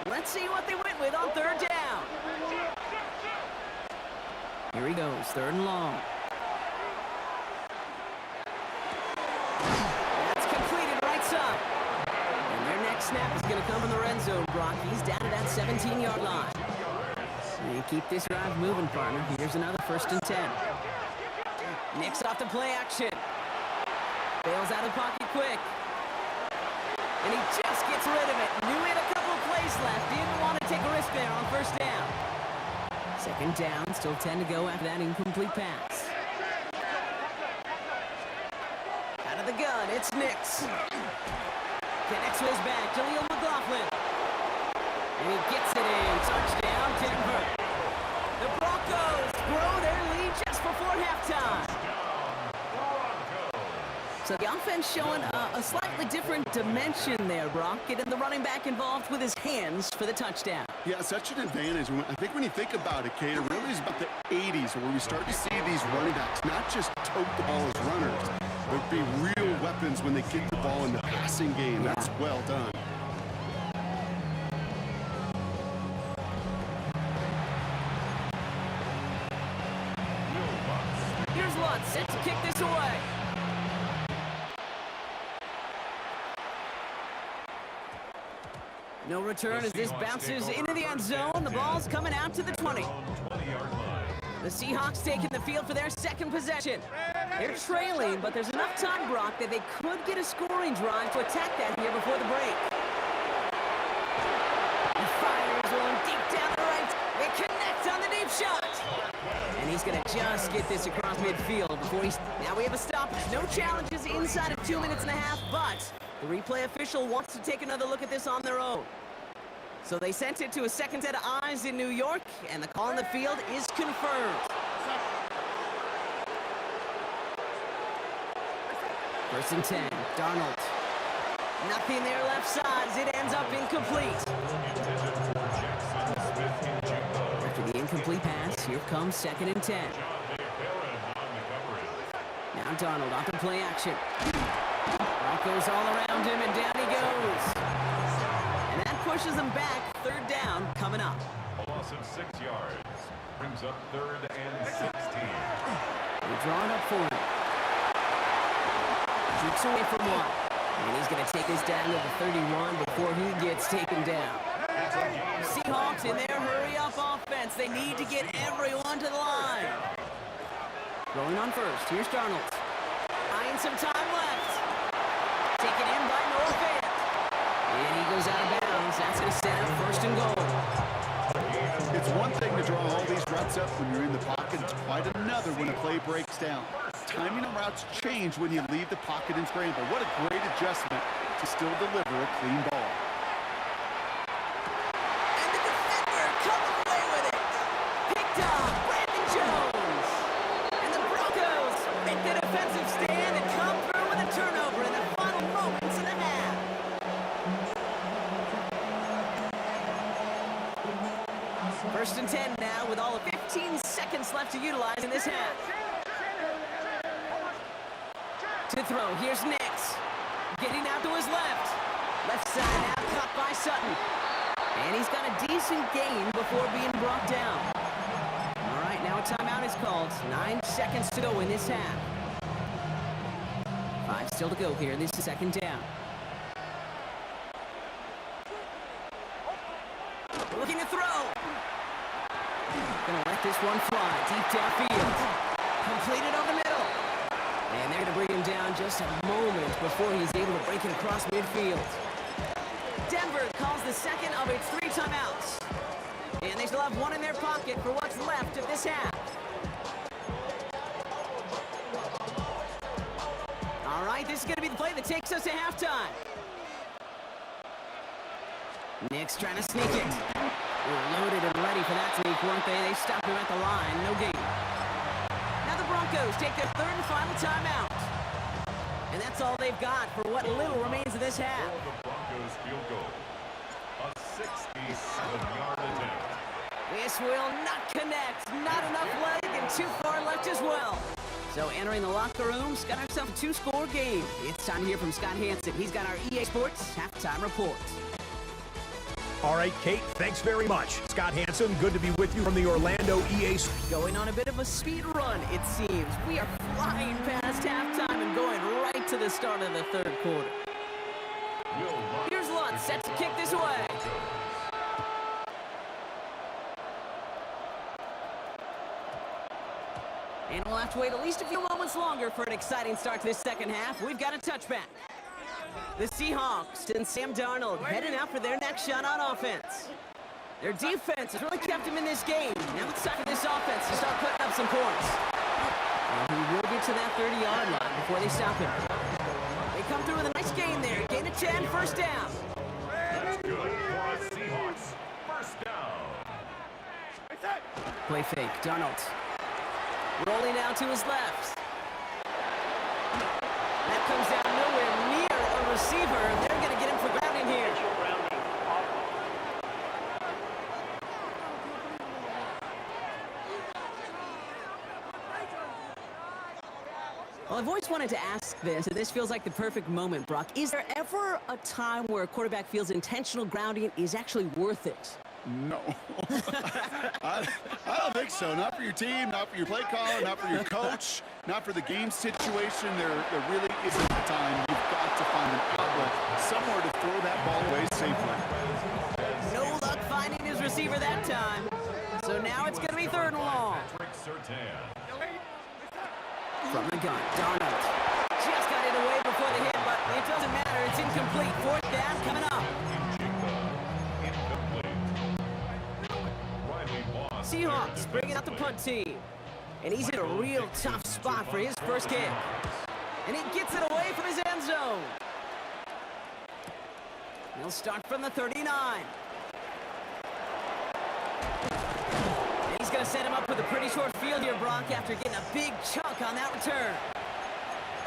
Let's see what they went with on third down. Here he goes, third and long. That's completed right side. And their next snap is going to come from the red zone, Brock. He's down at that 17-yard line. And keep this drive moving, partner. Here's another 1st and 10. Nix off the play action. Bails out of the pocket quick. And he just gets rid of it. Knew he had a couple of plays left. Didn't want to take a risk there on 1st down. 2nd down, still 10 to go after that incomplete pass. Out of the gun, it's Nix. Connects with his back, Jaleel McLaughlin. And he gets it in. Touchdown, Denver. The Broncos grow their lead just before halftime. So the offense showing a slightly different dimension there, Brock. Getting the running back involved with his hands for the touchdown. Yeah, such an advantage. I think when you think about it, Kate, it really is about the 80s where we start to see these running backs not just tote the ball as runners, but be real weapons when they get the ball in the passing game. Yeah. That's well done. Here's Lutz set to kick this away. No return as this bounces into the end zone. The ball's coming out to the 20. The Seahawks taking the field for their 2nd possession. They're trailing, but there's enough time, Brock, that they could get a scoring drive to attack that here before the break. He fires one deep down the right. They connect on the deep shot. And he's going to just get this across midfield before he's... Now we have a stoppage. No challenges inside of 2 minutes and a half, but the replay official wants to take another look at this on their own. So they sent it to a 2nd set of eyes in New York, and the call on the field is confirmed. 1st and 10, Darnold. Nothing there left side as it ends up incomplete. After the incomplete pass, here comes 2nd and 10. Now Darnold off the play action. Broncos all around him, and down he goes. And that pushes him back. 3rd down coming up. A loss of 6 yards. Brings up 3rd and 16. They draw it up for him. Shoots away from one. And he's going to take this down to the 31 before he gets taken down. Seahawks in their hurry-up offense. They need to get everyone to the line. Rolling on 1st. Here's Darnold. Eyeing some time left. Taken in by Noah Fant. And he goes out of bounds. That's going to set up 1st and goal. It's one thing to draw all these routes up when you're in the pocket. It's quite another when a play breaks down. Timing and routes change when you leave the pocket and scramble. What a great adjustment to still deliver a clean ball. And the defender comes away with it. Picked off Brandon Jones. And the Broncos make the defensive stand and come through with a turnover in the final moments of the half. First and 10 now with all of 15 seconds left to utilize in this half. To throw, here's Nix. Getting out to his left. Left side now caught by Sutton. And he's got a decent gain before being brought down. All right, now a timeout is called. 9 seconds to go in this half. 5 still to go here. This is 2nd down. Looking to throw. Gonna let this one fly. Deep downfield. Completed over the middle. And they're going to bring him down just a moment before he's able to break it across midfield. Denver calls the 2nd of its 3 timeouts. And they still have 1 in their pocket for what's left of this half. All right, this is going to be the play that takes us to halftime. Nix trying to sneak it. They were loaded and ready for that sneak, weren't they? They stopped him at the line. No gain. Now the Broncos take their 3rd and final timeout. And that's all they've got for what little remains of this half. For the Broncos field goal. A 67-yard attempt. This will not connect. Not enough leg and too far left as well. So entering the locker room, got ourselves a 2-score game. It's time to hear from Scott Hansen. He's got our EA Sports halftime report. All right, Kate, thanks very much. Scott Hansen, good to be with you from the Orlando EA. Going on a bit of a speed run, it seems. We are flying past halftime and going right to the start of the third quarter. Here's Lutz, set to kick this away. And we'll have to wait at least a few moments longer for an exciting start to this second half. We've got a touchback. The Seahawks and Sam Darnold heading out for their next shot on offense. Their defense has really kept him in this game. Now it's time for this offense to start putting up some points. And he will get to that 30-yard line before they stop him. They come through with a nice gain there. Gain of 10, first down. That's good for us Seahawks. First down. Play fake, Darnold. Rolling out to his left. That comes down nowhere near a receiver. They're going to get him for grounding here. Well, I've always wanted to ask this, and this feels like the perfect moment, Brock. Is there ever a time where a quarterback feels intentional grounding is actually worth it? No. I don't think so. Not for your team, not for your play caller, not for your coach, not for the game situation. There really isn't a time. You've got to find an outlet, somewhere to throw that ball away safely. No luck finding his receiver that time. So now it's going to be third and long. From the gun, Darnold. Just got it away before the hit, but it doesn't matter. It's incomplete. Fourth down coming up. Seahawks bringing out the punt team. And he's in a real tough spot for his first kick. And he gets it away from his end zone. He'll start from the 39. And he's going to set him up with a pretty short field here, Brock, after getting a big chunk on that return.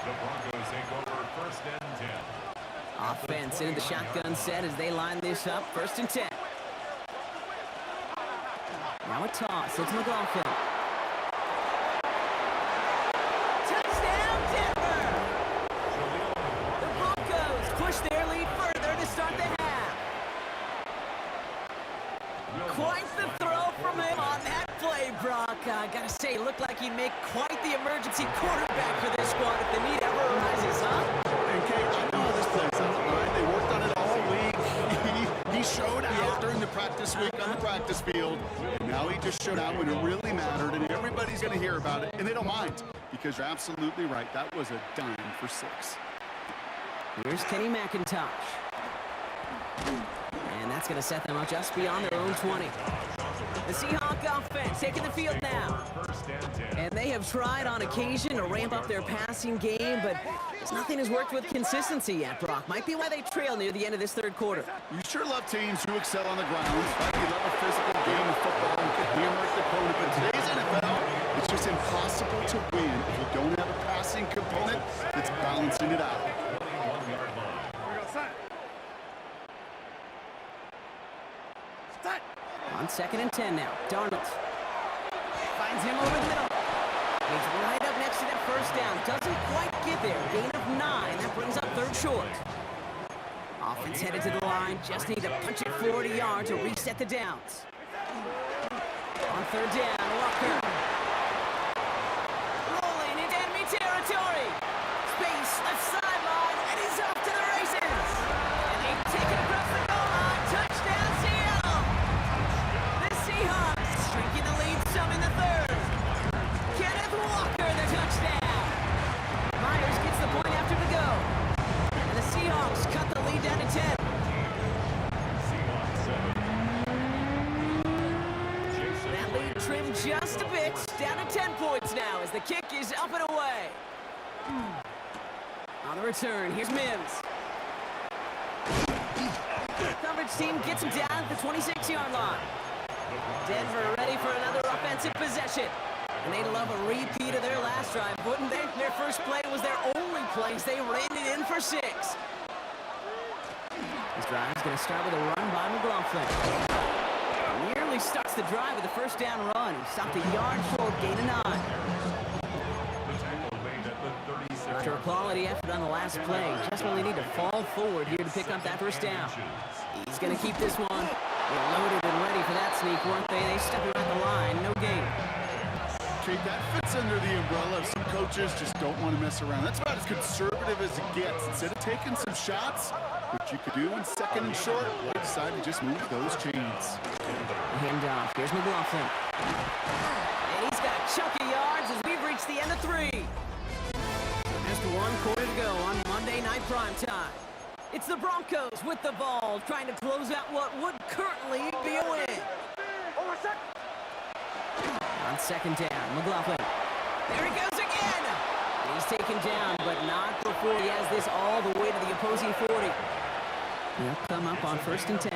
The Broncos take over first and 10. Offense into the shotgun set as they line this up. First and 10. Now a toss. It's McLaughlin. Touchdown, Denver! The Broncos push their lead further to start the half. Quite the throw from him on that play, Brock. I gotta say, it looked like he'd make quite the emergency quarterback for this squad if the need ever arises, huh? And Kate, I know this plays out, right? They worked on it all week. He showed out during the practice week on the practice field. And now he just showed out when it really mattered, and everybody's going to hear about it, and they don't mind, because you're absolutely right. That was a dime for 6. Here's Kenny McIntosh. And that's going to set them up just beyond their own 20. The Seahawk offense taking the field now. And they have tried on occasion to ramp up their passing game, but nothing has worked with consistency yet, Brock. Might be why they trail near the end of this third quarter. You sure love teams who excel on the ground. Right? You love a physical game of football and can hammer the opponent. But today's NFL, it's just impossible to win if you don't have a passing component that's balancing it out. On second and 10 now. Darnold finds him over the middle. He's right up next to that first down. Doesn't quite get there. Gain of 9. That brings up third short. Offense headed to the line. Just need to punch it 40 yards to reset the downs. On third down, Walker. Rolling into enemy territory. Space, left sideline, and he's off to the races. And they take it across the goal line. Touchdown, Seattle. The Seahawks shrinking the lead some in the third. Kenneth Walker, the touchdown. Myers gets the point after the go. And the Seahawks cut the lead down to 10. That lead trimmed just a bit. Down to 10 points now as the kick is up and away. On the return, here's Mims. The coverage team gets him down at the 26-yard line. Denver ready for another offensive possession. And they'd love a repeat of their last drive, wouldn't they? Their first play was their only play as they ran it in for 6. This drive is going to start with a run by McLaughlin. Nearly starts the drive with a first down run. He stopped a yard short, gain of 9. After a quality effort on the last play, just really need to fall forward here to pick up that first down. He's going to keep this one. They're loaded and ready for that sneak, weren't they? They step around the line, no gain. Kate, that fits under the umbrella of some coaches just don't want to mess around. That's about as conservative as it gets. Instead of taking some shots, which you could do in second and short, they decide to just move those chains. Handoff. Here's McLaughlin. And he's got a chunk of yards as we've reached the end of 3. Just 1 quarter to go on Monday Night Primetime. It's the Broncos with the ball, trying to close out what would currently be a win. On second down, McLaughlin. There he goes again! He's taken down, but not before he has this all the way to the opposing 40. They'll come up on 1st and 10.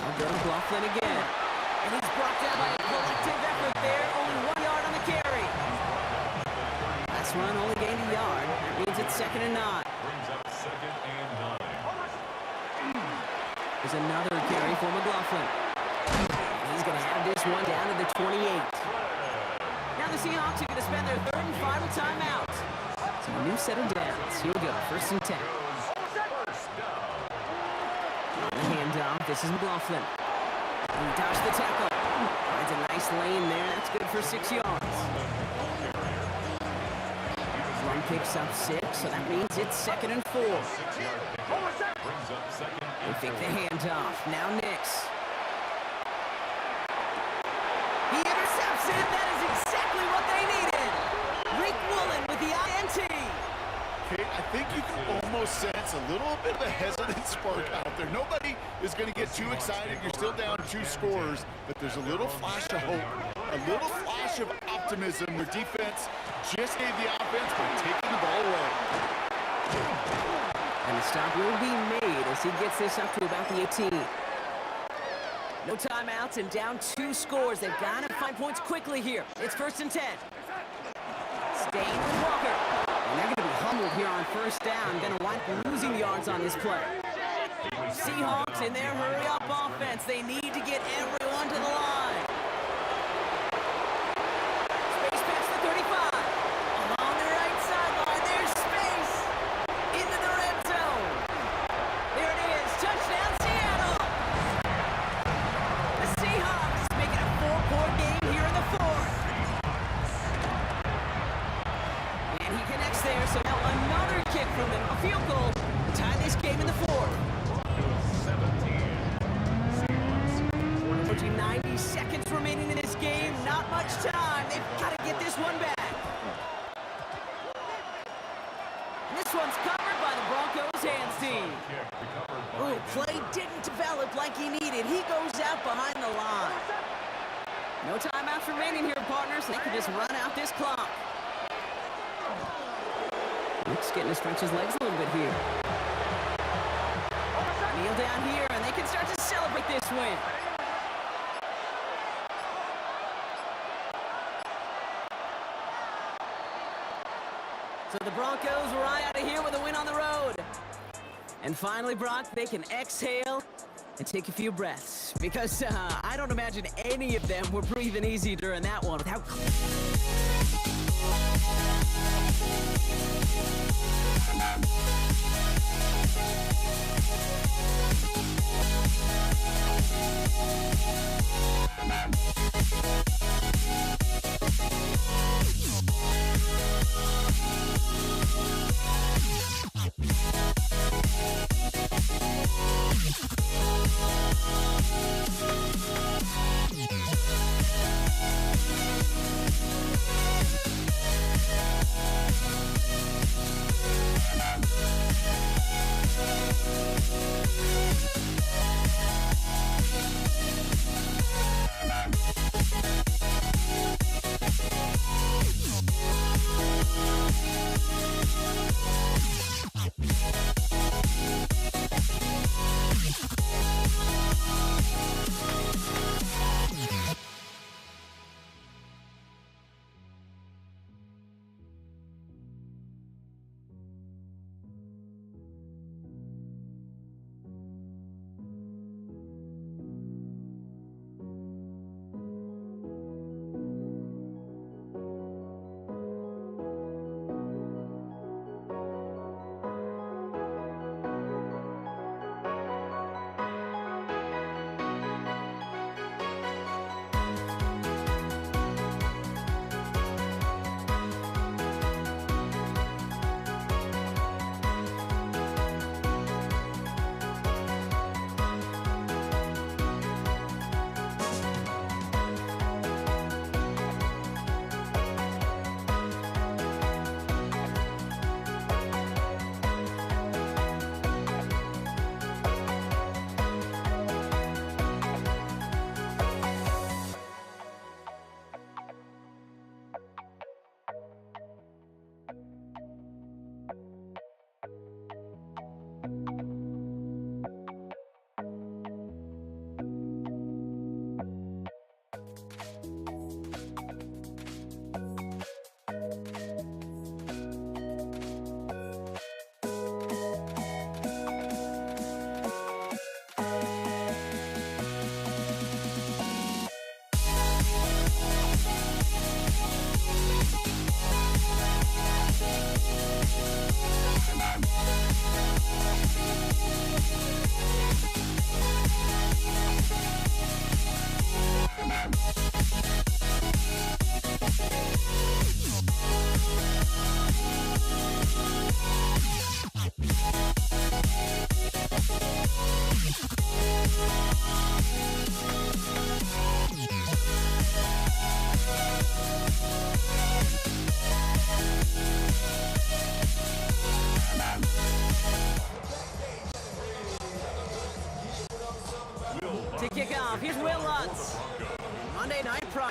I'll go to McLaughlin again. And he's brought down by a collective effort there. Only 1 yard on the carry. Last run only gained a yard. That means it's 2nd and 9. Brings up 2nd and 9. There's another carry for McLaughlin. He's going to have this one down to the 28. Now the Seahawks are going to spend their 3rd and final timeout. So a new set of downs. Here we go, 1st and 10. On the handoff, this is McLaughlin. He dodged the tackle. Finds a nice lane there. That's good for 6 yards. One picks up 6, so that means it's 2nd and 4. They fake the handoff. Now Nix. He intercepts it. That is exactly what they needed. Rick Woolen with the INT. Kate, I think you can almost sense a little bit of a hesitant spark out there. Nobody is going to get too excited. You're still down 2 scores, but there's a little flash of hope, a little flash of optimism. Their defense just gave the offense by taking the ball away. And the stop will be made as he gets this up to about the 18. No timeouts and down 2 scores. They've got to find points quickly here. It's 1st and 10. Staying with Walker. And they're going to be humbled here on 1st down. Going to wind up losing yards on this play. Seahawks in their hurry-up offense. They need to get everyone to the line. Space pass to 35. Along the right sideline, there's space. Into the red zone. There it is. Touchdown, Seattle. The Seahawks making a 4-point game here in the 4th. And he connects there, so now another kick from him. A field goal to tie this game in the 4th. 90 seconds remaining in this game. Not much time. They've got to get this one back. And this one's covered by the Broncos hands team. Oh, play didn't develop like he needed. He goes out behind the line. No timeouts remaining here, partners. They can just run out this clock. Nick's getting to stretch his legs a little bit here. Kneel down here, and they can start to celebrate this win. So the Broncos right out of here with a win on the road. And finally, Brock, they can exhale and take a few breaths. Because I don't imagine any of them were breathing easy during that one. Without...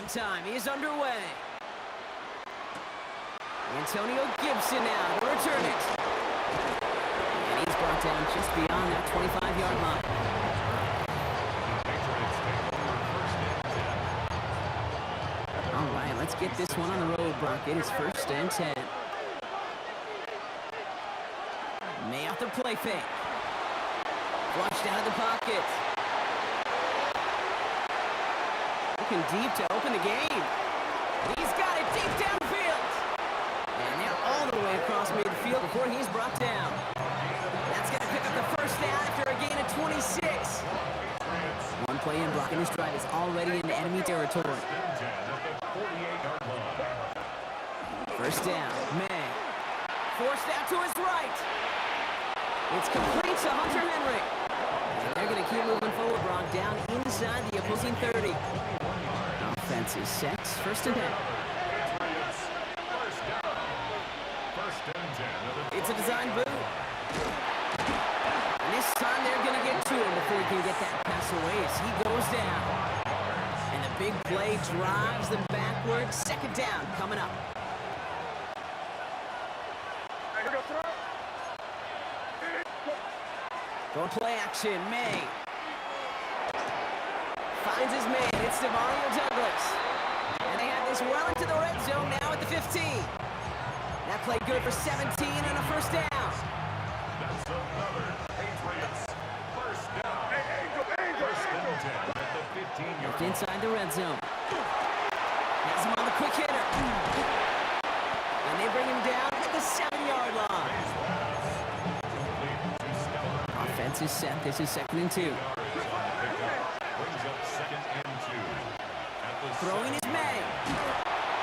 Run time is underway. Antonio Gibson now to return it. And he's brought down just beyond that 25-yard line. All right, let's get this one on the road, Brock. It is 1st and 10. May off the play fake. Flushed out of the pocket. Looking deep to open the game. He's got it deep downfield. And they're all the way across midfield before he's brought down. That's going to pick up the first down after a gain of 26. One play in, Brock, and this drive is already in enemy territory. First down, May. Forced out to his right. It's complete to Hunter Henry. And they're going to keep moving forward, Brock, down inside the opposing 30. Offense is set. 1st and 10. It's a design boot. And this time they're going to get to him before he can get that pass away as he goes down. And the big play drives them backwards. 2nd down coming up. Go play action, May. Finds his man, it's Demario Douglas. And they have this well into the red zone now at the 15. That played good for 17 and a first down. That's another Patriots first down. First and 10 at the 15-yard Left inside the red zone. Has him on the quick hitter. And they bring him down at the 7-yard line. Offense is set. This is 2nd and 2. Throwing is May.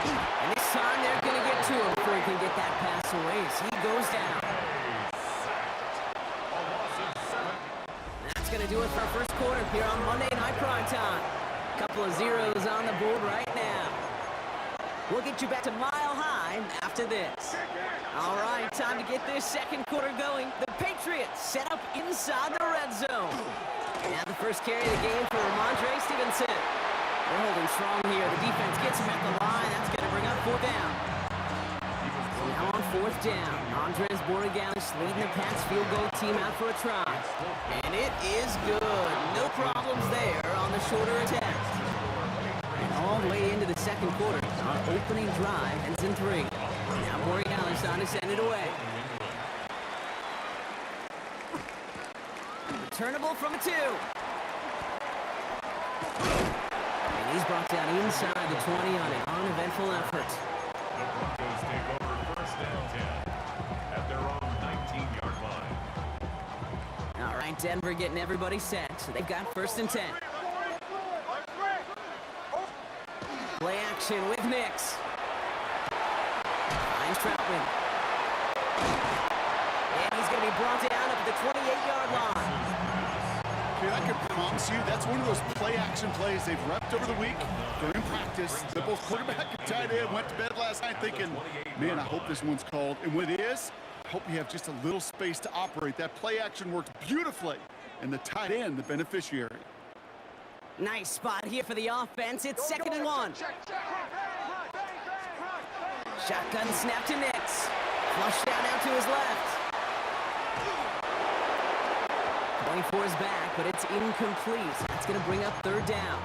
And this time they're going to get to him before he can get that pass away as he goes down. That's going to do it for our first quarter here on Monday Night Primetime. Couple of zeros on the board right now. We'll get you back to Mile High after this. All right, time to get this second quarter going. The Patriots set up inside the red zone. Now the first carry of the game for Ramondre Stevenson. They're holding strong here. The defense gets him at the line. That's going to bring up 4th down. So now on 4th down, Andres Borregalis leading the Pats field goal team out for a try. And it is good. No problems there on the shorter attempt. And all the way into the second quarter, our opening drive ends in 3. Now Borregalis on to send it away. Returnable from a 2. And he's brought down inside the 20 on an uneventful effort. The Broncos take over 1st and 10 at their own 19-yard line. All right, Denver getting everybody set. So they've got 1st and 10. Play action with Nix. Finds Troutman. And he's going to be brought down up at the 28-yard line. Dude, I can promise you that's one of those play-action plays they've repped over the week during practice. The both quarterback and tight end went to bed last night thinking, man, I hope this one's called. And when it is, I hope you have just a little space to operate. That play-action worked beautifully, and the tight end, the beneficiary. Nice spot here for the offense. It's 2nd and 1. Shotgun snap to Nix. Flush down out to his left. 24 is back, but it's incomplete. That's going to bring up 3rd down.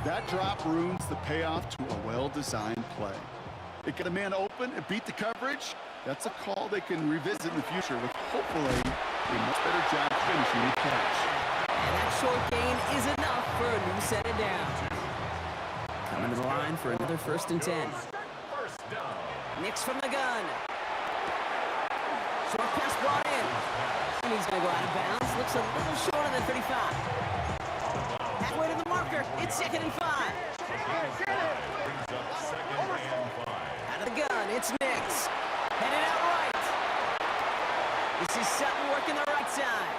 That drop ruins the payoff to a well-designed play. It got a man open and beat the coverage. That's a call they can revisit in the future with hopefully a much better job finishing the catch. And that short gain is enough for a new set of downs. Coming to the line for another 1st and 10. Nix from the gun. Short pass brought in. And he's going to go out of bounds. Looks a little short on the 35. Halfway to the marker. It's 2nd and 5. Out of the gun, it's Nix. Headed out right. This is Sutton working the right side.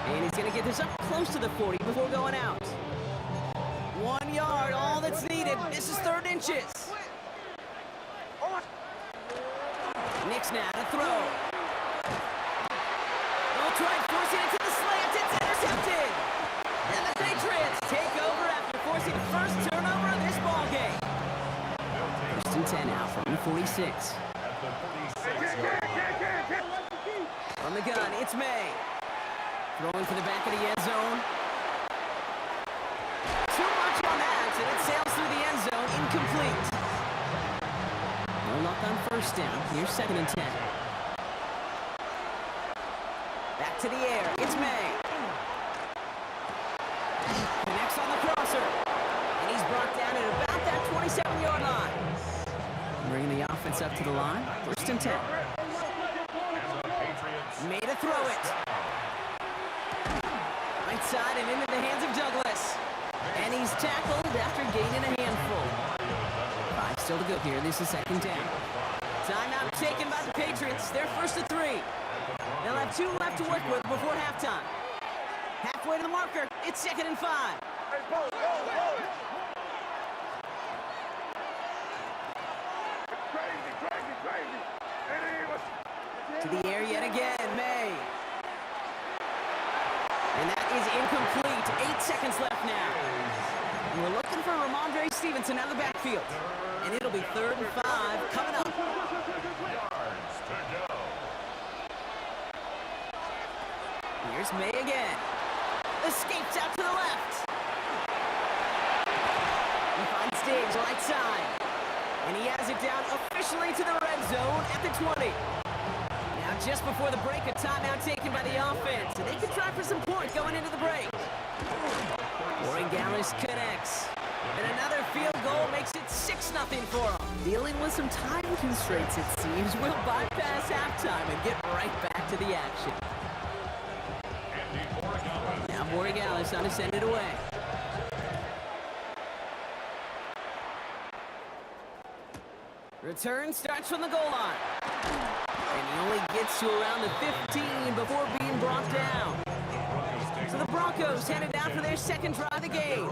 And he's going to get this up close to the 40 before going out. 1 yard, all that's needed. This is 3rd inches. Nix now to throw. Tried forcing it to the slant. It's intercepted. And the Patriots take over after forcing the first turnover of this ball and 10 now from the 46. At the 46-yard line. From the gun, it's May. Throwing for the back of the end zone. Too much on that, and it sails through the end zone, incomplete. No luck on first down. Here's 2nd and 10. Back to the air, it's May. Connects on the crosser. And he's brought down at about that 27-yard line. Bringing the offense up to the line. 1st and 10. Made to throw it. Right side and into the hands of Douglas. And he's tackled after gaining a handful. 5 still to go here. This is 2nd down. Timeout taken by the Patriots. They're 1st and 3. They'll have 2 left to work with before halftime. Halfway to the marker. It's 2nd and 5. To the air yet again, May. And that is incomplete. 8 seconds left now. And we're looking for Ramondre Stevenson out of the backfield. And it'll be 3rd and 5 coming up. Yards to go. Here's May again. Escapes out to the left. He finds Diggs right side. And he has it down officially to the red zone at the 20. Now just before the break, a timeout taken by the offense. And they can try for some points going into the break. Corey Gallis connects. And another field goal makes it 6-0 for them. Dealing with some time constraints, it seems. We'll bypass halftime and get right back to the action. Now Borregales on to send it away. Return starts from the goal line. And he only gets to around the 15 before being brought down. So the Broncos headed out for their 2nd drive of the game.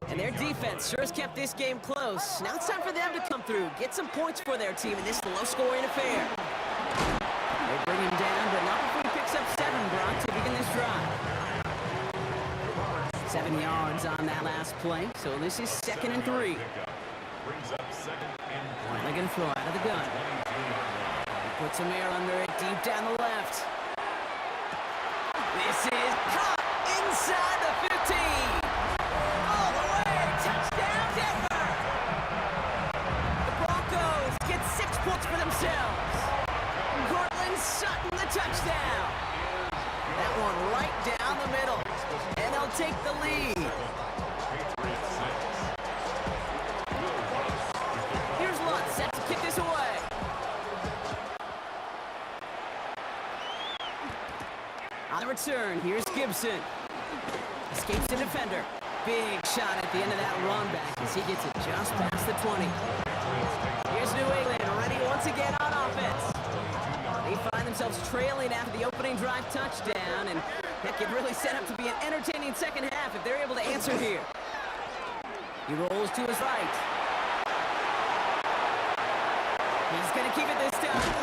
And their defense sure has kept this game close. Now it's time for them to come through, get some points for their team in this low-scoring affair. They bring him down, but not before he picks up 7, Brock, to begin this drive. 7 yards on that last play, so this is 2nd and 3. Brings up 2nd and 3. Flanagan throw out of the gun. He puts some air under it, deep down the left. This is caught inside the 15. All the way, touchdown Denver. The Broncos get 6 points for themselves. Cortland Sutton the touchdown. That one right down the middle. And they'll take the lead. Here's Lutz set to kick this away. On the return, here's Gibson. Escapes the defender. Big shot at the end of that run back as he gets it just past the 20. Here's New England ready once again on offense. They find themselves trailing after the opening drive touchdown, and that could really set up to be an entertaining second half if they're able to answer here. He rolls to his right. He's going to keep it this time.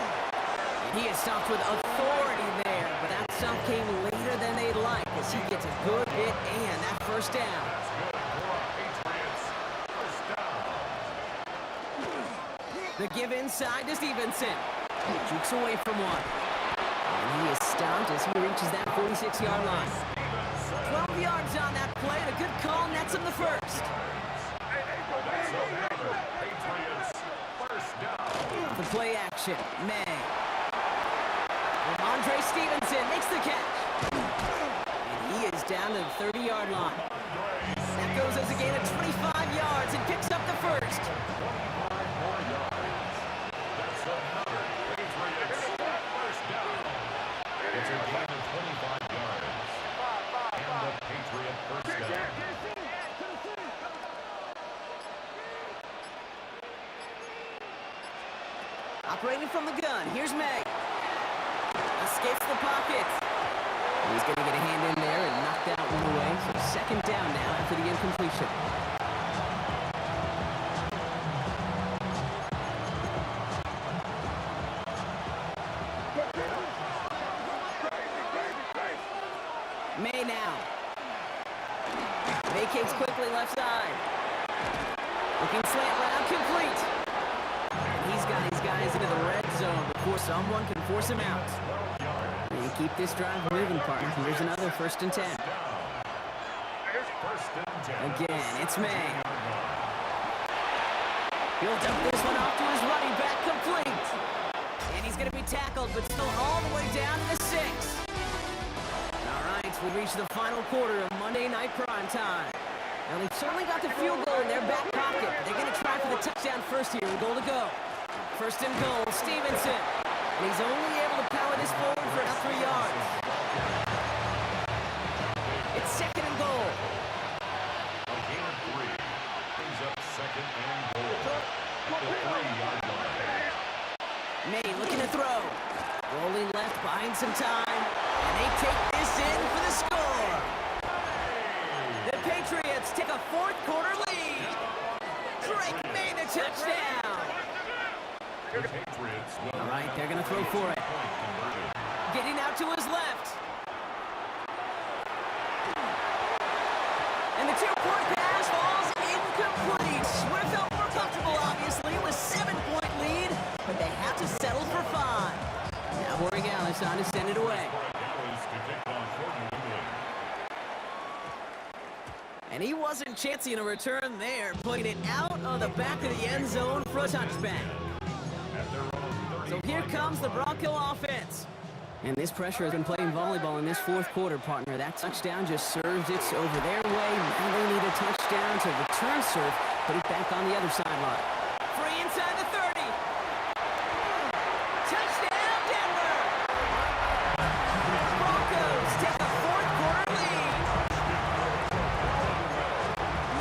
And he is stopped with authority there, but that stop came later than they'd like as he gets a good hit and that 1st down. The give inside to Stevenson. Jukes away from one. And he is stopped as he reaches that 46-yard line. 12 yards on that play. A good call nets him the 1st. The play action. May. Ramondre Stevenson makes the catch. And he is down to the 30-yard line. That goes as a gain of 25 yards and picks up the 1st. Operating from the gun, here's May. Escapes the pocket. He's going to get a hand in there and knock that one away. So 2nd down now after the incompletion. May now. Vacates quickly left side. Looking slant route complete. before someone can force him out. You keep this drive moving, partner. Here's another 1st and 10. Again, it's May. He'll dump this one off to his running back, complete. And he's going to be tackled, but still all the way down to the 6. All right, we reached the final quarter of Monday Night Prime Time. Now, they've certainly got the field goal in their back pocket. They're going to try for the touchdown first here and goal to go. 1st and goal, Stevenson. And he's only able to power this forward for about 3 yards. It's 2nd and goal. A gain of 3. Brings up 2nd and goal. At the 3-yard line. May looking to throw. Rolling left, buying some time. And they take this in for the score. The Patriots take a 4th quarter lead. Drake May the touchdown. The Patriots will All right, they're going to throw for it. point converted. Getting out to his left. And the 2-point pass falls incomplete. Would have felt more comfortable, obviously, with 7-point lead, but they have to settle for 5. Now Borregales on to send it away. Dallas to take on short New England. And he wasn't chancing a return there, putting it out on the back of the end zone for a touchback. At their own 30. So here comes the Bronco offense. And this pressure has been playing volleyball in this 4th quarter, partner. That touchdown just served it over their way. Now they need a touchdown to return serve, put it back on the other sideline. Free inside the 30. Touchdown, Denver! Broncos take a 4th quarter lead.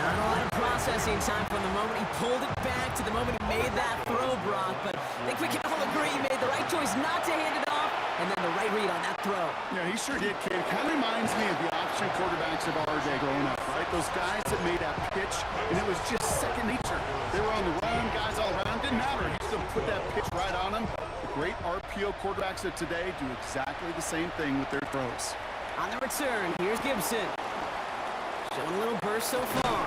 Not a lot of processing time from the moment he pulled it back to the moment he made that throw, Brock. But I think we can all agree he made the right choice not to hand it off, and then the right read on that throw. Yeah, he sure did, kid. Kind of reminds me of the option quarterbacks of our day growing up, right? Those guys that made that pitch, and it was just second nature. They were on the run, guys all around. Didn't matter. He still put that pitch right on them. The great RPO quarterbacks of today do exactly the same thing with their throws. On the return, here's Gibson. Showing a little burst so far.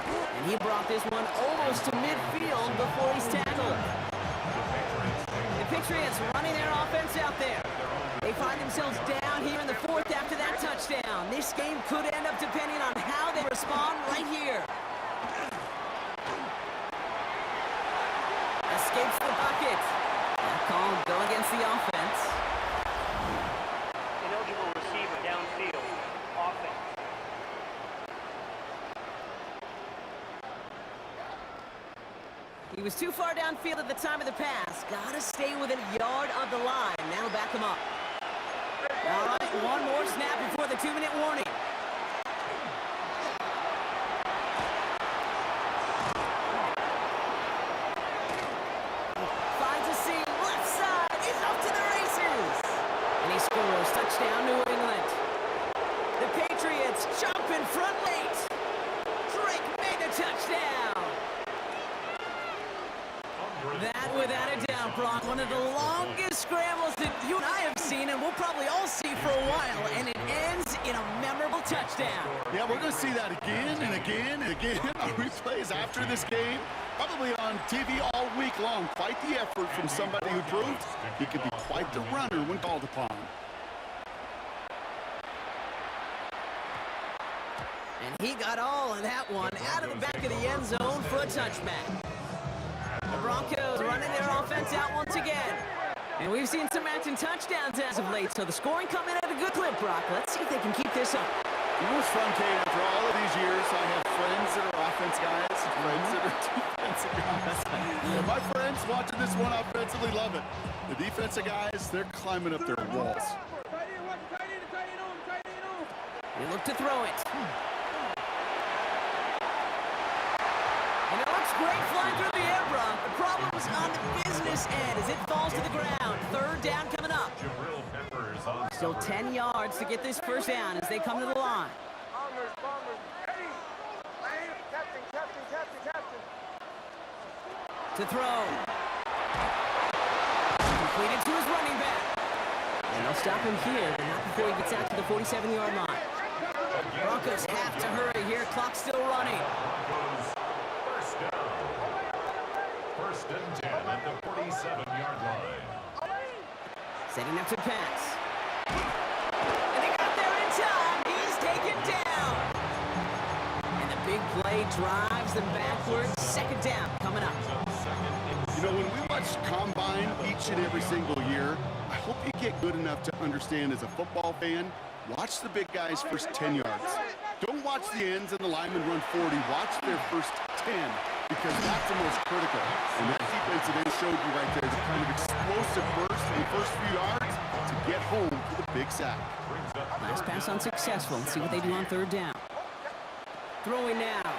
And he brought this one almost to midfield before he's tackled. The Patriots running their offense out there. They find themselves down here in the 4th after that touchdown. This game could end up depending on how they respond right here. Escapes the bucket. That call go against the offense. Ineligible receiver downfield. Offense. He was too far downfield at the time of the pass. Gotta stay within a yard of the line. Now back him up. All right, one more snap before the 2-minute warning. Finds a seam, left side, is off to the races. And he scores, touchdown New England. The Patriots jump in front late. Drake made the touchdown. That, without a doubt, Brock, one of the longest scrambles that you and I have seen, and we'll probably all see for a while, and it ends in a memorable touchdown. Yeah, we're going to see that again and again and again on replays after this game. Probably on TV all week long. Quite the effort from somebody who proved he could be quite the runner when called upon. And he got all of that one out of the back of the end zone for a touchback. The Broncos running their offense out once again. And we've seen some matching touchdowns as of late, so the scoring coming at a good clip, Brock. Let's see if they can keep this up. You know what's fun, Kate? After all of these years, I have friends that are offense guys and friends that are defensive guys. And my friends watching this one offensively love it. The defensive guys, they're climbing up their walls. They look to throw it. And it looks great flying through the air, Brock. The problem is on the business end as it falls to the ground. 3rd down coming up. Jabril Peppers on Still 10 yards to get this first down as they come to the line. To throw. Completed to his running back. And they'll stop him here, but not before he gets out to the 47-yard line. Broncos have to hurry here. Clock still running. Broncos. First down. 1st and 10 at the 47-yard line. Setting up to pass. And they got there in time. He's taken down. And the big play drives them backwards. Second down coming up. You know, when we watch Combine each and every single year, I hope you get good enough to understand as a football fan, watch the big guys' first 10 yards. Don't watch the ends and the linemen run 40. Watch their first 10 because that's the most critical. And that defensive end showed you right there the kind of explosive burst in the first few yards to get home for the big sack. Last pass unsuccessful. Let's see what they do on third down. Throwing now.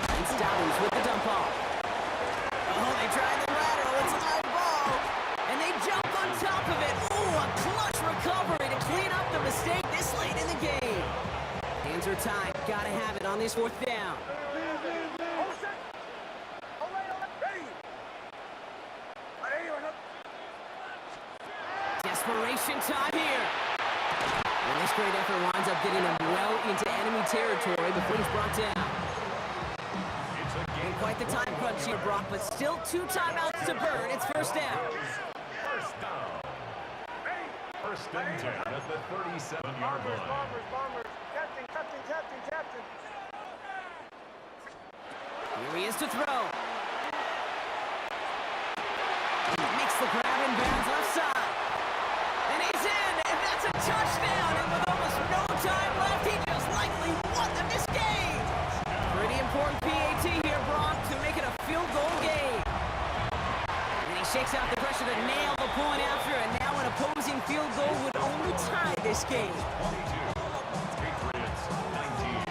And Dobbins with the dump off. Oh, they tried the lateral. It's a live ball. And they jump on top of it. Ooh, a clutch recovery to clean up the mistake this late in the game. Hands are tied. Gotta have it on this fourth down. Desperation time here. And this great effort winds up getting him well into enemy territory before he's brought down. And quite the time crunch here, Brock, but still 2 timeouts to burn. It's first down. First down. First and 10 at the 37-yard line. Captain. Here he is to throw. Makes the grab in bounds left side. And he's in, and that's a touchdown. And with almost no time left, he just likely won them this game. Pretty important PAT here, Brock, to make it a field goal game. And he shakes out the pressure to nail the point after, and now an opposing field goal would only tie this game. 22. Patriots 19.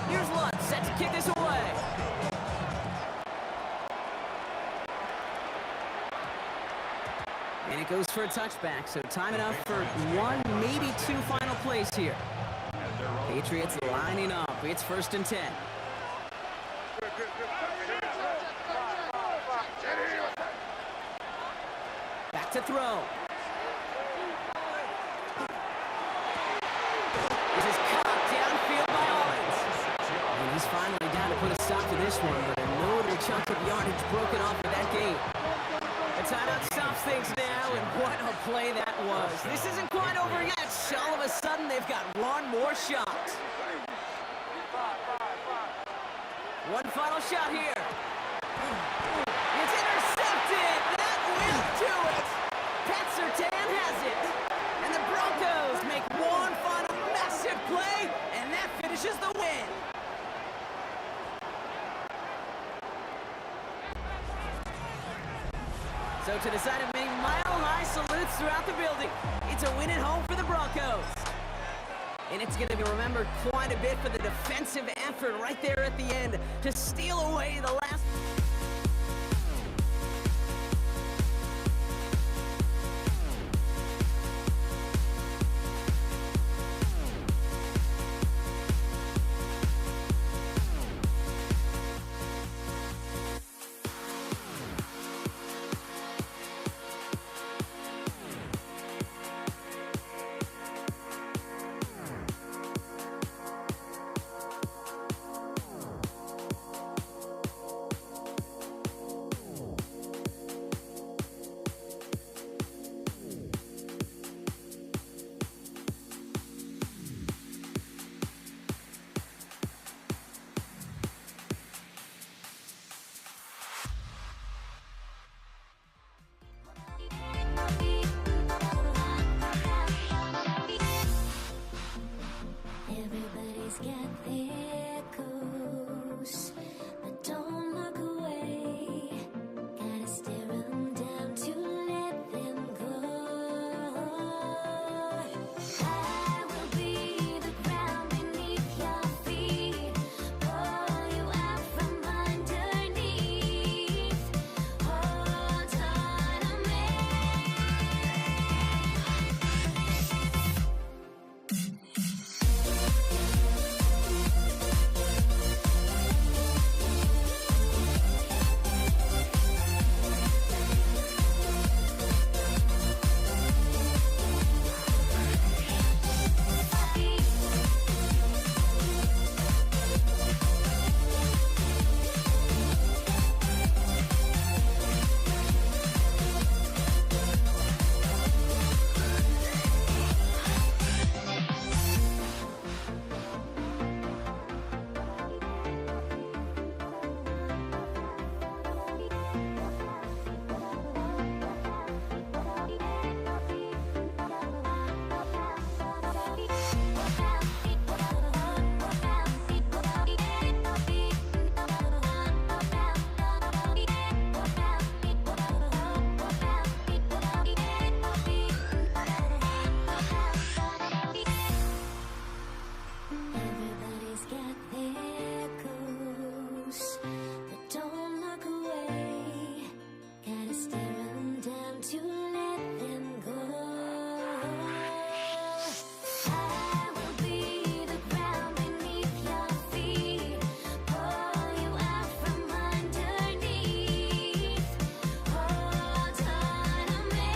Here's Lutz set to kick this away. And it goes for a touchback, so time enough for 1, maybe 2 final plays here. Patriots lining up. It's first and 10. Back to throw. This is caught downfield by Owens. And he's finally down to put a stop to this one, but a notable chunk of yardage broken off of that game. The timeout stops things now, and what a play that was. This isn't quite over yet. All of a sudden, they've got one more shot. One final shot here. It's intercepted. That will do it. Pat Surtain has it. And the Broncos make one final massive play, and that finishes the win. So to the side of many mile-high salutes throughout the building, it's a win at home for the Broncos. And it's going to be remembered quite a bit for the defensive effort right there at the end to steal away the last... close, but don't look away. Gotta stare 'em down to let them go. I will be the ground beneath your feet, pull you out from underneath. Hold on to me.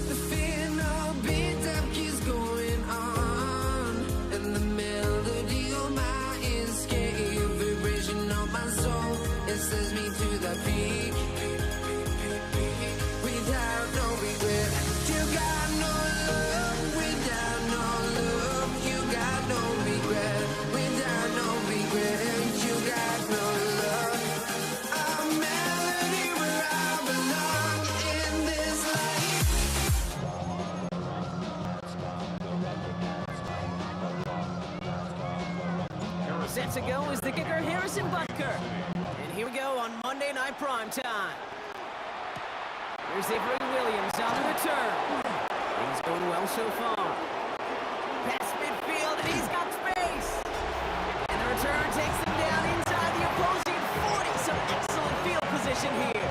The final beat up keeps going on, and the melody on my escape, vibration on my soul, it sends me to the peak. Without no regret, you got no love. Without no love, you got no regret. Without no regret, you got no love. A melody where I belong in this life. Set to go is the kicker, Harrison Butker. And here we go on Monday Night Primetime. Here's Avery Williams on the return. He's going well so far. Past midfield, and he's got space. And the return takes him down inside the opposing 40. Some excellent field position here.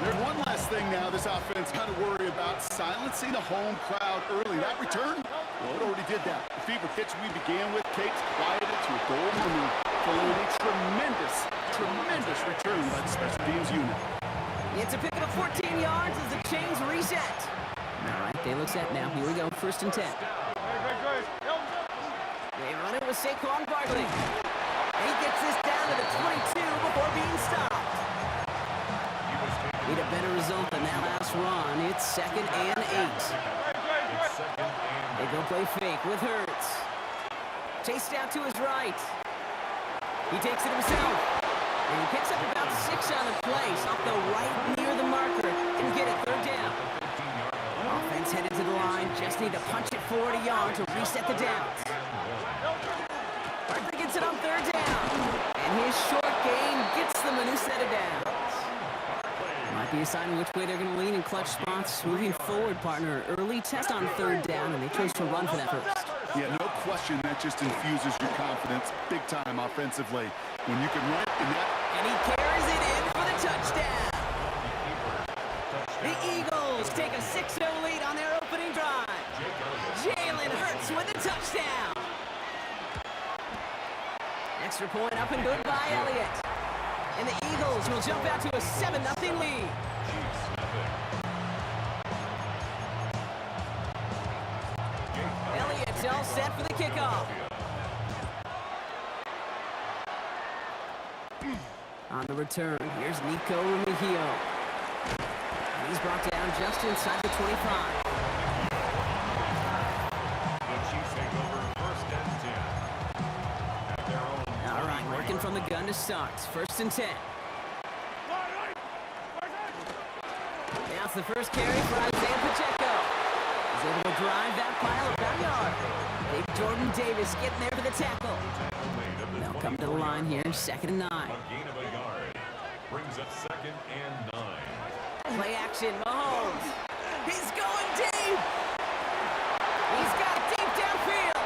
There's one last thing now this offense got to worry about, silencing the home crowd early. That return, well, it already did that. The fever pitch we began with, Kate's quieted to a goal move, following a tremendous return by the special teams unit. It's a pickup of 14 yards as the chains reset. All right, they look set now. Here we go, 1st and 10. They run it with Saquon Barkley. And he gets this down to the 22 before being stopped. Need a better result than that last run. It's 2nd and 8. They go play fake with Hurts. Chased out to his right. He takes it himself. And he picks up about 6 on the play. Off the right near the marker. Didn't get it, 3rd down. Offense headed to the line. Just need to punch it forward a yard to reset the downs. Barkley gets it on 3rd down. And his short game gets them a new set of downs. Might be a sign which way they're going to lean in clutch spots. Moving forward, partner. Early test on 3rd down, and they chose to run for that first. Yeah, no question that just infuses your confidence big time offensively. When you can run it in that. And he carries it in for the touchdown. The Eagles take a 6-0 lead on their opening drive. Jalen Hurts with a touchdown. Extra point up and good by Elliott. And the Eagles will jump out to a 7-0 lead. Elliott's all set for the kickoff. On the return, here's Nico Remigio. He's brought down just inside the 25. All right, working from the gun to start. 1st and 10. Now it's the first carry for Isaiah Pacheco. He's able to drive that pile about a yard. Big Jordan Davis getting there for the tackle. They'll come to the line here, 2nd and 9. A gain of a yard. Brings up 2nd and 9. Play action, Mahomes. He's going deep. He's got deep downfield.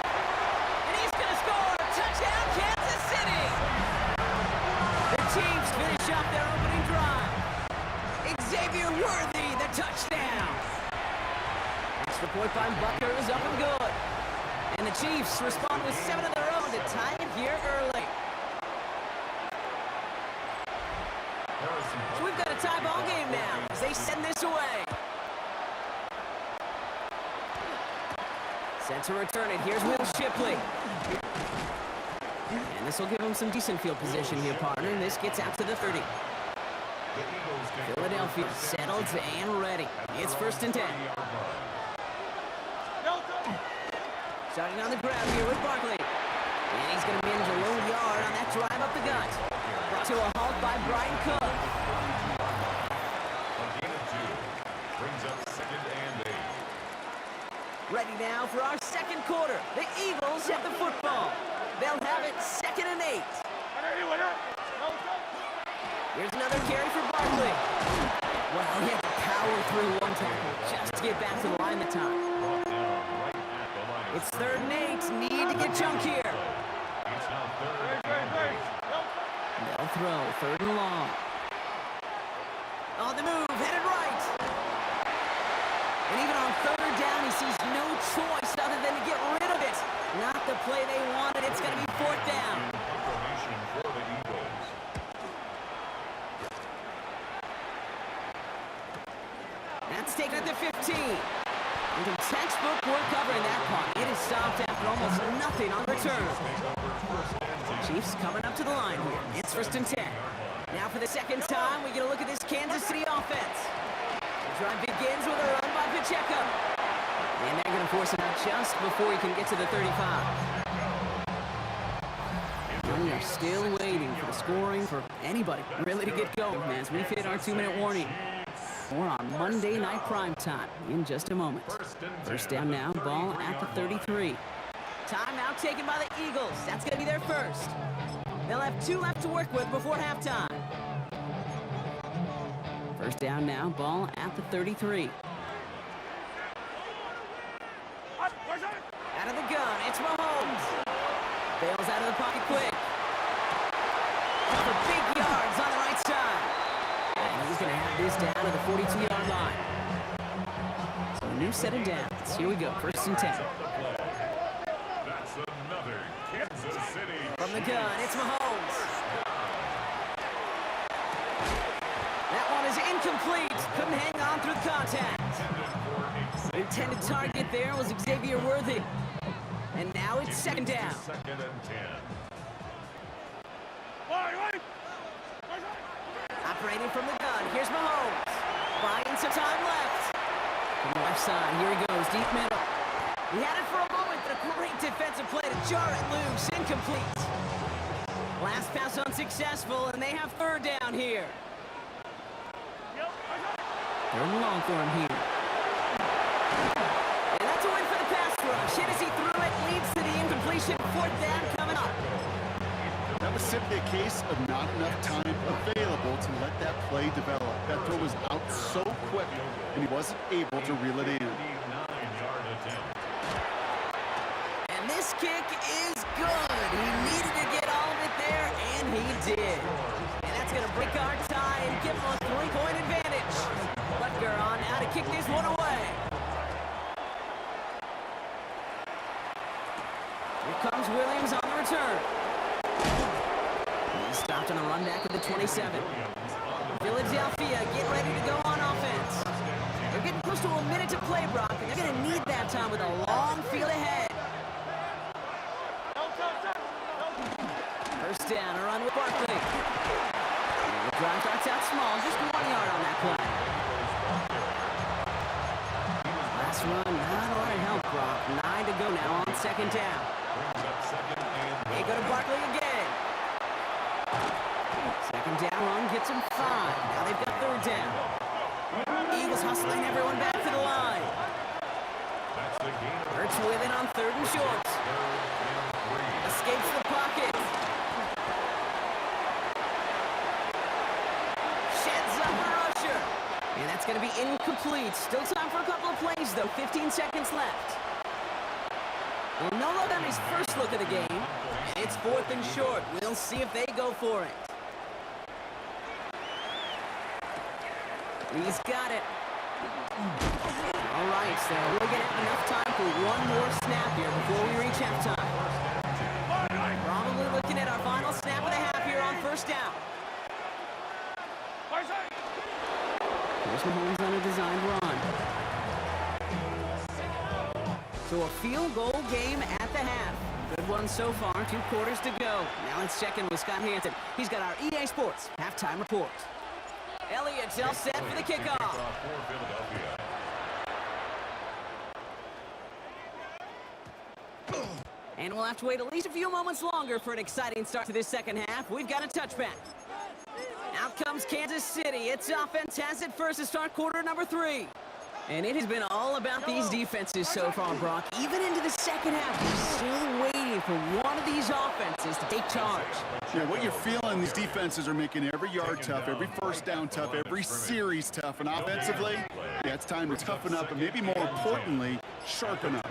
And he's going to score. Touchdown, Kansas City. The Chiefs finish up their opening drive. Xavier Worthy, the touchdown. Extra point by Butker is up and good. And the Chiefs respond with 7 of their own to tie it here early. a tie ball game now as they send this away. Set to return it. Here's Will Shipley. And this will give him some decent field position here, partner. And this gets out to the 30. Philadelphia settled and ready. It's 1st and 10. Starting on the grab here with Barkley. And he's going to manage a low yard on that drive up the gut. Brought to a halt by Brian Cook. A gain of 2. Brings up 2nd and 8. Ready now for our second quarter. The Eagles have the football. They'll have it 2nd and 8. Here's another carry for Barkley. Well, he had to power through one tackle just to get back to the line that time. Brought down right at the line of It's 3rd and 8. Need to get chunk here. It's now 3rd and 8. They'll throw 3rd and long. On the move, headed right. And even on 3rd down, he sees no choice other than to get rid of it. Not the play they wanted. It's going to be 4th down. Formation for the Eagles. That's taken at the 15. And in textbook work covering that punt. It is stopped after almost nothing on return. Chiefs coming up to the line here. It's 1st and 10. Now for the second time, we get a look at this Kansas City offense. The drive begins with a run by Pacheco. And they're going to force it out just before he can get to the 35. And we are still waiting for the scoring for anybody really to get going as we've hit our 2-minute warning. More on Monday Night Primetime in just a moment. 1st down now, ball at the 33. Timeout taken by the Eagles. That's going to be their first. They'll have 2 left to work with before halftime. 1st down now, ball at the 33. Out of the gun, it's Mahomes. Bails out of the pocket quick. For big yards on the right side. And he's going to have this down to the 42-yard line. So a new set of downs. Here we go, 1st and 10. That's another Kansas City. From the gun, it's Mahomes. That one is incomplete. Couldn't hang on through the contact. Intended target there was Xavier Worthy. And now it's 2nd down. 2nd and 10. Operating from the gun, here's Mahomes. Buying some time left. From the left side, here he goes, deep middle. He had it for a moment, but a great defensive play to jar it loose. Incomplete. Last pass unsuccessful, and they have 3rd down here. 3rd and long for him here. And that's a win for the pass rush. Hit as he threw it, leads to the incompletion. 4th down coming up. That was simply a case of not enough time available to let that play develop. That throw was out so quick, and he wasn't able to reel it in. 9-yard attempt. And this kick is good. He needed to get all of it there, and he did. And that's going to break our tie and give him a 3-point advantage. Butker on now to kick this one away. Here comes Williams on the return. He's stopped on a run back at the 27. Philadelphia get ready to go on offense. They're getting close to a minute to play, Brock, and they're going to need that time with a long field ahead. 1st down, a run with Barkley. The drive starts out small, just 1 yard on that play. Last run, not a lot of help, Brock. 9 to go now on 2nd down. They go to Barkley again. 2nd down run gets him 5. Now they've got 3rd down. Eagles hustling everyone back to the line. Hurts with it on 3rd and short. Escapes the pocket. Sheds up a rusher. And that's going to be incomplete. Still time for a couple of plays, though. 15 seconds left. Well, no look on his first look of the game. And it's 4th and short. We'll see if they go for it. He's got it. All right, so we're going to have enough time for one more snap here before we reach halftime. Probably looking at our final snap of the half here on 1st down. Here's Mahomes on a designed run. So a field goal game at the half. Good one so far, 2 quarters to go. Now let's check in with Scott Hanson. He's got our EA Sports halftime report. Elliott's all set for the kickoff. For Philadelphia. And we'll have to wait at least a few moments longer for an exciting start to this second half. We've got a touchback. Out comes Kansas City. Its offense has it first to start quarter number 3. And it has been all about these defenses so far, Brock. Even into the second half, we're still waiting for one of these offenses to take charge. Yeah, what you're feeling, these defenses are making every yard tough, every first down tough, every series tough. And offensively, yeah, it's time to toughen up, and maybe more importantly, sharpen up.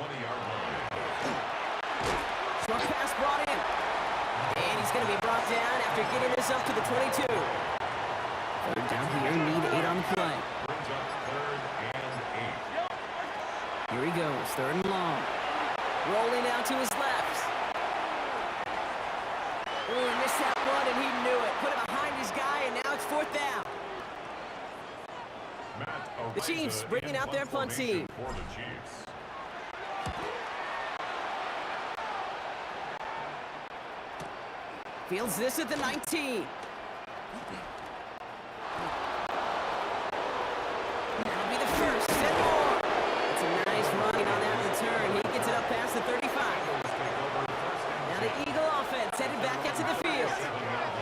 Short pass brought in. And he's going to be brought down after getting this up to the 22. Third down here, need 8 on the play. Here he goes, 3rd and long. Rolling out to his left. Ooh, he missed that one, and he knew it. Put it behind his guy, and now it's 4th down. The Chiefs bringing out their punt team. For the Chiefs. Fields this at the 19. That'll be the first and more. It's a nice running on that return. He gets it up past the 35. Now the Eagle offense headed back into the field.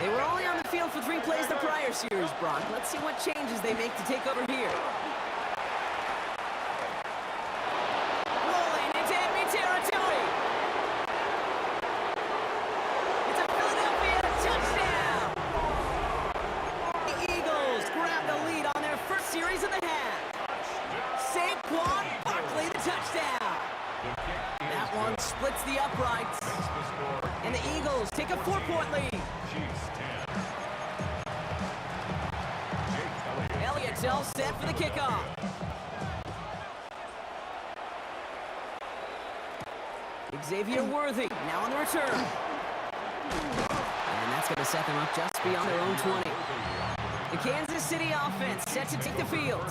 They were only on the field for 3 plays the prior series, Brock. Let's see what changes they make to take over here. Rolling into enemy territory. It's a Philadelphia touchdown. The Eagles grab the lead on their first series of the half. Saquon Barkley, the touchdown. That one splits the uprights. And the Eagles take a 4-point lead. Elliott's all set for the kickoff. Xavier Worthy now on the return. And that's going to set them up just beyond their own 20. The Kansas City offense set to take the field.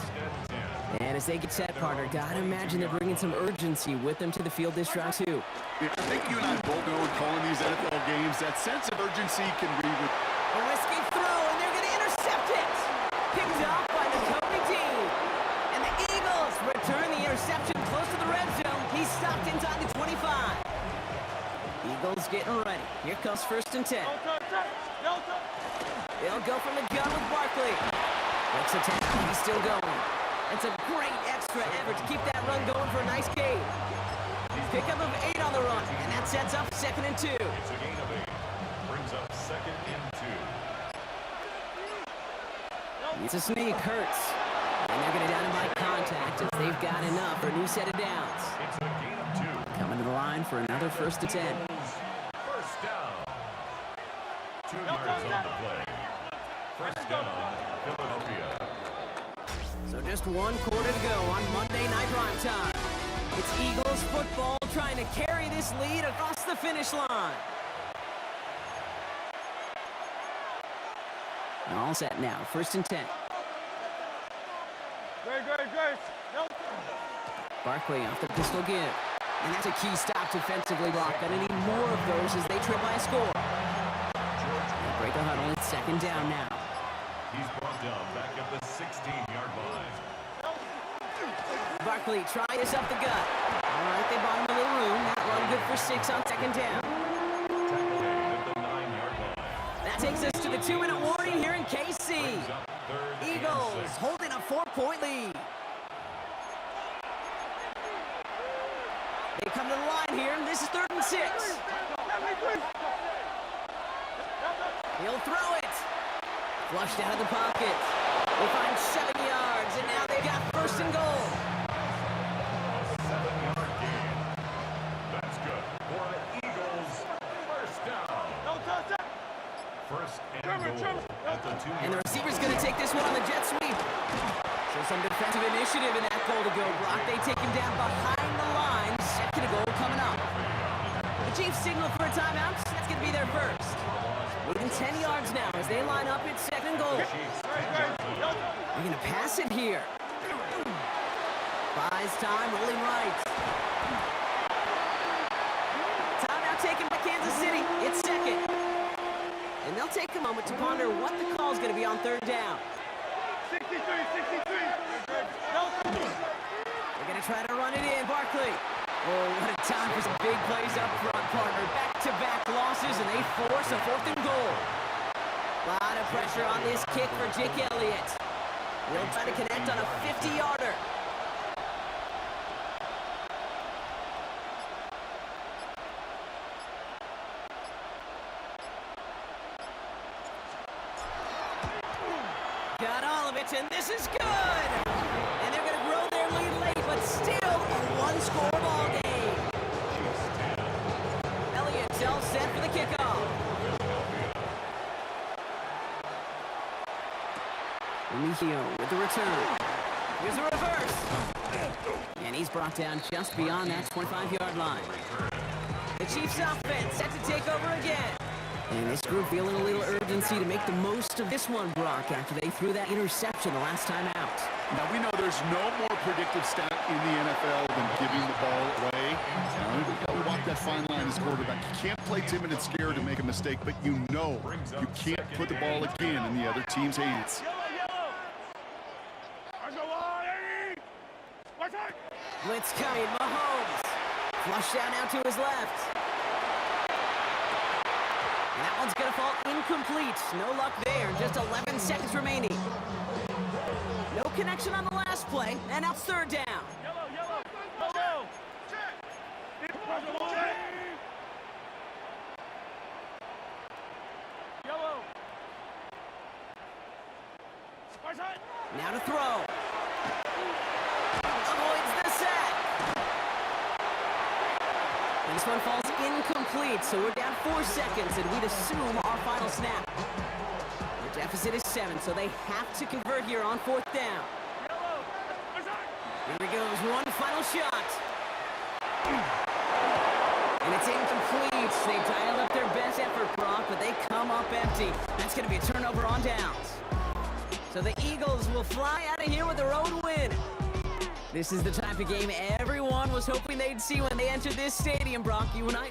And as they get set, partner, gotta imagine they're bringing some urgency with them to the field this drive, too. Yeah, I think you and I both know we're calling these NFL games. That sense of urgency can be with... A risky throw, and they're going to intercept it. Picked off by the Kobe team. And the Eagles return the interception close to the red zone. He's stopped inside the 25. Eagles getting ready. Here comes 1st and 10. They'll go from the gun with Barkley. Breaks a tackle. He's still going. It's a great extra effort to keep that run going for a nice gain. Pickup of 8 on the run, and that sets up 2nd and 2. It's a gain of 8. Brings up 2nd and 2. It's a sneak, Hurts. And they're going to down him by contact as they've got enough for a new set of downs. It's a gain of 2. Coming to the line for another 1st and 10. First down. 2 yards on the play. First down, Philadelphia. So just 1 quarter to go on Monday Night Primetime. It's Eagles football trying to carry this lead across the finish line. And all set now, 1st and 10. Great. Barkley off the pistol give. And that's a key stop defensively, Brock. Gonna need more of those as they trail by a score. They break a huddle. It's 2nd down now. He's brought down back at the 16-yard line. Barkley trying this up the gut. All right, they bought him a little room. That run good for 6 on 2nd down. Tackle at the 9-yard line. That takes us to the 2-minute warning here in KC. Eagles holding a 4-point lead. They come to the line here, and this is 3rd and 6. He'll throw it. Flushed out of the pocket. They find 7 yards, and now they've got 1st and goal. A 7-yard gain. That's good for the Eagles. First down. 1st and goal at the 2-yard. And the receiver's going to take this one on the jet sweep. Show some defensive initiative in that goal to go, Brock. They take him down behind the line. 2nd and goal coming up. The Chiefs signal for a timeout. That's going to be their first. Within 10 yards now as they line up at 2nd and goal. They're going to pass it here. Buys time, rolling right. Timeout taken by Kansas City. It's second. And they'll take a moment to ponder what the call is going to be on third down. 63. They're going to try to run it in. Barkley. Oh, what a time for some big plays up front, partner. Back-to-back losses, and they force a 4th and goal. A lot of pressure on this kick for Jake Elliott. They'll try to connect on a 50-yarder. Got all of it, and this is good! And they're going to grow their lead late, but still a one-score ball game. Elliott all set for the kickoff. Remigio with the return. Here's a reverse. And he's brought down just beyond that 25-yard line. The Chiefs offense set to take over again. And this group feeling a little urgency to make the most of this one, Brock, after they threw that interception the last time out. Now, we know there's no more predictive stat in the NFL than giving the ball away. You walk that fine line as quarterback. You can't play timid and scared to make a mistake, but you know you can't put the ball again in the other team's hands. Blitz coming, Mahomes. Flush down now to his left. And that one's going to fall incomplete. No luck there. Just 11 seconds remaining. No connection on the last play, and now it's third down. Yellow. Now to throw. Avoids the sack. And this one falls incomplete, so we're down 4 seconds, and we'd assume our final snap. The deficit is 7, so they have to convert here on 4th down. Here he goes, one final shot. And it's incomplete. They dialed up their best effort, Brock, but they come up empty. That's going to be a turnover on downs. So the Eagles will fly out of here with their own win. This is the type of game everyone was hoping they'd see when they entered this stadium, Brock. You and I...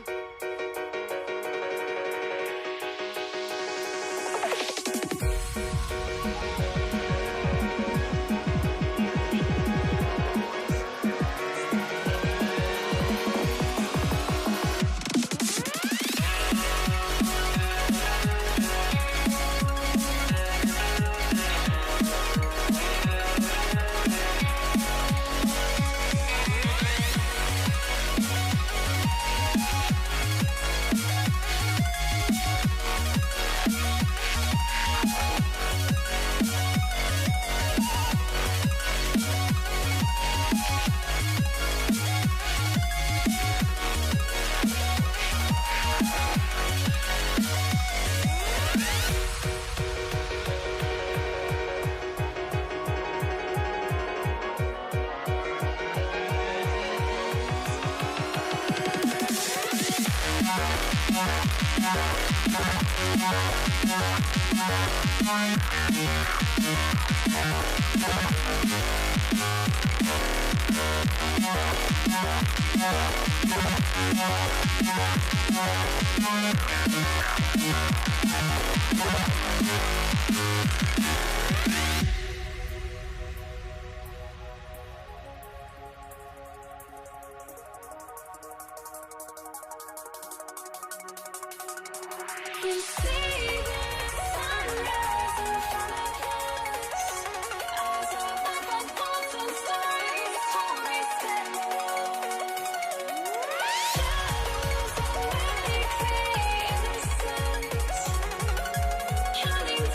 Counting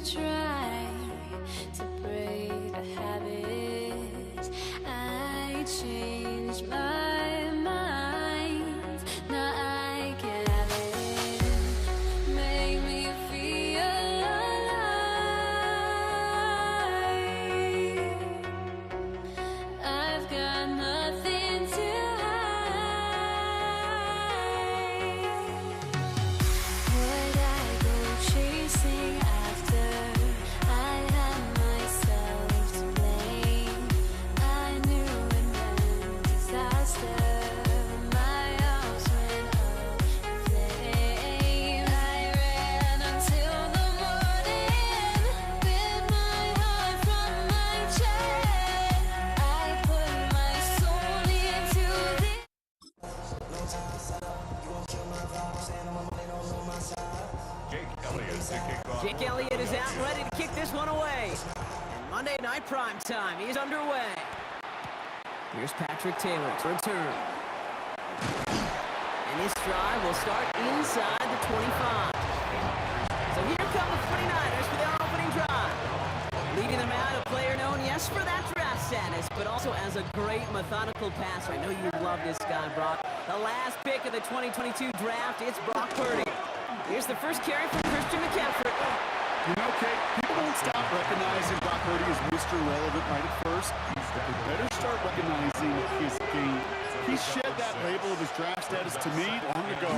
try to break a habit. I changed my mind. Now I can have it. Make me feel alive. I've got nothing to hide. Would I go chasing after? I had myself to blame. I knew it meant disaster. My arms went up in flames. I ran until the morning, bit my heart from my chest. I put my soul into this. Jake Elliott to kick off. Jake Elliott is out and ready to kick this one away. And Monday Night Prime Time is underway. Here's Patrick Taylor to return. And this drive will start inside the 25. So here come the 49ers for their opening drive. Leading them out, a player known, yes, for that draft status, but also as a great methodical passer. I know you love this guy, Brock. The last pick of the 2022 draft, it's Brock Purdy. Here's the first carry from Christian McCaffrey. You know, Kate, people won't stop recognizing Brock Purdy as Mr. Relevant right at first. But they better start recognizing his game. He shed that label of his draft status to me long ago.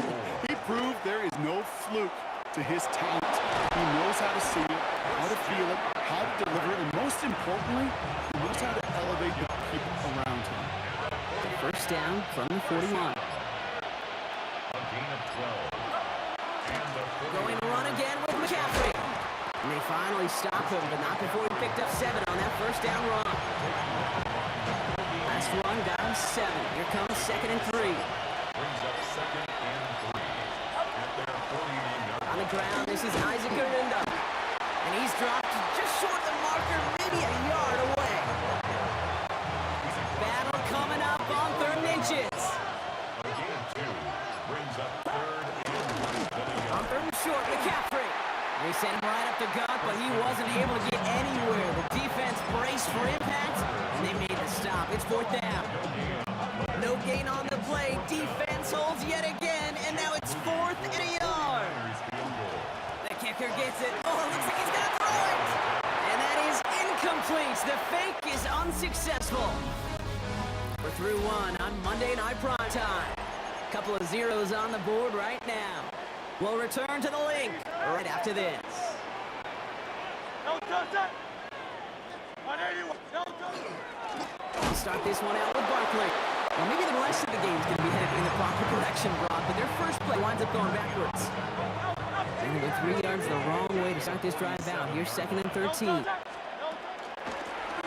He proved there is no fluke to his talent. He knows how to see it, how to feel it, how to deliver it, and most importantly, he knows how to elevate the people around him. First down from the 41. A gain of 12. And the Going to run again with McCaffrey. And they finally stop him, but not before he picked up 7 on that first down run. Last run got him 7. Here comes 2nd and 3. brings up 2nd and 3 at their 41-yard On the ground, this is Isaac Arinda. And he's dropped just short of the marker, maybe a yard away. Battle coming up on 3rd and inches. A gain of 2 brings up 3rd and 3. On 3rd and short, McCaffrey. They sent him right up the gut, but he wasn't able to get anywhere. The defense braced for impact, and they made the stop. It's 4th down. No gain on the play. Defense holds yet again, and now it's 4th and a yard. The kicker gets it. Oh, it looks like he's going to throw it. And that is incomplete. The fake is unsuccessful. We're through 1 on Monday Night Prime Time. Couple of zeros on the board right now. We'll return to the link right after this. We'll start this one out with Barkley. Well, maybe the rest of the game's going to be headed in the proper direction, Brock, but their first play winds up going backwards. And with 3 yards the wrong way to start this drive out. Here's 2nd and 13.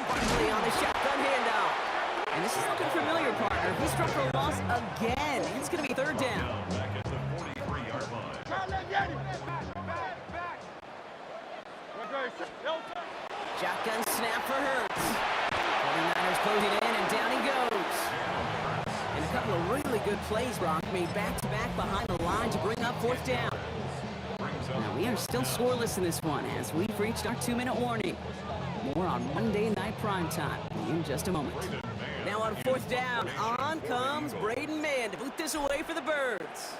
Barkley on the shotgun handoff. And this is looking familiar, partner. He struck for a loss again. It's going to be 3rd down. Back at the 43-yard line. Shotgun snap for Hurts. 49ers closing in, and down he goes. And a couple of really good plays, Brock, made back-to-back behind the line to bring up 4th down. Now, we are still scoreless in this one as we've reached our 2-minute warning. More on Monday Night Prime Time in just a moment. Now on 4th down, on comes Braden Mann to boot this away for the Birds.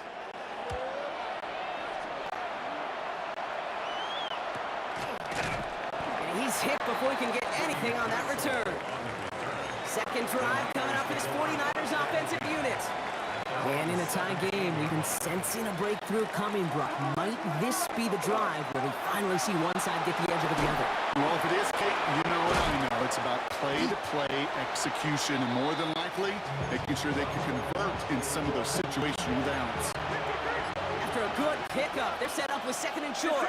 And he's hit before he can get anything on that return. Second drive coming up for this 49ers offensive unit. And in a tie game, we've been sensing a breakthrough coming, Brock. Might this be the drive where we finally see one side get the edge over the other? Well, if it is, Kate, you know what I know. It's about play-to-play execution, and more than likely, making sure they can convert in some of those situational downs. After a good pickup, they're set up with 2nd and short.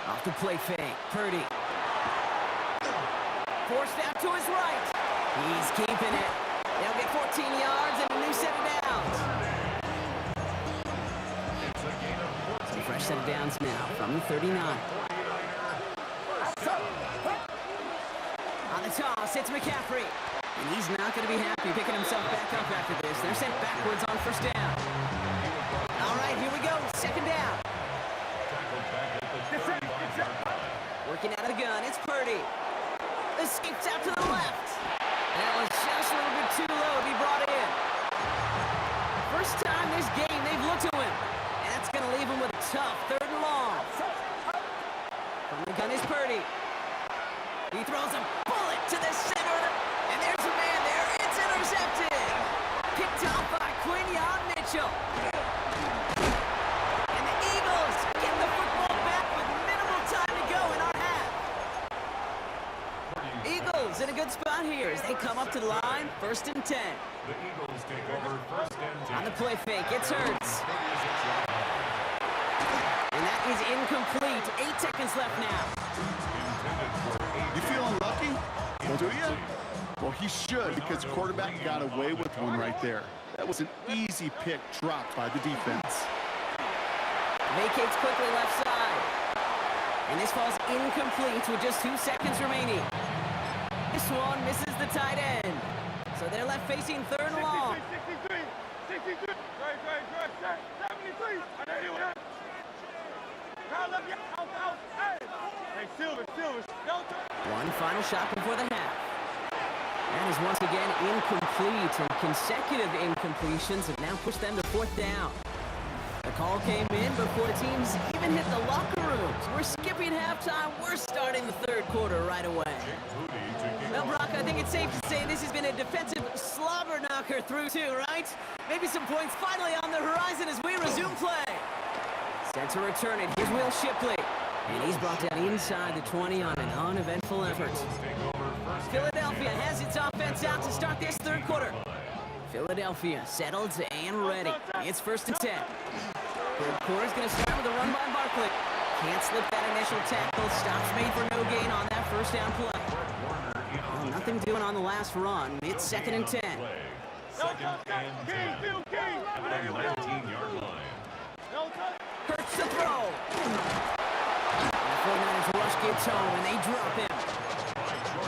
Off the play fake, Purdy. Forced out to his right. He's keeping it. They'll get 14 yards and a new set of downs. So fresh set of downs now from the 39. On the toss, it's McCaffrey. And he's not going to be happy picking himself back up after this. They're sent backwards on 1st down. All right, here we go. 2nd down. Tackled back at the 35-yard line. Working out of the gun, it's Purdy. Escapes out to the left. That was just a little bit too low to be brought in. First time this game they've looked to him. And that's going to leave him with a tough 3rd and long. From the gun is Purdy. He throws a bullet to the center. And there's a man there. It's intercepted. Picked off by Quinion Mitchell. And the Eagles get the football back with minimal time to go in our half. Eagles in a good spot here as they come up to the line. 1st and 10. The Eagles take over 1st and 10. On the play fake, it's Hurts. And that is incomplete. 8 seconds left now. You feeling lucky? Well, do you? Well, he should, because the quarterback got away with one right there. That was an easy pick dropped by the defense. Vacates quickly left side. And this falls incomplete with just 2 seconds remaining. This one misses the tight end. So they're left facing 3rd and long. 63. Great. 73. Hey, Silver. One final shot before the half. That is once again incomplete, and consecutive incompletions have now pushed them to 4th down. The call came in before teams even hit the locker rooms. We're skipping halftime. We're starting the 3rd quarter right away. Now, Brock, I think it's safe to say this has been a defensive slobber knocker through two, right? Maybe some points finally on the horizon as we resume play. Set to return it. Here's Will Shipley. And he's brought down inside the 20 on an uneventful effort. Philadelphia has its offense out to start this 3rd quarter. Philadelphia settled and ready. It's 1st and 10. 3rd quarter's going to start with a run by Barkley. Can't slip that initial tackle. Stops made for no gain on that 1st down play. Well, nothing doing on the last run. It's 2nd and 10. 2nd and 10. At the 19-yard line. Hurts to throw. And the 49ers rush gets home, and they drop him.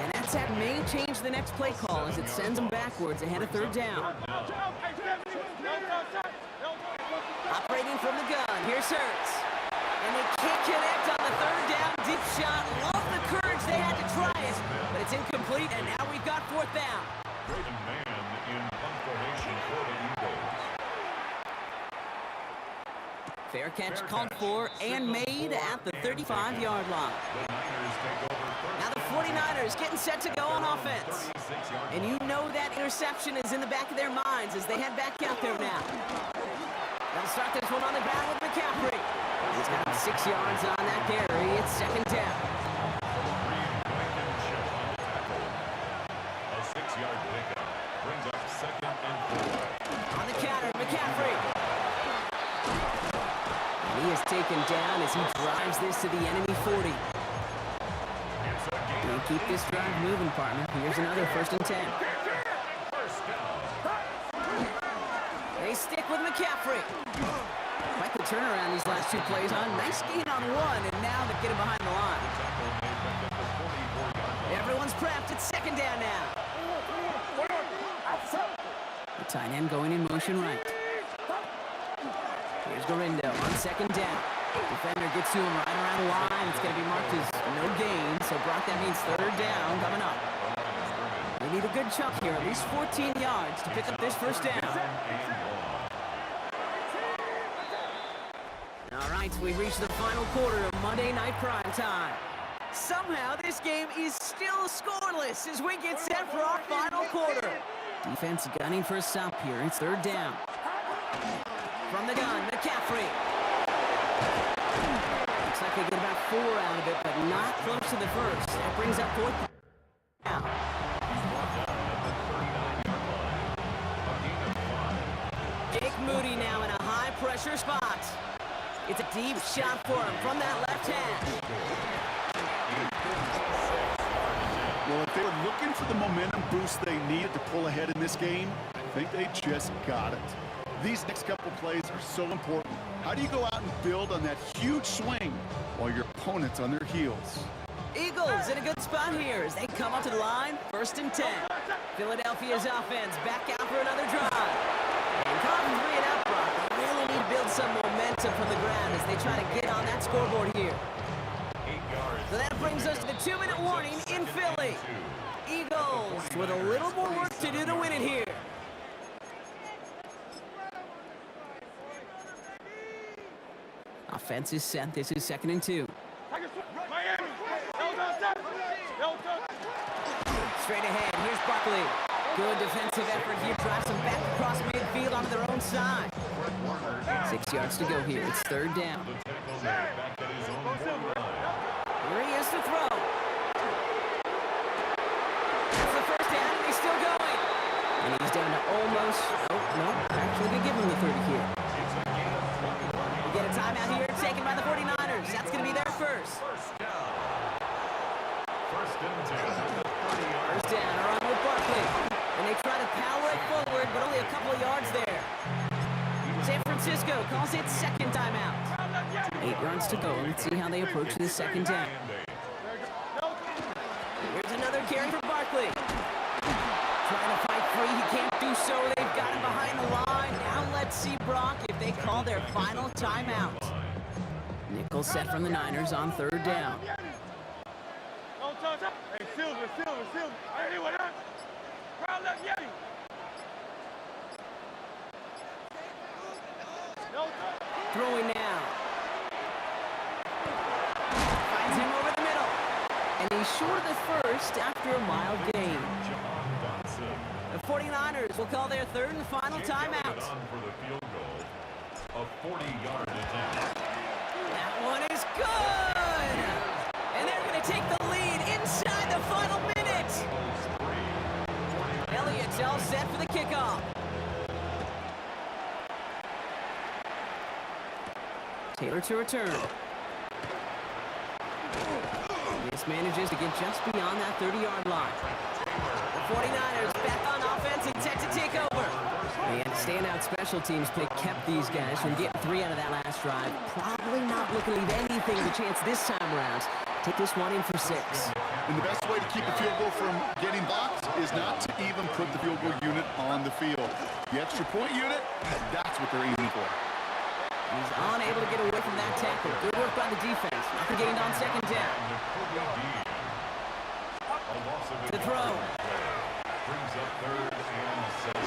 And that sack may change the next play call as it sends them backwards ahead of 3rd down. Operating from the gun, here's Hurts. And they can't connect on the 3rd down deep shot. Love the courage they had to try it, but it's incomplete, and now we've got 4th down. Braden Mann in punt formation for the Eagles. Fair catch called for and made at the 35-yard line. Now the 49ers getting set to go on offense. And you know that interception is in the back of their minds as they head back out there now. They'll start this one on the ground with McCaffrey. He's got 6 yards on that carry. It's 2nd down. A 6-yard pickup brings up 2nd and 4. On the counter, McCaffrey. And he is taken down as he drives this to the enemy 40. We'll keep this drive moving, partner. Here's another 1st and 10. They stick with McCaffrey. Quite the turnaround these last 2 plays on. Nice gain on one, and now they get him behind the line. Everyone's prepped. It's 2nd down now. The tight end going in motion right. Here's Gorindo on 2nd down. Defender gets to him right around the line. It's going to be marked as no gain. So, Brock, that means 3rd down coming up. They need a good chunk here, at least 14 yards to pick up this 1st down. All right, we've reached the final quarter of Monday Night Prime Time. Somehow, this game is still scoreless as we get set for our final quarter. Defense gunning for a stop here. It's 3rd down. From the gun, McCaffrey. Looks like they get about 4 out of it, but not close to the 1st. That brings up 4th down. Jake Moody now in a high-pressure spot. It's a deep shot for him from that left hand. Well, if they were looking for the momentum boost they needed to pull ahead in this game, I think they just got it. These next couple plays are so important. How do you go out and build on that huge swing while your opponent's on their heels? Eagles in a good spot here as they come up to the line. 1st and 10. Philadelphia's offense back out for another drive. And Coffin 3 and out, Brock. They really need to build some momentum from the ground as they try to get on that scoreboard here. 8 yards. So that brings brings us to the 2-minute warning in Philly. Eagles with a little more work to do to win it here. Offense is set. This is 2nd and 2. Straight ahead. Here's Barkley. Good defensive effort here. Drives them back across midfield onto their own side. 6 yards to go here. It's 3rd down. Here he is to throw. That's the first down, and he's still going. And he's down to almost... Oh, no. Actually going to give him the 30 here. We get a timeout here taken by the 49ers. That's going to be their first. First and 10. First down, around with Barkley. And they try to power it forward, but only a couple of yards there. San Francisco calls it 2nd timeout. 8 yards to go. Let's see how they approach this 2nd down. Here's another carry for Barkley. Trying to fight free. He can't do so. They've got him behind the line. Now let's see, Brock, if they call their final timeout. Nickel set from the Niners on 3rd down. Hey, Silver. Anyone else? Crowd left Yeti. Throwing now. Finds him over the middle. And he's short of the first after a mild gain. The 49ers will call their 3rd and final timeout. For the field goal, a 40-yard attempt. That one is good! And they're going to take the lead inside the final minute. Elliott's all set for the kickoff. Taylor to return. This manages to get just beyond that 30-yard line. The 49ers back on offense, intent to take over. And standout special teams play kept these guys from getting 3 out of that last drive. Probably not looking to leave anything to chance this time around. Take this one in for 6. And the best way to keep the field goal from getting blocked is not to even put the field goal unit on the field. The extra point unit, that's what they're aiming for. He's unable to get away from that tackle. Good work by the defense. Nothing gained on 2nd down. To throw. Brings up 3rd and 7.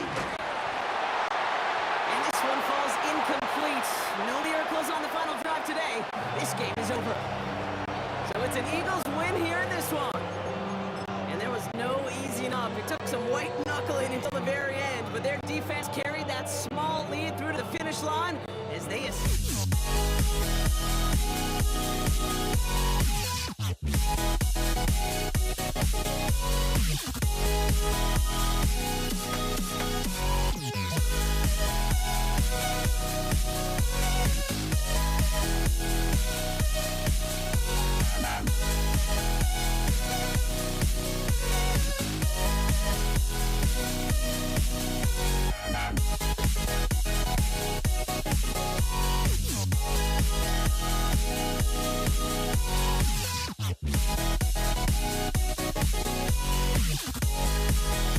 And this one falls incomplete. No miracles on the final drive today. This game is over. So it's an Eagles win here in this one. And there was no easing up. It took some white knuckling until the very end, but their defense carried that small lead through to the finish line as they escape.